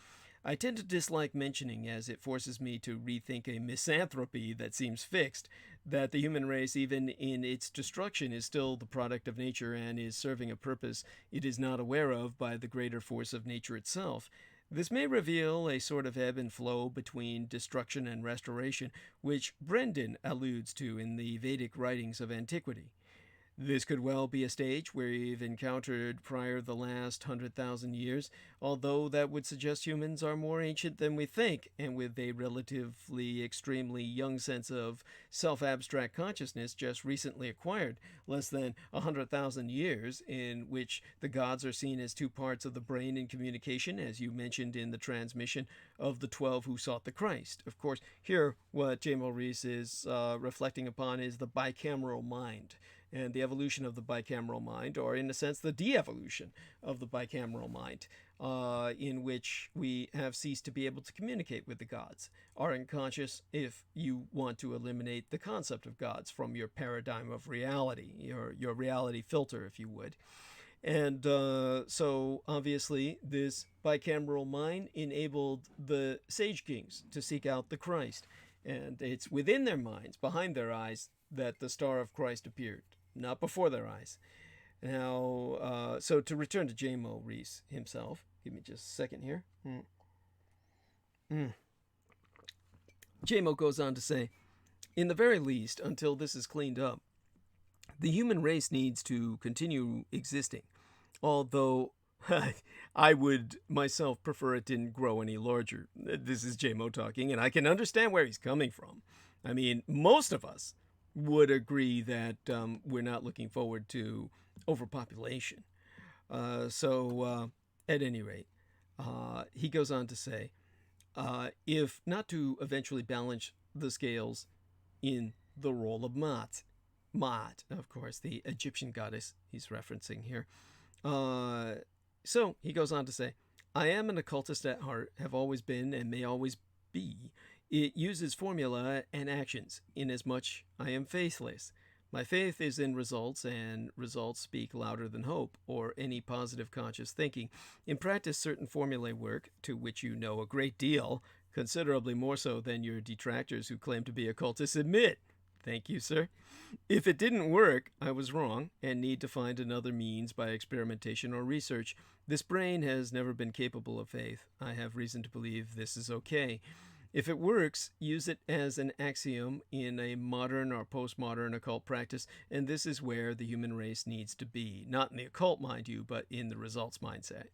I tend to dislike mentioning, as it forces me to rethink a misanthropy that seems fixed, that the human race, even in its destruction, is still the product of nature and is serving a purpose it is not aware of by the greater force of nature itself. This may reveal a sort of ebb and flow between destruction and restoration, which Brendan alludes to in the Vedic writings of antiquity. This could well be a stage we've encountered prior the last 100,000 years, although that would suggest humans are more ancient than we think, and with a relatively extremely young sense of self-abstract consciousness just recently acquired, less than 100,000 years, in which the gods are seen as two parts of the brain in communication, as you mentioned in the transmission of the 12 who sought the Christ. Of course, here what J. Maurice is reflecting upon is the bicameral mind, and the evolution of the bicameral mind, or in a sense the de-evolution of the bicameral mind, in which we have ceased to be able to communicate with the gods, are unconscious if you want to eliminate the concept of gods from your paradigm of reality, your reality filter, if you would. And so obviously this bicameral mind enabled the sage kings to seek out the Christ, and it's within their minds, behind their eyes, that the star of Christ appeared, not before their eyes. Now, so to return to J. Maurice himself, give me just a second here. J. Mo goes on to say, in the very least, until this is cleaned up, the human race needs to continue existing, although I would myself prefer it didn't grow any larger. This is J. Mo talking, and I can understand where he's coming from. I mean, most of us would agree that we're not looking forward to overpopulation. So at any rate, he goes on to say, if not to eventually balance the scales in the role of Maat, of course, the Egyptian goddess he's referencing here. So he goes on to say, I am an occultist at heart, have always been and may always be. It uses formula and actions, inasmuch I am faithless. My faith is in results, and results speak louder than hope, or any positive conscious thinking. In practice, certain formulae work, to which you know a great deal, considerably more so than your detractors who claim to be occultists admit. Thank you, sir. If it didn't work, I was wrong, and need to find another means by experimentation or research. This brain has never been capable of faith. I have reason to believe this is okay. If it works, use it as an axiom in a modern or postmodern occult practice, and this is where the human race needs to be. Not in the occult, mind you, but in the results mindset.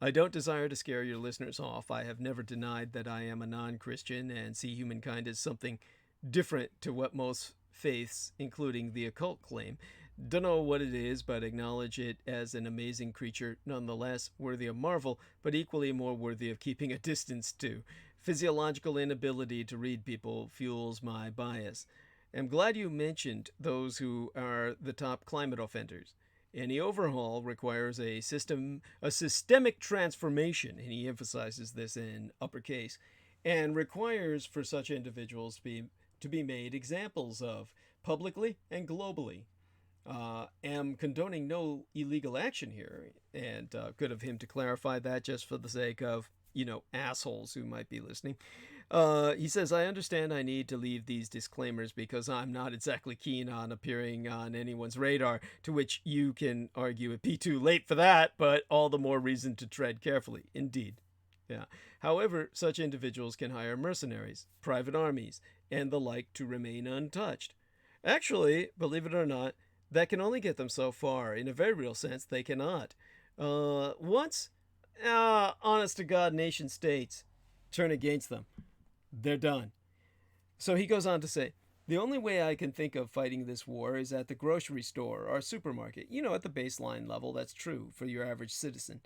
I don't desire to scare your listeners off. I have never denied that I am a non-Christian and see humankind as something different to what most faiths, including the occult, claim. Don't know what it is, but acknowledge it as an amazing creature, nonetheless worthy of marvel, but equally more worthy of keeping a distance to. Physiological inability to read people fuels my bias. I'm glad you mentioned those who are the top climate offenders. Any overhaul requires a systemic transformation, and he emphasizes this in uppercase, and requires for such individuals to be made examples of, publicly and globally. Am condoning no illegal action here, and good of him to clarify that just for the sake of, assholes who might be listening. He says, I understand I need to leave these disclaimers because I'm not exactly keen on appearing on anyone's radar, to which you can argue it'd be too late for that, but all the more reason to tread carefully. Indeed. Yeah. However, such individuals can hire mercenaries, private armies, and the like to remain untouched. Actually, believe it or not, that can only get them so far. In a very real sense, they cannot. Once honest-to-God nation-states turn against them, they're done. So he goes on to say, the only way I can think of fighting this war is at the grocery store or supermarket. At the baseline level, that's true for your average citizen.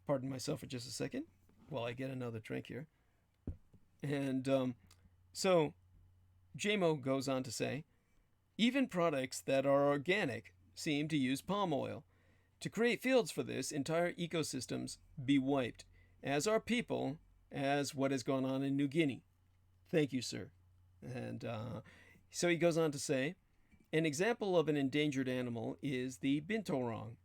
pardon myself for just a second while I get another drink here. And so JMO goes on to say, even products that are organic seem to use palm oil. To create fields for this, entire ecosystems be wiped, as are people, as what has gone on in New Guinea. Thank you, sir. And so he goes on to say, an example of an endangered animal is the binturong,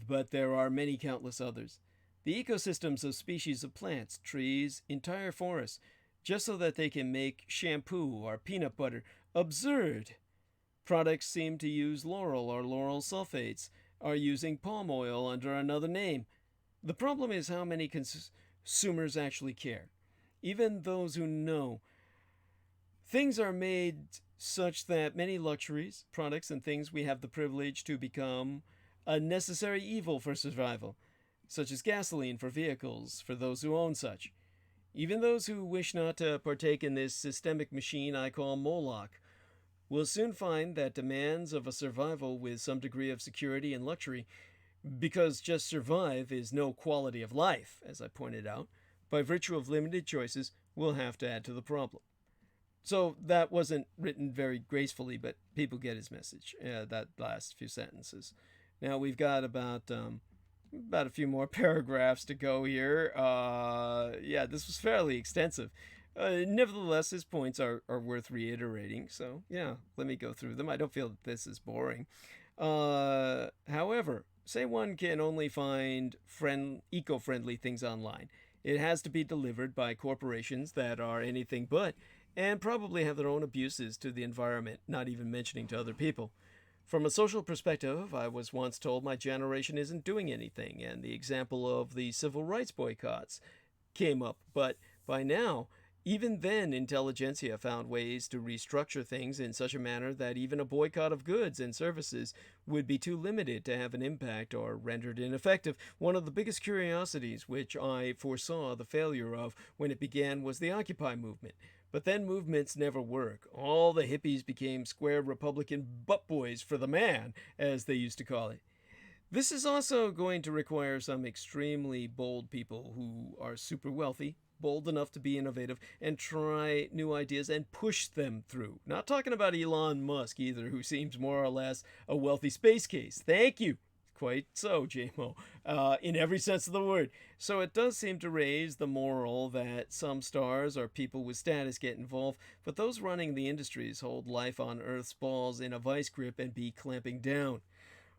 but there are many countless others. The ecosystems of species of plants, trees, entire forests, just so that they can make shampoo or peanut butter. Absurd! Products seem to use laurel or laurel sulfates, are using palm oil under another name. The problem is how many consumers actually care. Even those who know. Things are made such that many luxuries, products, and things we have the privilege to become a necessary evil for survival, such as gasoline for vehicles, for those who own such. Even those who wish not to partake in this systemic machine I call Moloch will soon find that demands of a survival with some degree of security and luxury, because just survive is no quality of life, as I pointed out, by virtue of limited choices, will have to add to the problem. So that wasn't written very gracefully, but people get his message, that last few sentences. Now we've got about a few more paragraphs to go here. This was fairly extensive. Nevertheless, his points are worth reiterating. So, let me go through them. I don't feel that this is boring. However, say one can only find eco-friendly things online. It has to be delivered by corporations that are anything but, and probably have their own abuses to the environment, not even mentioning to other people. From a social perspective, I was once told my generation isn't doing anything, and the example of the civil rights boycotts came up. But by now, even then, intelligentsia found ways to restructure things in such a manner that even a boycott of goods and services would be too limited to have an impact or rendered ineffective. One of the biggest curiosities which I foresaw the failure of when it began was the Occupy movement. But then movements never work. All the hippies became square Republican butt boys for the man, as they used to call it. This is also going to require some extremely bold people who are super wealthy, bold enough to be innovative, and try new ideas and push them through. Not talking about Elon Musk either, who seems more or less a wealthy space case. Thank you. Quite so, JMO, in every sense of the word. So it does seem to raise the moral that some stars or people with status get involved, but those running the industries hold life on Earth's balls in a vice grip and be clamping down.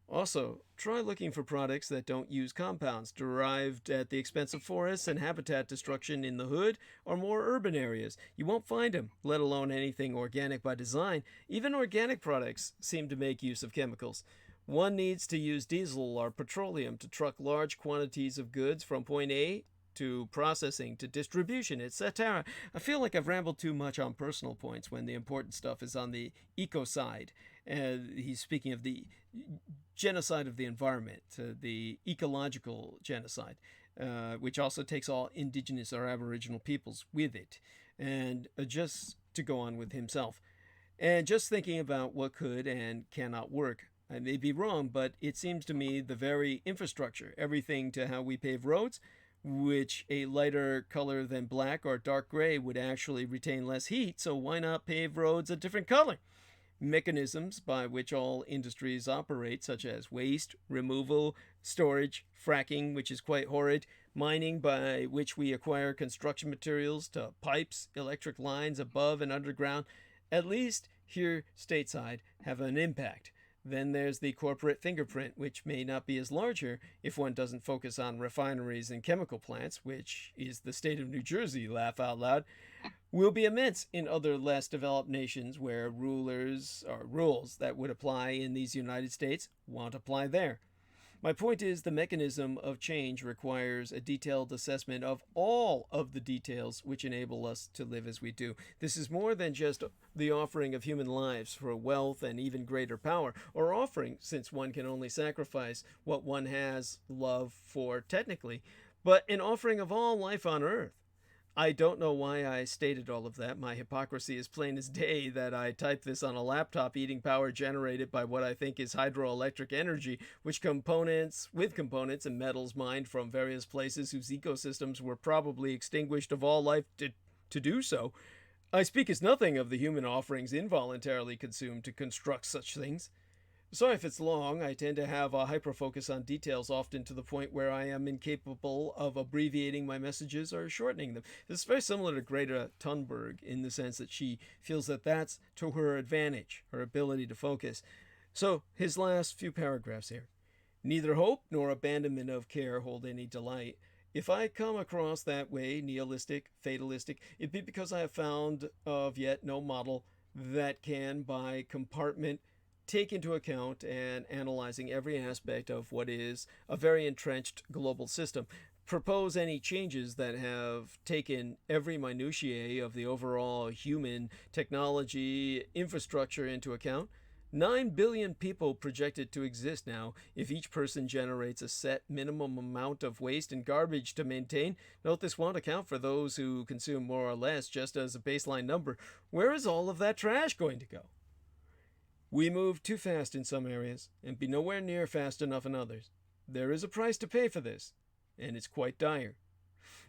Also, try looking for products that don't use compounds derived at the expense of forests and habitat destruction in the hood or more urban areas. You won't find them, let alone anything organic by design. Even organic products seem to make use of chemicals. One needs to use diesel or petroleum to truck large quantities of goods from point A to processing to distribution, etc. I feel like I've rambled too much on personal points when the important stuff is on the eco side. He's speaking of the genocide of the environment, the ecological genocide, which also takes all indigenous or aboriginal peoples with it. And just to go on with himself. And just thinking about what could and cannot work. I may be wrong, but it seems to me the very infrastructure, everything to how we pave roads, which a lighter color than black or dark gray would actually retain less heat, so why not pave roads a different color? Mechanisms by which all industries operate, such as waste, removal, storage, fracking, which is quite horrid, mining by which we acquire construction materials, to pipes, electric lines above and underground, at least here stateside, have an impact. Then there's the corporate fingerprint, which may not be as large here if one doesn't focus on refineries and chemical plants, which is the state of New Jersey, laugh out loud, will be immense in other less developed nations where rules that would apply in these United States won't apply there. My point is the mechanism of change requires a detailed assessment of all of the details which enable us to live as we do. This is more than just the offering of human lives for wealth and even greater power, or offering, since one can only sacrifice what one has love for technically, but an offering of all life on earth. I don't know why I stated all of that. My hypocrisy is plain as day that I typed this on a laptop eating power generated by what I think is hydroelectric energy, with components and metals mined from various places whose ecosystems were probably extinguished of all life to do so. I speak as nothing of the human offerings involuntarily consumed to construct such things. Sorry if it's long. I tend to have a hyperfocus on details, often to the point where I am incapable of abbreviating my messages or shortening them. This is very similar to Greta Thunberg in the sense that she feels that that's to her advantage, her ability to focus. So his last few paragraphs here. Neither hope nor abandonment of care hold any delight. If I come across that way, nihilistic, fatalistic, it be because I have found of yet no model that can, by compartment, take into account and analyzing every aspect of what is a very entrenched global system, propose any changes that have taken every minutiae of the overall human technology infrastructure into account. 9 billion people projected to exist now. If each person generates a set minimum amount of waste and garbage to maintain, note this won't account for those who consume more or less, just as a baseline number. Where is all of that trash going to go? We move too fast in some areas and be nowhere near fast enough in others. There is a price to pay for this, and it's quite dire.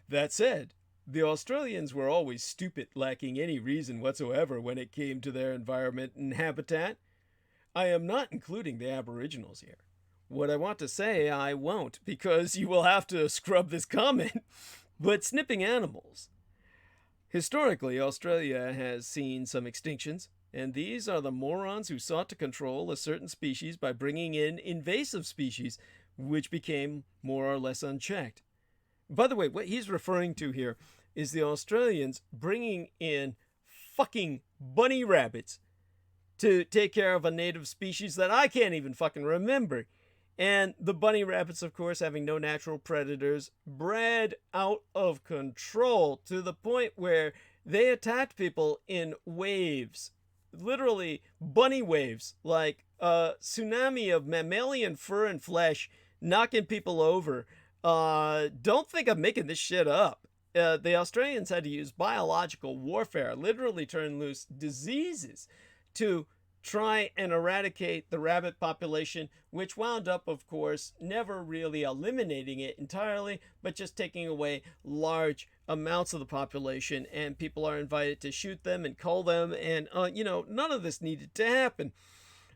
That said, the Australians were always stupid, lacking any reason whatsoever when it came to their environment and habitat. I am not including the Aboriginals here. What I want to say, I won't, because you will have to scrub this comment. But snipping animals. Historically, Australia has seen some extinctions, and these are the morons who sought to control a certain species by bringing in invasive species, which became more or less unchecked. By the way, what he's referring to here is the Australians bringing in fucking bunny rabbits to take care of a native species that I can't even fucking remember. And the bunny rabbits, of course, having no natural predators, bred out of control to the point where they attacked people in waves. Literally bunny waves, like a tsunami of mammalian fur and flesh knocking people over. Don't think I'm making this shit up. The Australians had to use biological warfare, literally turn loose diseases to try and eradicate the rabbit population, which wound up, of course, never really eliminating it entirely, but just taking away large amounts of the population, and people are invited to shoot them and cull them, and, none of this needed to happen.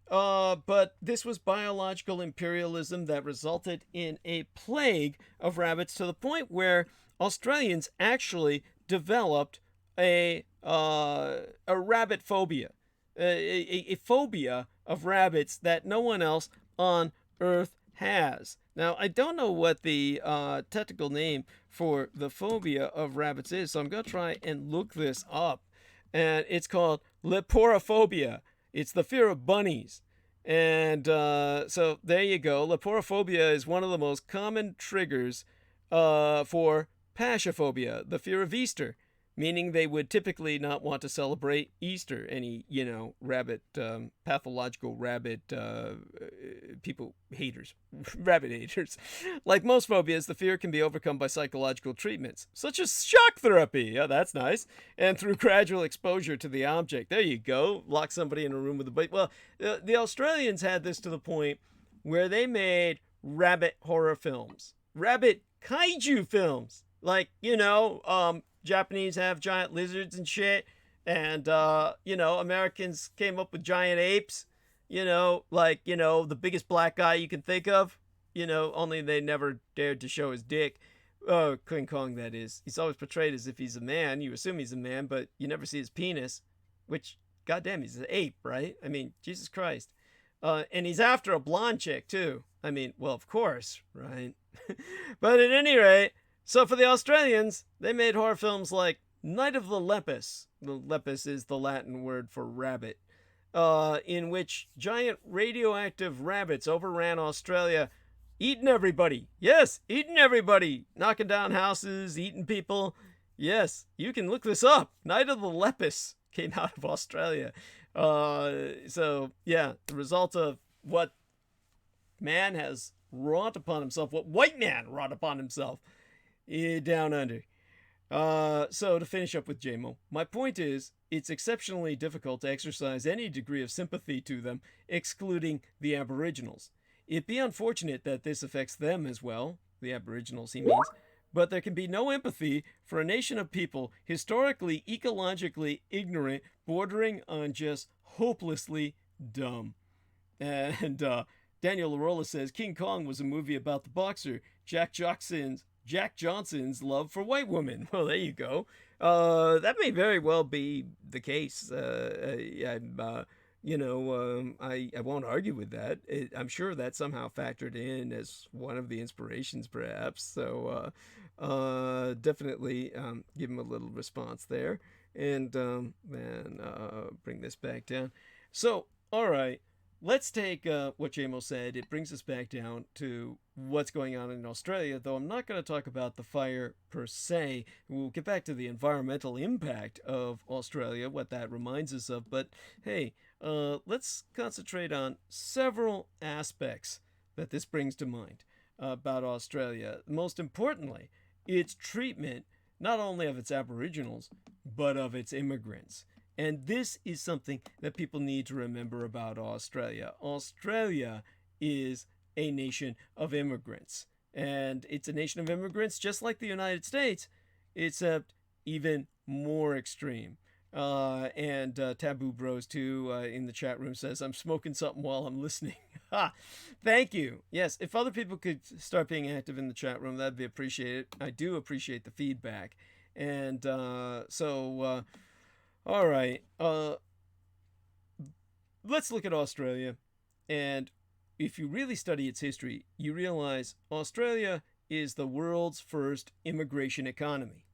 But this was biological imperialism that resulted in a plague of rabbits to the point where Australians actually developed a rabbit phobia. A phobia of rabbits that no one else on Earth has. Now, I don't know what the technical name for the phobia of rabbits is, so I'm going to try and look this up. And it's called leporophobia. It's the fear of bunnies. And so there you go. Leporophobia is one of the most common triggers for pashophobia, the fear of Easter, meaning they would typically not want to celebrate Easter. Any, rabbit, pathological rabbit people haters, rabbit haters. Like most phobias, the fear can be overcome by psychological treatments, such as shock therapy. Yeah, that's nice. And through gradual exposure to the object. There you go. Lock somebody in a room with a bite. Well, the Australians had this to the point where they made rabbit horror films, rabbit kaiju films. Like, Japanese have giant lizards and shit. And, Americans came up with giant apes, the biggest black guy you can think of, only they never dared to show his dick. Oh, King Kong, that is. He's always portrayed as if he's a man. You assume he's a man, but you never see his penis, which, goddamn, he's an ape, right? I mean, Jesus Christ. And he's after a blonde chick, too. I mean, well, of course, right? But at any rate, so for the Australians, they made horror films like Night of the Lepus. The lepus is the Latin word for rabbit, in which giant radioactive rabbits overran Australia, eating everybody. Yes, eating everybody. Knocking down houses, eating people. Yes, you can look this up. Night of the Lepus came out of Australia. So, yeah, the result of what man has wrought upon himself, what white man wrought upon himself down under. So to finish up with JMO, my point is, it's exceptionally difficult to exercise any degree of sympathy to them, excluding the Aboriginals. It'd be unfortunate that this affects them as well, the Aboriginals he means, but there can be no empathy for a nation of people historically, ecologically ignorant, bordering on just hopelessly dumb. And Daniel Larola says, King Kong was a movie about the boxer Jack Johnson's love for white women. Well, there you go. That may very well be the case. I won't argue with that. I'm sure that somehow factored in as one of the inspirations, perhaps. So definitely give him a little response there, and then bring this back down. So, all right. Let's take what JMO said. It brings us back down to what's going on in Australia, though I'm not going to talk about the fire per se. We'll get back to the environmental impact of Australia, what that reminds us of. But hey, let's concentrate on several aspects that this brings to mind about Australia. Most importantly, its treatment not only of its Aboriginals, but of its immigrants. And this is something that people need to remember about Australia. Australia is a nation of immigrants. And it's a nation of immigrants just like the United States, except even more extreme. And Taboo Bros 2 in the chat room says, I'm smoking something while I'm listening. Ha! Thank you. Yes, if other people could start being active in the chat room, that'd be appreciated. I do appreciate the feedback. And all right, let's look at Australia, and if you really study its history, you realize Australia is the world's first immigration economy.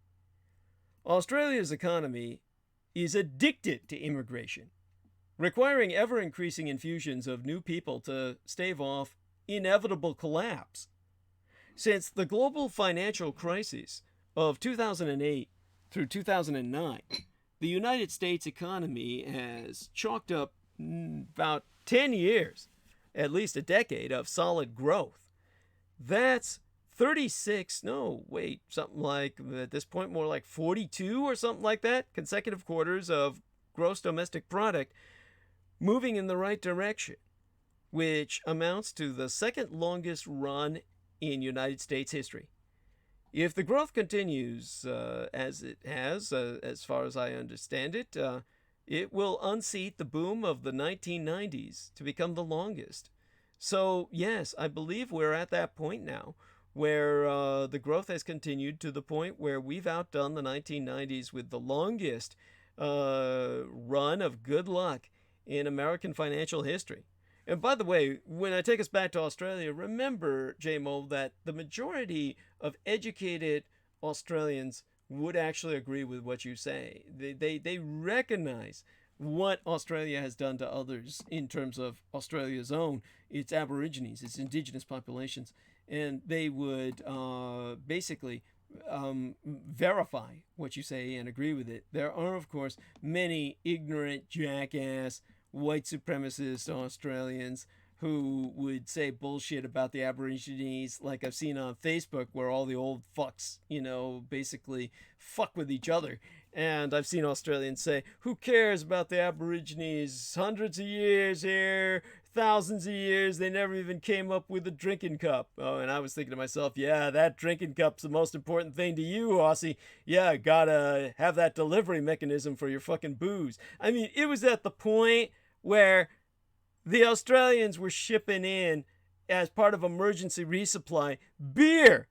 Australia's economy is addicted to immigration, requiring ever-increasing infusions of new people to stave off inevitable collapse. Since the global financial crisis of 2008 through 2009, the United States economy has chalked up about 10 years, at least a decade, of solid growth. That's something like, at this point, more like 42 or something like that, consecutive quarters of gross domestic product moving in the right direction, which amounts to the second longest run in United States history. If the growth continues as it has, as far as I understand it, it will unseat the boom of the 1990s to become the longest. So, yes, I believe we're at that point now where the growth has continued to the point where we've outdone the 1990s with the longest run of good luck in American financial history. And by the way, when I take us back to Australia, remember, JMO, that the majority of educated Australians would actually agree with what you say. They recognize what Australia has done to others in terms of Australia's own, its Aborigines, its indigenous populations. And they would basically verify what you say and agree with it. There are, of course, many ignorant, jackass, white supremacist Australians who would say bullshit about the Aborigines, like I've seen on Facebook, where all the old fucks, basically fuck with each other. And I've seen Australians say, who cares about the Aborigines? Hundreds of years here, thousands of years, they never even came up with a drinking cup. Oh, and I was thinking to myself, yeah, that drinking cup's the most important thing to you, Aussie. Yeah, gotta have that delivery mechanism for your fucking booze. I mean, it was at the point where the Australians were shipping in, as part of emergency resupply, beer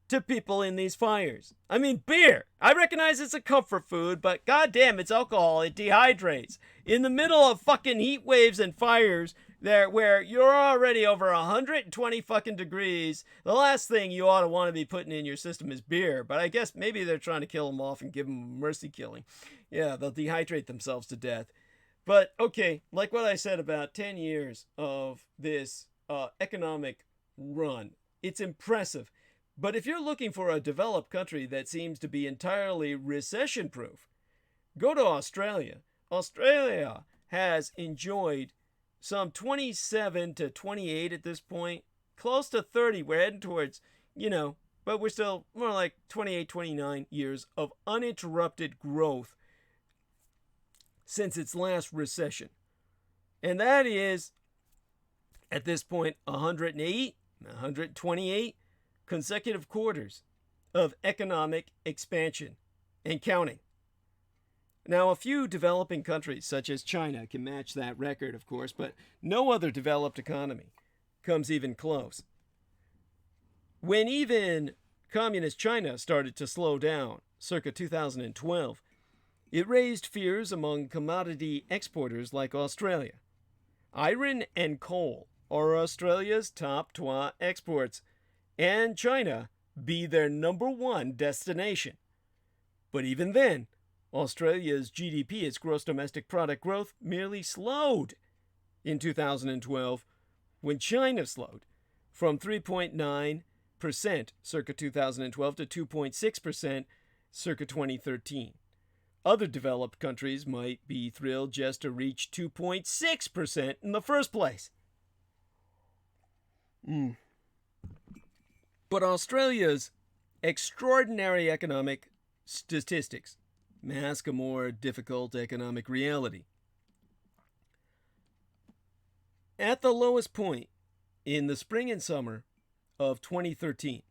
to people in these fires. I mean, beer. I recognize it's a comfort food, but goddamn, it's alcohol. It dehydrates. In the middle of fucking heat waves and fires, there where you're already over 120 fucking degrees, the last thing you ought to want to be putting in your system is beer. But I guess maybe they're trying to kill them off and give them a mercy killing. Yeah, they'll dehydrate themselves to death. But, okay, like what I said, about 10 years of this economic run, it's impressive. But if you're looking for a developed country that seems to be entirely recession-proof, go to Australia. Australia has enjoyed some 27 to 28 at this point, close to 30. We're heading towards, but we're still more like 28, 29 years of uninterrupted growth since its last recession. And that is, at this point, 128 consecutive quarters of economic expansion and counting. Now, a few developing countries, such as China, can match that record, of course, but no other developed economy comes even close. When even communist China started to slow down, circa 2012, it raised fears among commodity exporters like Australia. Iron and coal are Australia's top 2 exports, and China be their #1 destination. But even then, Australia's GDP, its gross domestic product growth, merely slowed in 2012 when China slowed from 3.9% circa 2012 to 2.6% circa 2013. Other developed countries might be thrilled just to reach 2.6% in the first place. But Australia's extraordinary economic statistics mask a more difficult economic reality. At the lowest point in the spring and summer of 2013,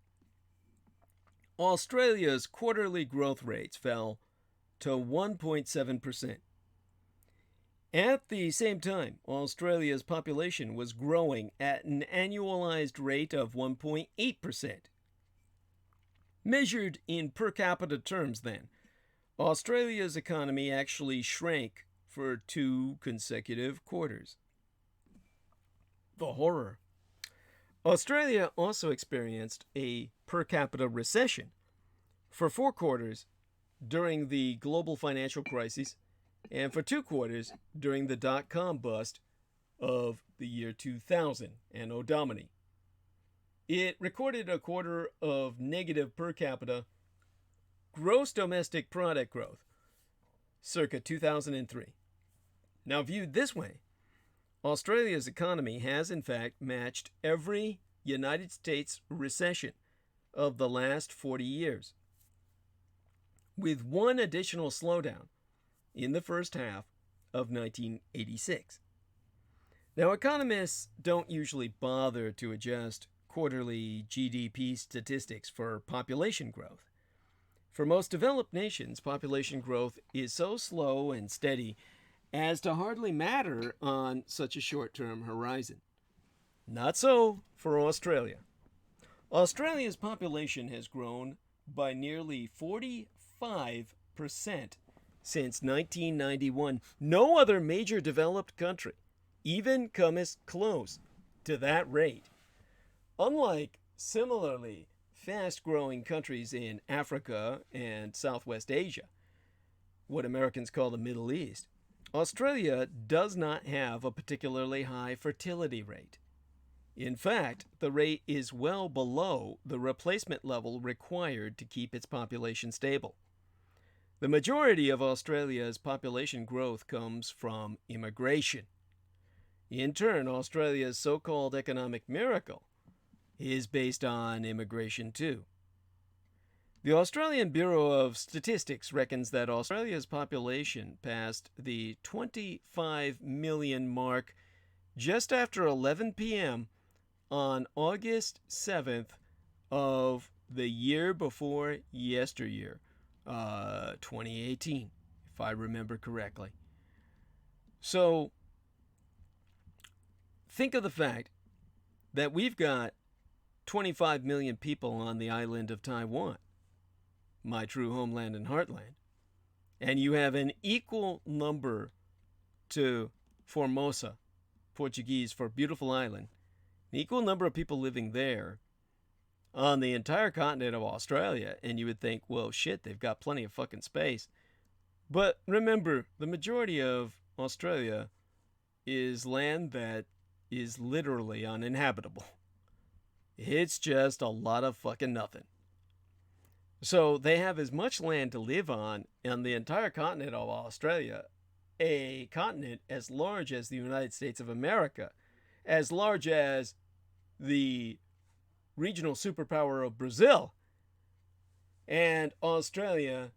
Australia's quarterly growth rates fell to 1.7%. At the same time, Australia's population was growing at an annualized rate of 1.8%. Measured in per capita terms, then, Australia's economy actually shrank for 2 consecutive quarters. The horror. Australia also experienced a per capita recession for 4 quarters during the global financial crisis and for 2 quarters during the dot-com bust of the year 2000, Anno Domini. It recorded a quarter of negative per capita gross domestic product growth, circa 2003. Now, viewed this way, Australia's economy has in fact matched every United States recession of the last 40 years, with one additional slowdown in the first half of 1986. Now, economists don't usually bother to adjust quarterly GDP statistics for population growth. For most developed nations, population growth is so slow and steady as to hardly matter on such a short-term horizon. Not so for Australia. Australia's population has grown by nearly 45% since 1991. No other major developed country even comes close to that rate. Unlike similarly fast-growing countries in Africa and Southwest Asia, what Americans call the Middle East, Australia does not have a particularly high fertility rate. In fact, the rate is well below the replacement level required to keep its population stable. The majority of Australia's population growth comes from immigration. In turn, Australia's so-called economic miracle is based on immigration too. The Australian Bureau of Statistics reckons that Australia's population passed the 25 million mark just after 11 p.m. on August 7th of the year before yesteryear, 2018, if I remember correctly. So, think of the fact that we've got 25 million people on the island of Taiwan, my true homeland and heartland, and you have an equal number to Formosa, Portuguese for beautiful island, an equal number of people living there on the entire continent of Australia, and you would think, well, shit, they've got plenty of fucking space. But remember, the majority of Australia is land that is literally uninhabitable. It's just a lot of fucking nothing. So they have as much land to live on the entire continent of Australia, a continent as large as the United States of America, as large as the regional superpower of Brazil, And Australia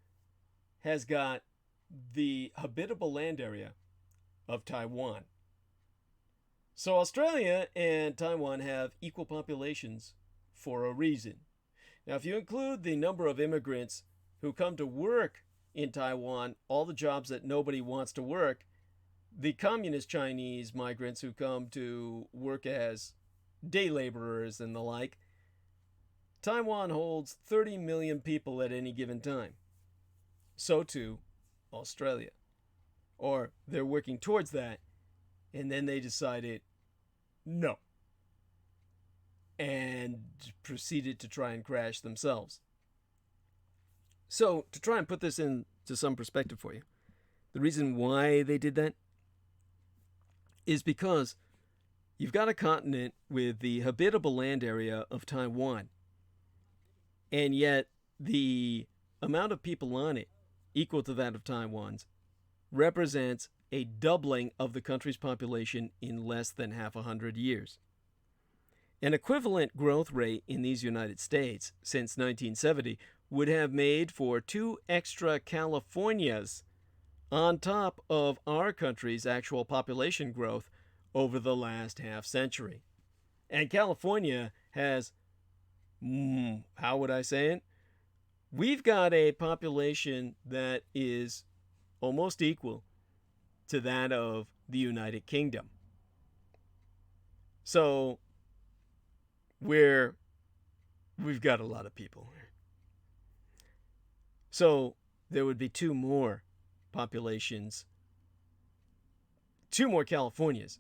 has got the habitable land area of Taiwan. So Australia and Taiwan have equal populations for a reason. Now, if you include the number of immigrants who come to work in Taiwan, all the jobs that nobody wants to work, the communist Chinese migrants who come to work as day laborers and the like, Taiwan holds 30 million people at any given time. So too, Australia. Or they're working towards that, and then they decided no, and proceeded to try and crash themselves. So, to try and put this into some perspective for you, the reason why they did that is because you've got a continent with the habitable land area of Taiwan, and yet the amount of people on it, equal to that of Taiwan's, represents a doubling of the country's population in less than half 100 years. An equivalent growth rate in these United States since 1970 would have made for 2 extra Californias on top of our country's actual population growth over the last half century. And California has, how would I say it? We've got a population that is almost equal to that of the United Kingdom. So we've got a lot of people. So there would be 2 more populations, 2 more Californias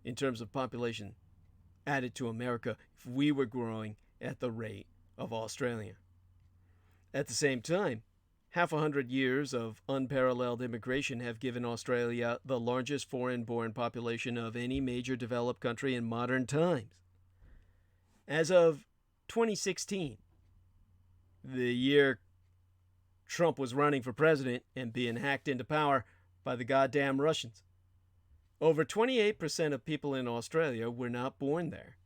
in terms of population added to America if we were growing at the rate of Australia. At the same time, half 100 years of unparalleled immigration have given Australia the largest foreign-born population of any major developed country in modern times. As of 2016, the year Trump was running for president and being hacked into power by the goddamn Russians, over 28% of people in Australia were not born there.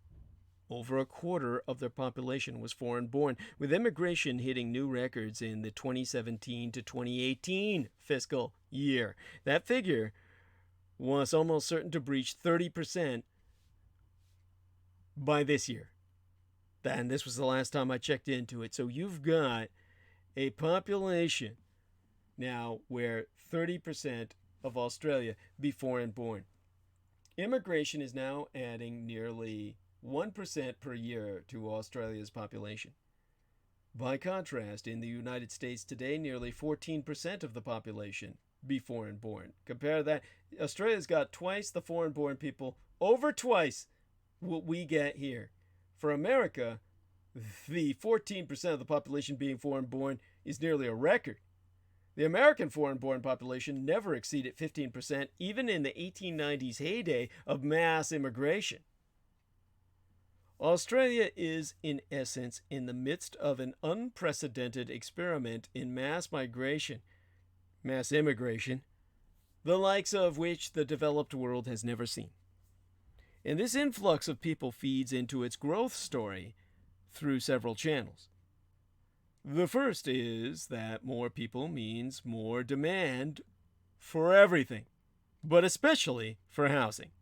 Over a quarter of their population was foreign-born, with immigration hitting new records in the 2017 to 2018 fiscal year. That figure was almost certain to breach 30% by this year. And this was the last time I checked into it. So you've got a population now where 30% of Australia be foreign-born. Immigration is now adding nearly 1% per year to Australia's population. By contrast, in the United States today, nearly 14% of the population be foreign-born. Compare that. Australia's got twice the foreign-born people, over twice what we get here. For America, the 14% of the population being foreign-born is nearly a record. The American foreign-born population never exceeded 15%, even in the 1890s heyday of mass immigration. Australia is, in essence, in the midst of an unprecedented experiment in mass migration, mass immigration, the likes of which the developed world has never seen. And this influx of people feeds into its growth story through several channels. The first is that more people means more demand for everything, but especially for housing.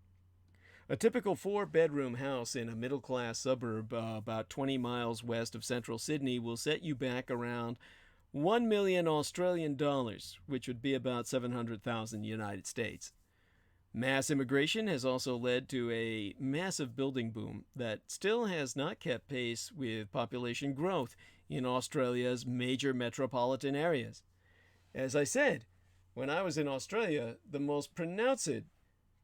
A typical 4-bedroom house in a middle-class suburb about 20 miles west of central Sydney will set you back around 1 million Australian dollars, which would be about 700,000 United States. Mass immigration has also led to a massive building boom that still has not kept pace with population growth in Australia's major metropolitan areas. As I said, when I was in Australia, the most pronounced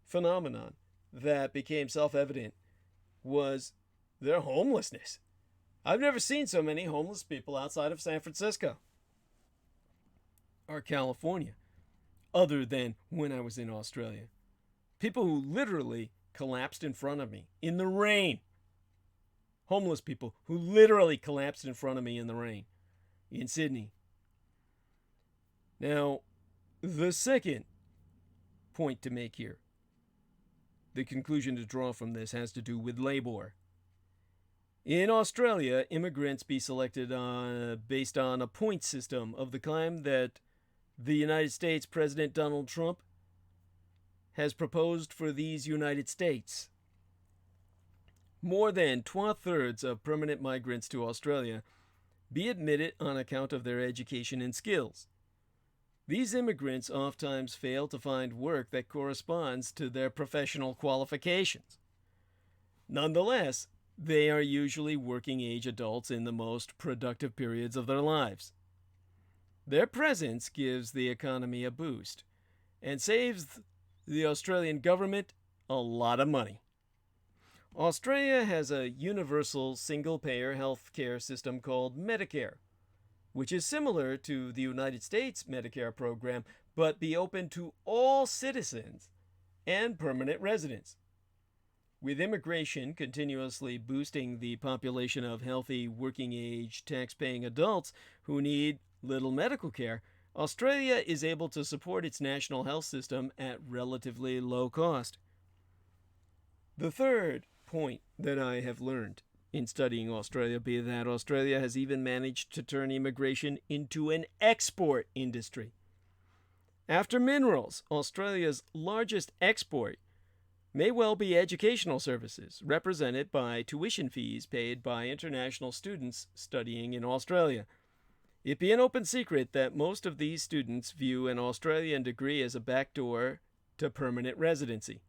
phenomenon that became self-evident was their homelessness. I've never seen so many homeless people outside of San Francisco or California, other than when I was in Australia. People who literally collapsed in front of me in the rain. Homeless people who literally collapsed in front of me in the rain in Sydney. Now, the second point to make here, the conclusion to draw from this has to do with labor. In Australia, immigrants be selected based on a point system of the kind that the United States President Donald Trump has proposed for these United States. More than 2/3 of permanent migrants to Australia be admitted on account of their education and skills. These immigrants oftentimes fail to find work that corresponds to their professional qualifications. Nonetheless, they are usually working-age adults in the most productive periods of their lives. Their presence gives the economy a boost and saves the Australian government a lot of money. Australia has a universal single-payer health care system called Medicare, which is similar to the United States Medicare program, but be open to all citizens and permanent residents. With immigration continuously boosting the population of healthy, working-age, tax-paying adults who need little medical care, Australia is able to support its national health system at relatively low cost. The third point that I have learned in studying Australia be that Australia has even managed to turn immigration into an export industry. After minerals, Australia's largest export may well be educational services, represented by tuition fees paid by international students studying in Australia. It be an open secret that most of these students view an Australian degree as a backdoor to permanent residency.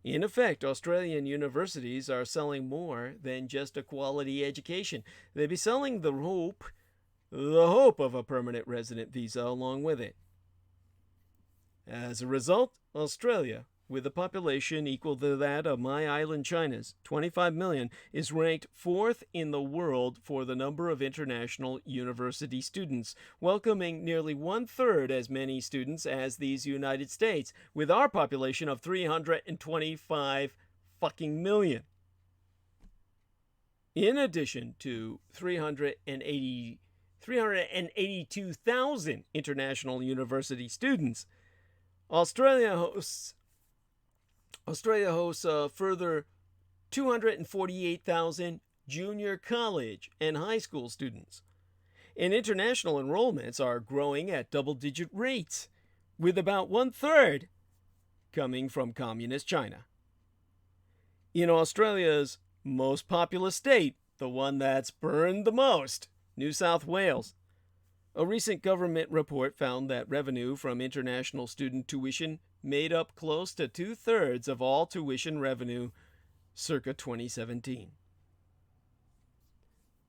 In effect, Australian universities are selling more than just a quality education. They be selling the hope of a permanent resident visa along with it. As a result, Australia, with a population equal to that of my island China's 25 million, is ranked 4th in the world for the number of international university students, welcoming nearly 1/3 as many students as these United States, with our population of 325 fucking million. In addition to 382,000 international university students, Australia hosts a further 248,000 junior college and high school students. And international enrollments are growing at double-digit rates, with about 1/3 coming from communist China. In Australia's most populous state, the one that's burned the most, New South Wales, a recent government report found that revenue from international student tuition made up close to 2/3 of all tuition revenue circa 2017.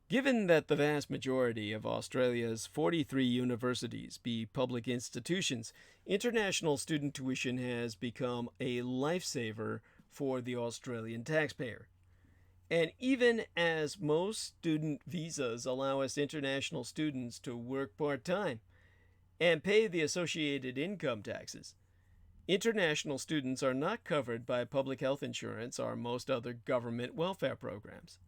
Given that the vast majority of Australia's 43 universities be public institutions, international student tuition has become a lifesaver for the Australian taxpayer. And even as most student visas allow us international students to work part-time and pay the associated income taxes, international students are not covered by public health insurance or most other government welfare programs.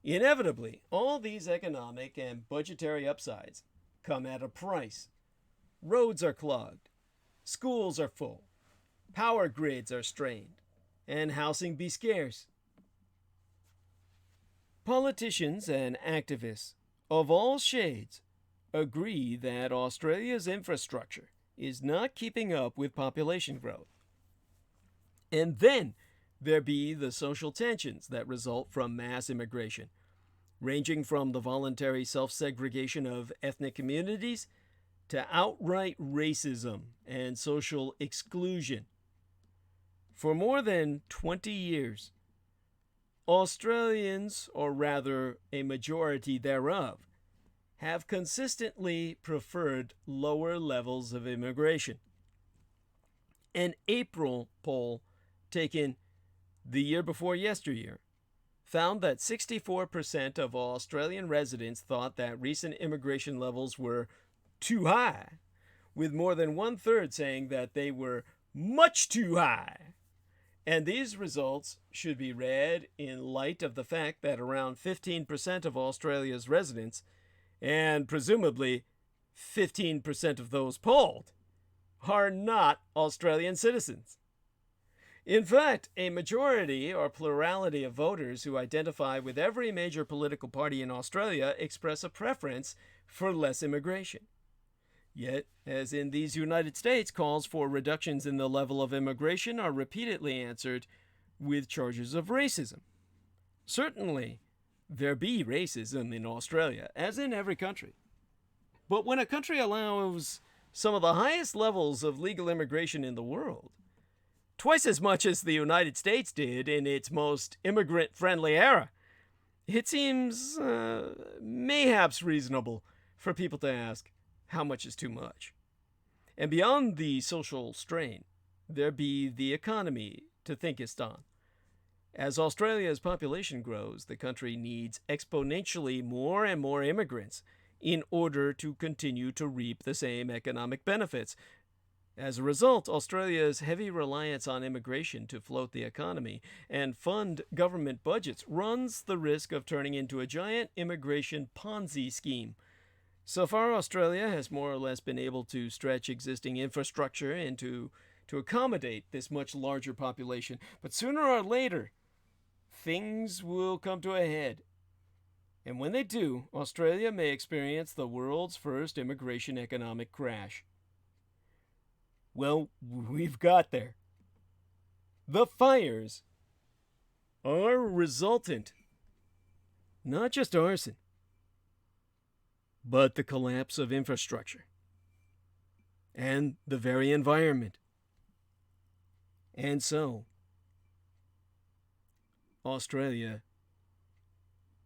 Inevitably, all these economic and budgetary upsides come at a price. Roads are clogged, schools are full, power grids are strained, and housing be scarce. Politicians and activists of all shades agree that Australia's infrastructure is not keeping up with population growth. And then there be the social tensions that result from mass immigration, ranging from the voluntary self-segregation of ethnic communities to outright racism and social exclusion. For more than 20 years, Australians, or rather a majority thereof, have consistently preferred lower levels of immigration. An April poll taken the year before yesteryear found that 64% of Australian residents thought that recent immigration levels were too high, with more than 1/3 saying that they were much too high. And these results should be read in light of the fact that around 15% of Australia's residents, and presumably 15% of those polled, are not Australian citizens. In fact, a majority or plurality of voters who identify with every major political party in Australia express a preference for less immigration. Yet, as in these United States, calls for reductions in the level of immigration are repeatedly answered with charges of racism. Certainly, there be racism in Australia, as in every country. But when a country allows some of the highest levels of legal immigration in the world, twice as much as the United States did in its most immigrant-friendly era, it seems mayhaps reasonable for people to ask, how much is too much? And beyond the social strain, there be the economy to thinkest on. As Australia's population grows, the country needs exponentially more and more immigrants in order to continue to reap the same economic benefits. As a result, Australia's heavy reliance on immigration to float the economy and fund government budgets runs the risk of turning into a giant immigration Ponzi scheme. So far, Australia has more or less been able to stretch existing infrastructure and to accommodate this much larger population. But sooner or later, things will come to a head. And when they do, Australia may experience the world's first immigration economic crash. Well, we've got there. The fires are resultant, not just arson, but the collapse of infrastructure and the very environment. And so, Australia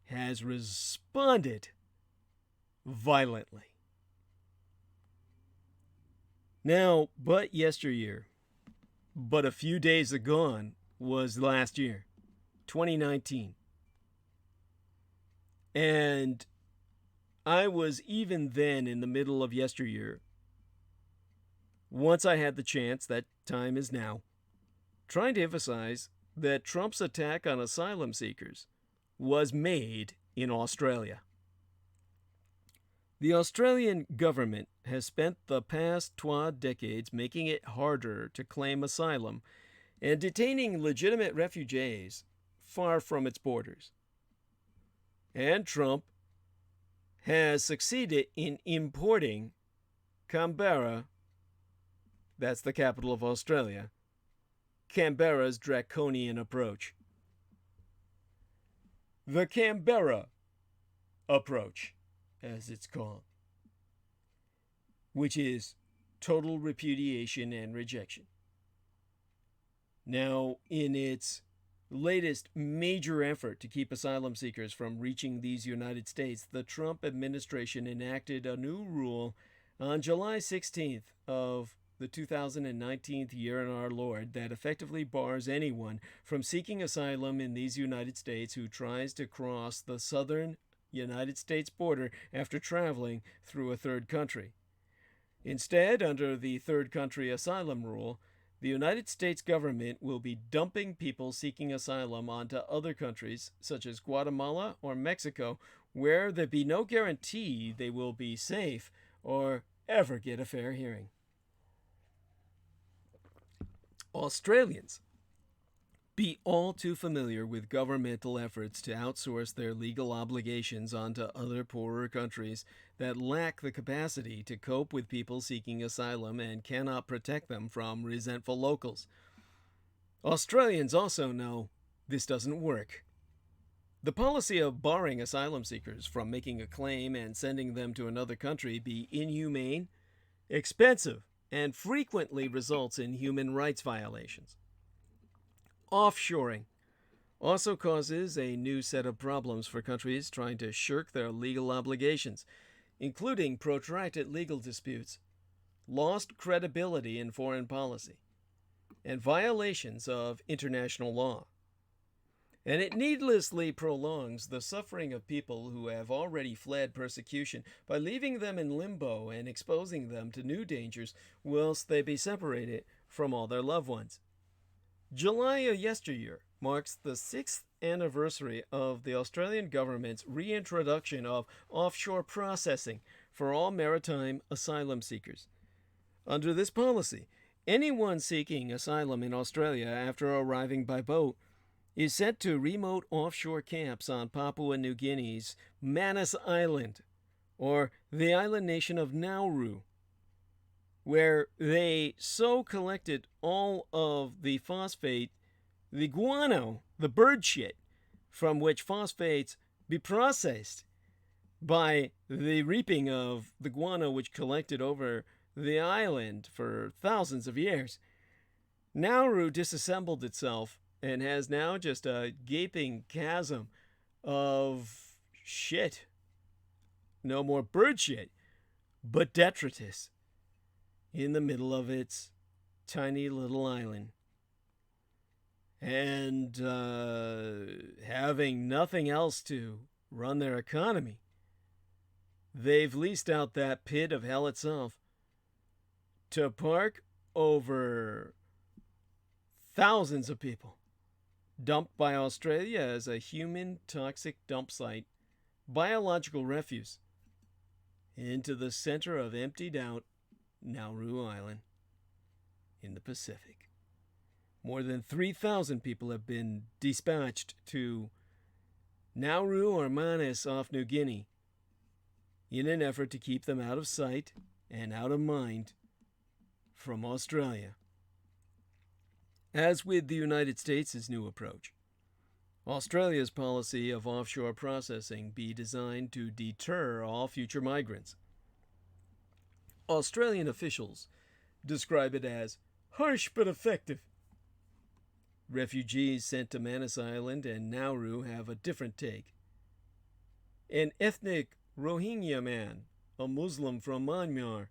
has responded violently. Now, but yesteryear, but a few days agone was last year, 2019. And I was even then in the middle of yesteryear. Once I had the chance, that time is now, trying to emphasize that Trump's attack on asylum seekers was made in Australia. The Australian government has spent the past 12 decades making it harder to claim asylum and detaining legitimate refugees far from its borders. And Trump has succeeded in importing Canberra, that's the capital of Australia, Canberra's draconian approach. The Canberra approach, as it's called, which is total repudiation and rejection. Now, in its latest major effort to keep asylum seekers from reaching these United States, the Trump administration enacted a new rule on July 16th of the 2019 year in our Lord that effectively bars anyone from seeking asylum in these United States who tries to cross the southern United States border after traveling through a third country. Instead, under the third country asylum rule, the United States government will be dumping people seeking asylum onto other countries, such as Guatemala or Mexico, where there be no guarantee they will be safe or ever get a fair hearing. Australians be all too familiar with governmental efforts to outsource their legal obligations onto other poorer countries that lack the capacity to cope with people seeking asylum and cannot protect them from resentful locals. Australians also know this doesn't work. The policy of barring asylum seekers from making a claim and sending them to another country be inhumane, expensive, and frequently results in human rights violations. Offshoring also causes a new set of problems for countries trying to shirk their legal obligations, including protracted legal disputes, lost credibility in foreign policy, and violations of international law. And it needlessly prolongs the suffering of people who have already fled persecution by leaving them in limbo and exposing them to new dangers whilst they be separated from all their loved ones. July of yesteryear marks the 6th anniversary of the Australian government's reintroduction of offshore processing for all maritime asylum seekers. Under this policy, Anyone seeking asylum in Australia after arriving by boat is sent to remote offshore camps on Papua New Guinea's Manus Island, or the island nation of Nauru, where they so collected all of the phosphate, the guano, the bird shit, from which phosphates be processed by the reaping of the guano which collected over the island for thousands of years. Nauru disassembled itself and has now just a gaping chasm of shit. No more bird shit, but detritus in the middle of its tiny little island. And having nothing else to run their economy, they've leased out that pit of hell itself to park over thousands of people dumped by Australia as a human toxic dump site, biological refuse, into the center of emptied out Nauru Island in the Pacific. More than 3,000 people have been dispatched to Nauru or Manus off New Guinea in an effort to keep them out of sight and out of mind from Australia. As with the United States' new approach, Australia's policy of offshore processing be designed to deter all future migrants. Australian officials describe it as harsh but effective. Refugees sent to Manus Island and Nauru have a different take. An ethnic Rohingya man, a Muslim from Myanmar,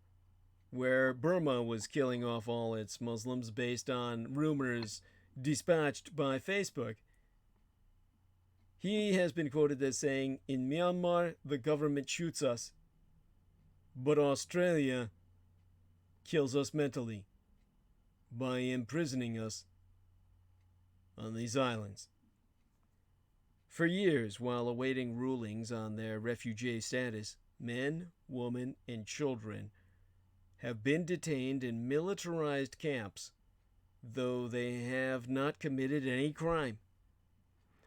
where Burma was killing off all its Muslims based on rumors dispatched by Facebook, he has been quoted as saying, "In Myanmar, the government shoots us, but Australia kills us mentally by imprisoning us on these islands." For years, while awaiting rulings on their refugee status, men, women, and children have been detained in militarized camps, though they have not committed any crime.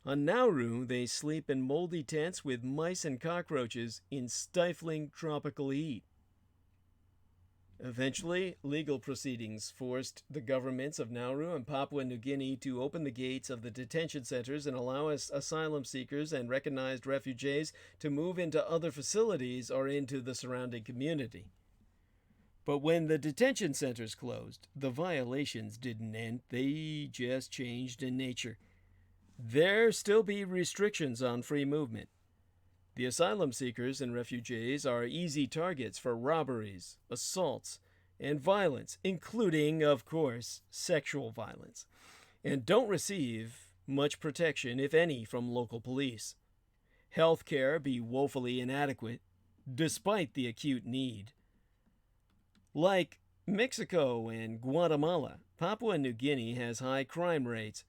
On Nauru, they sleep in moldy tents with mice and cockroaches in stifling tropical heat. Eventually, legal proceedings forced the governments of Nauru and Papua New Guinea to open the gates of the detention centers and allow asylum seekers and recognized refugees to move into other facilities or into the surrounding community. But when the detention centers closed, the violations didn't end. They just changed in nature. There still be restrictions on free movement. The asylum seekers and refugees are easy targets for robberies, assaults, and violence, including, of course, sexual violence, and don't receive much protection, if any, from local police. Health care be woefully inadequate, despite the acute need. Like Mexico and Guatemala, Papua New Guinea has high crime rates,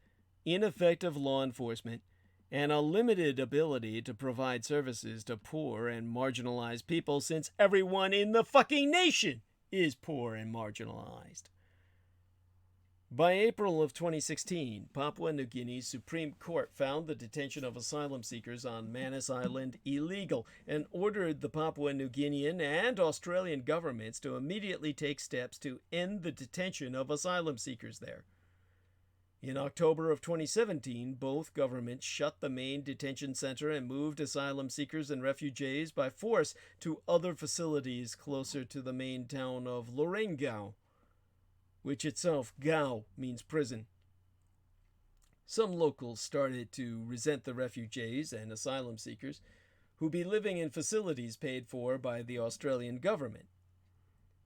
ineffective law enforcement, and a limited ability to provide services to poor and marginalized people, since everyone in the fucking nation is poor and marginalized. By April of 2016, Papua New Guinea's Supreme Court found the detention of asylum seekers on Manus Island illegal and ordered the Papua New Guinean and Australian governments to immediately take steps to end the detention of asylum seekers there. In October of 2017, both governments shut the main detention center and moved asylum seekers and refugees by force to other facilities closer to the main town of Lorengau, which itself, Gao, means prison. Some locals started to resent the refugees and asylum seekers who be living in facilities paid for by the Australian government.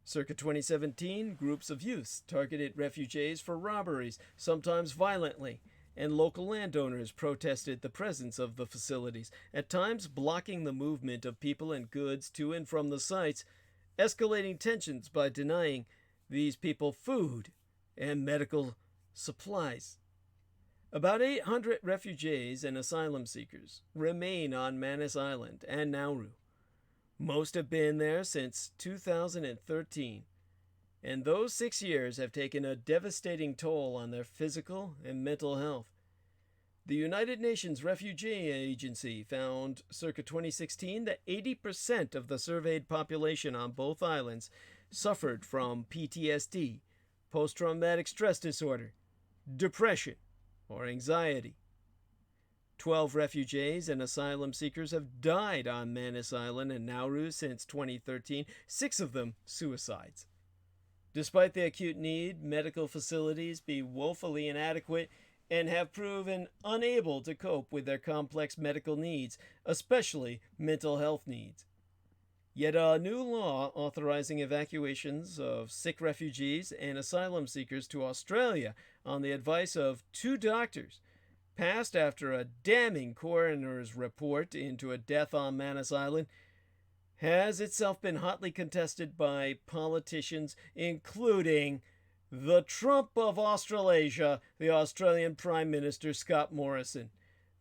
Circa 2017, groups of youths targeted refugees for robberies, sometimes violently, and local landowners protested the presence of the facilities, at times blocking the movement of people and goods to and from the sites, escalating tensions by denying these people food and medical supplies. About 800 refugees and asylum seekers remain on Manus Island and Nauru. Most have been there since 2013, and those 6 years have taken a devastating toll on their physical and mental health. The United Nations Refugee Agency found circa 2016 that 80% of the surveyed population on both islands suffered from PTSD, post-traumatic stress disorder, depression, or anxiety. 12 refugees and asylum seekers have died on Manus Island and Nauru since 2013, 6 of them suicides. Despite the acute need, medical facilities be woefully inadequate and have proven unable to cope with their complex medical needs, especially mental health needs. Yet a new law authorizing evacuations of sick refugees and asylum seekers to Australia on the advice of 2 doctors, passed after a damning coroner's report into a death on Manus Island, has itself been hotly contested by politicians, including the Trump of Australasia, the Australian Prime Minister Scott Morrison,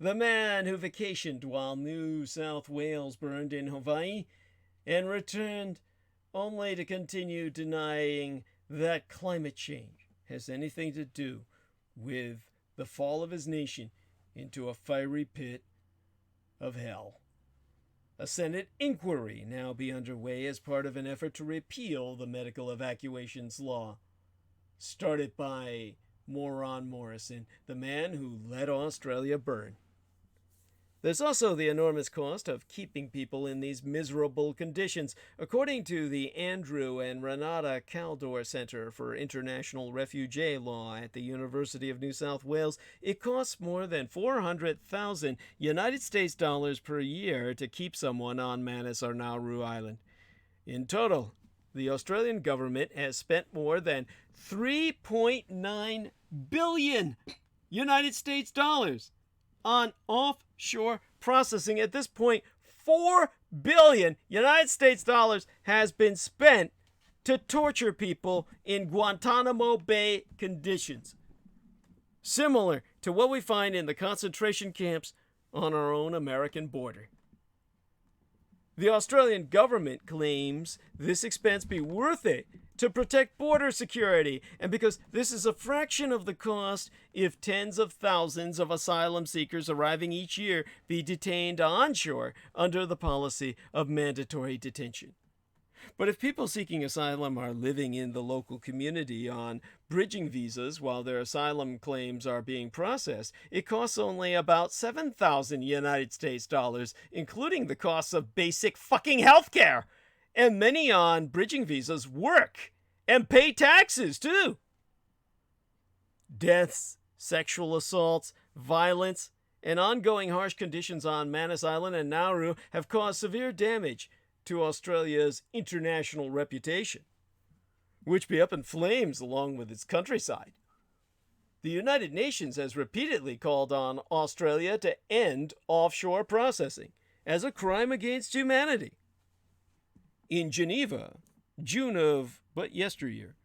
the man who vacationed while New South Wales burned in Hawaii and returned only to continue denying that climate change has anything to do with the fall of his nation into a fiery pit of hell. A Senate inquiry now be underway as part of an effort to repeal the medical evacuations law, started by moron Morrison, the man who let Australia burn. There's also the enormous cost of keeping people in these miserable conditions. According to the Andrew and Renata Kaldor Center for International Refugee Law at the University of New South Wales, it costs more than 400,000 United States dollars per year to keep someone on Manus or Nauru Island. In total, the Australian government has spent more than 3.9 billion United States dollars on offshore processing. At this point, 4 billion United States dollars has been spent to torture people in Guantanamo Bay conditions, similar to what we find in the concentration camps on our own American border. The Australian government claims this expense be worth it to protect border security, and because this is a fraction of the cost if tens of thousands of asylum seekers arriving each year be detained onshore under the policy of mandatory detention. But if people seeking asylum are living in the local community on bridging visas while their asylum claims are being processed, it costs only about 7,000 United States dollars, including the costs of basic fucking healthcare. And many on bridging visas work and pay taxes too. Deaths, sexual assaults, violence, and ongoing harsh conditions on Manus Island and Nauru have caused severe damage to Australia's international reputation, which be up in flames along with its countryside. The United Nations has repeatedly called on Australia to end offshore processing as a crime against humanity. In Geneva, June of yesteryear,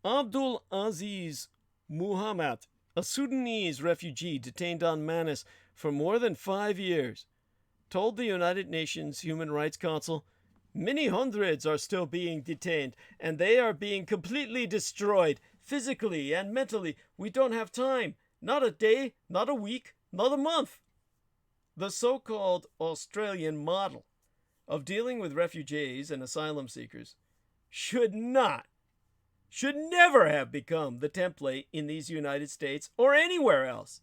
Abdul Aziz Muhammad, a Sudanese refugee detained on Manus for more than 5 years, told the United Nations Human Rights Council, "Many hundreds are still being detained, and they are being completely destroyed, physically and mentally. We don't have time. Not a day, not a week, not a month." The so-called Australian model of dealing with refugees and asylum seekers should never have become the template in these United States or anywhere else.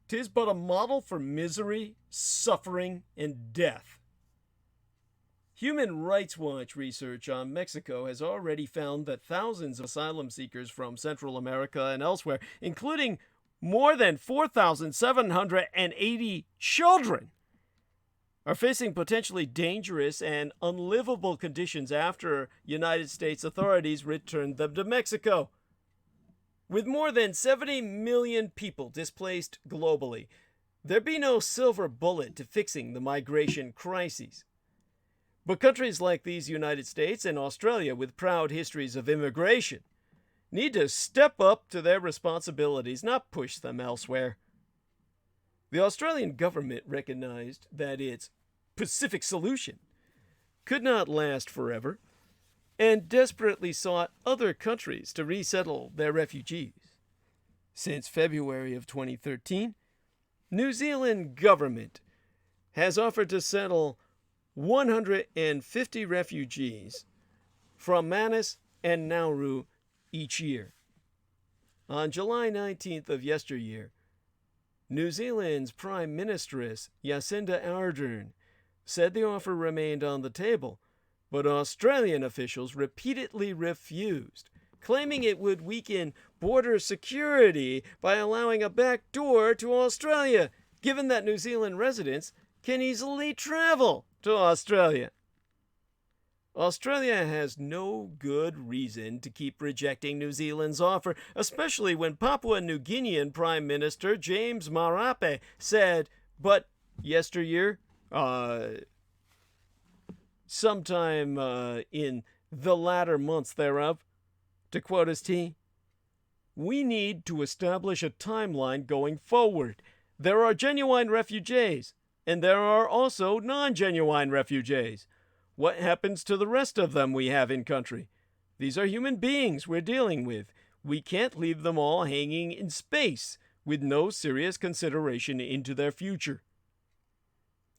'Tis but a model for misery, suffering, and death. Human Rights Watch research on Mexico has already found that thousands of asylum seekers from Central America and elsewhere, including more than 4,780 children, are facing potentially dangerous and unlivable conditions after United States authorities returned them to Mexico. With more than 70 million people displaced globally, there be no silver bullet to fixing the migration crises. But countries like these United States and Australia, with proud histories of immigration, need to step up to their responsibilities, not push them elsewhere. The Australian government recognized that its Pacific solution could not last forever, and desperately sought other countries to resettle their refugees. Since February of 2013, New Zealand government has offered to settle 150 refugees from Manus and Nauru each year. On July 19th of yesteryear, New Zealand's Prime Ministress Jacinda Ardern said the offer remained on the table, but Australian officials repeatedly refused, claiming it would weaken border security by allowing a back door to Australia, given that New Zealand residents can easily travel to Australia. Australia has no good reason to keep rejecting New Zealand's offer, especially when Papua New Guinean Prime Minister James Marape said, but yesteryear, sometime in the latter months thereof, to quote his T, "We need to establish a timeline going forward. There are genuine refugees, and there are also non-genuine refugees. What happens to the rest of them we have in country? These are human beings we're dealing with. We can't leave them all hanging in space with no serious consideration into their future."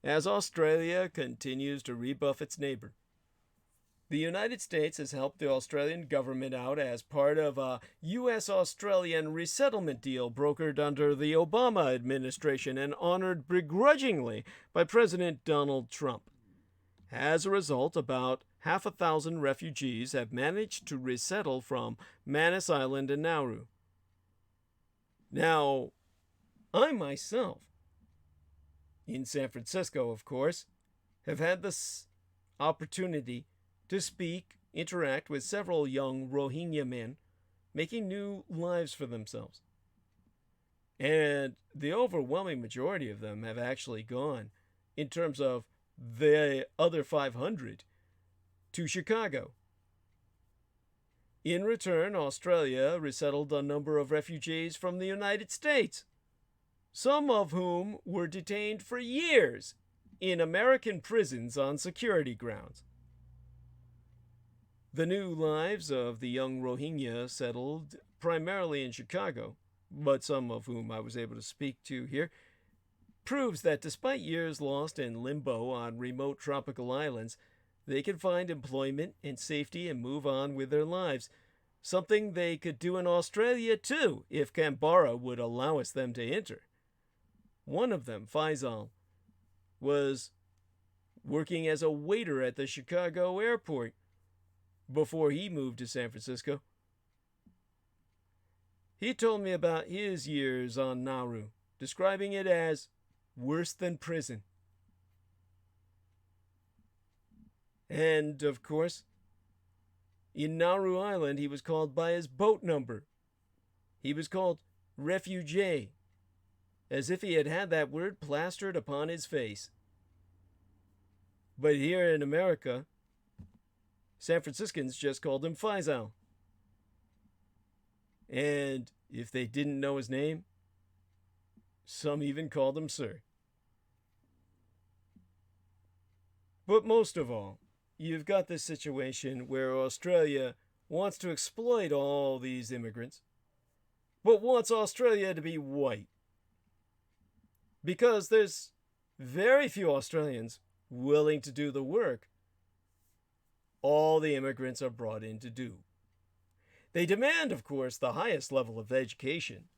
As Australia continues to rebuff its neighbor, the United States has helped the Australian government out as part of a U.S.-Australian resettlement deal brokered under the Obama administration and honored begrudgingly by President Donald Trump. As a result, about 1,000 refugees have managed to resettle from Manus Island and Nauru. Now, I myself, in San Francisco, of course, have had this opportunity to speak, interact with several young Rohingya men making new lives for themselves. And the overwhelming majority of them have actually gone, in terms of the other 500, to Chicago. In return, Australia resettled a number of refugees from the United States, some of whom were detained for years in American prisons on security grounds. The new lives of the young Rohingya settled primarily in Chicago, but some of whom I was able to speak to here, proves that despite years lost in limbo on remote tropical islands, they can find employment and safety and move on with their lives, something they could do in Australia too if Canberra would allow us them to enter. One of them, Faisal, was working as a waiter at the Chicago airport before he moved to San Francisco. He told me about his years on Nauru, describing it as worse than prison. And, of course, in Nauru Island, he was called by his boat number. He was called refugee, as if he had had that word plastered upon his face. But here in America, San Franciscans just called him Faisal. And if they didn't know his name, some even called him Sir. But most of all, you've got this situation where Australia wants to exploit all these immigrants, but wants Australia to be white. Because there's very few Australians willing to do the work all the immigrants are brought in to do. They demand, of course, the highest level of education.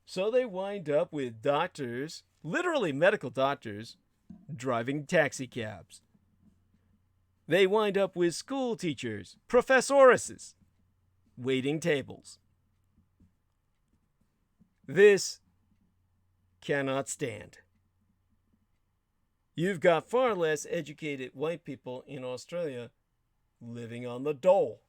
So they wind up with doctors, literally medical doctors, driving taxi cabs. They wind up with school teachers, professoresses, waiting tables. This cannot stand. You've got far less educated white people in Australia living on the dole.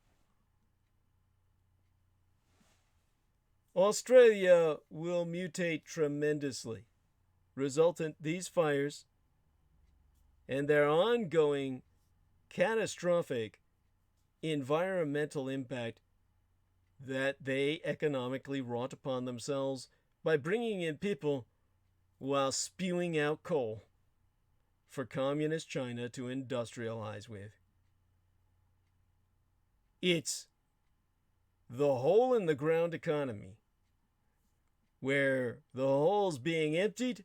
Australia will mutate tremendously, resultant these fires and their ongoing catastrophic environmental impact that they economically wrought upon themselves by bringing in people while spewing out coal for communist China to industrialize with. It's the hole in the ground economy, where the hole's being emptied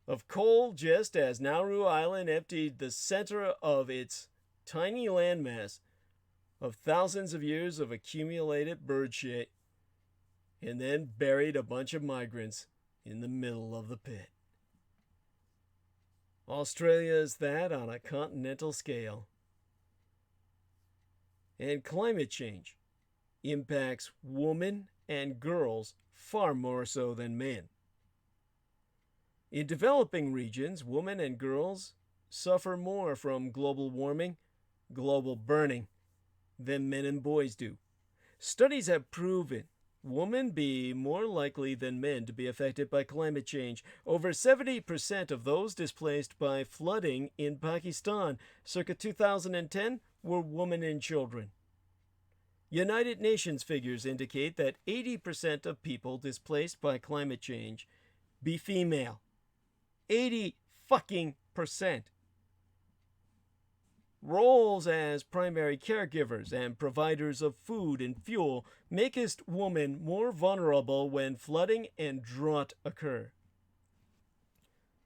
of coal just as Nauru Island emptied the center of its tiny landmass of thousands of years of accumulated bird shit and then buried a bunch of migrants in the middle of the pit. Australia is that on a continental scale. And climate change impacts women and girls far more so than men. In developing regions, women and girls suffer more from global warming, global burning, than men and boys do. Studies have proven women be more likely than men to be affected by climate change. Over 70% of those displaced by flooding in Pakistan circa 2010 were women and children. United Nations figures indicate that 80% of people displaced by climate change be female. 80%. Roles as primary caregivers and providers of food and fuel makest women more vulnerable when flooding and drought occur.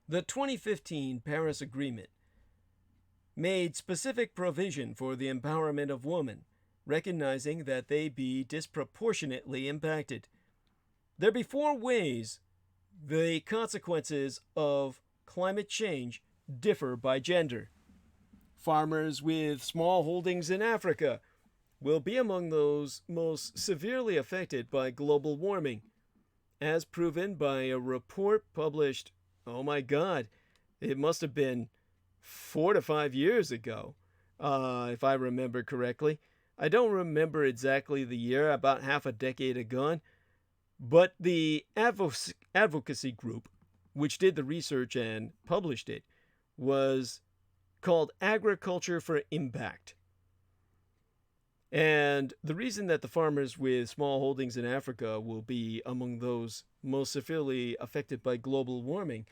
The 2015 Paris Agreement made specific provision for the empowerment of women, recognizing that they be disproportionately impacted. There be 4 ways the consequences of climate change differ by gender. Farmers with small holdings in Africa will be among those most severely affected by global warming, as proven by a report published, it must have been 4 to 5 years ago, if I remember correctly. I don't remember exactly the year, about half a decade ago, but the advocacy group, which did the research and published it, was called Agriculture for Impact. And the reason that the farmers with small holdings in Africa will be among those most severely affected by global warming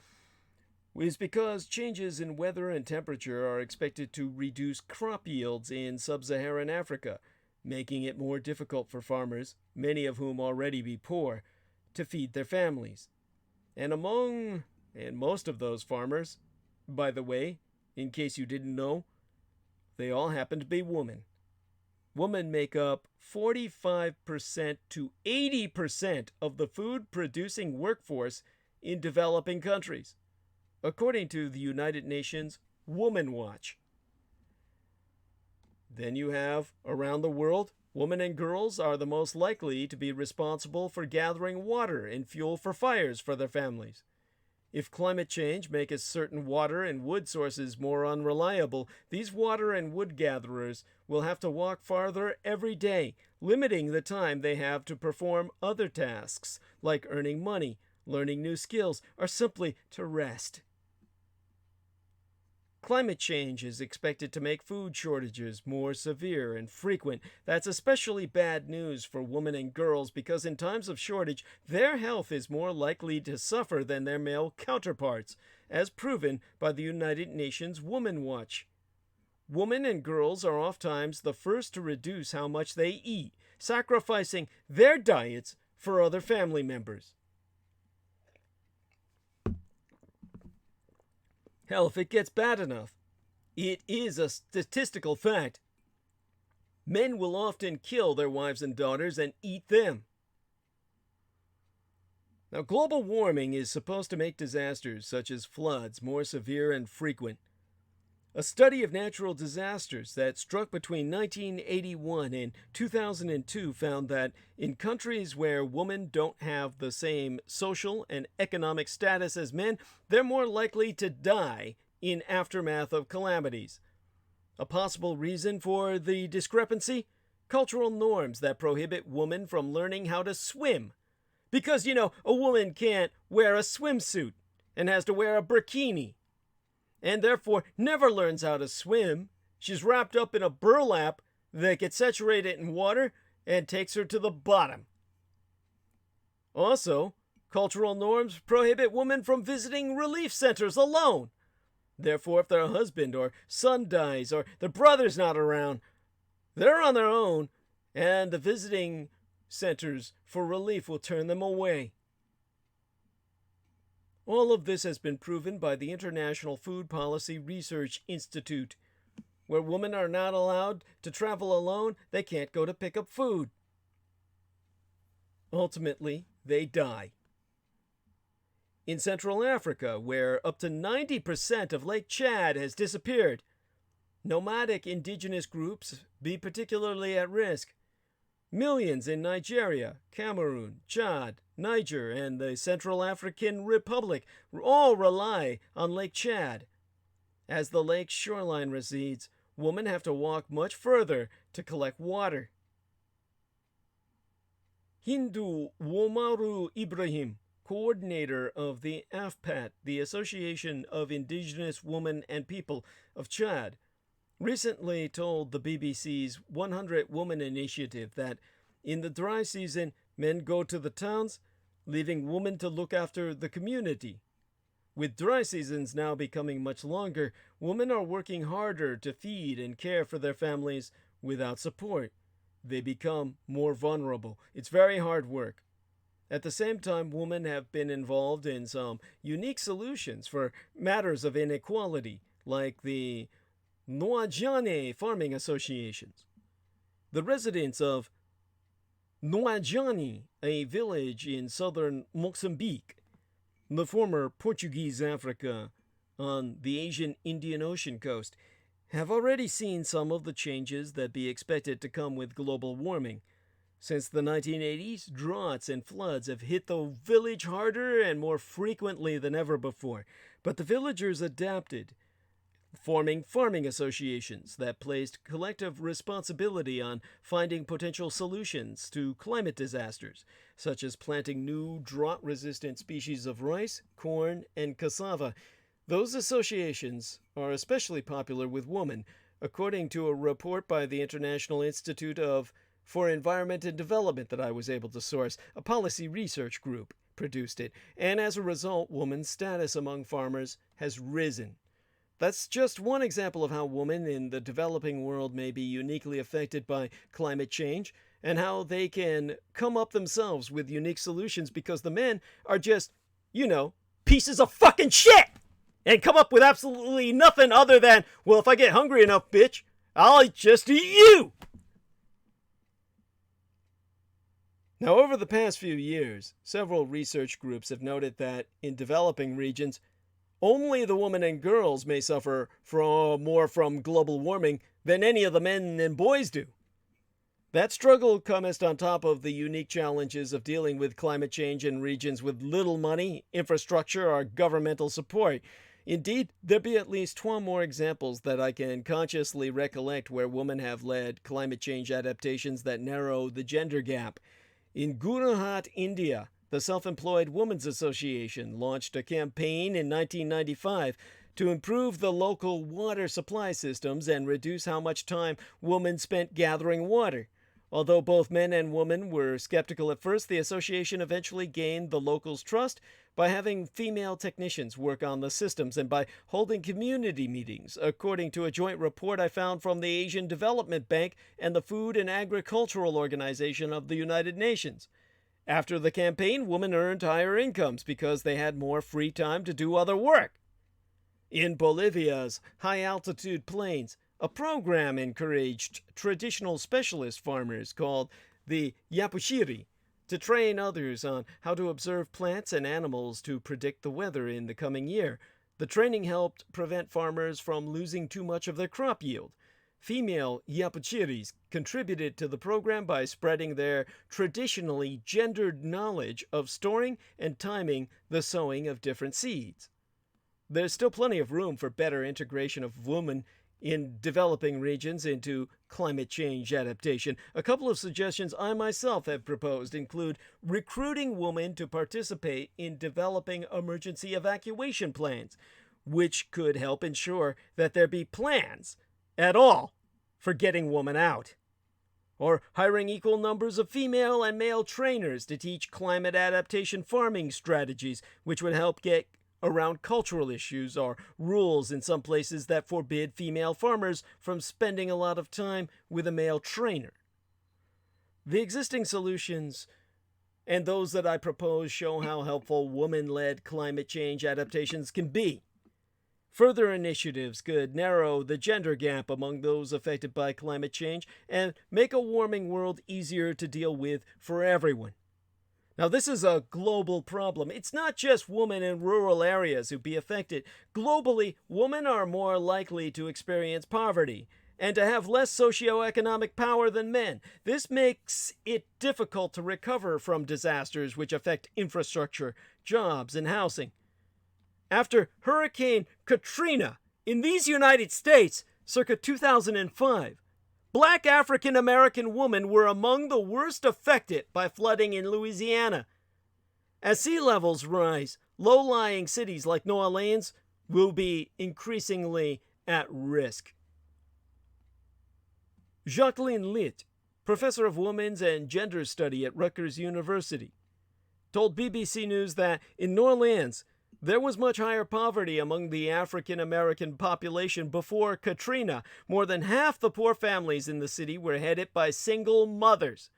is because changes in weather and temperature are expected to reduce crop yields in sub-Saharan Africa, making it more difficult for farmers, many of whom already be poor, to feed their families. And most of those farmers, by the way, in case you didn't know, they all happen to be women. Women make up 45% to 80% of the food-producing workforce in developing countries, according to the United Nations Woman Watch. Then you have, around the world, women and girls are the most likely to be responsible for gathering water and fuel for fires for their families. If climate change makes certain water and wood sources more unreliable, these water and wood gatherers will have to walk farther every day, limiting the time they have to perform other tasks, like earning money, learning new skills, or simply to rest. Climate change is expected to make food shortages more severe and frequent. That's especially bad news for women and girls because in times of shortage, their health is more likely to suffer than their male counterparts, as proven by the United Nations Woman Watch. Women and girls are oftentimes the first to reduce how much they eat, sacrificing their diets for other family members. Hell, if it gets bad enough, it is a statistical fact. Men will often kill their wives and daughters and eat them. Now, global warming is supposed to make disasters such as floods more severe and frequent. A study of natural disasters that struck between 1981 and 2002 found that in countries where women don't have the same social and economic status as men, they're more likely to die in aftermath of calamities. A possible reason for the discrepancy? Cultural norms that prohibit women from learning how to swim. Because, a woman can't wear a swimsuit and has to wear a bikini, and therefore never learns how to swim. She's wrapped up in a burlap that gets saturated in water and takes her to the bottom. Also, cultural norms prohibit women from visiting relief centers alone. Therefore, if their husband or son dies or their brother's not around, they're on their own and the visiting centers for relief will turn them away. All of this has been proven by the International Food Policy Research Institute. Where women are not allowed to travel alone, they can't go to pick up food. Ultimately, they die. In Central Africa, where up to 90% of Lake Chad has disappeared, nomadic indigenous groups be particularly at risk. Millions in Nigeria, Cameroon, Chad, Niger, and the Central African Republic all rely on Lake Chad. As the lake's shoreline recedes, women have to walk much further to collect water. Hindu Womaru Ibrahim, coordinator of the AFPAT, the Association of Indigenous Women and People of Chad, recently told the BBC's 100 Woman Initiative that in the dry season, men go to the towns, leaving women to look after the community. With dry seasons now becoming much longer, women are working harder to feed and care for their families without support. They become more vulnerable. It's very hard work. At the same time, women have been involved in some unique solutions for matters of inequality, like the Nwajane farming associations. The residents of Nwajane, a village in southern Mozambique, the former Portuguese Africa on the Asian Indian Ocean coast, have already seen some of the changes that be expected to come with global warming. Since the 1980s, droughts and floods have hit the village harder and more frequently than ever before, but the villagers adapted, forming farming associations that placed collective responsibility on finding potential solutions to climate disasters, such as planting new drought-resistant species of rice, corn, and cassava. Those associations are especially popular with women, according to a report by the International Institute for Environment and Development that I was able to source. A policy research group produced it, and as a result, women's status among farmers has risen. That's just one example of how women in the developing world may be uniquely affected by climate change, and how they can come up themselves with unique solutions because the men are just, pieces of fucking shit! And come up with absolutely nothing other than, well, if I get hungry enough, bitch, I'll just eat you! Now, over the past few years, several research groups have noted that in developing regions, only the women and girls may suffer more from global warming than any of the men and boys do. That struggle comes on top of the unique challenges of dealing with climate change in regions with little money, infrastructure, or governmental support. Indeed, there be at least 12 more examples that I can consciously recollect where women have led climate change adaptations that narrow the gender gap. In Gujarat, India, the Self-Employed Women's Association launched a campaign in 1995 to improve the local water supply systems and reduce how much time women spent gathering water. Although both men and women were skeptical at first, the association eventually gained the locals' trust by having female technicians work on the systems and by holding community meetings, according to a joint report I found from the Asian Development Bank and the Food and Agricultural Organization of the United Nations. After the campaign, women earned higher incomes because they had more free time to do other work. In Bolivia's high-altitude plains, a program encouraged traditional specialist farmers called the Yapuchiri to train others on how to observe plants and animals to predict the weather in the coming year. The training helped prevent farmers from losing too much of their crop yield. Female Yapuchiris contributed to the program by spreading their traditionally gendered knowledge of storing and timing the sowing of different seeds. There's still plenty of room for better integration of women in developing regions into climate change adaptation. A couple of suggestions I myself have proposed include recruiting women to participate in developing emergency evacuation plans, which could help ensure that there be plans at all for getting women out. Or hiring equal numbers of female and male trainers to teach climate adaptation farming strategies, which would help get around cultural issues or rules in some places that forbid female farmers from spending a lot of time with a male trainer. The existing solutions and those that I propose show how helpful woman-led climate change adaptations can be. Further initiatives could narrow the gender gap among those affected by climate change and make a warming world easier to deal with for everyone. Now, this is a global problem. It's not just women in rural areas who be affected. Globally, women are more likely to experience poverty and to have less socioeconomic power than men. This makes it difficult to recover from disasters which affect infrastructure, jobs, and housing. After Hurricane Katrina in these United States, circa 2005, Black African American women were among the worst affected by flooding in Louisiana. As sea levels rise, low-lying cities like New Orleans will be increasingly at risk. Jacqueline Litt, professor of women's and gender study at Rutgers University, told BBC News that in New Orleans, there was much higher poverty among the African American population before Katrina. More than half the poor families in the city were headed by single mothers.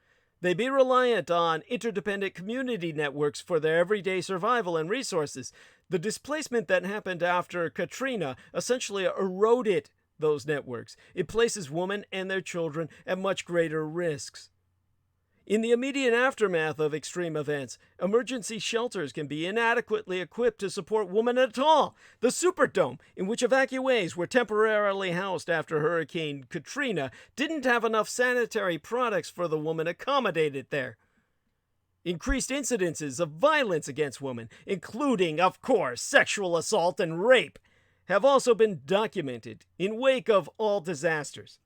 They be reliant on interdependent community networks for their everyday survival and resources. The displacement that happened after Katrina essentially eroded those networks. It places women and their children at much greater risks. In the immediate aftermath of extreme events, emergency shelters can be inadequately equipped to support women at all. The Superdome, in which evacuees were temporarily housed after Hurricane Katrina, didn't have enough sanitary products for the women accommodated there. Increased incidences of violence against women, including, of course, sexual assault and rape, have also been documented in wake of all disasters.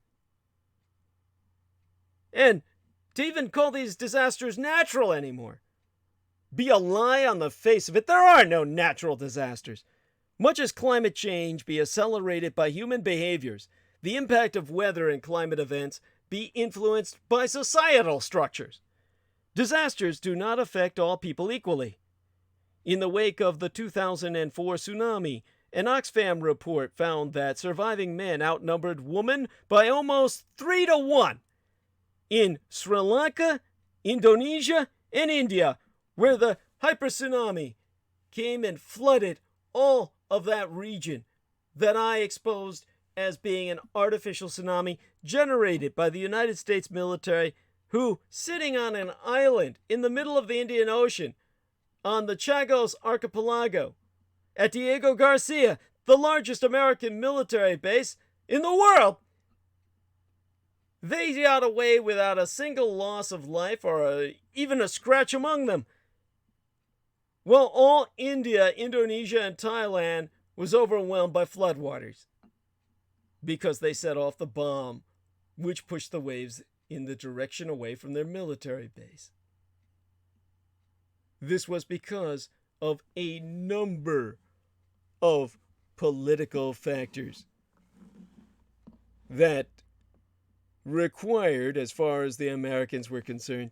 And to even call these disasters natural anymore be a lie on the face of it. There are no natural disasters. Much as climate change be accelerated by human behaviors, the impact of weather and climate events be influenced by societal structures. Disasters do not affect all people equally. In the wake of the 2004 tsunami, an Oxfam report found that surviving men outnumbered women by almost 3 to 1. In Sri Lanka, Indonesia, and India, where the hyper tsunami came and flooded all of that region that I exposed as being an artificial tsunami generated by the United States military, who, sitting on an island in the middle of the Indian Ocean on the Chagos Archipelago, at Diego Garcia, the largest American military base in the world, they got away without a single loss of life or even a scratch among them. Well, all India, Indonesia, and Thailand was overwhelmed by floodwaters because they set off the bomb, which pushed the waves in the direction away from their military base. This was because of a number of political factors that required, as far as the Americans were concerned,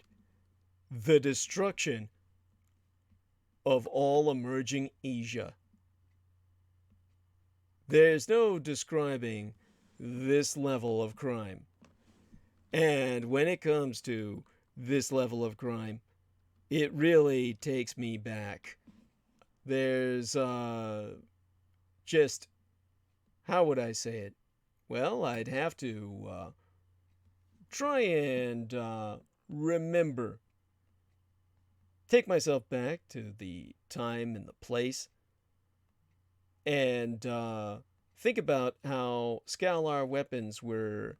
the destruction of all emerging Asia. There's no describing this level of crime. And when it comes to this level of crime, it really takes me back. There's just, how would I say it? Well, I'd have to try and remember. Take myself back to the time and the place and think about how scalar weapons were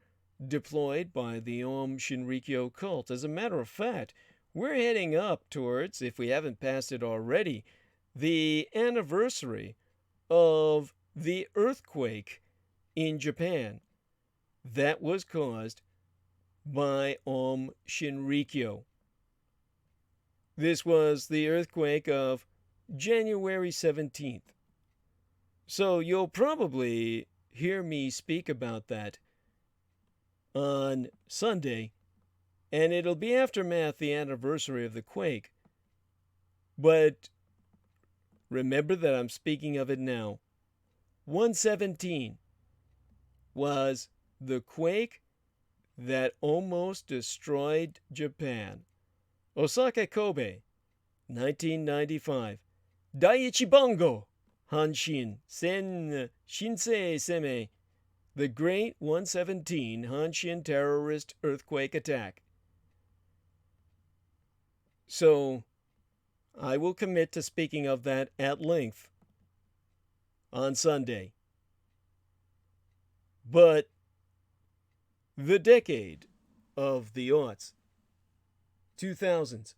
deployed by the Om Shinrikyo cult. As a matter of fact, we're heading up towards, if we haven't passed it already, the anniversary of the earthquake in Japan that was caused by Om Shinrikyo. This was the earthquake of January 17th. So you'll probably hear me speak about that on Sunday, and it'll be aftermath the anniversary of the quake. But remember that I'm speaking of it now. 117 was the quake that almost destroyed Japan. Osaka Kobe, 1995. Daiichi Bango, Hanshin, Sen Shinsei Seme, the Great 117 Hanshin terrorist earthquake attack. So, I will commit to speaking of that at length on Sunday. But the decade of the aughts, 2000s,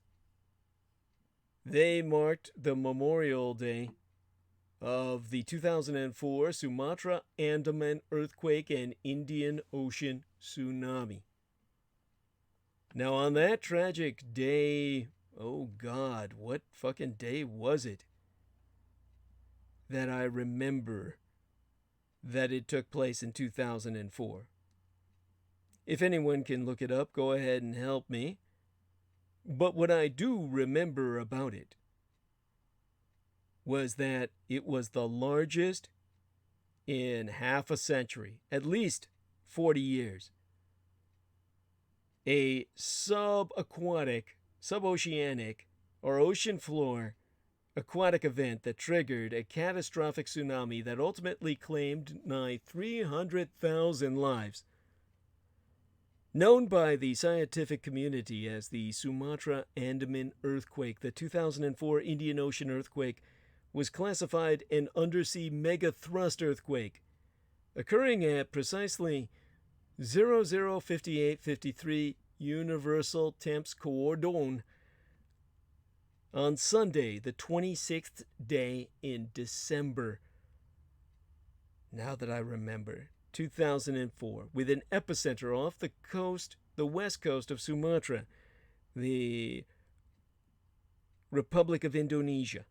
they marked the Memorial Day of the 2004 Sumatra Andaman earthquake and Indian Ocean tsunami. Now, on that tragic day, oh God, what fucking day was it that I remember that it took place in 2004? If anyone can look it up, go ahead and help me. But what I do remember about it was that it was the largest in half a century, at least 40 years. A subaquatic, suboceanic, or ocean floor aquatic event that triggered a catastrophic tsunami that ultimately claimed nigh 300,000 lives. Known by the scientific community as the Sumatra Andaman earthquake, the 2004 Indian Ocean earthquake was classified an undersea megathrust earthquake, occurring at precisely 005853 Universal Temps Coordon on Sunday, the 26th day in December. Now that I remember, 2004, with an epicenter off the coast, the west coast of Sumatra, the Republic of Indonesia,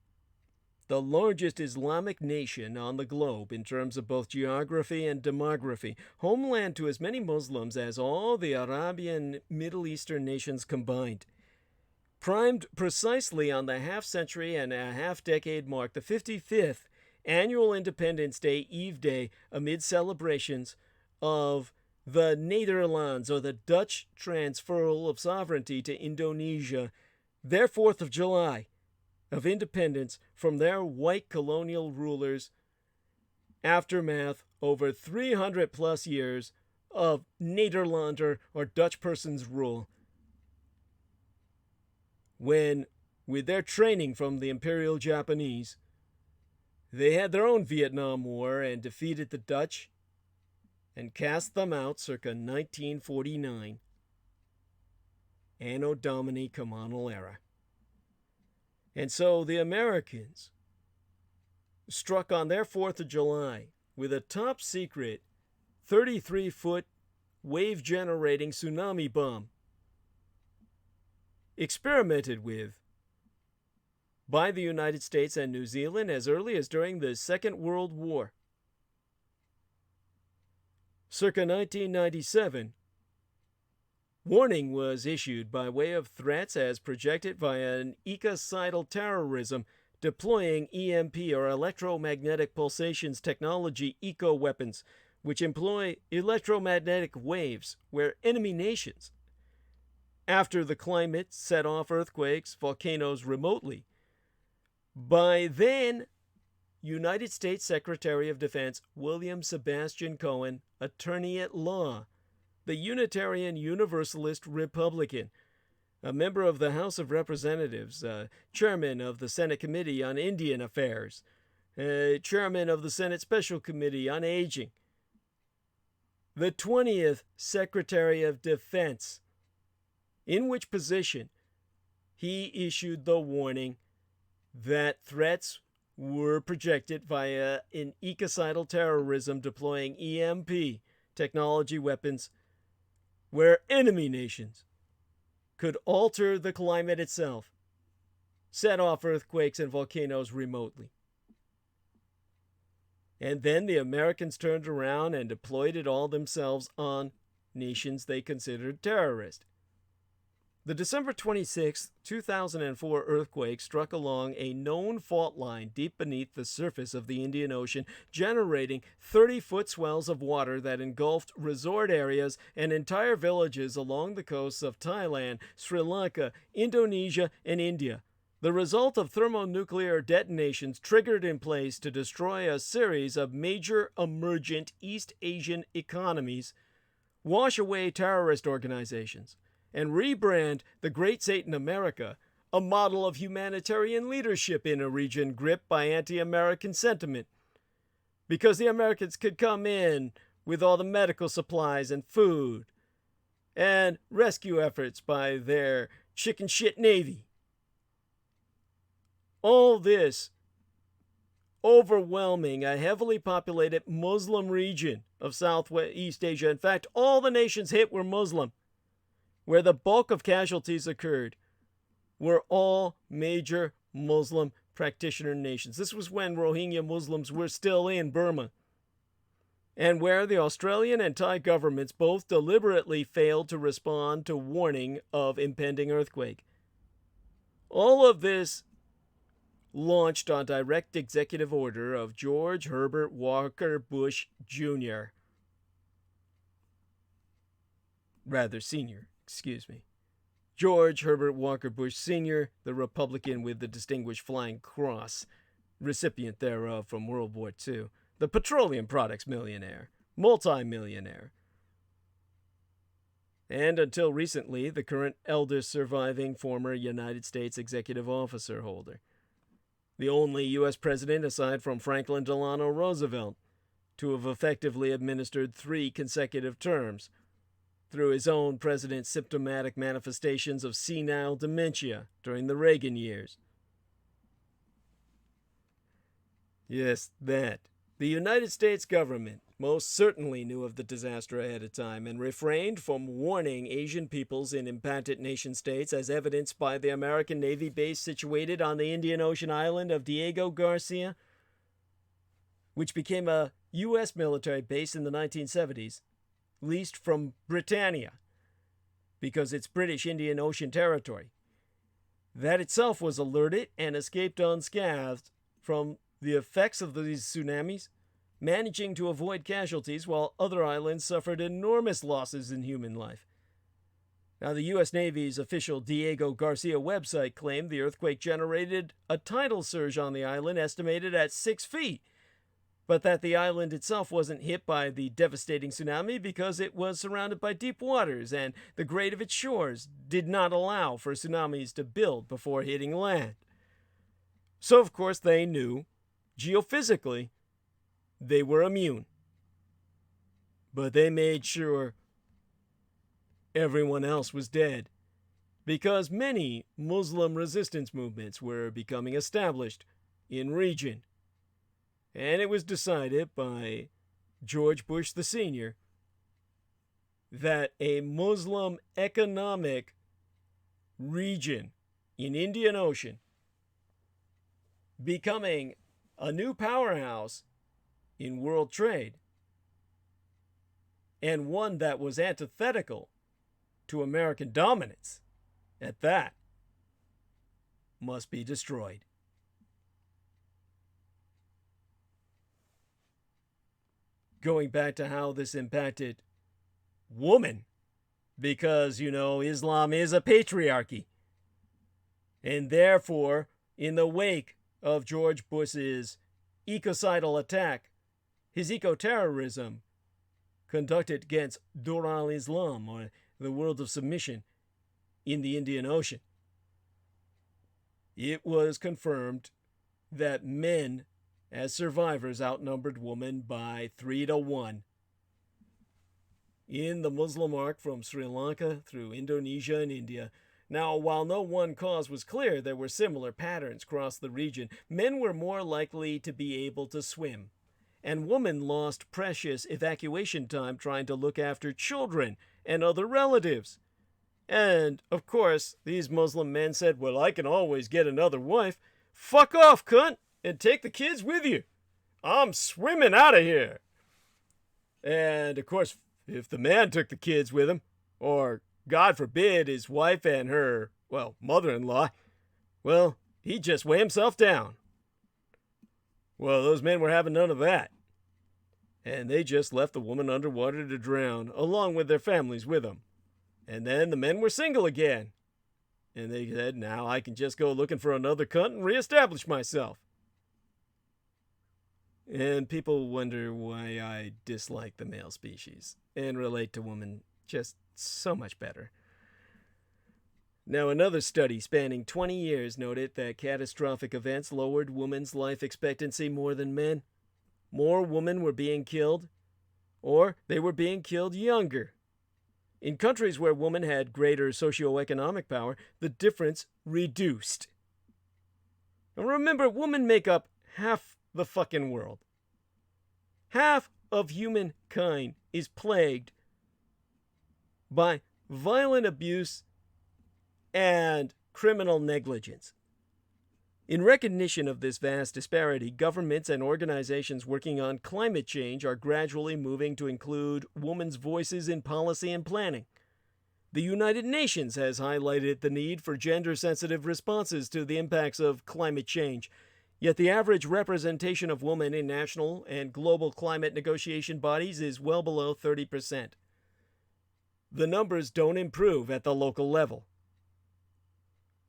the largest Islamic nation on the globe in terms of both geography and demography, homeland to as many Muslims as all the Arabian Middle Eastern nations combined. Primed precisely on the half-century and a half-decade mark, the 55th annual Independence Day Eve Day, amid celebrations of the Nederlands, or the Dutch transferal of sovereignty to Indonesia, their 4th of July of independence from their white colonial rulers, aftermath over 300 plus years of Nederlander or Dutch person's rule, when, with their training from the Imperial Japanese, they had their own Vietnam War and defeated the Dutch and cast them out circa 1949. Anno Domini Communal Era. And so the Americans struck on their 4th of July with a top secret 33-foot wave-generating tsunami bomb, experimented with by the United States and New Zealand as early as during the Second World War. Circa 1997, warning was issued by way of threats as projected via an ecocidal terrorism deploying EMP or electromagnetic pulsations technology eco-weapons, which employ electromagnetic waves where enemy nations, after the climate set off earthquakes, volcanoes remotely, by then United States Secretary of Defense William Sebastian Cohen, attorney at law, the Unitarian Universalist Republican, a member of the House of Representatives, chairman of the Senate Committee on Indian Affairs, chairman of the Senate Special Committee on Aging, the 20th Secretary of Defense, in which position he issued the warning that threats were projected via an ecocidal terrorism deploying EMP technology weapons where enemy nations could alter the climate itself, set off earthquakes and volcanoes remotely. And then the Americans turned around and deployed it all themselves on nations they considered terrorist. The December 26, 2004 earthquake struck along a known fault line deep beneath the surface of the Indian Ocean, generating 30-foot swells of water that engulfed resort areas and entire villages along the coasts of Thailand, Sri Lanka, Indonesia, and India. The result of thermonuclear detonations triggered in place to destroy a series of major emergent East Asian economies, wash away terrorist organizations, and rebrand the Great Satan America, a model of humanitarian leadership in a region gripped by anti-American sentiment. Because the Americans could come in with all the medical supplies and food, and rescue efforts by their chicken shit navy. All this overwhelming a heavily populated Muslim region of Southeast Asia. In fact, all the nations hit were Muslim. Where the bulk of casualties occurred were all major Muslim practitioner nations. This was when Rohingya Muslims were still in Burma, and where the Australian and Thai governments both deliberately failed to respond to warning of impending earthquake. All of this launched on direct executive order of George Herbert Walker Bush Jr. Rather, Sr. Excuse me. George Herbert Walker Bush Sr., the Republican with the Distinguished Flying Cross, recipient thereof from World War II, the petroleum products millionaire, multi-millionaire, and until recently, the current eldest surviving former United States executive officer holder. The only U.S. president, aside from Franklin Delano Roosevelt, to have effectively administered 3 consecutive terms, through his own president's symptomatic manifestations of senile dementia during the Reagan years. Yes, that. The United States government most certainly knew of the disaster ahead of time and refrained from warning Asian peoples in impacted nation states, as evidenced by the American Navy base situated on the Indian Ocean island of Diego Garcia, which became a U.S. military base in the 1970s. Leased from Britannia, because it's British Indian Ocean territory. That itself was alerted and escaped unscathed from the effects of these tsunamis, managing to avoid casualties while other islands suffered enormous losses in human life. Now, the U.S. Navy's official Diego Garcia website claimed the earthquake generated a tidal surge on the island estimated at 6 feet, but that the island itself wasn't hit by the devastating tsunami because it was surrounded by deep waters and the grade of its shores did not allow for tsunamis to build before hitting land. So, of course, they knew, geophysically, they were immune. But they made sure everyone else was dead, because many Muslim resistance movements were becoming established in region. And it was decided by George Bush the Sr. that a Muslim economic region in Indian Ocean, becoming a new powerhouse in world trade, and one that was antithetical to American dominance at that, must be destroyed. Going back to how this impacted woman, because, Islam is a patriarchy. And therefore, in the wake of George Bush's ecocidal attack, his eco-terrorism conducted against Dur al-Islam, or the world of submission, in the Indian Ocean, it was confirmed that men as survivors outnumbered women by 3-1. In the Muslim arc from Sri Lanka through Indonesia and India. Now, while no one cause was clear, there were similar patterns across the region. Men were more likely to be able to swim, and women lost precious evacuation time trying to look after children and other relatives. And, of course, these Muslim men said, well, I can always get another wife. Fuck off, cunt! And take the kids with you. I'm swimming out of here. And, of course, if the man took the kids with him, or God forbid his wife and her, well, mother-in-law, well, he'd just weigh himself down. Well, those men were having none of that. And they just left the woman underwater to drown, along with their families with them. And then the men were single again. And they said, now I can just go looking for another cunt and reestablish myself. And people wonder why I dislike the male species and relate to women just so much better. Now, another study spanning 20 years noted that catastrophic events lowered women's life expectancy more than men. More women were being killed, or they were being killed younger. In countries where women had greater socioeconomic power, the difference reduced. And remember, women make up half the fucking world. Half of humankind is plagued by violent abuse and criminal negligence. In recognition of this vast disparity, governments and organizations working on climate change are gradually moving to include women's voices in policy and planning. The United Nations has highlighted the need for gender-sensitive responses to the impacts of climate change, yet the average representation of women in national and global climate negotiation bodies is well below 30%. The numbers don't improve at the local level.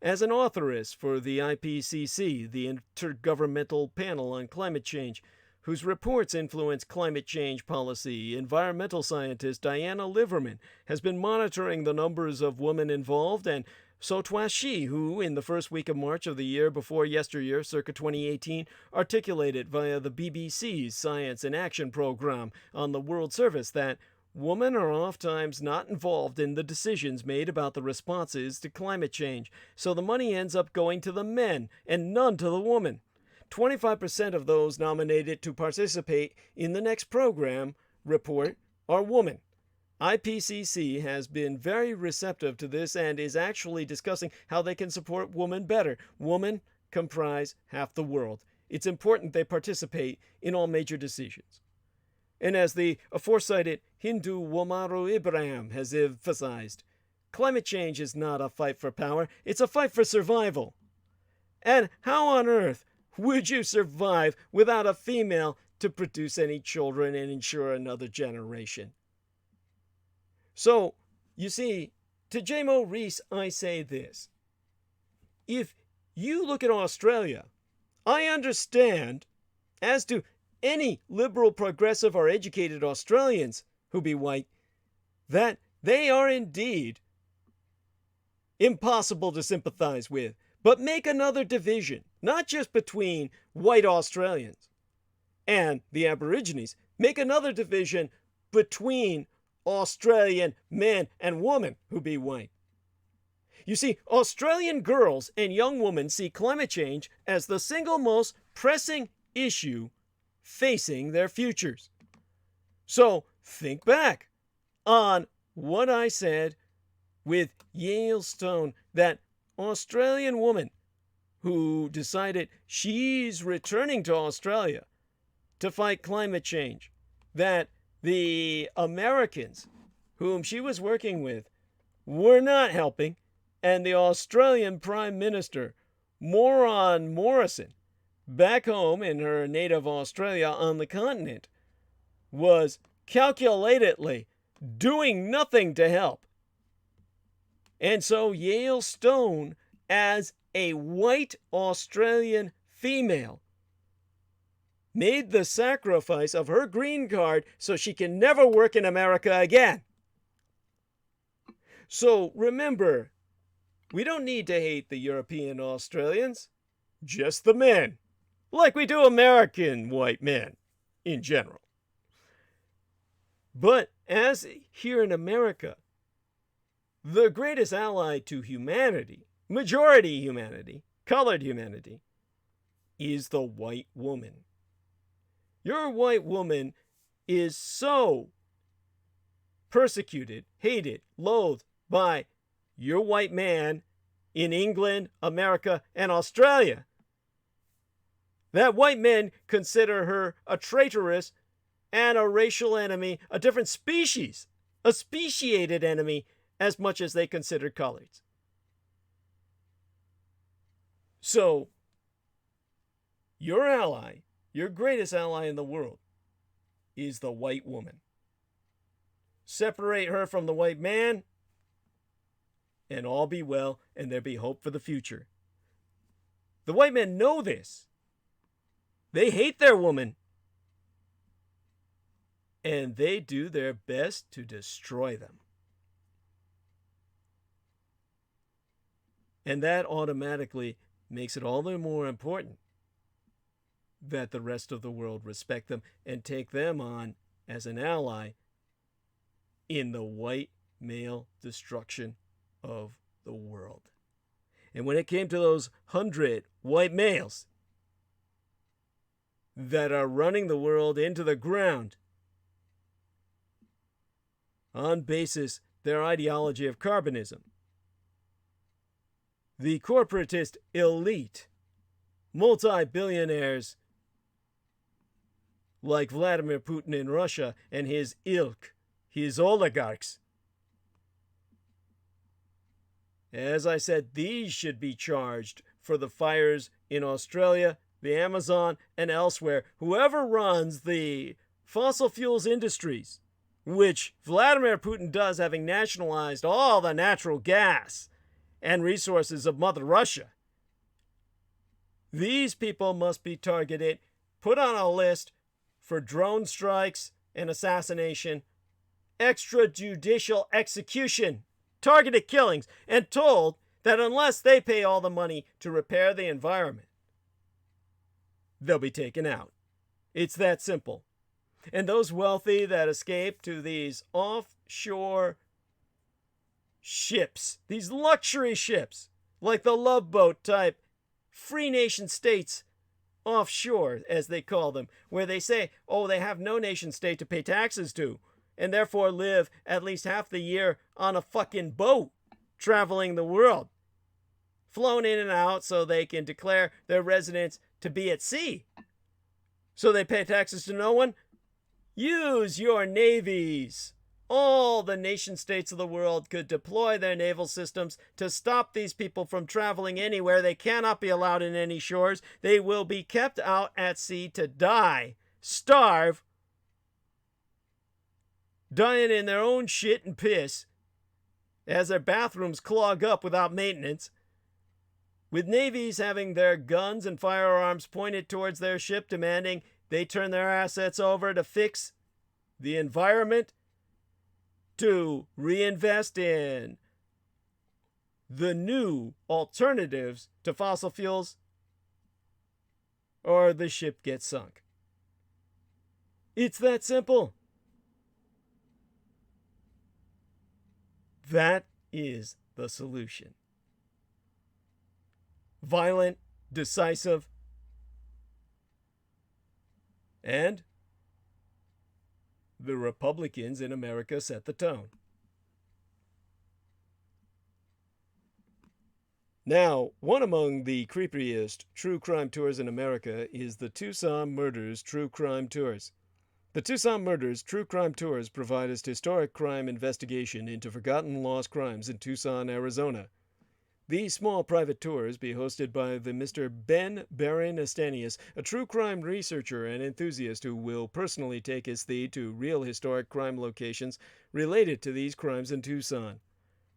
As an authoress for the IPCC, the Intergovernmental Panel on Climate Change, whose reports influence climate change policy, environmental scientist Diana Liverman has been monitoring the numbers of women involved, and so 'twas she who, in the first week of March of the year before yesteryear, circa 2018, articulated via the BBC's Science in Action program on the World Service that women are oftentimes not involved in the decisions made about the responses to climate change, so the money ends up going to the men and none to the woman. 25% of those nominated to participate in the next program report are women. IPCC has been very receptive to this and is actually discussing how they can support women better. Women comprise half the world. It's important they participate in all major decisions. And as the aforecited Hindu Womaru Ibrahim has emphasized, climate change is not a fight for power, it's a fight for survival. And how on earth would you survive without a female to produce any children and ensure another generation? So, you see, to J-Mo Reese, I say this. If you look at Australia, I understand, as do any liberal, progressive, or educated Australians who be white, that they are indeed impossible to sympathize with. But make another division, not just between white Australians and the Aborigines. Make another division between Australian men and women who be white. You see, Australian girls and young women see climate change as the single most pressing issue facing their futures. So think back on what I said with Yale Stone, that Australian woman who decided she's returning to Australia to fight climate change, that the Americans whom she was working with were not helping, and the Australian Prime Minister, Moron Morrison, back home in her native Australia on the continent, was calculatedly doing nothing to help. And so Yale Stone, as a white Australian female, made the sacrifice of her green card so she can never work in America again. So remember, we don't need to hate the European Australians, just the men, like we do American white men in general. But as here in America, the greatest ally to humanity, majority humanity, colored humanity, is the white woman. Your white woman is so persecuted, hated, loathed by your white man in England, America, and Australia that white men consider her a traitoress and a racial enemy, a different species, a speciated enemy as much as they considered colors. So, your ally, your greatest ally in the world, is the white woman. Separate her from the white man, and all be well, and there be hope for the future. The white men know this. They hate their woman. And they do their best to destroy them. And that automatically makes it all the more important that the rest of the world respect them and take them on as an ally in the white male destruction of the world. And when it came to those 100 white males that are running the world into the ground on basis their ideology of carbonism, the corporatist elite, multi-billionaires like Vladimir Putin in Russia and his ilk, his oligarchs. As I said, these should be charged for the fires in Australia, the Amazon, and elsewhere. Whoever runs the fossil fuels industries, which Vladimir Putin does, having nationalized all the natural gas and resources of Mother Russia, these people must be targeted, put on a list for drone strikes and assassination, extrajudicial execution, targeted killings, and told that unless they pay all the money to repair the environment, they'll be taken out. It's that simple. And those wealthy that escape to these offshore ships, these luxury ships, like the Love Boat type free nation states offshore, as they call them, where they say, oh, they have no nation state to pay taxes to, and therefore live at least half the year on a fucking boat traveling the world, flown in and out so they can declare their residence to be at sea. So they pay taxes to no one? Use your navies. All the nation states of the world could deploy their naval systems to stop these people from traveling anywhere. They cannot be allowed in any shores. They will be kept out at sea to die, starve, dying in their own shit and piss as their bathrooms clog up without maintenance, with navies having their guns and firearms pointed towards their ship, demanding they turn their assets over to fix the environment, to reinvest in the new alternatives to fossil fuels, or the ship gets sunk. It's that simple. That is the solution. Violent, decisive, and the Republicans in America set the tone. Now, one among the creepiest true crime tours in America is the Tucson Murders True Crime Tours. The Tucson Murders True Crime Tours provide us historic crime investigation into forgotten lost crimes in Tucson, Arizona. These small private tours be hosted by the Mr. Ben Baron Estanius, a true crime researcher and enthusiast who will personally take his thee to real historic crime locations related to these crimes in Tucson.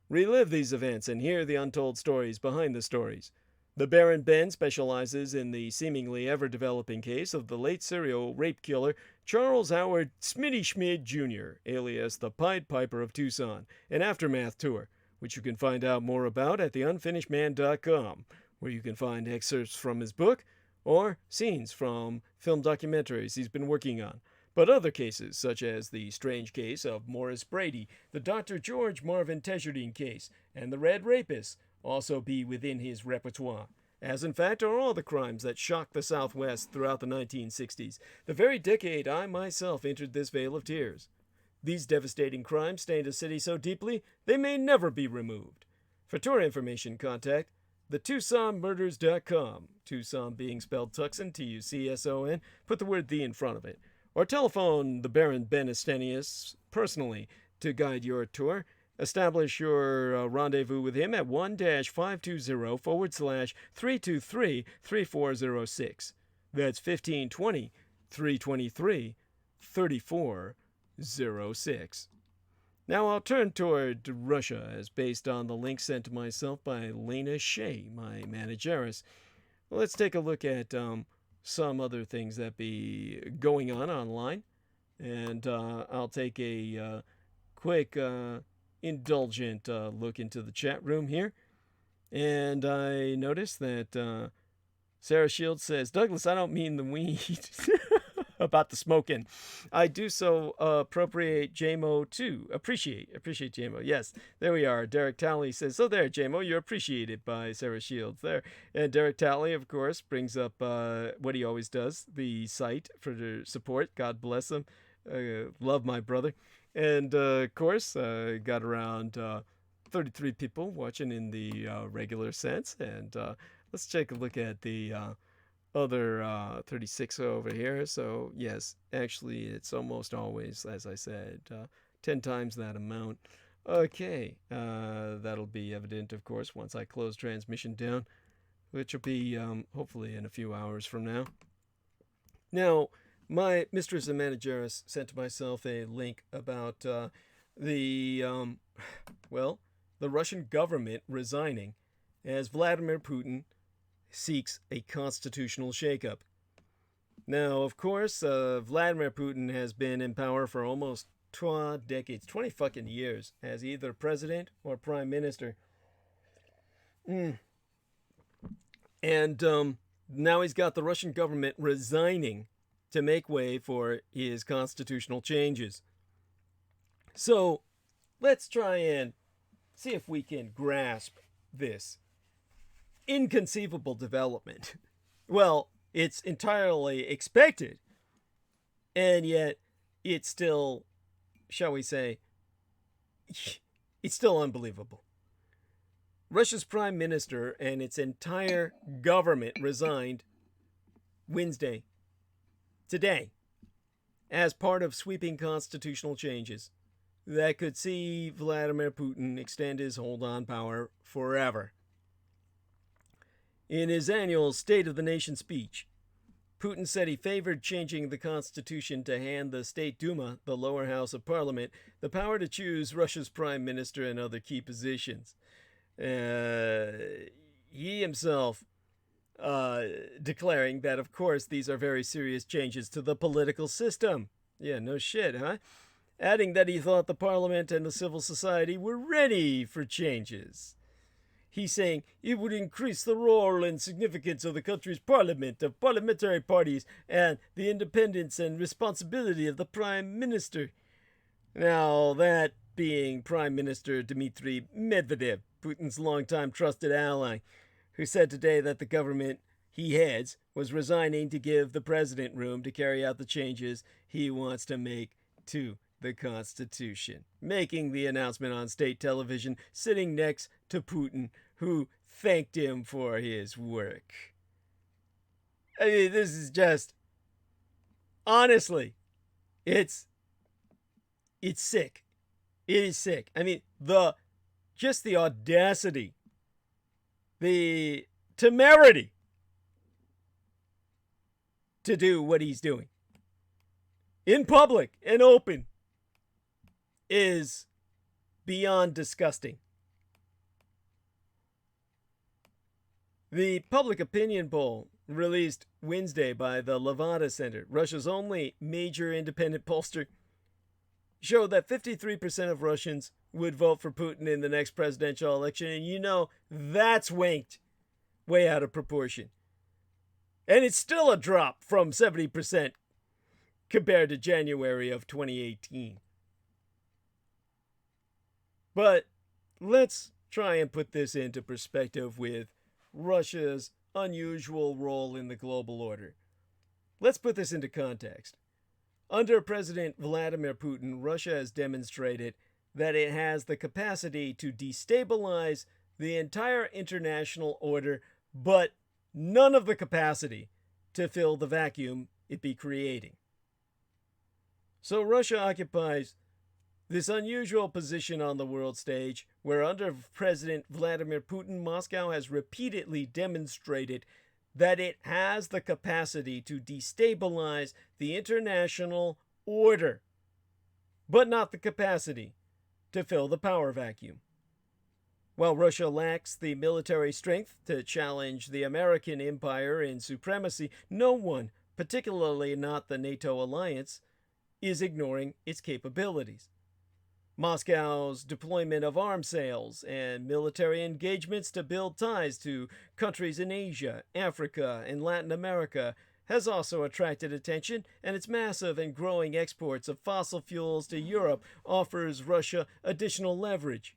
Relive these events and hear the untold stories behind the stories. The Baron Ben specializes in the seemingly ever-developing case of the late serial rape killer Charles Howard Smitty Schmid Jr., alias the Pied Piper of Tucson, an aftermath tour, which you can find out more about at theunfinishedman.com, where you can find excerpts from his book or scenes from film documentaries he's been working on. But other cases, such as the strange case of Morris Brady, the Dr. George Marvin Tejardine case, and the Red Rapist, also be within his repertoire, as in fact are all the crimes that shocked the Southwest throughout the 1960s, the very decade I myself entered this vale of tears. These devastating crimes stained a city so deeply they may never be removed. For tour information, contact theTucsonMurders.com, Tucson being spelled Tucson, Tucson, put the word "the" in front of it, or telephone the Baron Ben Estanius personally to guide your tour Establish your rendezvous with him at 1-520/323-3406. That's 1520-323-3406. Now I'll turn toward Russia, as based on the link sent to myself by Lena Shea, my manageress. Let's take a look at some other things that be going on online. And I'll take a quick, indulgent look into the chat room here. And I noticed that Sarah Shields says, Douglas, I don't mean the weed. About the smoking. I do so appropriate JMO too. Appreciate JMO. Yes, there we are. Derek Talley says, so there, JMO, you're appreciated by Sarah Shields there. And Derek Talley, of course, brings up what he always does, the site for the support. God bless him. Love my brother. And, of course, got around 33 people watching in the regular sense. And let's take a look at the other 36 over here. So yes, actually it's almost always, as I said, 10 times that amount. Okay, that'll be evident, of course, once I close transmission down, which will be hopefully in a few hours from now. Now, my mistress and manageress sent myself a link about the Russian government resigning as Vladimir Putin seeks a constitutional shakeup. Now, of course, Vladimir Putin has been in power for almost 20 decades, 20 fucking years, as either president or prime minister. And now he's got the Russian government resigning to make way for his constitutional changes. So, let's try and see if we can grasp this inconceivable development. Well, it's entirely expected, and yet it's still, shall we say, it's still unbelievable. Russia's prime minister and its entire government resigned Wednesday, today, as part of sweeping constitutional changes that could see Vladimir Putin extend his hold on power forever. In his annual State of the Nation speech, Putin said he favored changing the constitution to hand the State Duma, the lower house of parliament, the power to choose Russia's prime minister and other key positions. He himself declaring that, of course, these are very serious changes to the political system. Yeah, no shit, huh? Adding that he thought the parliament and the civil society were ready for changes. He's saying it would increase the role and significance of the country's parliament, of parliamentary parties, and the independence and responsibility of the prime minister. Now, that being Prime Minister Dmitry Medvedev, Putin's longtime trusted ally, who said today that the government he heads was resigning to give the president room to carry out the changes he wants to make to the Constitution, making the announcement on state television, sitting next to Putin, who thanked him for his work. I mean, this is just, honestly, it's sick. It is sick. I mean, the audacity, the temerity to do what he's doing in public and open is beyond disgusting. The public opinion poll released Wednesday by the Levada Center, Russia's only major independent pollster, showed that 53% of Russians would vote for Putin in the next presidential election. And you know, that's wanked way out of proportion. And it's still a drop from 70% compared to January of 2018. But let's try and put this into perspective with Russia's unusual role in the global order. Let's put this into context. Under President Vladimir Putin, Russia has demonstrated that it has the capacity to destabilize the entire international order, but none of the capacity to fill the vacuum it be creating. So Russia occupies This unusual position on the world stage, where under President Vladimir Putin, Moscow has repeatedly demonstrated that it has the capacity to destabilize the international order, but not the capacity to fill the power vacuum. While Russia lacks the military strength to challenge the American empire in supremacy, no one, particularly not the NATO alliance, is ignoring its capabilities. Moscow's deployment of arms sales and military engagements to build ties to countries in Asia, Africa, and Latin America has also attracted attention, and its massive and growing exports of fossil fuels to Europe offers Russia additional leverage.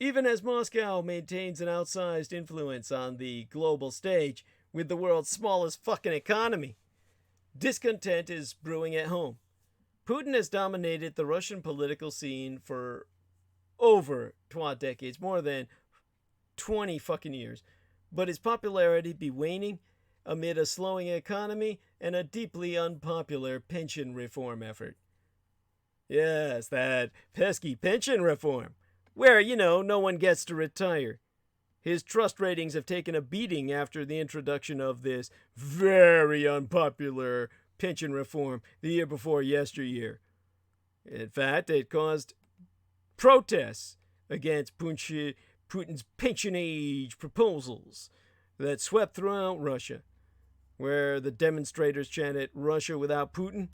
Even as Moscow maintains an outsized influence on the global stage with the world's smallest fucking economy, discontent is brewing at home. Putin has dominated the Russian political scene for over 20 decades, more than 20 fucking years, but his popularity be waning amid a slowing economy and a deeply unpopular pension reform effort. Yes, that pesky pension reform, where, no one gets to retire. His trust ratings have taken a beating after the introduction of this very unpopular pension reform the year before yesteryear. In fact, it caused protests against Putin's pension age proposals that swept throughout Russia, where the demonstrators chanted "Russia without Putin,"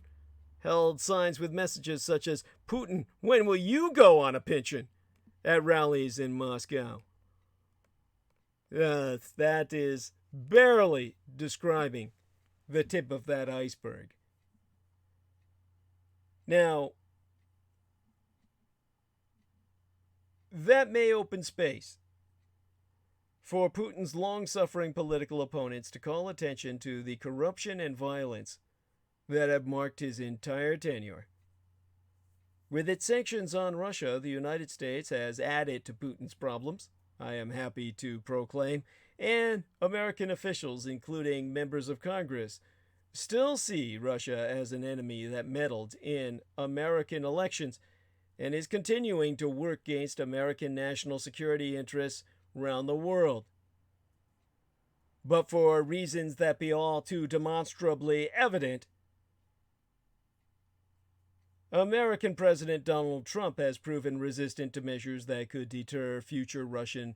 held signs with messages such as "Putin, when will you go on a pension?" at rallies in Moscow. That is barely describing the tip of that iceberg. Now, that may open space for Putin's long-suffering political opponents to call attention to the corruption and violence that have marked his entire tenure. With its sanctions on Russia, the United States has added to Putin's problems, I am happy to proclaim, and American officials, including members of Congress, still see Russia as an enemy that meddled in American elections and is continuing to work against American national security interests around the world. But for reasons that be all too demonstrably evident, American President Donald Trump has proven resistant to measures that could deter future Russian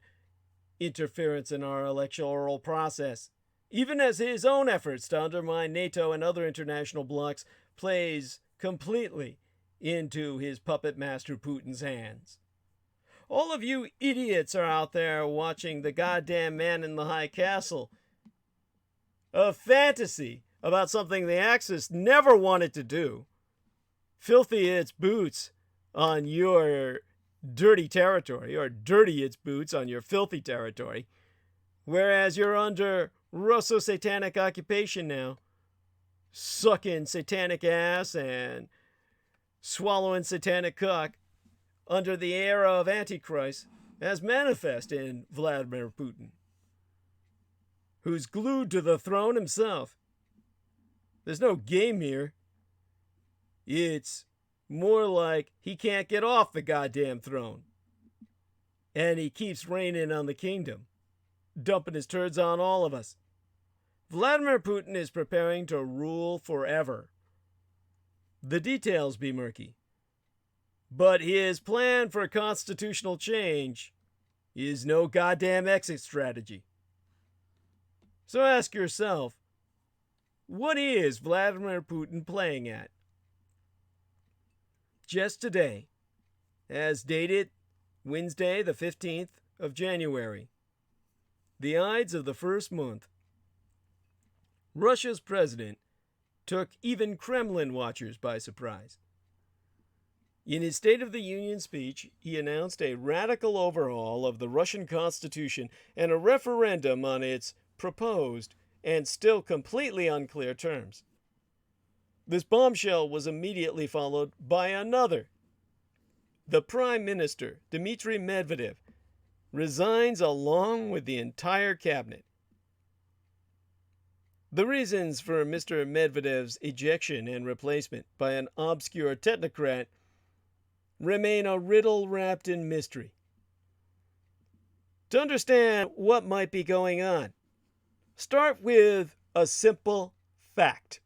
interference in our electoral process, even as his own efforts to undermine NATO and other international blocs plays completely into his puppet master Putin's hands. All of you idiots are out there watching the goddamn Man in the High Castle, a fantasy about something the Axis never wanted to do, filthy its boots on your dirty territory, or dirty its boots on your filthy territory, whereas you're under Russo-satanic occupation now, sucking satanic ass and swallowing satanic cock under the era of Antichrist, as manifest in Vladimir Putin, who's glued to the throne himself. There's no game here. It's more like he can't get off the goddamn throne, and he keeps reigning on the kingdom, dumping his turds on all of us. Vladimir Putin is preparing to rule forever. The details be murky, but his plan for constitutional change is no goddamn exit strategy. So ask yourself, what is Vladimir Putin playing at? Just today, as dated Wednesday the 15th of January, the Ides of the first month, Russia's president took even Kremlin watchers by surprise. In his State of the Union speech, he announced a radical overhaul of the Russian Constitution and a referendum on its proposed and still completely unclear terms. This bombshell was immediately followed by another. The Prime Minister, Dmitry Medvedev, resigns along with the entire cabinet. The reasons for Mr. Medvedev's ejection and replacement by an obscure technocrat remain a riddle wrapped in mystery. To understand what might be going on, start with a simple fact.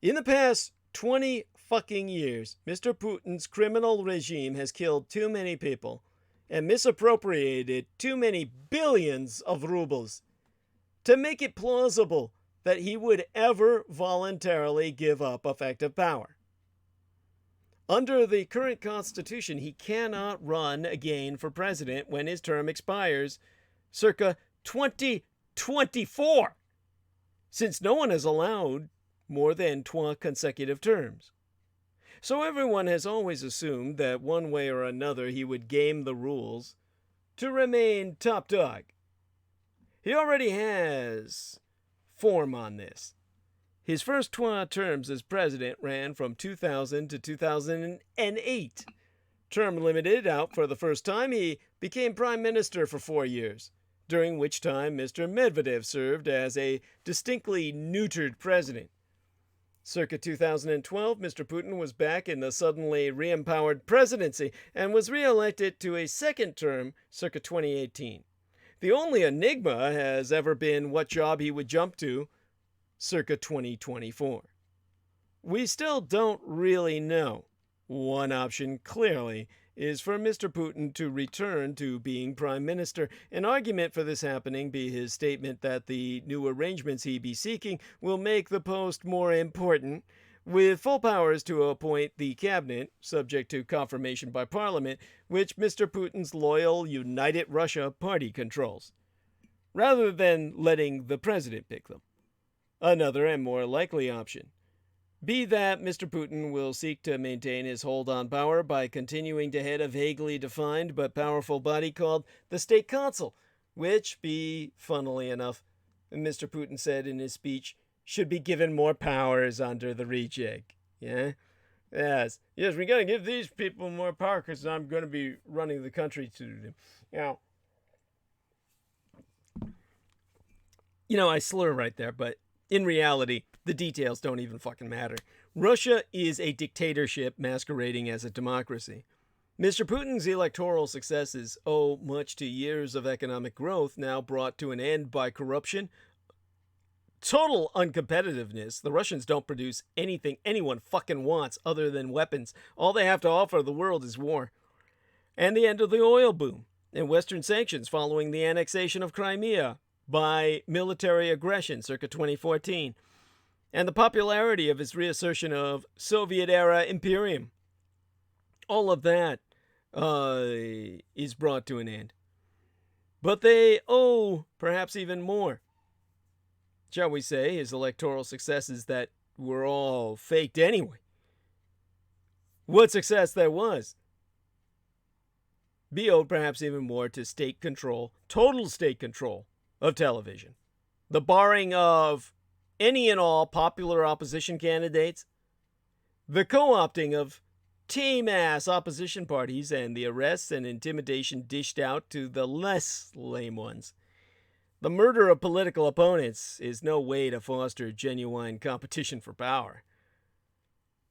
In the past 20 fucking years, Mr. Putin's criminal regime has killed too many people and misappropriated too many billions of rubles to make it plausible that he would ever voluntarily give up effective power. Under the current constitution, he cannot run again for president when his term expires circa 2024, since no one is allowed more than 12 consecutive terms. So everyone has always assumed that one way or another he would game the rules to remain top dog. He already has form on this. His first 12 terms as president ran from 2000 to 2008. Term limited out for the first time, he became prime minister for 4 years, during which time Mr. Medvedev served as a distinctly neutered president. Circa 2012, Mr. Putin was back in the suddenly re-empowered presidency and was re-elected to a second term circa 2018. The only enigma has ever been what job he would jump to circa 2024. We still don't really know. One option, clearly, is for Mr. Putin to return to being prime minister. An argument for this happening be his statement that the new arrangements he be seeking will make the post more important, with full powers to appoint the cabinet, subject to confirmation by parliament, which Mr. Putin's loyal United Russia party controls, rather than letting the president pick them. Another and more likely option be that Mr. Putin will seek to maintain his hold on power by continuing to head a vaguely defined but powerful body called the State Council, which, funnily enough, Mr. Putin said in his speech, should be given more powers under the rejig. Yeah? Yes, we're going to give these people more power because I'm going to be running the country to them. I slur right there, but in reality, the details don't even fucking matter. Russia is a dictatorship masquerading as a democracy. Mr. Putin's electoral successes owe much to years of economic growth now brought to an end by corruption, total uncompetitiveness. The Russians don't produce anything anyone fucking wants other than weapons. All they have to offer the world is war. And the end of the oil boom and Western sanctions following the annexation of Crimea by military aggression circa 2014, and the popularity of his reassertion of Soviet-era imperium. All of that is brought to an end. But they owe perhaps even more, shall we say, his electoral successes that were all faked anyway. What success there was be owed perhaps even more to state control, total state control of television, the barring of any and all popular opposition candidates, the co-opting of tame-ass opposition parties, and the arrests and intimidation dished out to the less lame ones. The murder of political opponents is no way to foster genuine competition for power.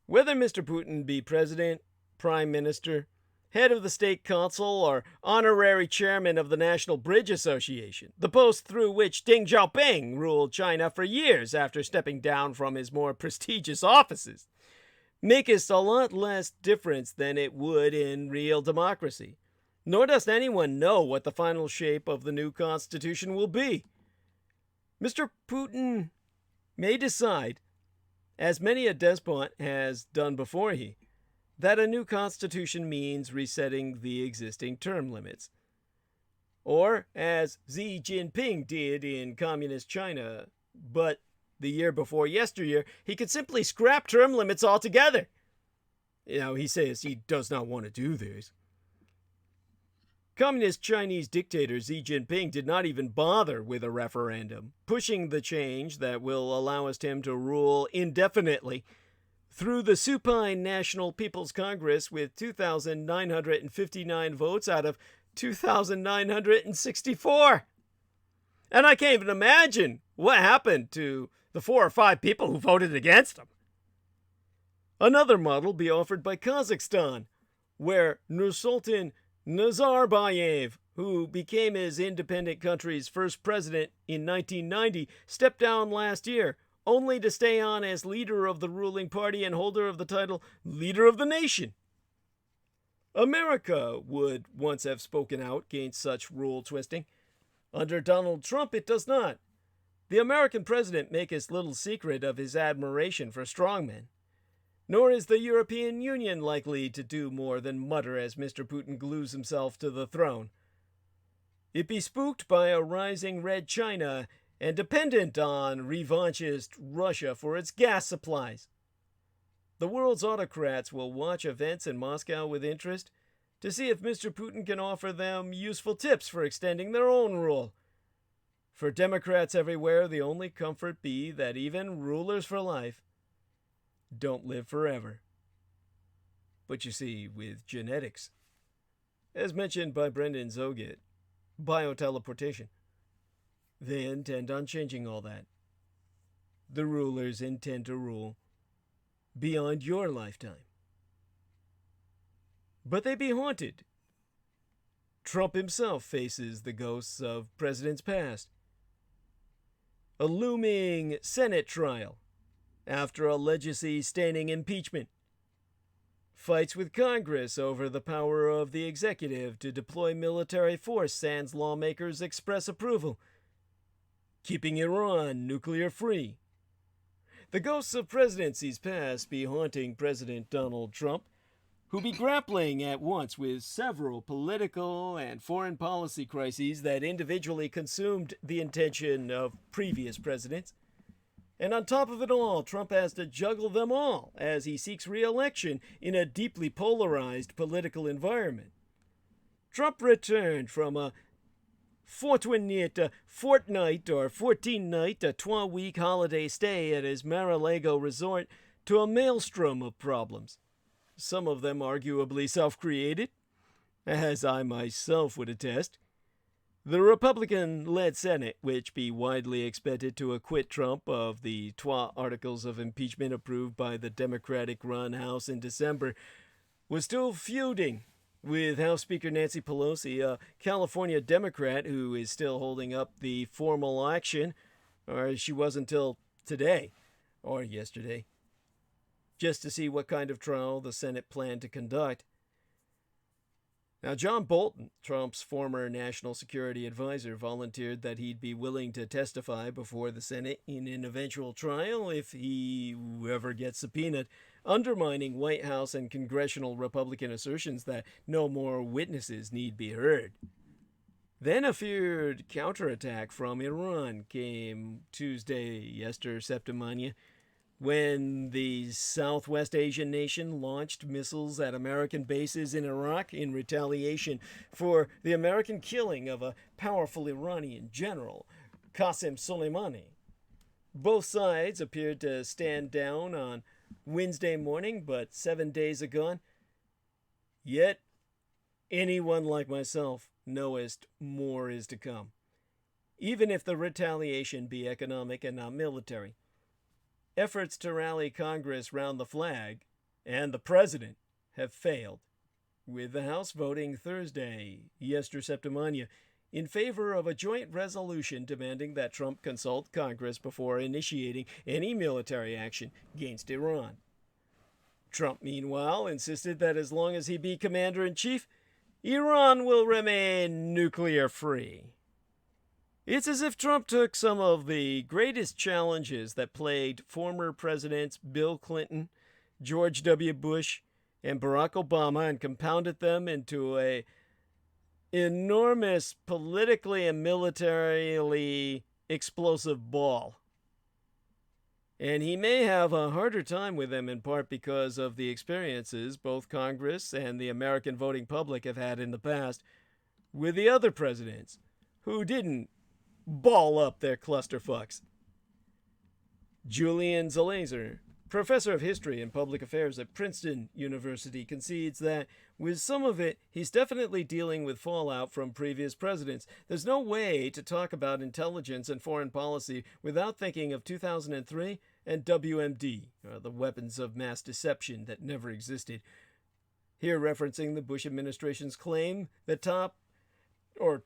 Whether Mr. Putin be president, prime minister, head of the State Council, or honorary chairman of the National Bridge Association, the post through which Deng Xiaoping ruled China for years after stepping down from his more prestigious offices, make us a lot less difference than it would in real democracy. Nor does anyone know what the final shape of the new constitution will be. Mr. Putin may decide, as many a despot has done before he, that a new constitution means resetting the existing term limits. Or, as Xi Jinping did in communist China, but the year before yesteryear, he could simply scrap term limits altogether. He says he does not want to do this. Communist Chinese dictator Xi Jinping did not even bother with a referendum, pushing the change that will allow him to rule indefinitely through the supine National People's Congress with 2,959 votes out of 2,964. And I can't even imagine what happened to the 4 or 5 people who voted against him. Another model be offered by Kazakhstan, where Nursultan Nazarbayev, who became his independent country's first president in 1990, stepped down last year, only to stay on as leader of the ruling party and holder of the title Leader of the Nation. America would once have spoken out against such rule twisting. Under Donald Trump, it does not. The American president maketh little secret of his admiration for strongmen. Nor is the European Union likely to do more than mutter as Mr. Putin glues himself to the throne. It be spooked by a rising red China and dependent on revanchist Russia for its gas supplies. The world's autocrats will watch events in Moscow with interest to see if Mr. Putin can offer them useful tips for extending their own rule. For Democrats everywhere, the only comfort be that even rulers for life don't live forever. But you see, with genetics, as mentioned by Brendan Zogit, bioteleportation, they intend on changing all that. The rulers intend to rule beyond your lifetime. But they be haunted. Trump himself faces the ghosts of presidents past. A looming Senate trial after a legacy-staining impeachment. Fights with Congress over the power of the executive to deploy military force sans lawmakers express approval. Keeping Iran nuclear-free. The ghosts of presidencies past be haunting President Donald Trump, who be grappling at once with several political and foreign policy crises that individually consumed the attention of previous presidents. And on top of it all, Trump has to juggle them all as he seeks re-election in a deeply polarized political environment. Trump returned from a fortnight or 14-night, a 12-week holiday stay at his Mar-a-Lago resort to a maelstrom of problems. Some of them arguably self-created, as I myself would attest. The Republican-led Senate, which be widely expected to acquit Trump of the 12 articles of impeachment approved by the Democratic-run House in December, was still feuding with House Speaker Nancy Pelosi, a California Democrat who is still holding up the formal action, or she was until today, or yesterday, just to see what kind of trial the Senate planned to conduct. Now, John Bolton, Trump's former national security advisor, volunteered that he'd be willing to testify before the Senate in an eventual trial if he ever gets subpoenaed, undermining White House and congressional Republican assertions that no more witnesses need be heard. Then a feared counterattack from Iran came Tuesday, Septimania, when the Southwest Asian nation launched missiles at American bases in Iraq in retaliation for the American killing of a powerful Iranian general, Qasem Soleimani. Both sides appeared to stand down on Wednesday morning, but 7 days agone. Yet, anyone like myself knowest more is to come, even if the retaliation be economic and not military. Efforts to rally Congress round the flag and the president have failed, with the House voting Thursday, Septimania, in favor of a joint resolution demanding that Trump consult Congress before initiating any military action against Iran. Trump, meanwhile, insisted that as long as he be commander-in-chief, Iran will remain nuclear-free. It's as if Trump took some of the greatest challenges that plagued former presidents Bill Clinton, George W. Bush, and Barack Obama and compounded them into a enormous politically and militarily explosive ball. And he may have a harder time with them in part because of the experiences both Congress and the American voting public have had in the past with the other presidents who didn't ball up their clusterfucks. Julian Zalazer, professor of history and public affairs at Princeton University, concedes that with some of it, he's definitely dealing with fallout from previous presidents. There's no way to talk about intelligence and foreign policy without thinking of 2003 and WMD, the weapons of mass deception that never existed. Here referencing the Bush administration's claim that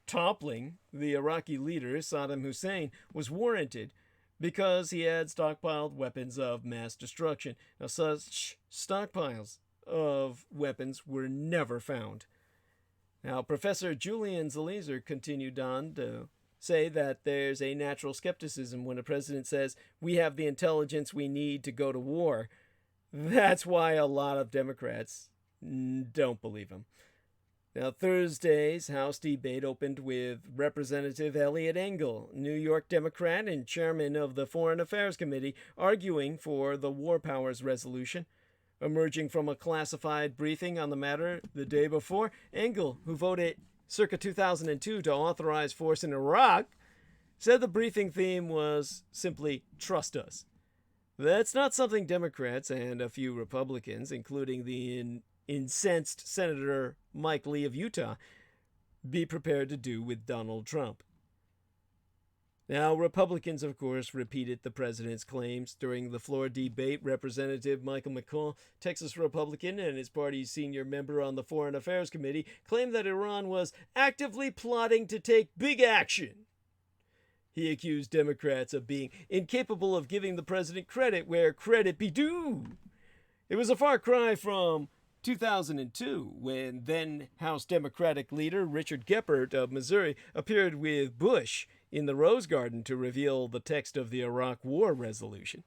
toppling the Iraqi leader, Saddam Hussein, was warranted because he had stockpiled weapons of mass destruction. Now, such stockpiles of weapons were never found. Now, Professor Julian continued on to say that there's a natural skepticism when a president says, we have the intelligence we need to go to war. That's why a lot of Democrats don't believe him. Now, Thursday's House debate opened with Representative Eliot Engel, New York Democrat and chairman of the Foreign Affairs Committee, arguing for the War Powers Resolution. Emerging from a classified briefing on the matter the day before, Engel, who voted circa 2002 to authorize force in Iraq, said the briefing theme was simply, trust us. That's not something Democrats and a few Republicans, including the incensed Senator Mike Lee of Utah, be prepared to do with Donald Trump. Now, Republicans, of course, repeated the president's claims. During the floor debate, Representative Michael McCaul, Texas Republican and his party's senior member on the Foreign Affairs Committee, claimed that Iran was actively plotting to take big action. He accused Democrats of being incapable of giving the president credit where credit be due. It was a far cry from 2002, when then House Democratic leader Richard Gephardt of Missouri appeared with Bush in the Rose Garden to reveal the text of the Iraq War resolution.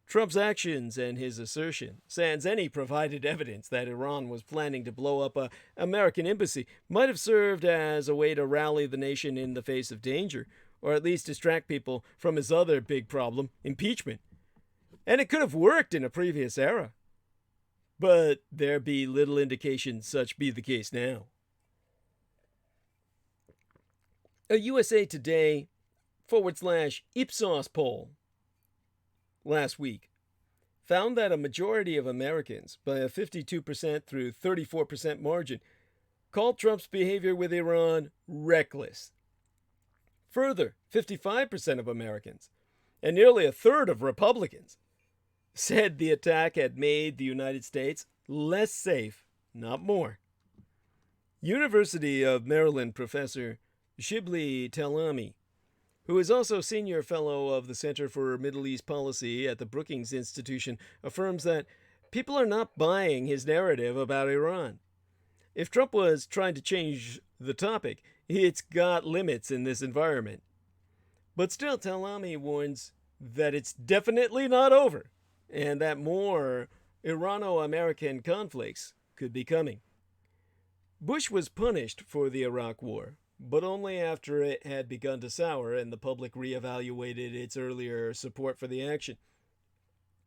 Trump's actions and his assertion, sans any provided evidence that Iran was planning to blow up an American embassy, might have served as a way to rally the nation in the face of danger, or at least distract people from his other big problem, impeachment. And it could have worked in a previous era. But there be little indication such be the case now. A USA Today /Ipsos poll last week found that a majority of Americans, by a 52% through 34% margin, called Trump's behavior with Iran reckless. Further, 55% of Americans, and nearly a third of Republicans, said the attack had made the United States less safe, not more. University of Maryland professor Shibli Tsunami, who is also senior fellow of the Center for Middle East Policy at the Brookings Institution, affirms that people are not buying his narrative about Iran. If Trump was trying to change the topic, it's got limits in this environment. But still, Tsunami warns that it's definitely not over, and that more Irano-American conflicts could be coming. Bush was punished for the Iraq War, but only after it had begun to sour and the public reevaluated its earlier support for the action.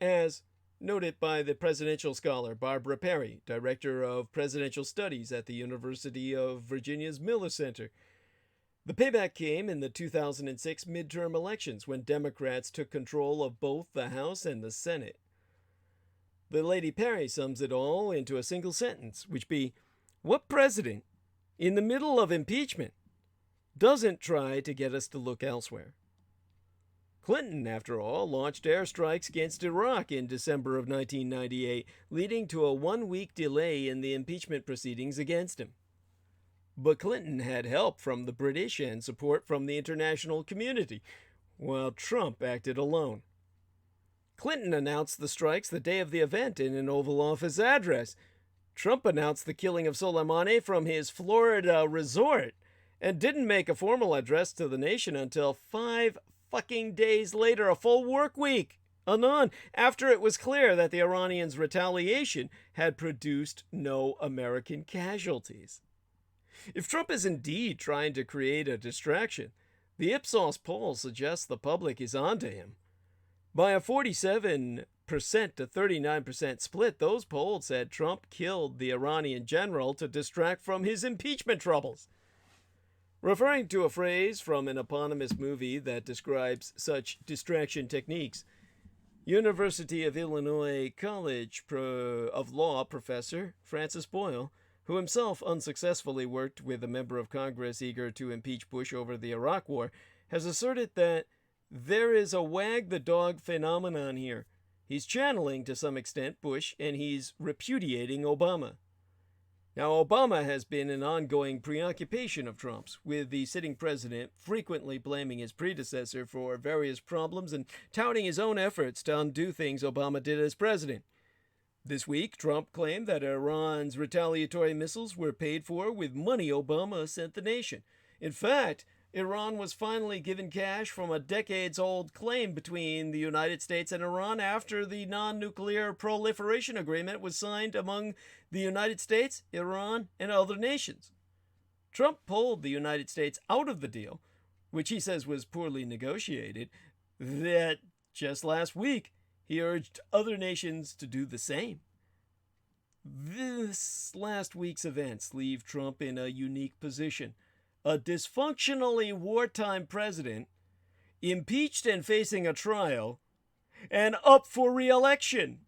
As noted by the presidential scholar Barbara Perry, director of presidential studies at the University of Virginia's Miller Center, the payback came in the 2006 midterm elections when Democrats took control of both the House and the Senate. The Lady Perry sums it all into a single sentence, which be, what president, in the middle of impeachment, doesn't try to get us to look elsewhere? Clinton, after all, launched airstrikes against Iraq in December of 1998, leading to a one-week delay in the impeachment proceedings against him. But Clinton had help from the British and support from the international community, while Trump acted alone. Clinton announced the strikes the day of the event in an Oval Office address. Trump announced the killing of Soleimani from his Florida resort and didn't make a formal address to the nation until 5 fucking days later, a full work week, anon, after it was clear that the Iranians' retaliation had produced no American casualties. If Trump is indeed trying to create a distraction, the Ipsos poll suggests the public is onto him. By a 47% to 39% split, those polls said Trump killed the Iranian general to distract from his impeachment troubles. Referring to a phrase from an eponymous movie that describes such distraction techniques, University of Illinois College of Law professor Francis Boyle, who himself unsuccessfully worked with a member of Congress eager to impeach Bush over the Iraq War, has asserted that There is a wag the dog phenomenon here. He's channeling, to some extent, Bush, and he's repudiating Obama. Now, Obama has been an ongoing preoccupation of Trump's, with the sitting president frequently blaming his predecessor for various problems and touting his own efforts to undo things Obama did as president. This week, Trump claimed that Iran's retaliatory missiles were paid for with money Obama sent the nation. In fact, Iran was finally given cash from a decades-old claim between the United States and Iran after the non-nuclear proliferation agreement was signed among the United States, Iran, and other nations. Trump pulled the United States out of the deal, which he says was poorly negotiated, that just last week he urged other nations to do the same. This last week's events leave Trump in a unique position. A dysfunctionally wartime president, impeached and facing a trial, and up for re-election.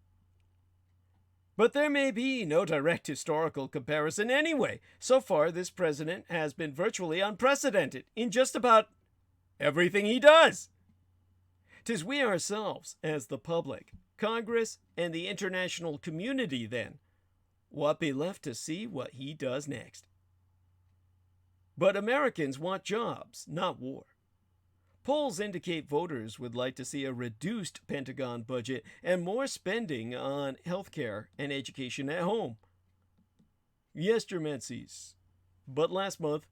But there may be no direct historical comparison anyway. So far, this president has been virtually unprecedented in just about everything he does. 'Tis we ourselves, as the public, Congress, and the international community, then, what be left to see what he does next. But Americans want jobs, not war. Polls indicate voters would like to see a reduced Pentagon budget and more spending on health care and education at home. Yes, Germancies, but last month,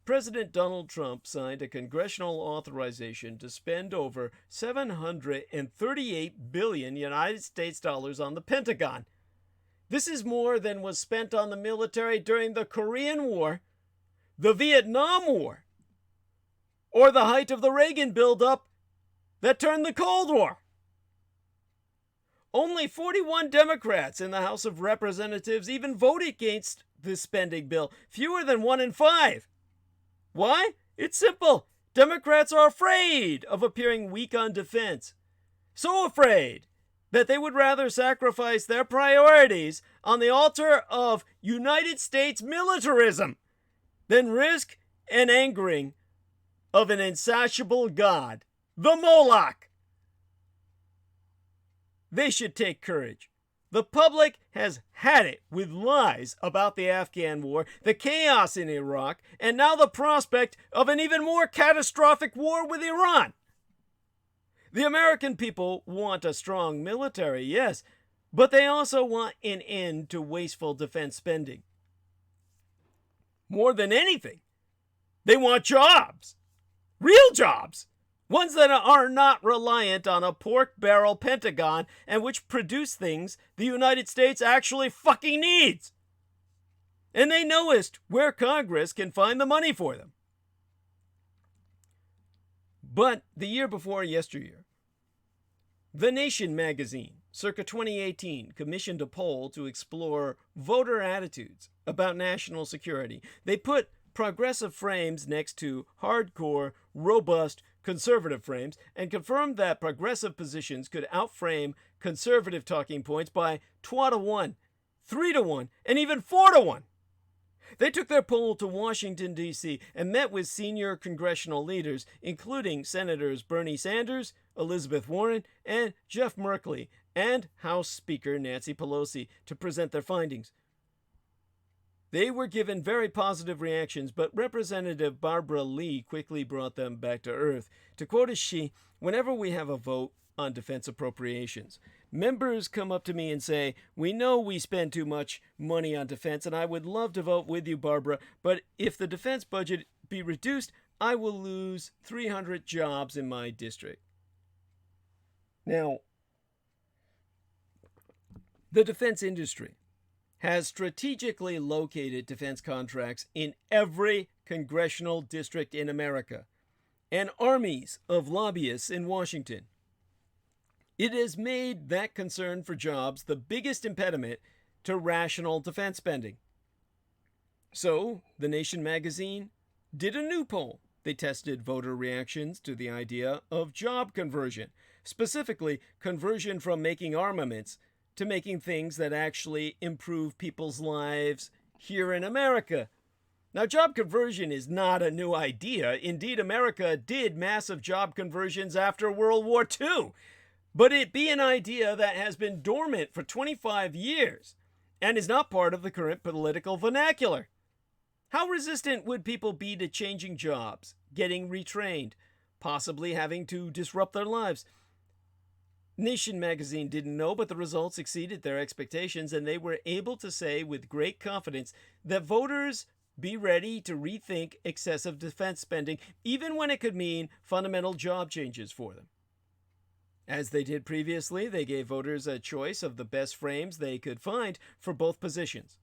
President Donald Trump signed a congressional authorization to spend over $738 billion United States dollars on the Pentagon. This is more than was spent on the military during the Korean War, the Vietnam War, or the height of the Reagan buildup that turned the Cold War. Only 41 Democrats in the House of Representatives even voted against this spending bill, fewer than 1 in 5. Why? It's simple. Democrats are afraid of appearing weak on defense. So afraid that they would rather sacrifice their priorities on the altar of United States militarism than risk an angering of an insatiable god, the Moloch. They should take courage. The public has had it with lies about the Afghan war, the chaos in Iraq, and now the prospect of an even more catastrophic war with Iran. The American people want a strong military, yes, but they also want an end to wasteful defense spending. More than anything, they want jobs. Real jobs. Ones that are not reliant on a pork barrel Pentagon and which produce things the United States actually fucking needs. And they knowest where Congress can find the money for them. But the year before yesteryear, The Nation magazine, circa 2018, commissioned a poll to explore voter attitudes about national security. They put progressive frames next to hardcore, robust, conservative frames and confirmed that progressive positions could outframe conservative talking points by 2-to-1, 3-to-1, and even 4-to-1. They took their poll to Washington, D.C. and met with senior congressional leaders, including Senators Bernie Sanders, Elizabeth Warren, and Jeff Merkley, and House Speaker Nancy Pelosi to present their findings. They were given very positive reactions, but Representative Barbara Lee quickly brought them back to earth. To quote as she, "Whenever we have a vote on defense appropriations, members come up to me and say, 'We know we spend too much money on defense, and I would love to vote with you, Barbara, but if the defense budget be reduced, I will lose 300 jobs in my district.'" Now, the defense industry has strategically located defense contracts in every congressional district in America and armies of lobbyists in Washington. It has made that concern for jobs the biggest impediment to rational defense spending. So, The Nation magazine did a new poll. They tested voter reactions to the idea of job conversion, specifically conversion from making armaments to making things that actually improve people's lives here in America. Now, job conversion is not a new idea. Indeed, America did massive job conversions after World War II. But it be an idea that has been dormant for 25 years and is not part of the current political vernacular. How resistant would people be to changing jobs, getting retrained, possibly having to disrupt their lives? Nation magazine didn't know, but the results exceeded their expectations, and they were able to say with great confidence that voters be ready to rethink excessive defense spending, even when it could mean fundamental job changes for them. As they did previously, they gave voters a choice of the best frames they could find for both positions.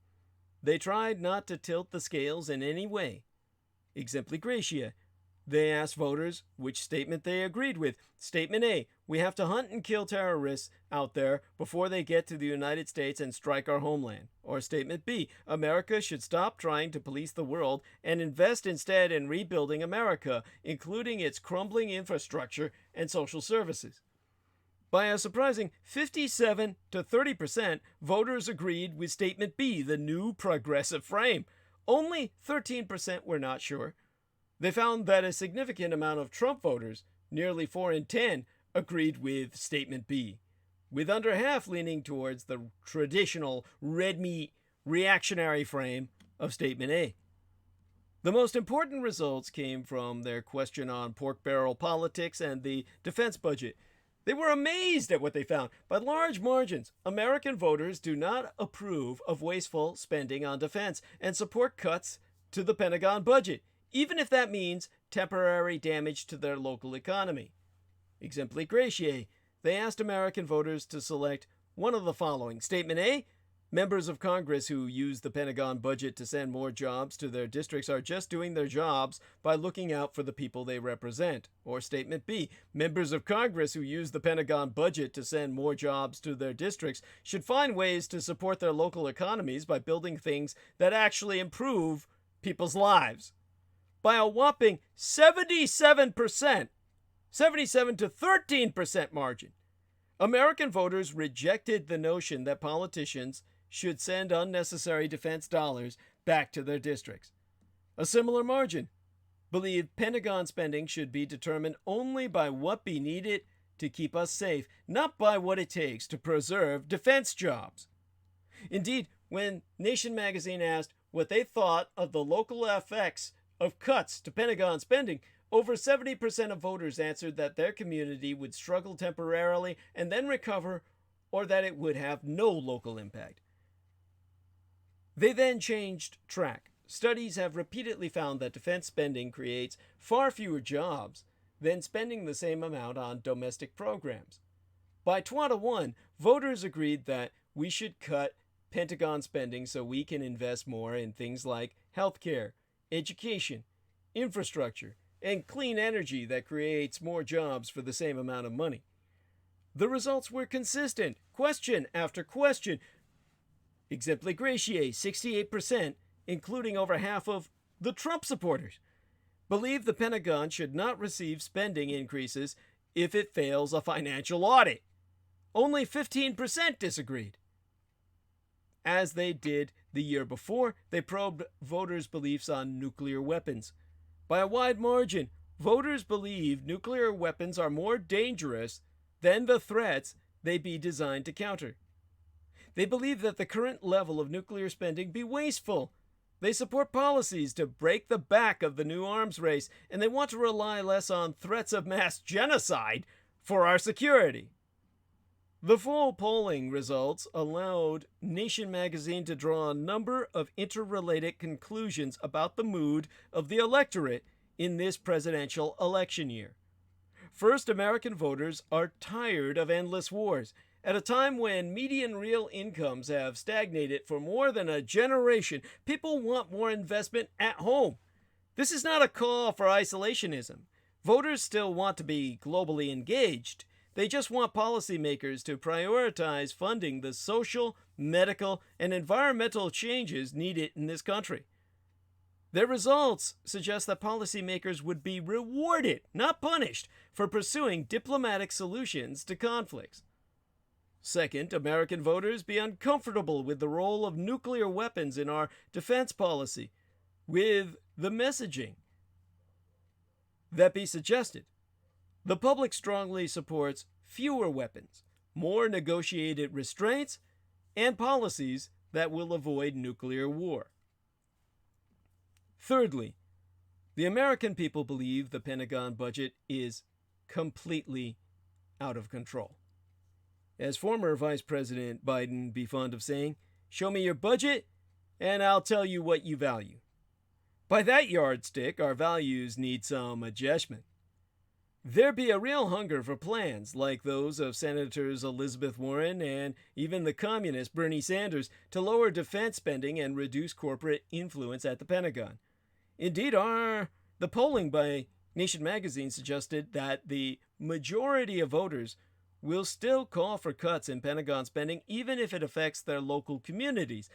They tried not to tilt the scales in any way. Exempli gratia. They asked voters which statement they agreed with. Statement A, we have to hunt and kill terrorists out there before they get to the United States and strike our homeland. Or Statement B, America should stop trying to police the world and invest instead in rebuilding America, including its crumbling infrastructure and social services. By a surprising 57 to 30%, voters agreed with Statement B, the new progressive frame. Only 13% were not sure. They found that a significant amount of Trump voters, nearly 4 in 10, agreed with Statement B, with under half leaning towards the traditional red meat reactionary frame of Statement A. The most important results came from their question on pork barrel politics and the defense budget. They were amazed at what they found. By large margins, American voters do not approve of wasteful spending on defense and support cuts to the Pentagon budget, even if that means temporary damage to their local economy. Exempli gratiae, they asked American voters to select one of the following. Statement A, members of Congress who use the Pentagon budget to send more jobs to their districts are just doing their jobs by looking out for the people they represent. Or Statement B, members of Congress who use the Pentagon budget to send more jobs to their districts should find ways to support their local economies by building things that actually improve people's lives. By a whopping 77%, 77 to 13% margin, American voters rejected the notion that politicians should send unnecessary defense dollars back to their districts. A similar margin believed Pentagon spending should be determined only by what be needed to keep us safe, not by what it takes to preserve defense jobs. Indeed, when Nation magazine asked what they thought of the local effects of cuts to Pentagon spending, over 70% of voters answered that their community would struggle temporarily and then recover, or that it would have no local impact. They then changed track. Studies have repeatedly found that defense spending creates far fewer jobs than spending the same amount on domestic programs. By 2-1, voters agreed that we should cut Pentagon spending so we can invest more in things like healthcare, education, infrastructure, and clean energy that creates more jobs for the same amount of money. The results were consistent, question after question. Exempli gratiae, 68%, including over half of the Trump supporters, believe the Pentagon should not receive spending increases if it fails a financial audit. Only 15% disagreed. As they did the year before, they probed voters' beliefs on nuclear weapons. By a wide margin, voters believe nuclear weapons are more dangerous than the threats they be designed to counter. They believe that the current level of nuclear spending be wasteful. They support policies to break the back of the new arms race, and they want to rely less on threats of mass genocide for our security. The full polling results allowed Nation magazine to draw a number of interrelated conclusions about the mood of the electorate in this presidential election year. First, American voters are tired of endless wars. At a time when median real incomes have stagnated for more than a generation, people want more investment at home. This is not a call for isolationism. Voters still want to be globally engaged. They just want policymakers to prioritize funding the social, medical, and environmental changes needed in this country. Their results suggest that policymakers would be rewarded, not punished, for pursuing diplomatic solutions to conflicts. Second, American voters be uncomfortable with the role of nuclear weapons in our defense policy. with the messaging that be suggested. The public strongly supports fewer weapons, more negotiated restraints, and policies that will avoid nuclear war. Thirdly, the American people believe the Pentagon budget is completely out of control. As former Vice President Biden be fond of saying, "Show me your budget, and I'll tell you what you value." By that yardstick, our values need some adjustment. There be a real hunger for plans like those of Senators Elizabeth Warren and even the communist Bernie Sanders to lower defense spending and reduce corporate influence at the Pentagon. Indeed, the polling by Nation magazine suggested that the majority of voters will still call for cuts in Pentagon spending even if it affects their local communities,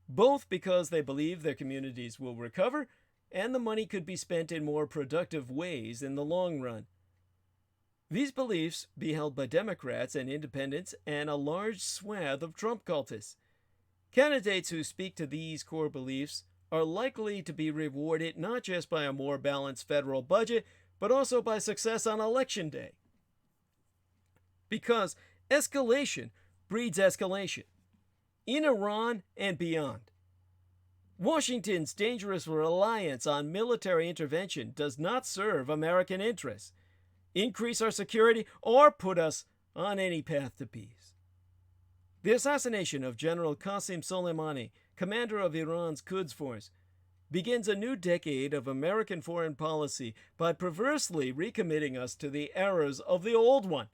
both because they believe their communities will recover and the money could be spent in more productive ways in the long run. These beliefs be held by Democrats and independents and a large swath of Trump cultists. Candidates who speak to these core beliefs are likely to be rewarded not just by a more balanced federal budget, but also by success on Election Day. Because escalation breeds escalation, in Iran and beyond. Washington's dangerous reliance on military intervention does not serve American interests, increase our security, or put us on any path to peace. The assassination of General Qasem Soleimani, commander of Iran's Quds Force, begins a new decade of American foreign policy by perversely recommitting us to the errors of the old one.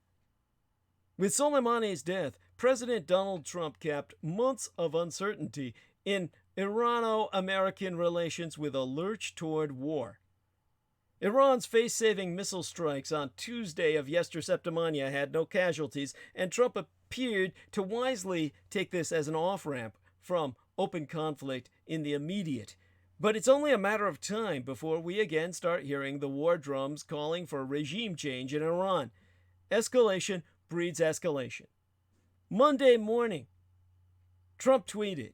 With Soleimani's death, President Donald Trump capped months of uncertainty in Irano-American relations with a lurch toward war. Iran's face-saving missile strikes on Tuesday of Septimania had no casualties, and Trump appeared to wisely take this as an off-ramp from open conflict in the immediate. But it's only a matter of time before we again start hearing the war drums calling for regime change in Iran. Escalation breeds escalation. Monday morning, Trump tweeted,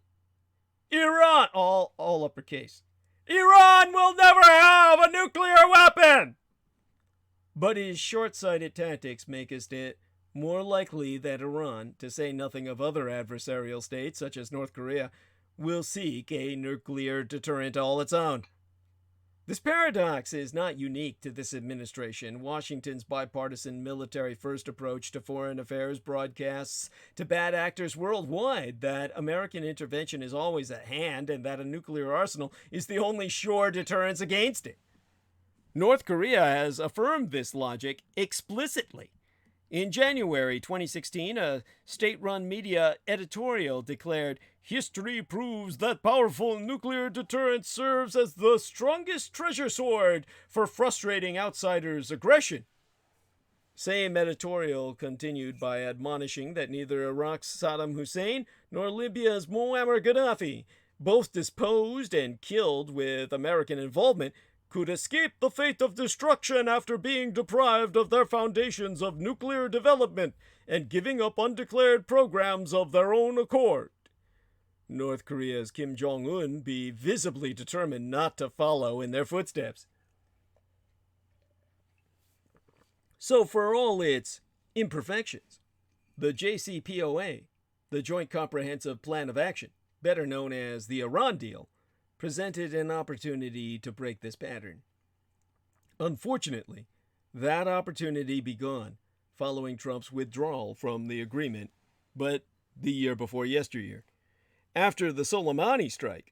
"Iran," all uppercase, "Iran will never have a nuclear weapon!" But his short-sighted tactics make it more likely that Iran, to say nothing of other adversarial states such as North Korea, will seek a nuclear deterrent all its own. This paradox is not unique to this administration. Washington's bipartisan military-first approach to foreign affairs broadcasts to bad actors worldwide that American intervention is always at hand and that a nuclear arsenal is the only sure deterrence against it. North Korea has affirmed this logic explicitly. In January 2016, a state-run media editorial declared, "History proves that powerful nuclear deterrence serves as the strongest treasure sword for frustrating outsiders' aggression." Same editorial continued by admonishing that neither Iraq's Saddam Hussein nor Libya's Muammar Gaddafi, both disposed and killed with American involvement, could escape the fate of destruction after being deprived of their foundations of nuclear development and giving up undeclared programs of their own accord. North Korea's Kim Jong-un be visibly determined not to follow in their footsteps. So for all its imperfections, the JCPOA, the Joint Comprehensive Plan of Action, better known as the Iran deal, presented an opportunity to break this pattern. Unfortunately, that opportunity be gone following Trump's withdrawal from the agreement, but the year before yesteryear. After the Soleimani strike,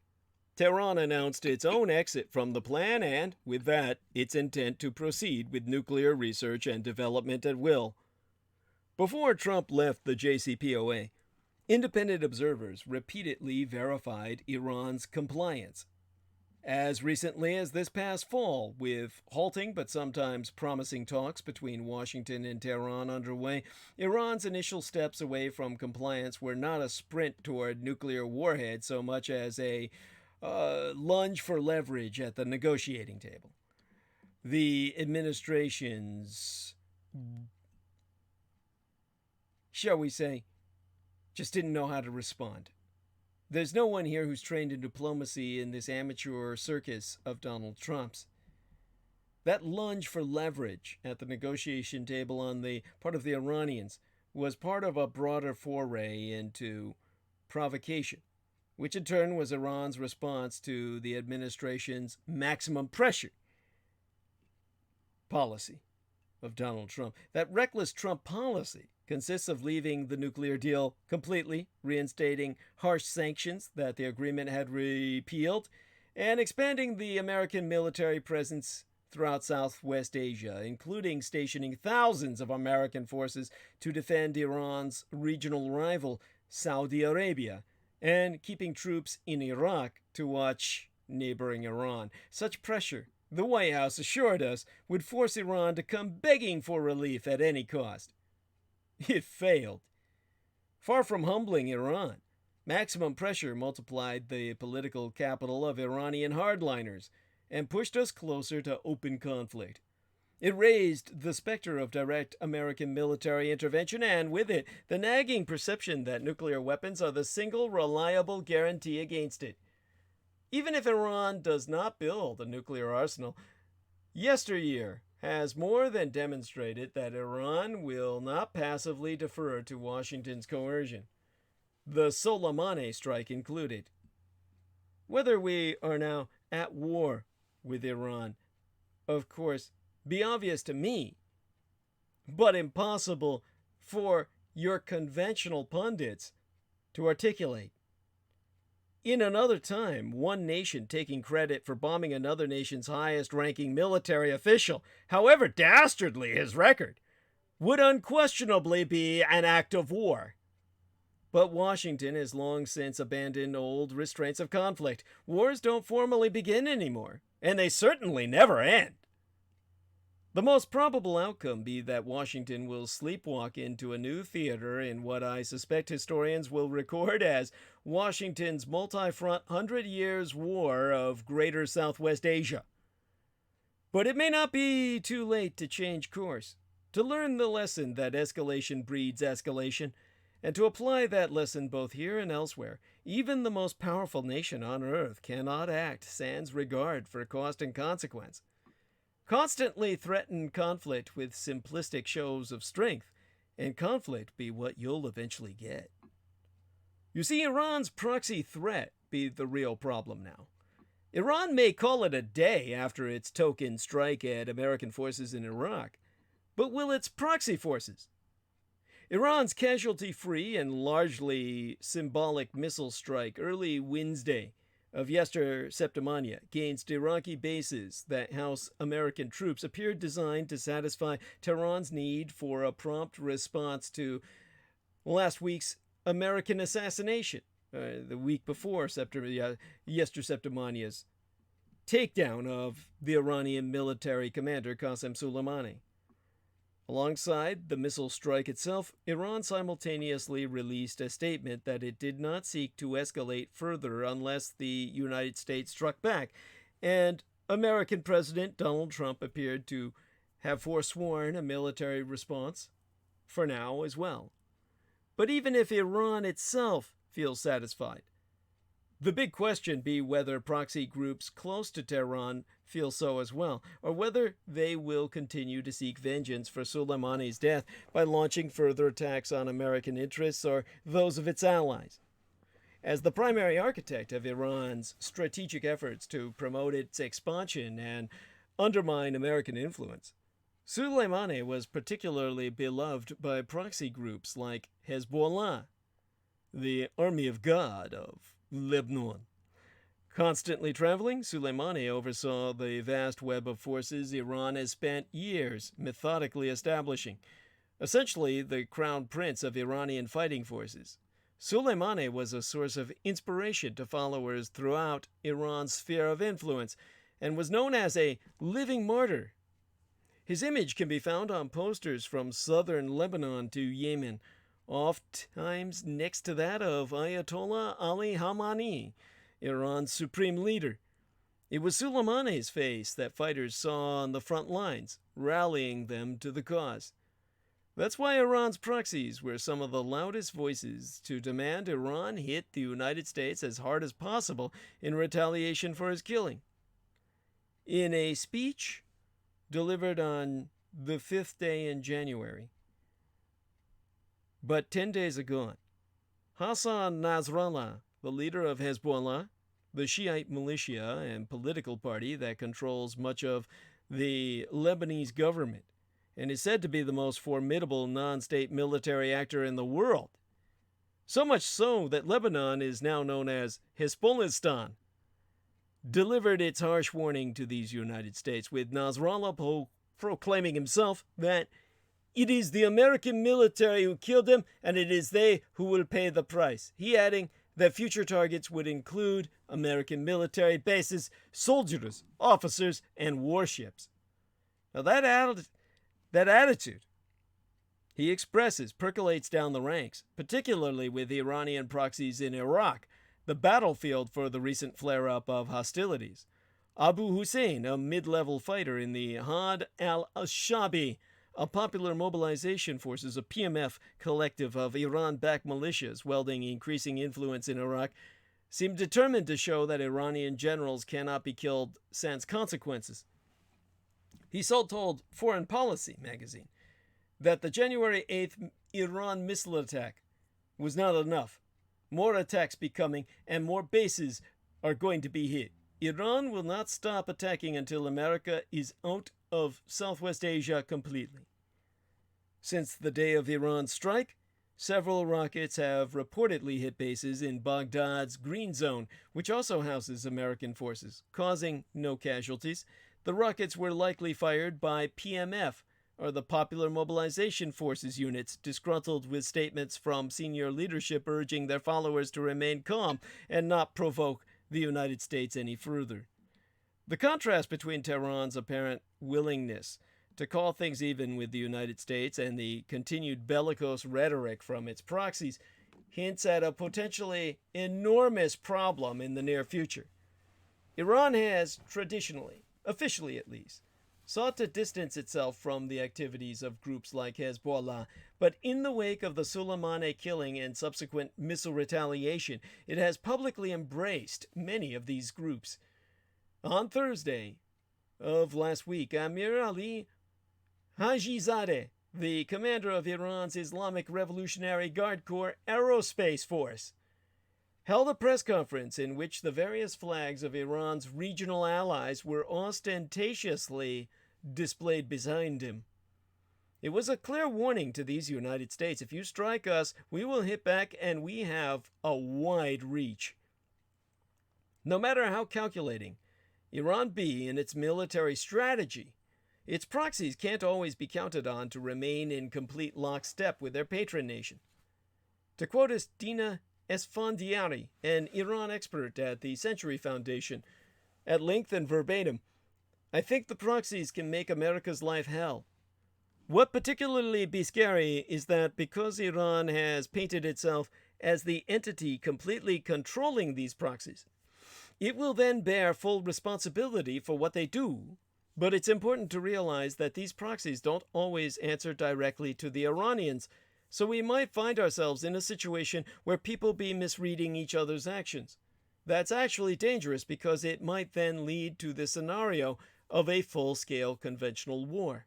Tehran announced its own exit from the plan and, with that, its intent to proceed with nuclear research and development at will. Before Trump left the JCPOA, independent observers repeatedly verified Iran's compliance. As recently as this past fall, with halting but sometimes promising talks between Washington and Tehran underway, Iran's initial steps away from compliance were not a sprint toward nuclear warheads so much as a lunge for leverage at the negotiating table. The administration's, shall we say, just didn't know how to respond. There's no one here who's trained in diplomacy in this amateur circus of Donald Trump's. That lunge for leverage at the negotiation table on the part of the Iranians was part of a broader foray into provocation, which in turn was Iran's response to the administration's maximum pressure policy of Donald Trump. That reckless Trump policy consists of leaving the nuclear deal completely, reinstating harsh sanctions that the agreement had repealed, and expanding the American military presence throughout Southwest Asia, including stationing thousands of American forces to defend Iran's regional rival, Saudi Arabia, and keeping troops in Iraq to watch neighboring Iran. Such pressure, the White House assured us, would force Iran to come begging for relief at any cost. It failed. Far from humbling Iran, maximum pressure multiplied the political capital of Iranian hardliners and pushed us closer to open conflict. It raised the specter of direct American military intervention, and with it, the nagging perception that nuclear weapons are the single reliable guarantee against it. Even if Iran does not build a nuclear arsenal, yesteryear has more than demonstrated that Iran will not passively defer to Washington's coercion, the Soleimani strike included. Whether we are now at war with Iran, of course, be obvious to me, but impossible for your conventional pundits to articulate. In another time, one nation taking credit for bombing another nation's highest-ranking military official, however dastardly his record, would unquestionably be an act of war. But Washington has long since abandoned old restraints of conflict. Wars don't formally begin anymore, and they certainly never end. The most probable outcome be that Washington will sleepwalk into a new theater in what I suspect historians will record as Washington's multi-front 100 Years' War of Greater Southwest Asia. But it may not be too late to change course, to learn the lesson that escalation breeds escalation, and to apply that lesson both here and elsewhere. Even the most powerful nation on earth cannot act sans regard for cost and consequence. Constantly threaten conflict with simplistic shows of strength, and conflict be what you'll eventually get. You see, Iran's proxy threat be the real problem now. Iran may call it a day after its token strike at American forces in Iraq, but will its proxy forces? Iran's casualty-free and largely symbolic missile strike early Wednesday of Septimania against Iraqi bases that house American troops appeared designed to satisfy Tehran's need for a prompt response to last week's American assassination, the week before Septimania's takedown of the Iranian military commander Qasem Soleimani. Alongside the missile strike itself, Iran simultaneously released a statement that it did not seek to escalate further unless the United States struck back, and American President Donald Trump appeared to have forsworn a military response, for now as well. But even if Iran itself feels satisfied, the big question be whether proxy groups close to Tehran feel so as well, or whether they will continue to seek vengeance for Soleimani's death by launching further attacks on American interests or those of its allies. As the primary architect of Iran's strategic efforts to promote its expansion and undermine American influence, Soleimani was particularly beloved by proxy groups like Hezbollah, the Army of God of Lebanon. Constantly traveling, Soleimani oversaw the vast web of forces Iran has spent years methodically establishing, essentially the crown prince of Iranian fighting forces. Soleimani was a source of inspiration to followers throughout Iran's sphere of influence and was known as a living martyr. His image can be found on posters from southern Lebanon to Yemen, oft-times next to that of Ayatollah Ali Khamenei, Iran's supreme leader. It was Soleimani's face that fighters saw on the front lines, rallying them to the cause. That's why Iran's proxies were some of the loudest voices to demand Iran hit the United States as hard as possible in retaliation for his killing. In a speech delivered on the 5th day in January, but 10 days ago, Hassan Nasrallah, the leader of Hezbollah, the Shiite militia and political party that controls much of the Lebanese government, and is said to be the most formidable non-state military actor in the world. So much so that Lebanon is now known as Hezbollistan, delivered its harsh warning to these United States, with Nasrallah proclaiming himself that it is the American military who killed him, and it is they who will pay the price. He adding that future targets would include American military bases, soldiers, officers, and warships. Now that attitude he expresses percolates down the ranks, particularly with Iranian proxies in Iraq, the battlefield for the recent flare-up of hostilities. Abu Hussein, a mid-level fighter in the Had al-Shabi, a popular mobilization forces, a PMF collective of Iran-backed militias wielding increasing influence in Iraq, seemed determined to show that Iranian generals cannot be killed sans consequences. He so told Foreign Policy magazine that the January 8th Iran missile attack was not enough. More attacks be coming, and more bases are going to be hit. Iran will not stop attacking until America is out of Southwest Asia completely. Since the day of Iran's strike, several rockets have reportedly hit bases in Baghdad's Green Zone, which also houses American forces, causing no casualties. The rockets were likely fired by PMF, or the Popular Mobilization Forces units, disgruntled with statements from senior leadership urging their followers to remain calm and not provoke the United States any further. The contrast between Tehran's apparent willingness to call things even with the United States and the continued bellicose rhetoric from its proxies hints at a potentially enormous problem in the near future. Iran has traditionally, officially at least, sought to distance itself from the activities of groups like Hezbollah, but in the wake of the Soleimani killing and subsequent missile retaliation, it has publicly embraced many of these groups. On Thursday of last week, Amir Ali Hajizadeh, the commander of Iran's Islamic Revolutionary Guard Corps Aerospace Force, held a press conference in which the various flags of Iran's regional allies were ostentatiously displayed behind him. It was a clear warning to these United States: if you strike us, we will hit back, and we have a wide reach. No matter how calculating Iran be in its military strategy, its proxies can't always be counted on to remain in complete lockstep with their patron nation. To quote Dina Esfandiari, an Iran expert at the Century Foundation, at length and verbatim, I think the proxies can make America's life hell. What particularly be scary is that because Iran has painted itself as the entity completely controlling these proxies, it will then bear full responsibility for what they do. But it's important to realize that these proxies don't always answer directly to the Iranians, so we might find ourselves in a situation where people be misreading each other's actions. That's actually dangerous because it might then lead to the scenario of a full-scale conventional war.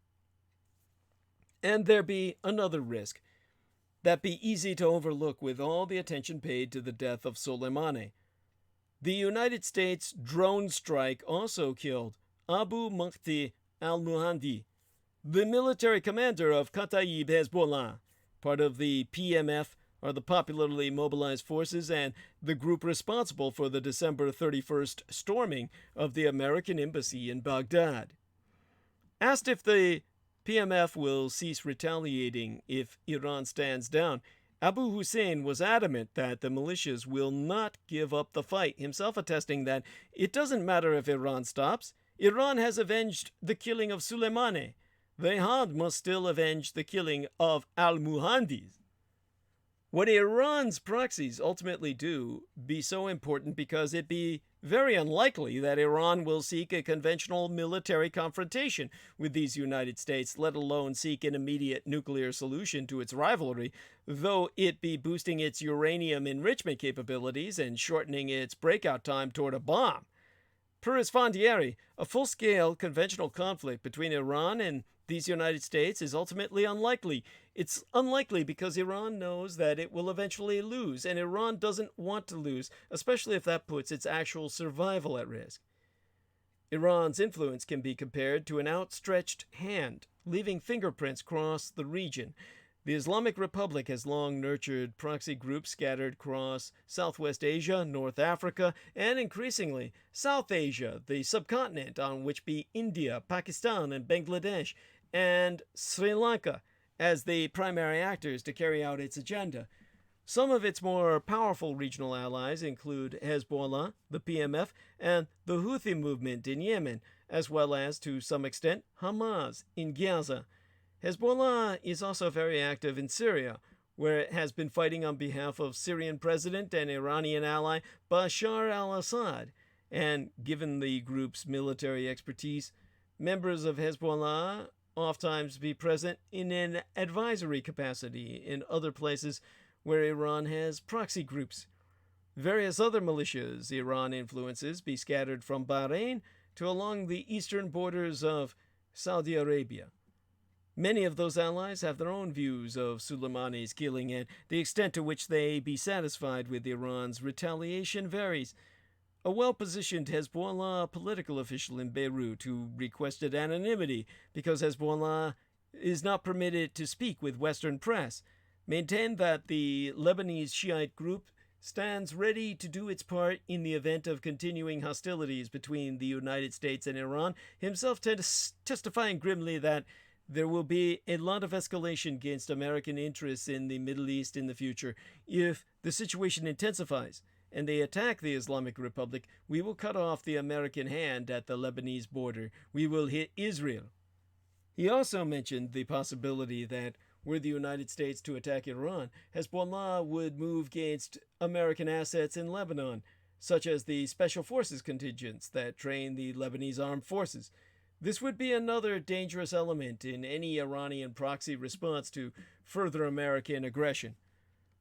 And there be another risk that be easy to overlook with all the attention paid to the death of Soleimani. The United States drone strike also killed Abu Mahdi al-Muhandi, the military commander of Kataib Hezbollah, part of the PMF, or the Popularly Mobilized Forces, and the group responsible for the December 31st storming of the American embassy in Baghdad. Asked if the PMF will cease retaliating if Iran stands down, Abu Hussein was adamant that the militias will not give up the fight, himself attesting that it doesn't matter if Iran stops. Iran has avenged the killing of Soleimani. The Had must still avenge the killing of al-Muhandis. What Iran's proxies ultimately do be so important because it be very unlikely that Iran will seek a conventional military confrontation with these United States, let alone seek an immediate nuclear solution to its rivalry, though it be boosting its uranium enrichment capabilities and shortening its breakout time toward a bomb. Per Esfandiari, a full-scale conventional conflict between Iran and these United States is ultimately unlikely. It's unlikely because Iran knows that it will eventually lose, and Iran doesn't want to lose, especially if that puts its actual survival at risk. Iran's influence can be compared to an outstretched hand, leaving fingerprints across the region. The Islamic Republic has long nurtured proxy groups scattered across Southwest Asia, North Africa, and increasingly South Asia, the subcontinent on which be India, Pakistan, and Bangladesh, and Sri Lanka as the primary actors to carry out its agenda. Some of its more powerful regional allies include Hezbollah, the PMF, and the Houthi movement in Yemen, as well as, to some extent, Hamas in Gaza. Hezbollah is also very active in Syria, where it has been fighting on behalf of Syrian president and Iranian ally Bashar al-Assad. And given the group's military expertise, members of Hezbollah oftentimes be present in an advisory capacity in other places where Iran has proxy groups. Various other militias Iran influences be scattered from Bahrain to along the eastern borders of Saudi Arabia. Many of those allies have their own views of Soleimani's killing, and the extent to which they be satisfied with Iran's retaliation varies. A well-positioned Hezbollah political official in Beirut who requested anonymity because Hezbollah is not permitted to speak with Western press maintained that the Lebanese Shiite group stands ready to do its part in the event of continuing hostilities between the United States and Iran, himself testifying grimly that there will be a lot of escalation against American interests in the Middle East in the future. If the situation intensifies and they attack the Islamic Republic, we will cut off the American hand at the Lebanese border. We will hit Israel. He also mentioned the possibility that were the United States to attack Iran, Hezbollah would move against American assets in Lebanon, such as the Special Forces contingents that train the Lebanese armed forces. This would be another dangerous element in any Iranian proxy response to further American aggression.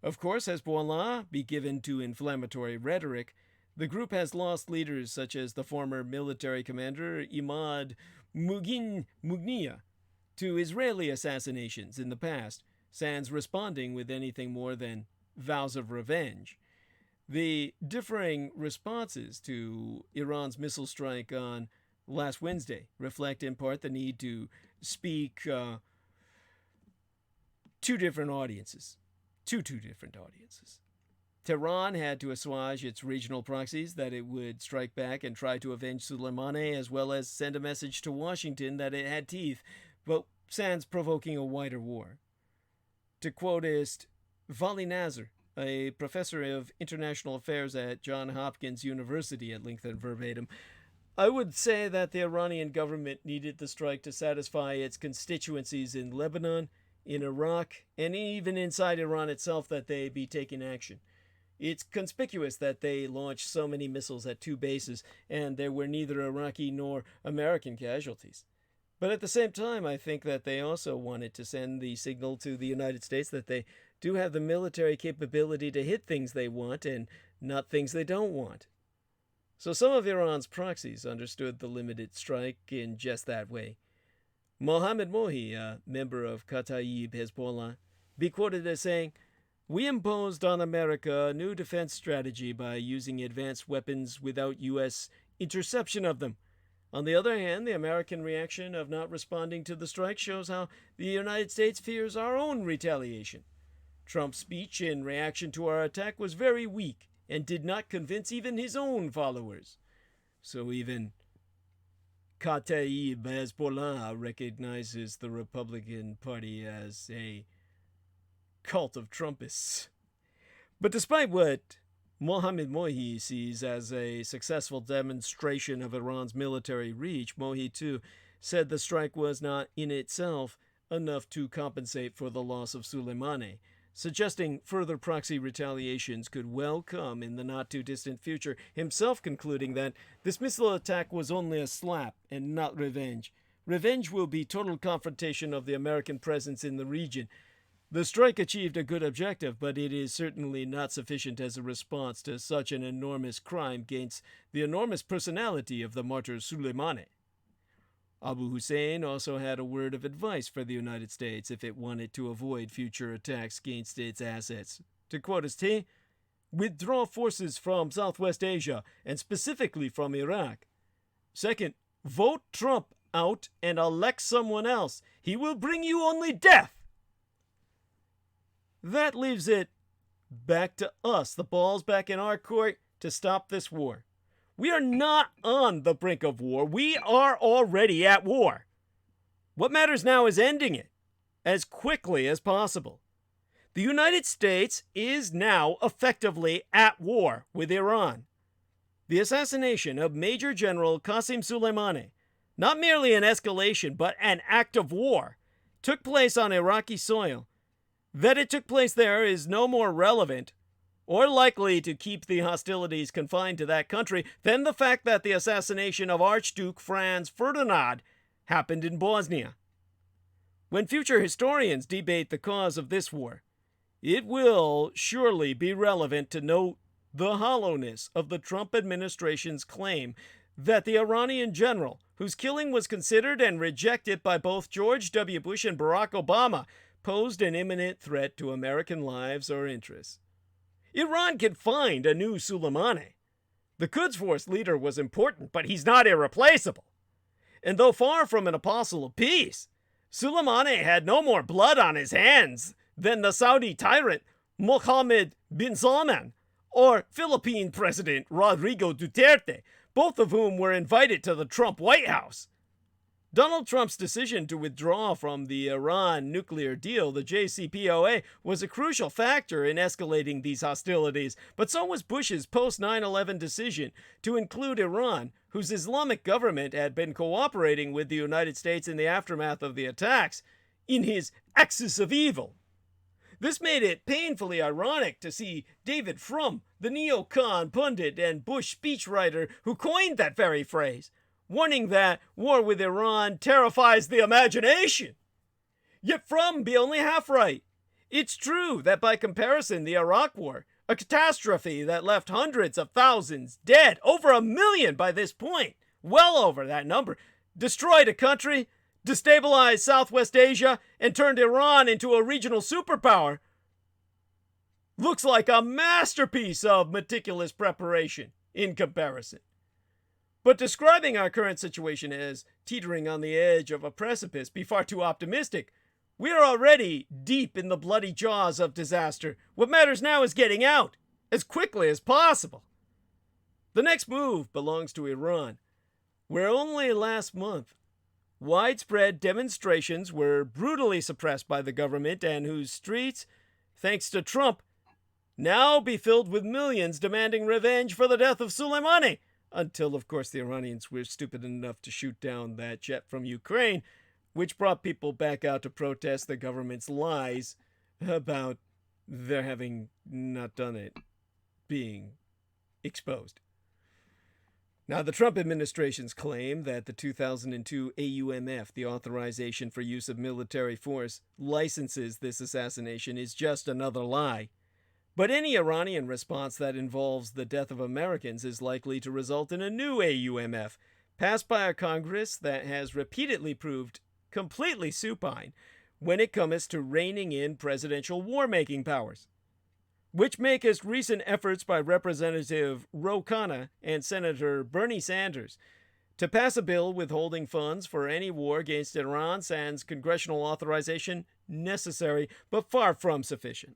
Of course, Hezbollah be given to inflammatory rhetoric. The group has lost leaders such as the former military commander Imad Mughniya to Israeli assassinations in the past, sans responding with anything more than vows of revenge. The differing responses to Iran's missile strike on last Wednesday reflect in part the need to speak to two different audiences. Tehran had to assuage its regional proxies that it would strike back and try to avenge Soleimani, as well as send a message to Washington that it had teeth, but sans provoking a wider war. To quoteist Vali Nasr, a professor of international affairs at Johns Hopkins University at length and verbatim, I would say that the Iranian government needed the strike to satisfy its constituencies in Lebanon, in Iraq, and even inside Iran itself that they be taking action. It's conspicuous that they launched so many missiles at two bases, and there were neither Iraqi nor American casualties. But at the same time, I think that they also wanted to send the signal to the United States that they do have the military capability to hit things they want and not things they don't want. So some of Iran's proxies understood the limited strike in just that way. Mohammed Mohi, a member of Kataib Hezbollah, be quoted as saying, "We imposed on America a new defense strategy by using advanced weapons without U.S. interception of them. On the other hand, the American reaction of not responding to the strike shows how the United States fears our own retaliation. Trump's speech in reaction to our attack was very weak and did not convince even his own followers." So even Kataib Hezbollah recognizes the Republican Party as a cult of Trumpists. But despite what Mohammed Mohi sees as a successful demonstration of Iran's military reach, Mohi too said the strike was not in itself enough to compensate for the loss of Soleimani. suggesting further proxy retaliations could well come in the not-too-distant future, himself concluding that this missile attack was only a slap and not revenge. Revenge will be total confrontation of the American presence in the region. The strike achieved a good objective, but it is certainly not sufficient as a response to such an enormous crime against the enormous personality of the martyr Soleimani. Abu Hussein also had a word of advice for the United States if it wanted to avoid future attacks against its assets. To quote his T, withdraw forces from Southwest Asia and specifically from Iraq. Second, vote Trump out and elect someone else. He will bring you only death. That leaves it back to us. The ball's back in our court to stop this war. We are not on the brink of war. We are already at war. What matters now is ending it as quickly as possible. The United States is now effectively at war with Iran. The assassination of Major General Qasem Soleimani, not merely an escalation but an act of war, took place on Iraqi soil. That it took place there is no more relevant or likely to keep the hostilities confined to that country than the fact that the assassination of Archduke Franz Ferdinand happened in Bosnia. When future historians debate the cause of this war, it will surely be relevant to note the hollowness of the Trump administration's claim that the Iranian general, whose killing was considered and rejected by both George W. Bush and Barack Obama, posed an imminent threat to American lives or interests. Iran can find a new Soleimani. The Quds Force leader was important, but he's not irreplaceable. And though far from an apostle of peace, Soleimani had no more blood on his hands than the Saudi tyrant Mohammed bin Salman or Philippine President Rodrigo Duterte, both of whom were invited to the Trump White House. Donald Trump's decision to withdraw from the Iran nuclear deal, the JCPOA, was a crucial factor in escalating these hostilities, but so was Bush's post-9/11 decision to include Iran, whose Islamic government had been cooperating with the United States in the aftermath of the attacks, in his axis of evil. This made it painfully ironic to see David Frum, the neocon pundit and Bush speechwriter who coined that very phrase, warning that war with Iran terrifies the imagination. Yet Frum be only half right. It's true that by comparison, the Iraq War, a catastrophe that left hundreds of thousands dead, over 1 million by this point, well over that number, destroyed a country, destabilized Southwest Asia, and turned Iran into a regional superpower, looks like a masterpiece of meticulous preparation in comparison. But describing our current situation as teetering on the edge of a precipice be far too optimistic. We are already deep in the bloody jaws of disaster. What matters now is getting out as quickly as possible. The next move belongs to Iran, where only last month widespread demonstrations were brutally suppressed by the government and whose streets, thanks to Trump, now be filled with millions demanding revenge for the death of Soleimani. Until, of course, the Iranians were stupid enough to shoot down that jet from Ukraine, which brought people back out to protest the government's lies about their having not done it being exposed. Now, the Trump administration's claim that the 2002 AUMF, the Authorization for Use of Military Force, licenses this assassination is just another lie. But any Iranian response that involves the death of Americans is likely to result in a new AUMF, passed by a Congress that has repeatedly proved completely supine when it comes to reining in presidential war-making powers, which make its recent efforts by Representative Ro Khanna and Senator Bernie Sanders to pass a bill withholding funds for any war against Iran sans congressional authorization necessary but far from sufficient.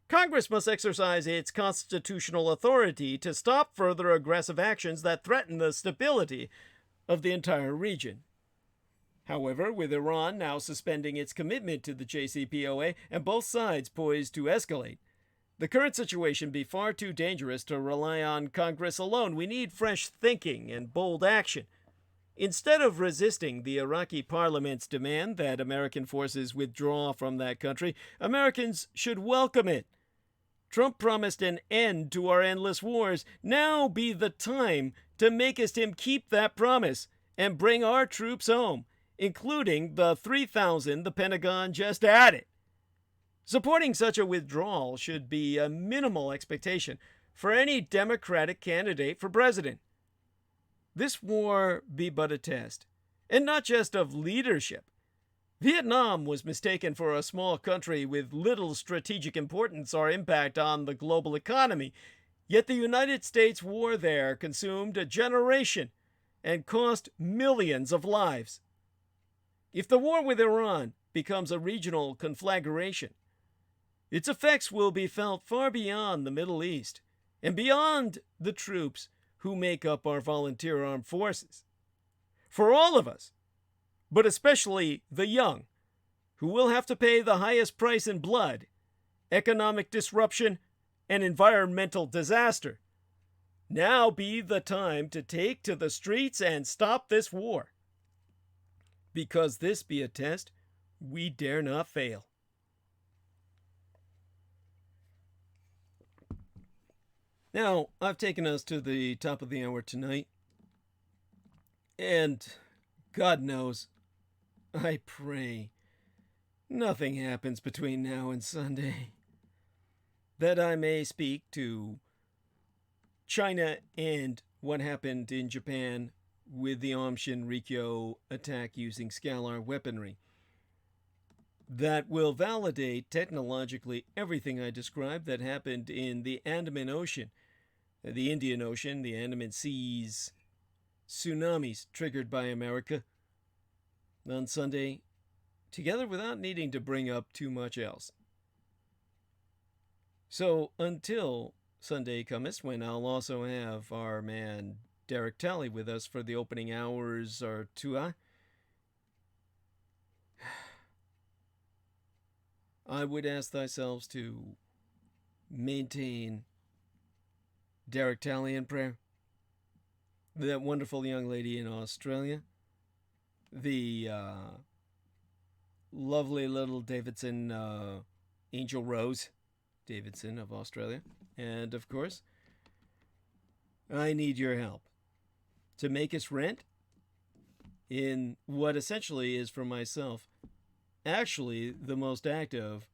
Congress must exercise its constitutional authority to stop further aggressive actions that threaten the stability of the entire region. However, with Iran now suspending its commitment to the JCPOA and both sides poised to escalate, the current situation be far too dangerous to rely on Congress alone. We need fresh thinking and bold action. Instead of resisting the Iraqi parliament's demand that American forces withdraw from that country, Americans should welcome it. Trump promised an end to our endless wars. Now be the time to make him keep that promise and bring our troops home, including the 3,000 the Pentagon just added. Supporting such a withdrawal should be a minimal expectation for any Democratic candidate for president. This war be but a test, and not just of leadership. Vietnam was mistaken for a small country with little strategic importance or impact on the global economy, yet the United States war there consumed a generation and cost millions of lives. If the war with Iran becomes a regional conflagration, its effects will be felt far beyond the Middle East and beyond the troops who make up our volunteer armed forces. For all of us, but especially the young, who will have to pay the highest price in blood, economic disruption, and environmental disaster, now be the time to take to the streets and stop this war. Because this be a test we dare not fail. Now, I've taken us to the top of the hour tonight, and God knows, I pray nothing happens between now and Sunday, that I may speak to China and what happened in Japan with the Aum Shinrikyo attack using scalar weaponry. That will validate technologically everything I described that happened in the Andaman Ocean, the Indian Ocean, the Andaman Seas, tsunamis triggered by America on Sunday, together without needing to bring up too much else. So until Sunday cometh, when I'll also have our man Derek Talley with us for the opening hours or two, I would ask thyself to maintain Derek Talley in prayer, that wonderful young lady in Australia, the lovely little Davidson, Angel Rose Davidson of Australia, and of course, I need your help to make us rent in what essentially is for myself actually the most active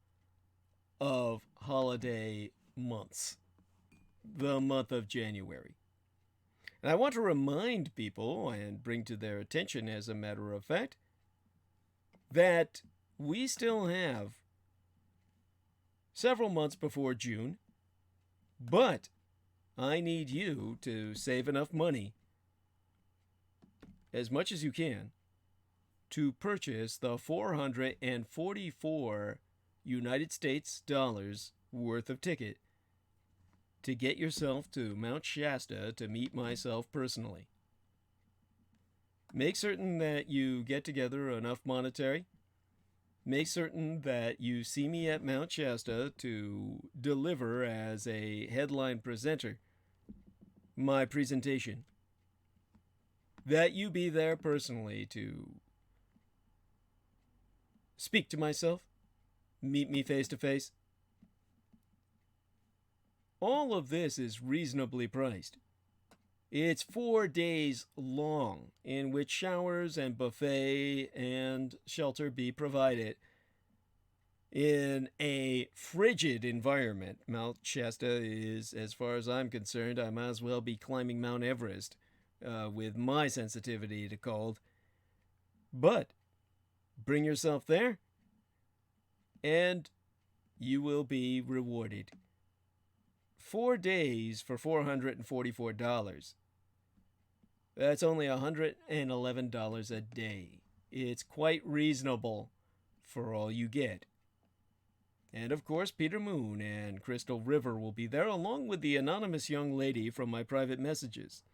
of holiday months, the month of January. And I want to remind people and bring to their attention, as a matter of fact, that we still have several months before June, but I need you to save enough money, as much as you can, to purchase the 444 United States dollars worth of ticket to get yourself to Mount Shasta to meet myself personally. Make certain that you get together enough monetary. Make certain that you see me at Mount Shasta to deliver as a headline presenter my presentation. That you be there personally to speak to myself, meet me face to face. All of this is reasonably priced. It's 4 days long, in which showers and buffet and shelter be provided in a frigid environment. Mount Shasta is, as far as I'm concerned, I might as well be climbing Mount Everest with my sensitivity to cold. But bring yourself there, and you will be rewarded. 4 days for $444. That's only $111 a day. It's quite reasonable for all you get. And of course, Peter Moon and Crystal River will be there, along with the anonymous young lady from my private messages.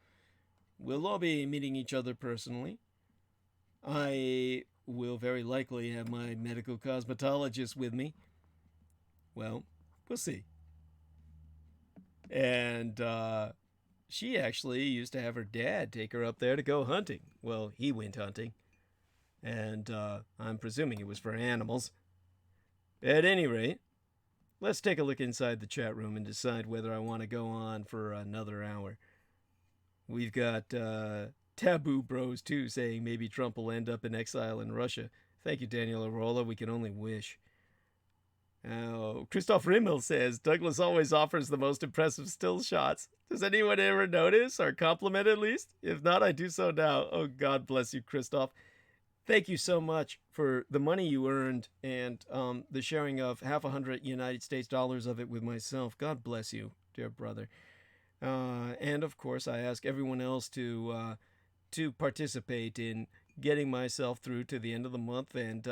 We'll all be meeting each other personally. I will very likely have my medical cosmetologist with me. Well, we'll see. And she actually used to have her dad take her up there to go hunting. Well, he went hunting. And I'm presuming it was for animals. At any rate, let's take a look inside the chat room and decide whether I want to go on for another hour. We've got Taboo Bros, too, saying maybe Trump will end up in exile in Russia. Thank you, Daniel Arola. We can only wish. Christoph Rimmel says, Douglas always offers the most impressive still shots. Does anyone ever notice or compliment at least? If not, I do so now. Oh, God bless you, Christoph. Thank you so much for the money you earned and the sharing of $50 United States dollars of it with myself. God bless you, dear brother. And of course, I ask everyone else to participate in getting myself through to the end of the month, and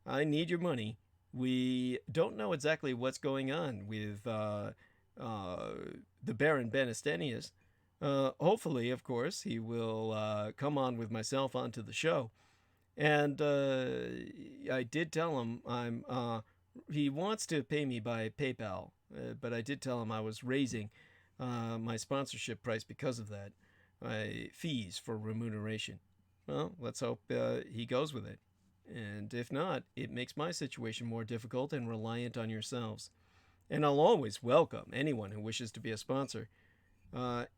I need your money. We don't know exactly what's going on with the Baron Benestenius. Hopefully, of course, he will come on with myself onto the show. And I did tell him he wants to pay me by PayPal, but I did tell him I was raising my sponsorship price because of that, my fees for remuneration. Well, let's hope he goes with it. And if not, it makes my situation more difficult and reliant on yourselves. And I'll always welcome anyone who wishes to be a sponsor.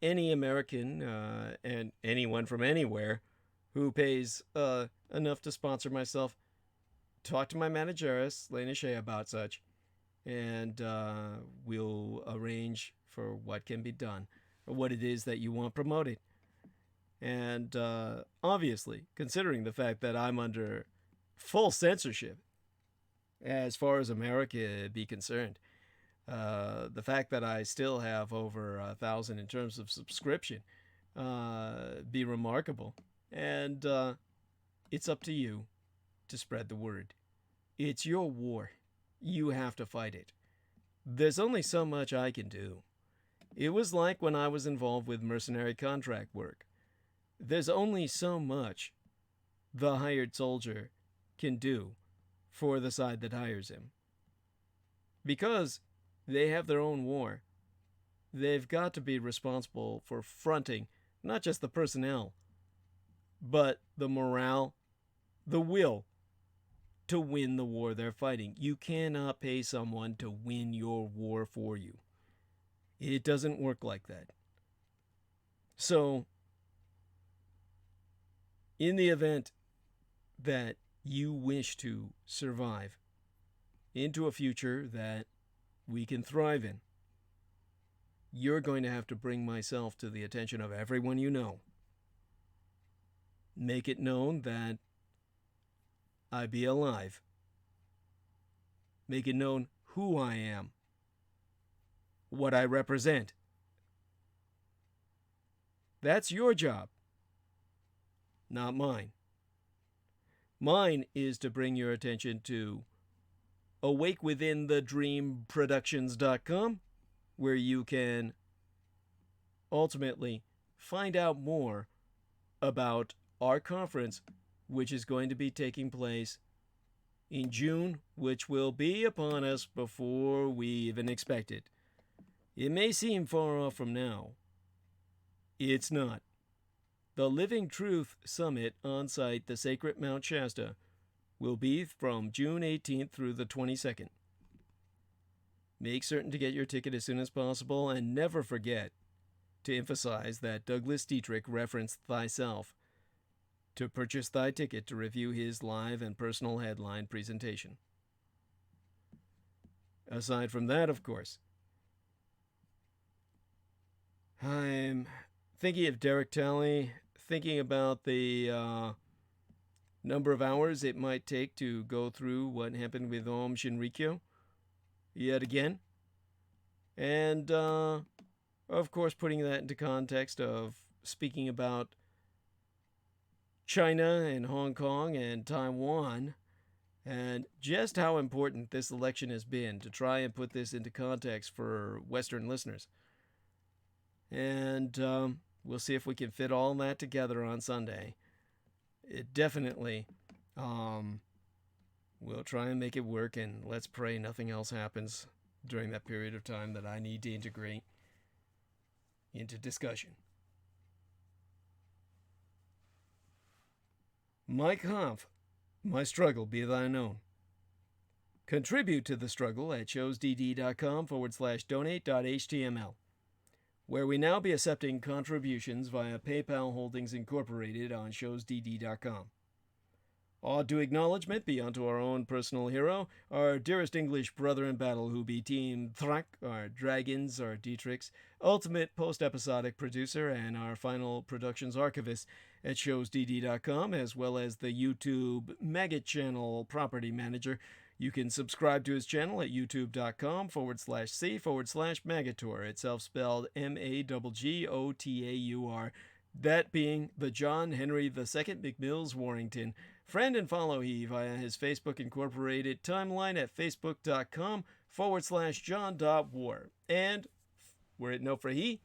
Any American and anyone from anywhere who pays enough to sponsor myself, talk to my manageress, Lena Shea, about such, and we'll arrange for what can be done, or what it is that you want promoted. And obviously, considering the fact that I'm under full censorship, as far as America be concerned, the fact that I still have over 1,000 in terms of subscription be remarkable. And it's up to you to spread the word. It's your war. You have to fight it. There's only so much I can do. It was like when I was involved with mercenary contract work. There's only so much the hired soldier can do for the side that hires him. Because they have their own war, they've got to be responsible for fronting not just the personnel, but the morale, the will to win the war they're fighting. You cannot pay someone to win your war for you. It doesn't work like that. So, in the event that you wish to survive into a future that we can thrive in, you're going to have to bring myself to the attention of everyone you know. Make it known that I be alive. Make it known who I am, what I represent. That's your job, not mine. Mine is to bring your attention to awakewithinthedreamproductions.com, where you can ultimately find out more about our conference, which is going to be taking place in June, which will be upon us before we even expect it. It may seem far off from now. It's not. The Living Truth Summit on site, the Sacred Mount Shasta, will be from June 18th through the 22nd. Make certain to get your ticket as soon as possible, and never forget to emphasize that Douglas Dietrich referenced thyself to purchase thy ticket to review his live and personal headline presentation. Aside from that, of course, I'm thinking of Derek Talley, thinking about the number of hours it might take to go through what happened with Om Shinrikyo yet again. And, of course, putting that into context of speaking about China and Hong Kong and Taiwan, and just how important this election has been, to try and put this into context for Western listeners. And we'll see if we can fit all that together on Sunday. It definitely, we'll try and make it work, and let's pray nothing else happens during that period of time that I need to integrate. into discussion. My Kampf, my struggle be thine own. Contribute to the struggle at showsdd.com/donate.html, where we now be accepting contributions via PayPal Holdings Incorporated on showsdd.com. All due acknowledgement be unto our own personal hero, our dearest English brother in battle who be Team Thrak, our dragons, our Dietrichs, ultimate post-episodic producer, and our final productions archivist at showsdd.com, as well as the YouTube Maggot channel property manager. You can subscribe to his channel at youtube.com/c/Maggotaur, itself spelled Maggotaur. That being the John Henry II McMills Warrington. Friend and follow he via his Facebook Incorporated timeline at facebook.com/John.War. And, were it no for he,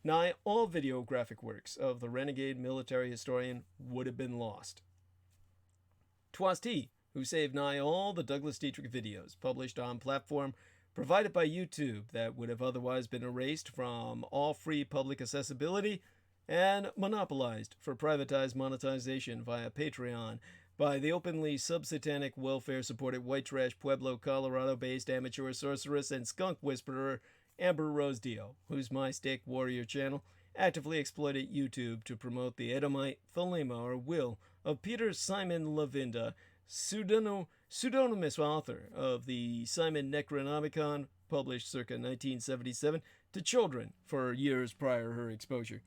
nigh all videographic works of the renegade military historian would have been lost. 'Twas he who saved nigh all the Douglas Dietrich videos published on platform provided by YouTube that would have otherwise been erased from all free public accessibility and monopolized for privatized monetization via Patreon by the openly sub-satanic welfare-supported white trash Pueblo, Colorado-based amateur sorceress and skunk whisperer Amber Rose Dio, whose My Stick Warrior channel actively exploited YouTube to promote the Edomite thelema or will of Peter Simon Lavinda, pseudonymous author of the Simon Necronomicon, published circa 1977, to children for years prior her exposure,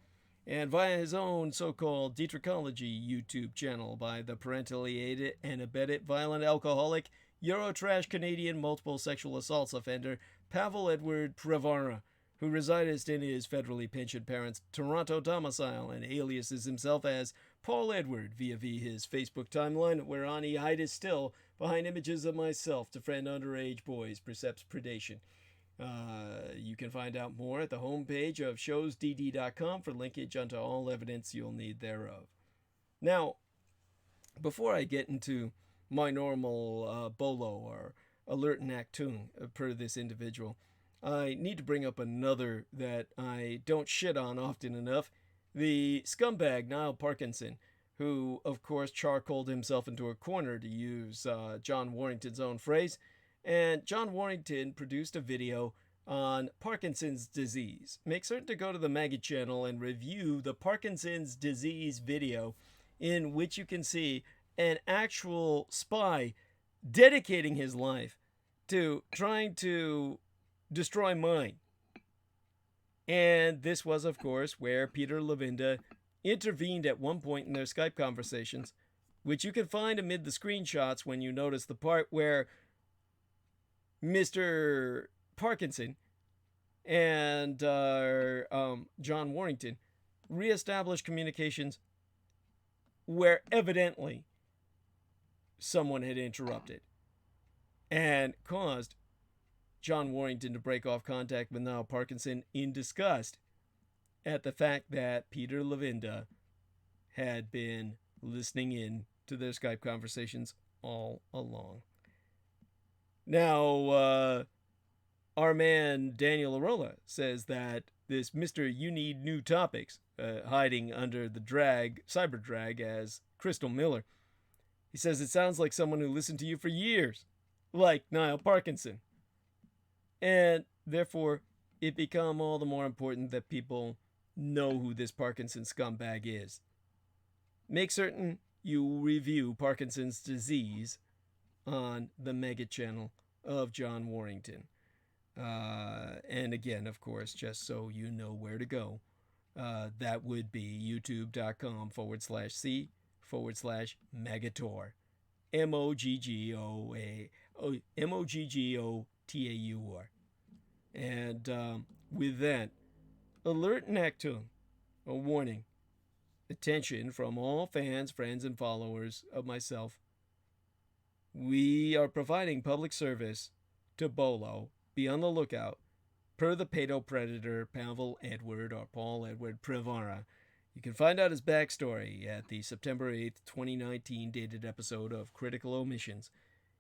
and via his own so-called Dietrichology YouTube channel by the parentally aided and abetted violent alcoholic, Eurotrash Canadian multiple sexual assaults offender Pavel Edward Prevara, who resided in his federally pensioned parents' Toronto domicile and aliases himself as Paul Edward via his Facebook timeline, whereon he hides still behind images of myself to friend underage boys, precepts predation. You can find out more at the homepage of showsdd.com for linkage unto all evidence you'll need thereof. Now, before I get into my normal bolo or alert and actung per this individual, I need to bring up another that I don't shit on often enough. The scumbag Niall Parkinson, who, of course, charcoaled himself into a corner, to use John Warrington's own phrase. And John Warrington produced a video on Parkinson's disease. Make certain to go to the Maggot channel and review the Parkinson's disease video, in which you can see an actual spy dedicating his life to trying to destroy mine. And this was, of course, where Peter Lavinda intervened at one point in their Skype conversations, which you can find amid the screenshots when you notice the part where Mr. Parkinson and John Warrington reestablished communications where evidently someone had interrupted and caused John Warrington to break off contact with Niall Parkinson in disgust at the fact that Peter Lavinda had been listening in to their Skype conversations all along. Now, our man Daniel Arola says that this Mr. You Need New Topics, hiding under the cyber drag as Crystal Miller, he says it sounds like someone who listened to you for years, like Niall Parkinson. And therefore, it become all the more important that people know who this Parkinson scumbag is. Make certain you review Parkinson's disease on the Maggot channel of John Warrington. And again, of course, just so you know where to go, that would be youtube.com/c/Maggotaur. Moggootaur. And with that, alert and actum, a warning. Attention from all fans, friends, and followers of myself. We are providing public service to Bolo. Be on the lookout. Per the pedo predator Pavel Edward or Paul Edward Prevara. You can find out his backstory at the September 8th, 2019 dated episode of Critical Omissions,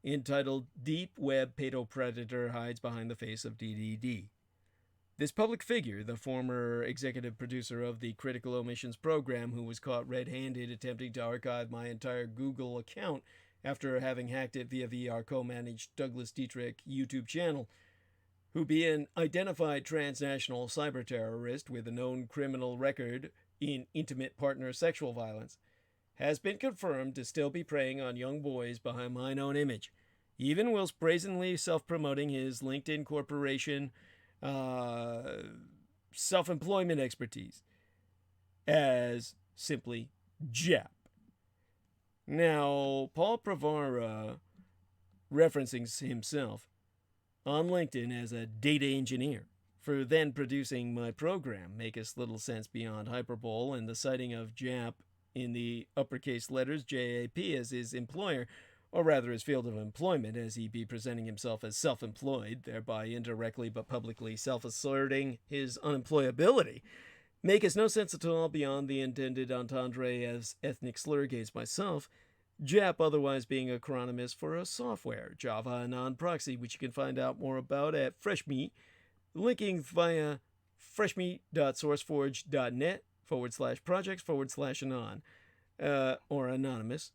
entitled Deep Web Pedo Predator Hides Behind the Face of DDD. This public figure, the former executive producer of the Critical Omissions program, who was caught red-handed attempting to archive my entire Google account after having hacked it via VR co-managed Douglas Dietrich YouTube channel, who be an identified transnational cyber terrorist with a known criminal record in intimate partner sexual violence, has been confirmed to still be preying on young boys behind my known image, even whilst brazenly self-promoting his LinkedIn corporation self-employment expertise as simply JAP. Now, Paul Pravara, referencing himself on LinkedIn as a data engineer for then producing my program, maketh little sense beyond hyperbole, and the citing of JAP in the uppercase letters JAP as his employer, or rather his field of employment, as he be presenting himself as self-employed, thereby indirectly but publicly self-asserting his unemployability, maketh no sense at all beyond the intended entendre as ethnic slur against myself, JAP otherwise being acronymous for a software, Java Anon proxy, which you can find out more about at FreshMeat, linking via freshmeat.sourceforge.net/projects/anon, or anonymous,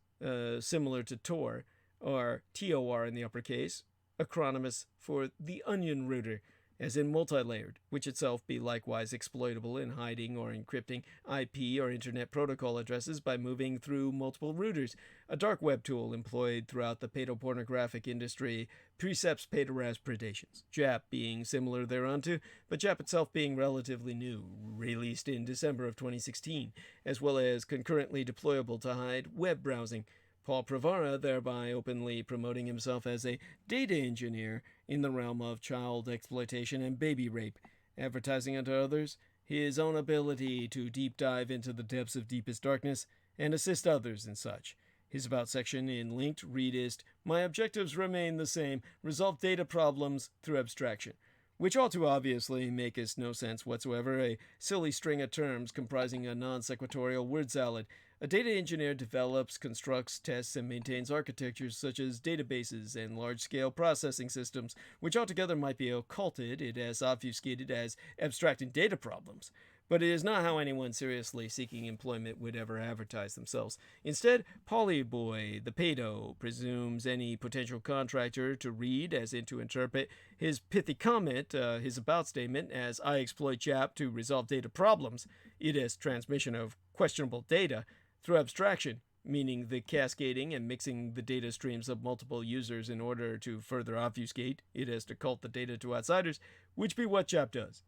similar to Tor, or TOR in the uppercase, acronymous for the onion router, as in multi-layered, which itself be likewise exploitable in hiding or encrypting IP or Internet Protocol addresses by moving through multiple routers, a dark web tool employed throughout the pedopornographic industry, precepts pederast predations, JAP being similar thereunto, but JAP itself being relatively new, released in December of 2016, as well as concurrently deployable to hide web browsing. Paul Pravara thereby openly promoting himself as a data engineer in the realm of child exploitation and baby rape, advertising unto others his own ability to deep dive into the depths of deepest darkness and assist others in such. His About section in linked readist, my objectives remain the same, resolve data problems through abstraction, which all too obviously maketh no sense whatsoever, a silly string of terms comprising a non-sequitorial word salad. A data engineer develops, constructs, tests, and maintains architectures such as databases and large-scale processing systems, which altogether might be occulted, it as obfuscated as abstracting data problems. But it is not how anyone seriously seeking employment would ever advertise themselves. Instead, Polyboy, the pedo, presumes any potential contractor to read, as in to interpret, his pithy comment, his about statement, as I exploit JAP to resolve data problems, it as transmission of questionable data, through abstraction, meaning the cascading and mixing the data streams of multiple users in order to further obfuscate, it as to cult the data to outsiders, which be what JAP does.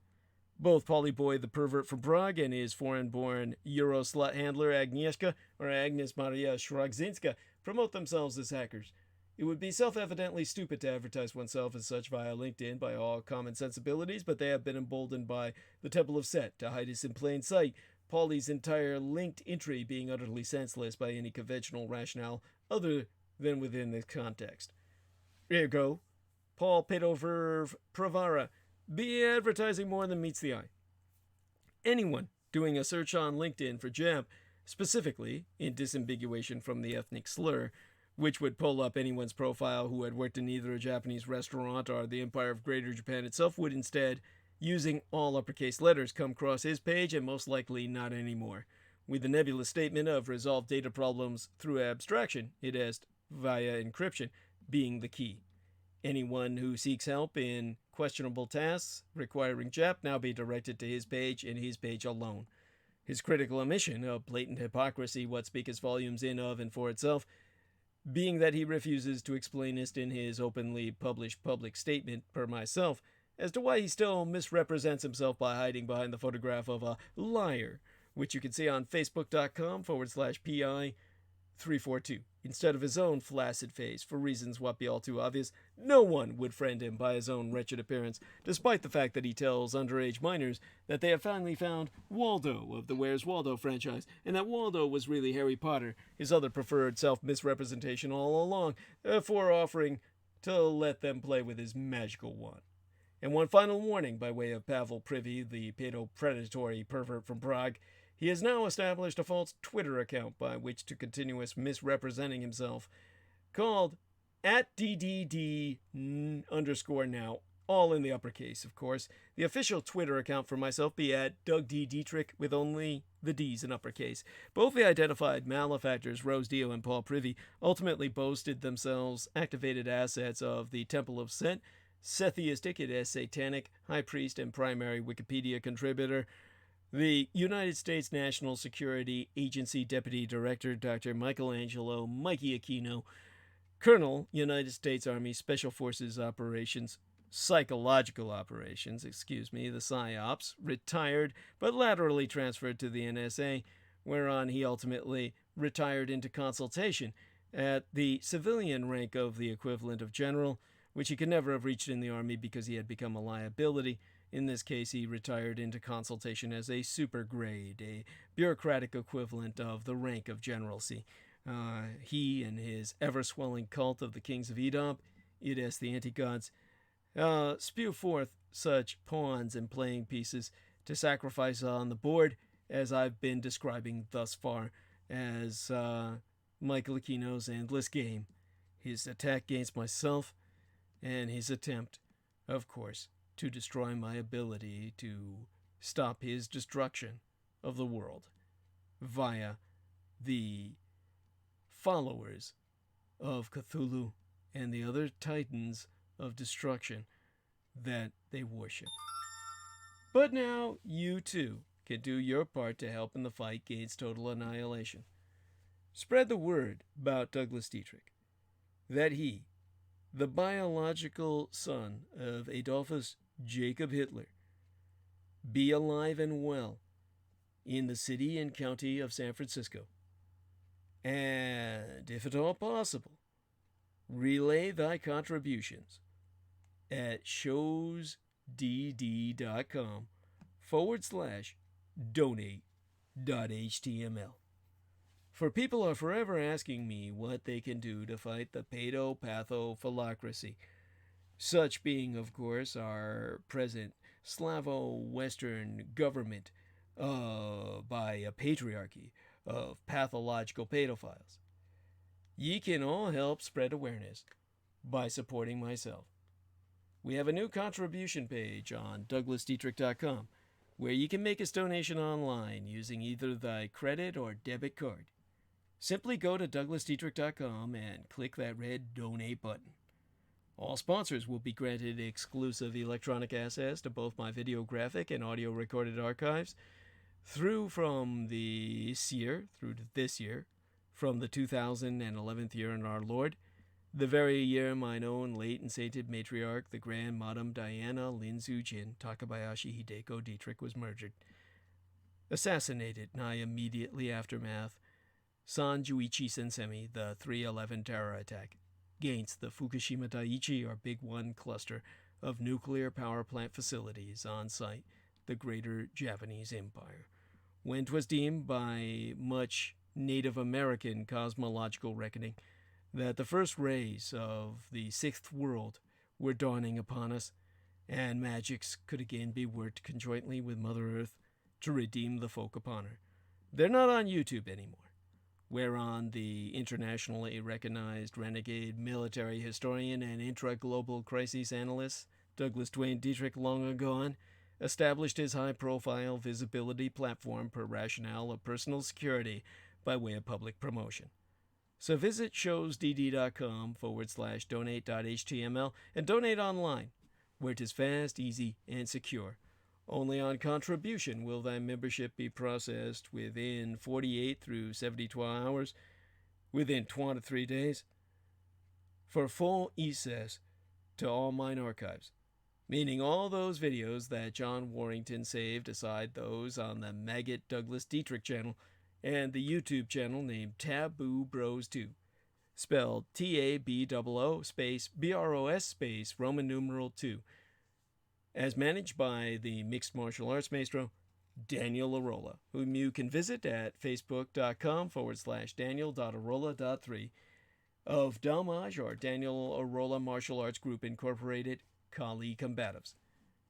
Both Polyboy the pervert from Prague and his foreign-born Euro-slut handler Agnieszka, or Agnes Maria Shragzinska, promote themselves as hackers. It would be self-evidently stupid to advertise oneself as such via LinkedIn by all common sensibilities, but they have been emboldened by the Temple of Set to hide us in plain sight, Pauly's entire linked entry being utterly senseless by any conventional rationale other than within this context. Ergo, Paul Pedoverve Pravara, be advertising more than meets the eye. Anyone doing a search on LinkedIn for JAP, specifically, in disambiguation from the ethnic slur, which would pull up anyone's profile who had worked in either a Japanese restaurant or the Empire of Greater Japan itself, would instead, using all uppercase letters, come across his page, and most likely not anymore, with the nebulous statement of resolve data problems through abstraction, it as via encryption, being the key. Anyone who seeks help in questionable tasks requiring JAP now be directed to his page and his page alone. His critical omission of blatant hypocrisy, what speaketh volumes in of and for itself, being that he refuses to explain it in his openly published public statement per myself, as to why he still misrepresents himself by hiding behind the photograph of a liar, which you can see on facebook.com/PI342, instead of his own flaccid face, for reasons what be all too obvious. No one would friend him by his own wretched appearance, despite the fact that he tells underage minors that they have finally found Waldo of the Where's Waldo franchise, and that Waldo was really Harry Potter, his other preferred self-misrepresentation all along, therefore offering to let them play with his magical wand. And one final warning by way of Pavel Privy, the pedo-predatory pervert from Prague. He has now established a false Twitter account by which to continuous misrepresenting himself, called @DDD_now all in the uppercase, of course. The official Twitter account for myself be at Doug D. Dietrich, with only the D's in uppercase. Both the identified malefactors, Rose Dio and Paul Privy, ultimately boasted themselves activated assets of the Temple of Set, Setheistic, it is satanic, high priest and primary Wikipedia contributor, the United States National Security Agency Deputy Director, Dr. Michelangelo Mikey Aquino, Colonel, United States Army Special Forces Operations, Psychological Operations, the PSYOPs, retired but laterally transferred to the NSA, whereon he ultimately retired into consultation at the civilian rank of the equivalent of general, which he could never have reached in the Army because he had become a liability. In this case, he retired into consultation as a super grade, a bureaucratic equivalent of the rank of generalcy. He and his ever-swelling cult of the kings of Edom, i.e. the anti-gods, spew forth such pawns and playing pieces to sacrifice on the board as I've been describing thus far as Michael Aquino's endless game, his attack against myself, and his attempt, of course, to destroy my ability to stop his destruction of the world via the followers of Cthulhu and the other titans of destruction that they worship. But now you too can do your part to help in the fight against total annihilation. Spread the word about Douglas Dietrich, that he, the biological son of Adolphus Jacob Hitler, be alive and well in the city and county of San Francisco, and, if at all possible, relay thy contributions at showsdd.com/donate.html. For people are forever asking me what they can do to fight the pedo-patho-phallocracy, such being, of course, our present Slavo-Western government by a patriarchy of pathological pedophiles. Ye can all help spread awareness by supporting myself. We have a new contribution page on douglasdietrich.com where you can make a donation online using either thy credit or debit card. Simply go to douglasdietrich.com and click that red donate button. All sponsors will be granted exclusive electronic access to both my videographic and audio recorded archives from this year, through to this year, from the 2011th year in our Lord, the very year mine own late and sainted matriarch, the Grand Madame Diana Linzu Jin Takabayashi Hideko Dietrich, was murdered, assassinated, nigh immediately aftermath, San Juichi Sensemi, the 3/11 terror attack, against the Fukushima Daiichi, or Big One cluster of nuclear power plant facilities on site, the Greater Japanese Empire, when 'twas deemed by much Native American cosmological reckoning that the first rays of the sixth world were dawning upon us, and magics could again be worked conjointly with Mother Earth to redeem the folk upon her. They're not on YouTube anymore, whereon the internationally recognized renegade military historian and intra-global crises analyst Douglas Dwayne Dietrich, long gone, established his high-profile visibility platform per rationale of personal security by way of public promotion. So visit showsdd.com/donate.html and donate online, where it is fast, easy, and secure. Only on contribution will thy membership be processed within 48 through 72 hours, within 23 days, for full access to all mine archives, meaning all those videos that John Warrington saved, aside those on the Maggot Douglas Dietrich channel and the YouTube channel named Taboo Bros 2, spelled TABOO space BROS space Roman numeral 2, as managed by the mixed martial arts maestro Daniel Arola, whom you can visit at facebook.com/daniel.arola.3 of Dalmaj, or Daniel Arola Martial Arts Group Incorporated, Kali Combatives.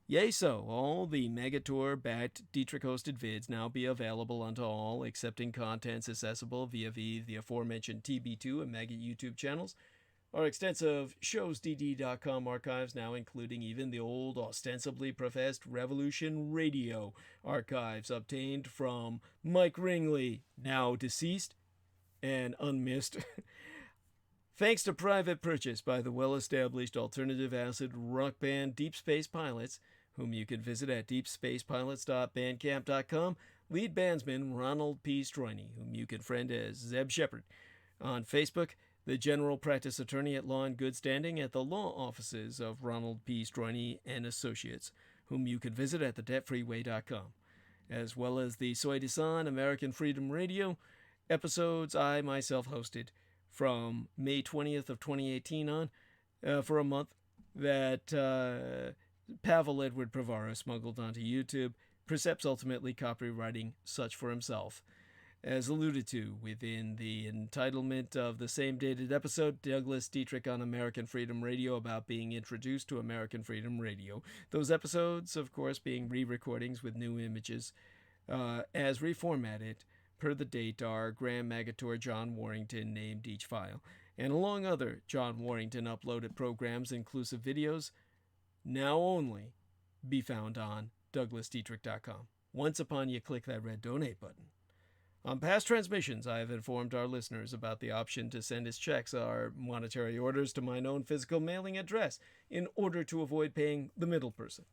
Yea, so all the Megator-backed Dietrich-hosted vids now be available unto all, accepting contents accessible via the aforementioned TB2 and Maggot YouTube channels, Our extensive showsdd.com archives, now including even the old ostensibly professed Revolution Radio archives obtained from Mike Ringley, now deceased and unmissed, thanks to private purchase by the well-established alternative acid rock band Deep Space Pilots, whom you can visit at deepspacepilots.bandcamp.com, lead bandsman Ronald P. Stroine, whom you can friend as Zeb Shepard. On Facebook, the general practice attorney at law in good standing at the law offices of Ronald P. Stroine and Associates, whom you can visit at thedebtfreeway.com, as well as the Soi Disant American Freedom Radio episodes I myself hosted from May 20th of 2018 on for a month that Pavel Edward Pravara smuggled onto YouTube, Precepts ultimately copywriting such for himself. As alluded to within the entitlement of the same dated episode, Douglas Dietrich on American Freedom Radio, about being introduced to American Freedom Radio. Those episodes, of course, being re-recordings with new images, as reformatted per the date our Grand Magator John Warrington named each file, and along other John Warrington uploaded programs inclusive videos, now only be found on douglasdietrich.com, once upon you click that red donate button. On past transmissions, I have informed our listeners about the option to send us checks or monetary orders to my known physical mailing address in order to avoid paying the middle person.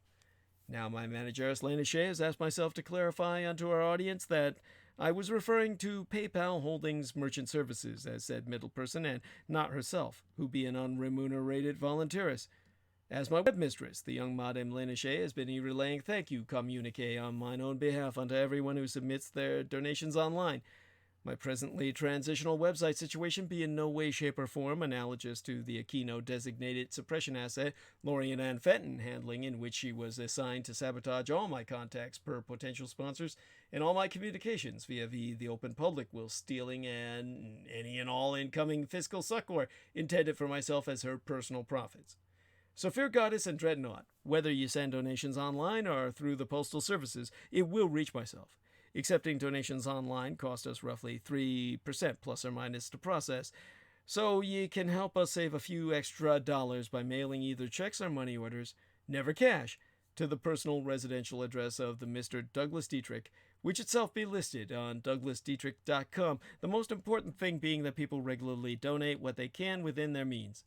Now my manager, Lena Shea, has asked myself to clarify unto our audience that I was referring to PayPal Holdings Merchant Services as said middle person, and not herself, who be an unremunerated volunteeress. As my webmistress, the young Madame Lena Shea has been relaying thank you communique on mine own behalf unto everyone who submits their donations online. My presently transitional website situation be in no way, shape, or form analogous to the Aquino-designated suppression assay Lorian Ann Fenton handling, in which she was assigned to sabotage all my contacts per potential sponsors and all my communications via the open public, while stealing any and all incoming fiscal succor intended for myself as her personal profits. So fear Goddess and dread not. Whether you send donations online or through the postal services, it will reach myself. Accepting donations online cost us roughly 3% plus or minus to process, so you can help us save a few extra dollars by mailing either checks or money orders, never cash, to the personal residential address of the Mr. Douglas Dietrich, which itself be listed on douglasdietrich.com, the most important thing being that people regularly donate what they can within their means.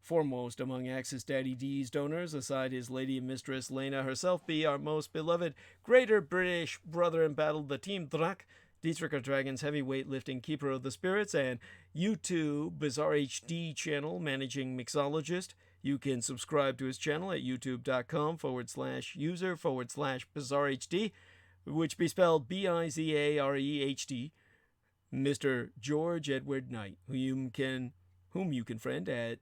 Foremost among Axis Daddy D's donors, aside his lady and mistress Lena herself, be our most beloved greater British brother in battle, the Team Drak, Dietrich or Dragon's heavyweight lifting keeper of the spirits, and YouTube ByzzArtHD channel managing mixologist. You can subscribe to his channel at youtube.com/user/ByzzArtHD, which be spelled BIZAREHD, Mr. George Edward Knight, whom you can friend at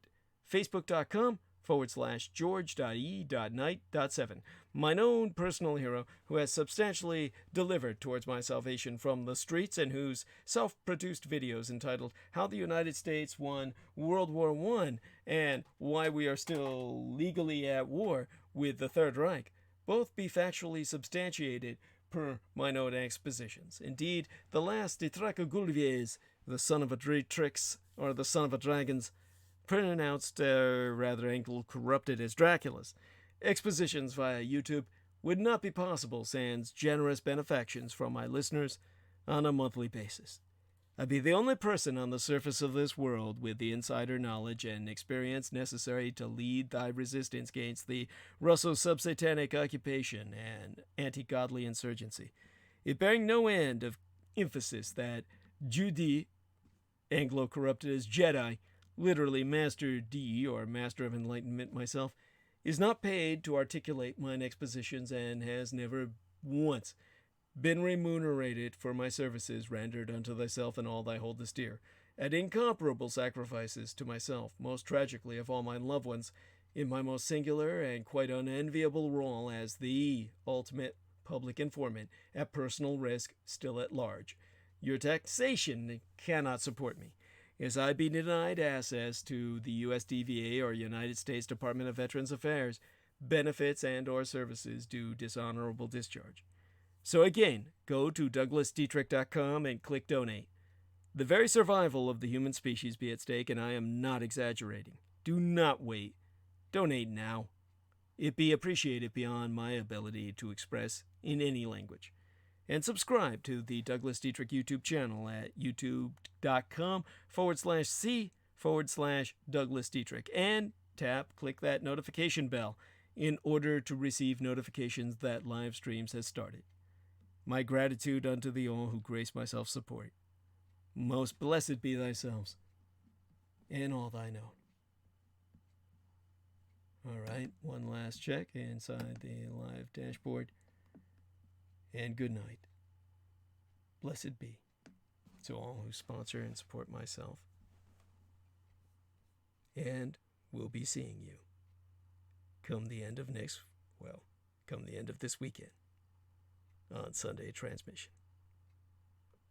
facebook.com/george.e.knight.7, mine own personal hero who has substantially delivered towards my salvation from the streets, and whose self-produced videos entitled How the United States Won World War I and Why We Are Still Legally at War with the Third Reich both be factually substantiated per mine own expositions. Indeed, the last Dietrich Gulliviers, the son of a Dietrichs, or the son of a dragons, pronounced rather ankle-corrupted as Dracula's. Expositions via YouTube would not be possible sans generous benefactions from my listeners on a monthly basis. I be the only person on the surface of this world with the insider knowledge and experience necessary to lead thy resistance against the Russo-subsatanic occupation and anti-godly insurgency. It bearing no end of emphasis that Judi, Anglo-corrupted as Jedi, literally Master D, or Master of Enlightenment myself, is not paid to articulate mine expositions, and has never once been remunerated for my services rendered unto thyself and all thy holdest dear, at incomparable sacrifices to myself, most tragically of all my loved ones, in my most singular and quite unenviable role as the ultimate public informant at personal risk still at large. Your taxation cannot support me, as I be denied access to the U.S. DVA or United States Department of Veterans Affairs, benefits and or services due dishonorable discharge. So again, go to douglasdietrich.com and click donate. The very survival of the human species be at stake, and I am not exaggerating. Do not wait. Donate now. It be appreciated beyond my ability to express in any language. And subscribe to the Douglas Dietrich YouTube channel at youtube.com/C/Douglas Dietrich. And click that notification bell in order to receive notifications that live streams has started. My gratitude unto thee all who grace my self-support. Most blessed be thyself, and all thine own. All right, one last check inside the live dashboard. And good night. Blessed be to all who sponsor and support myself. And we'll be seeing you come the end of this weekend on Sunday transmission.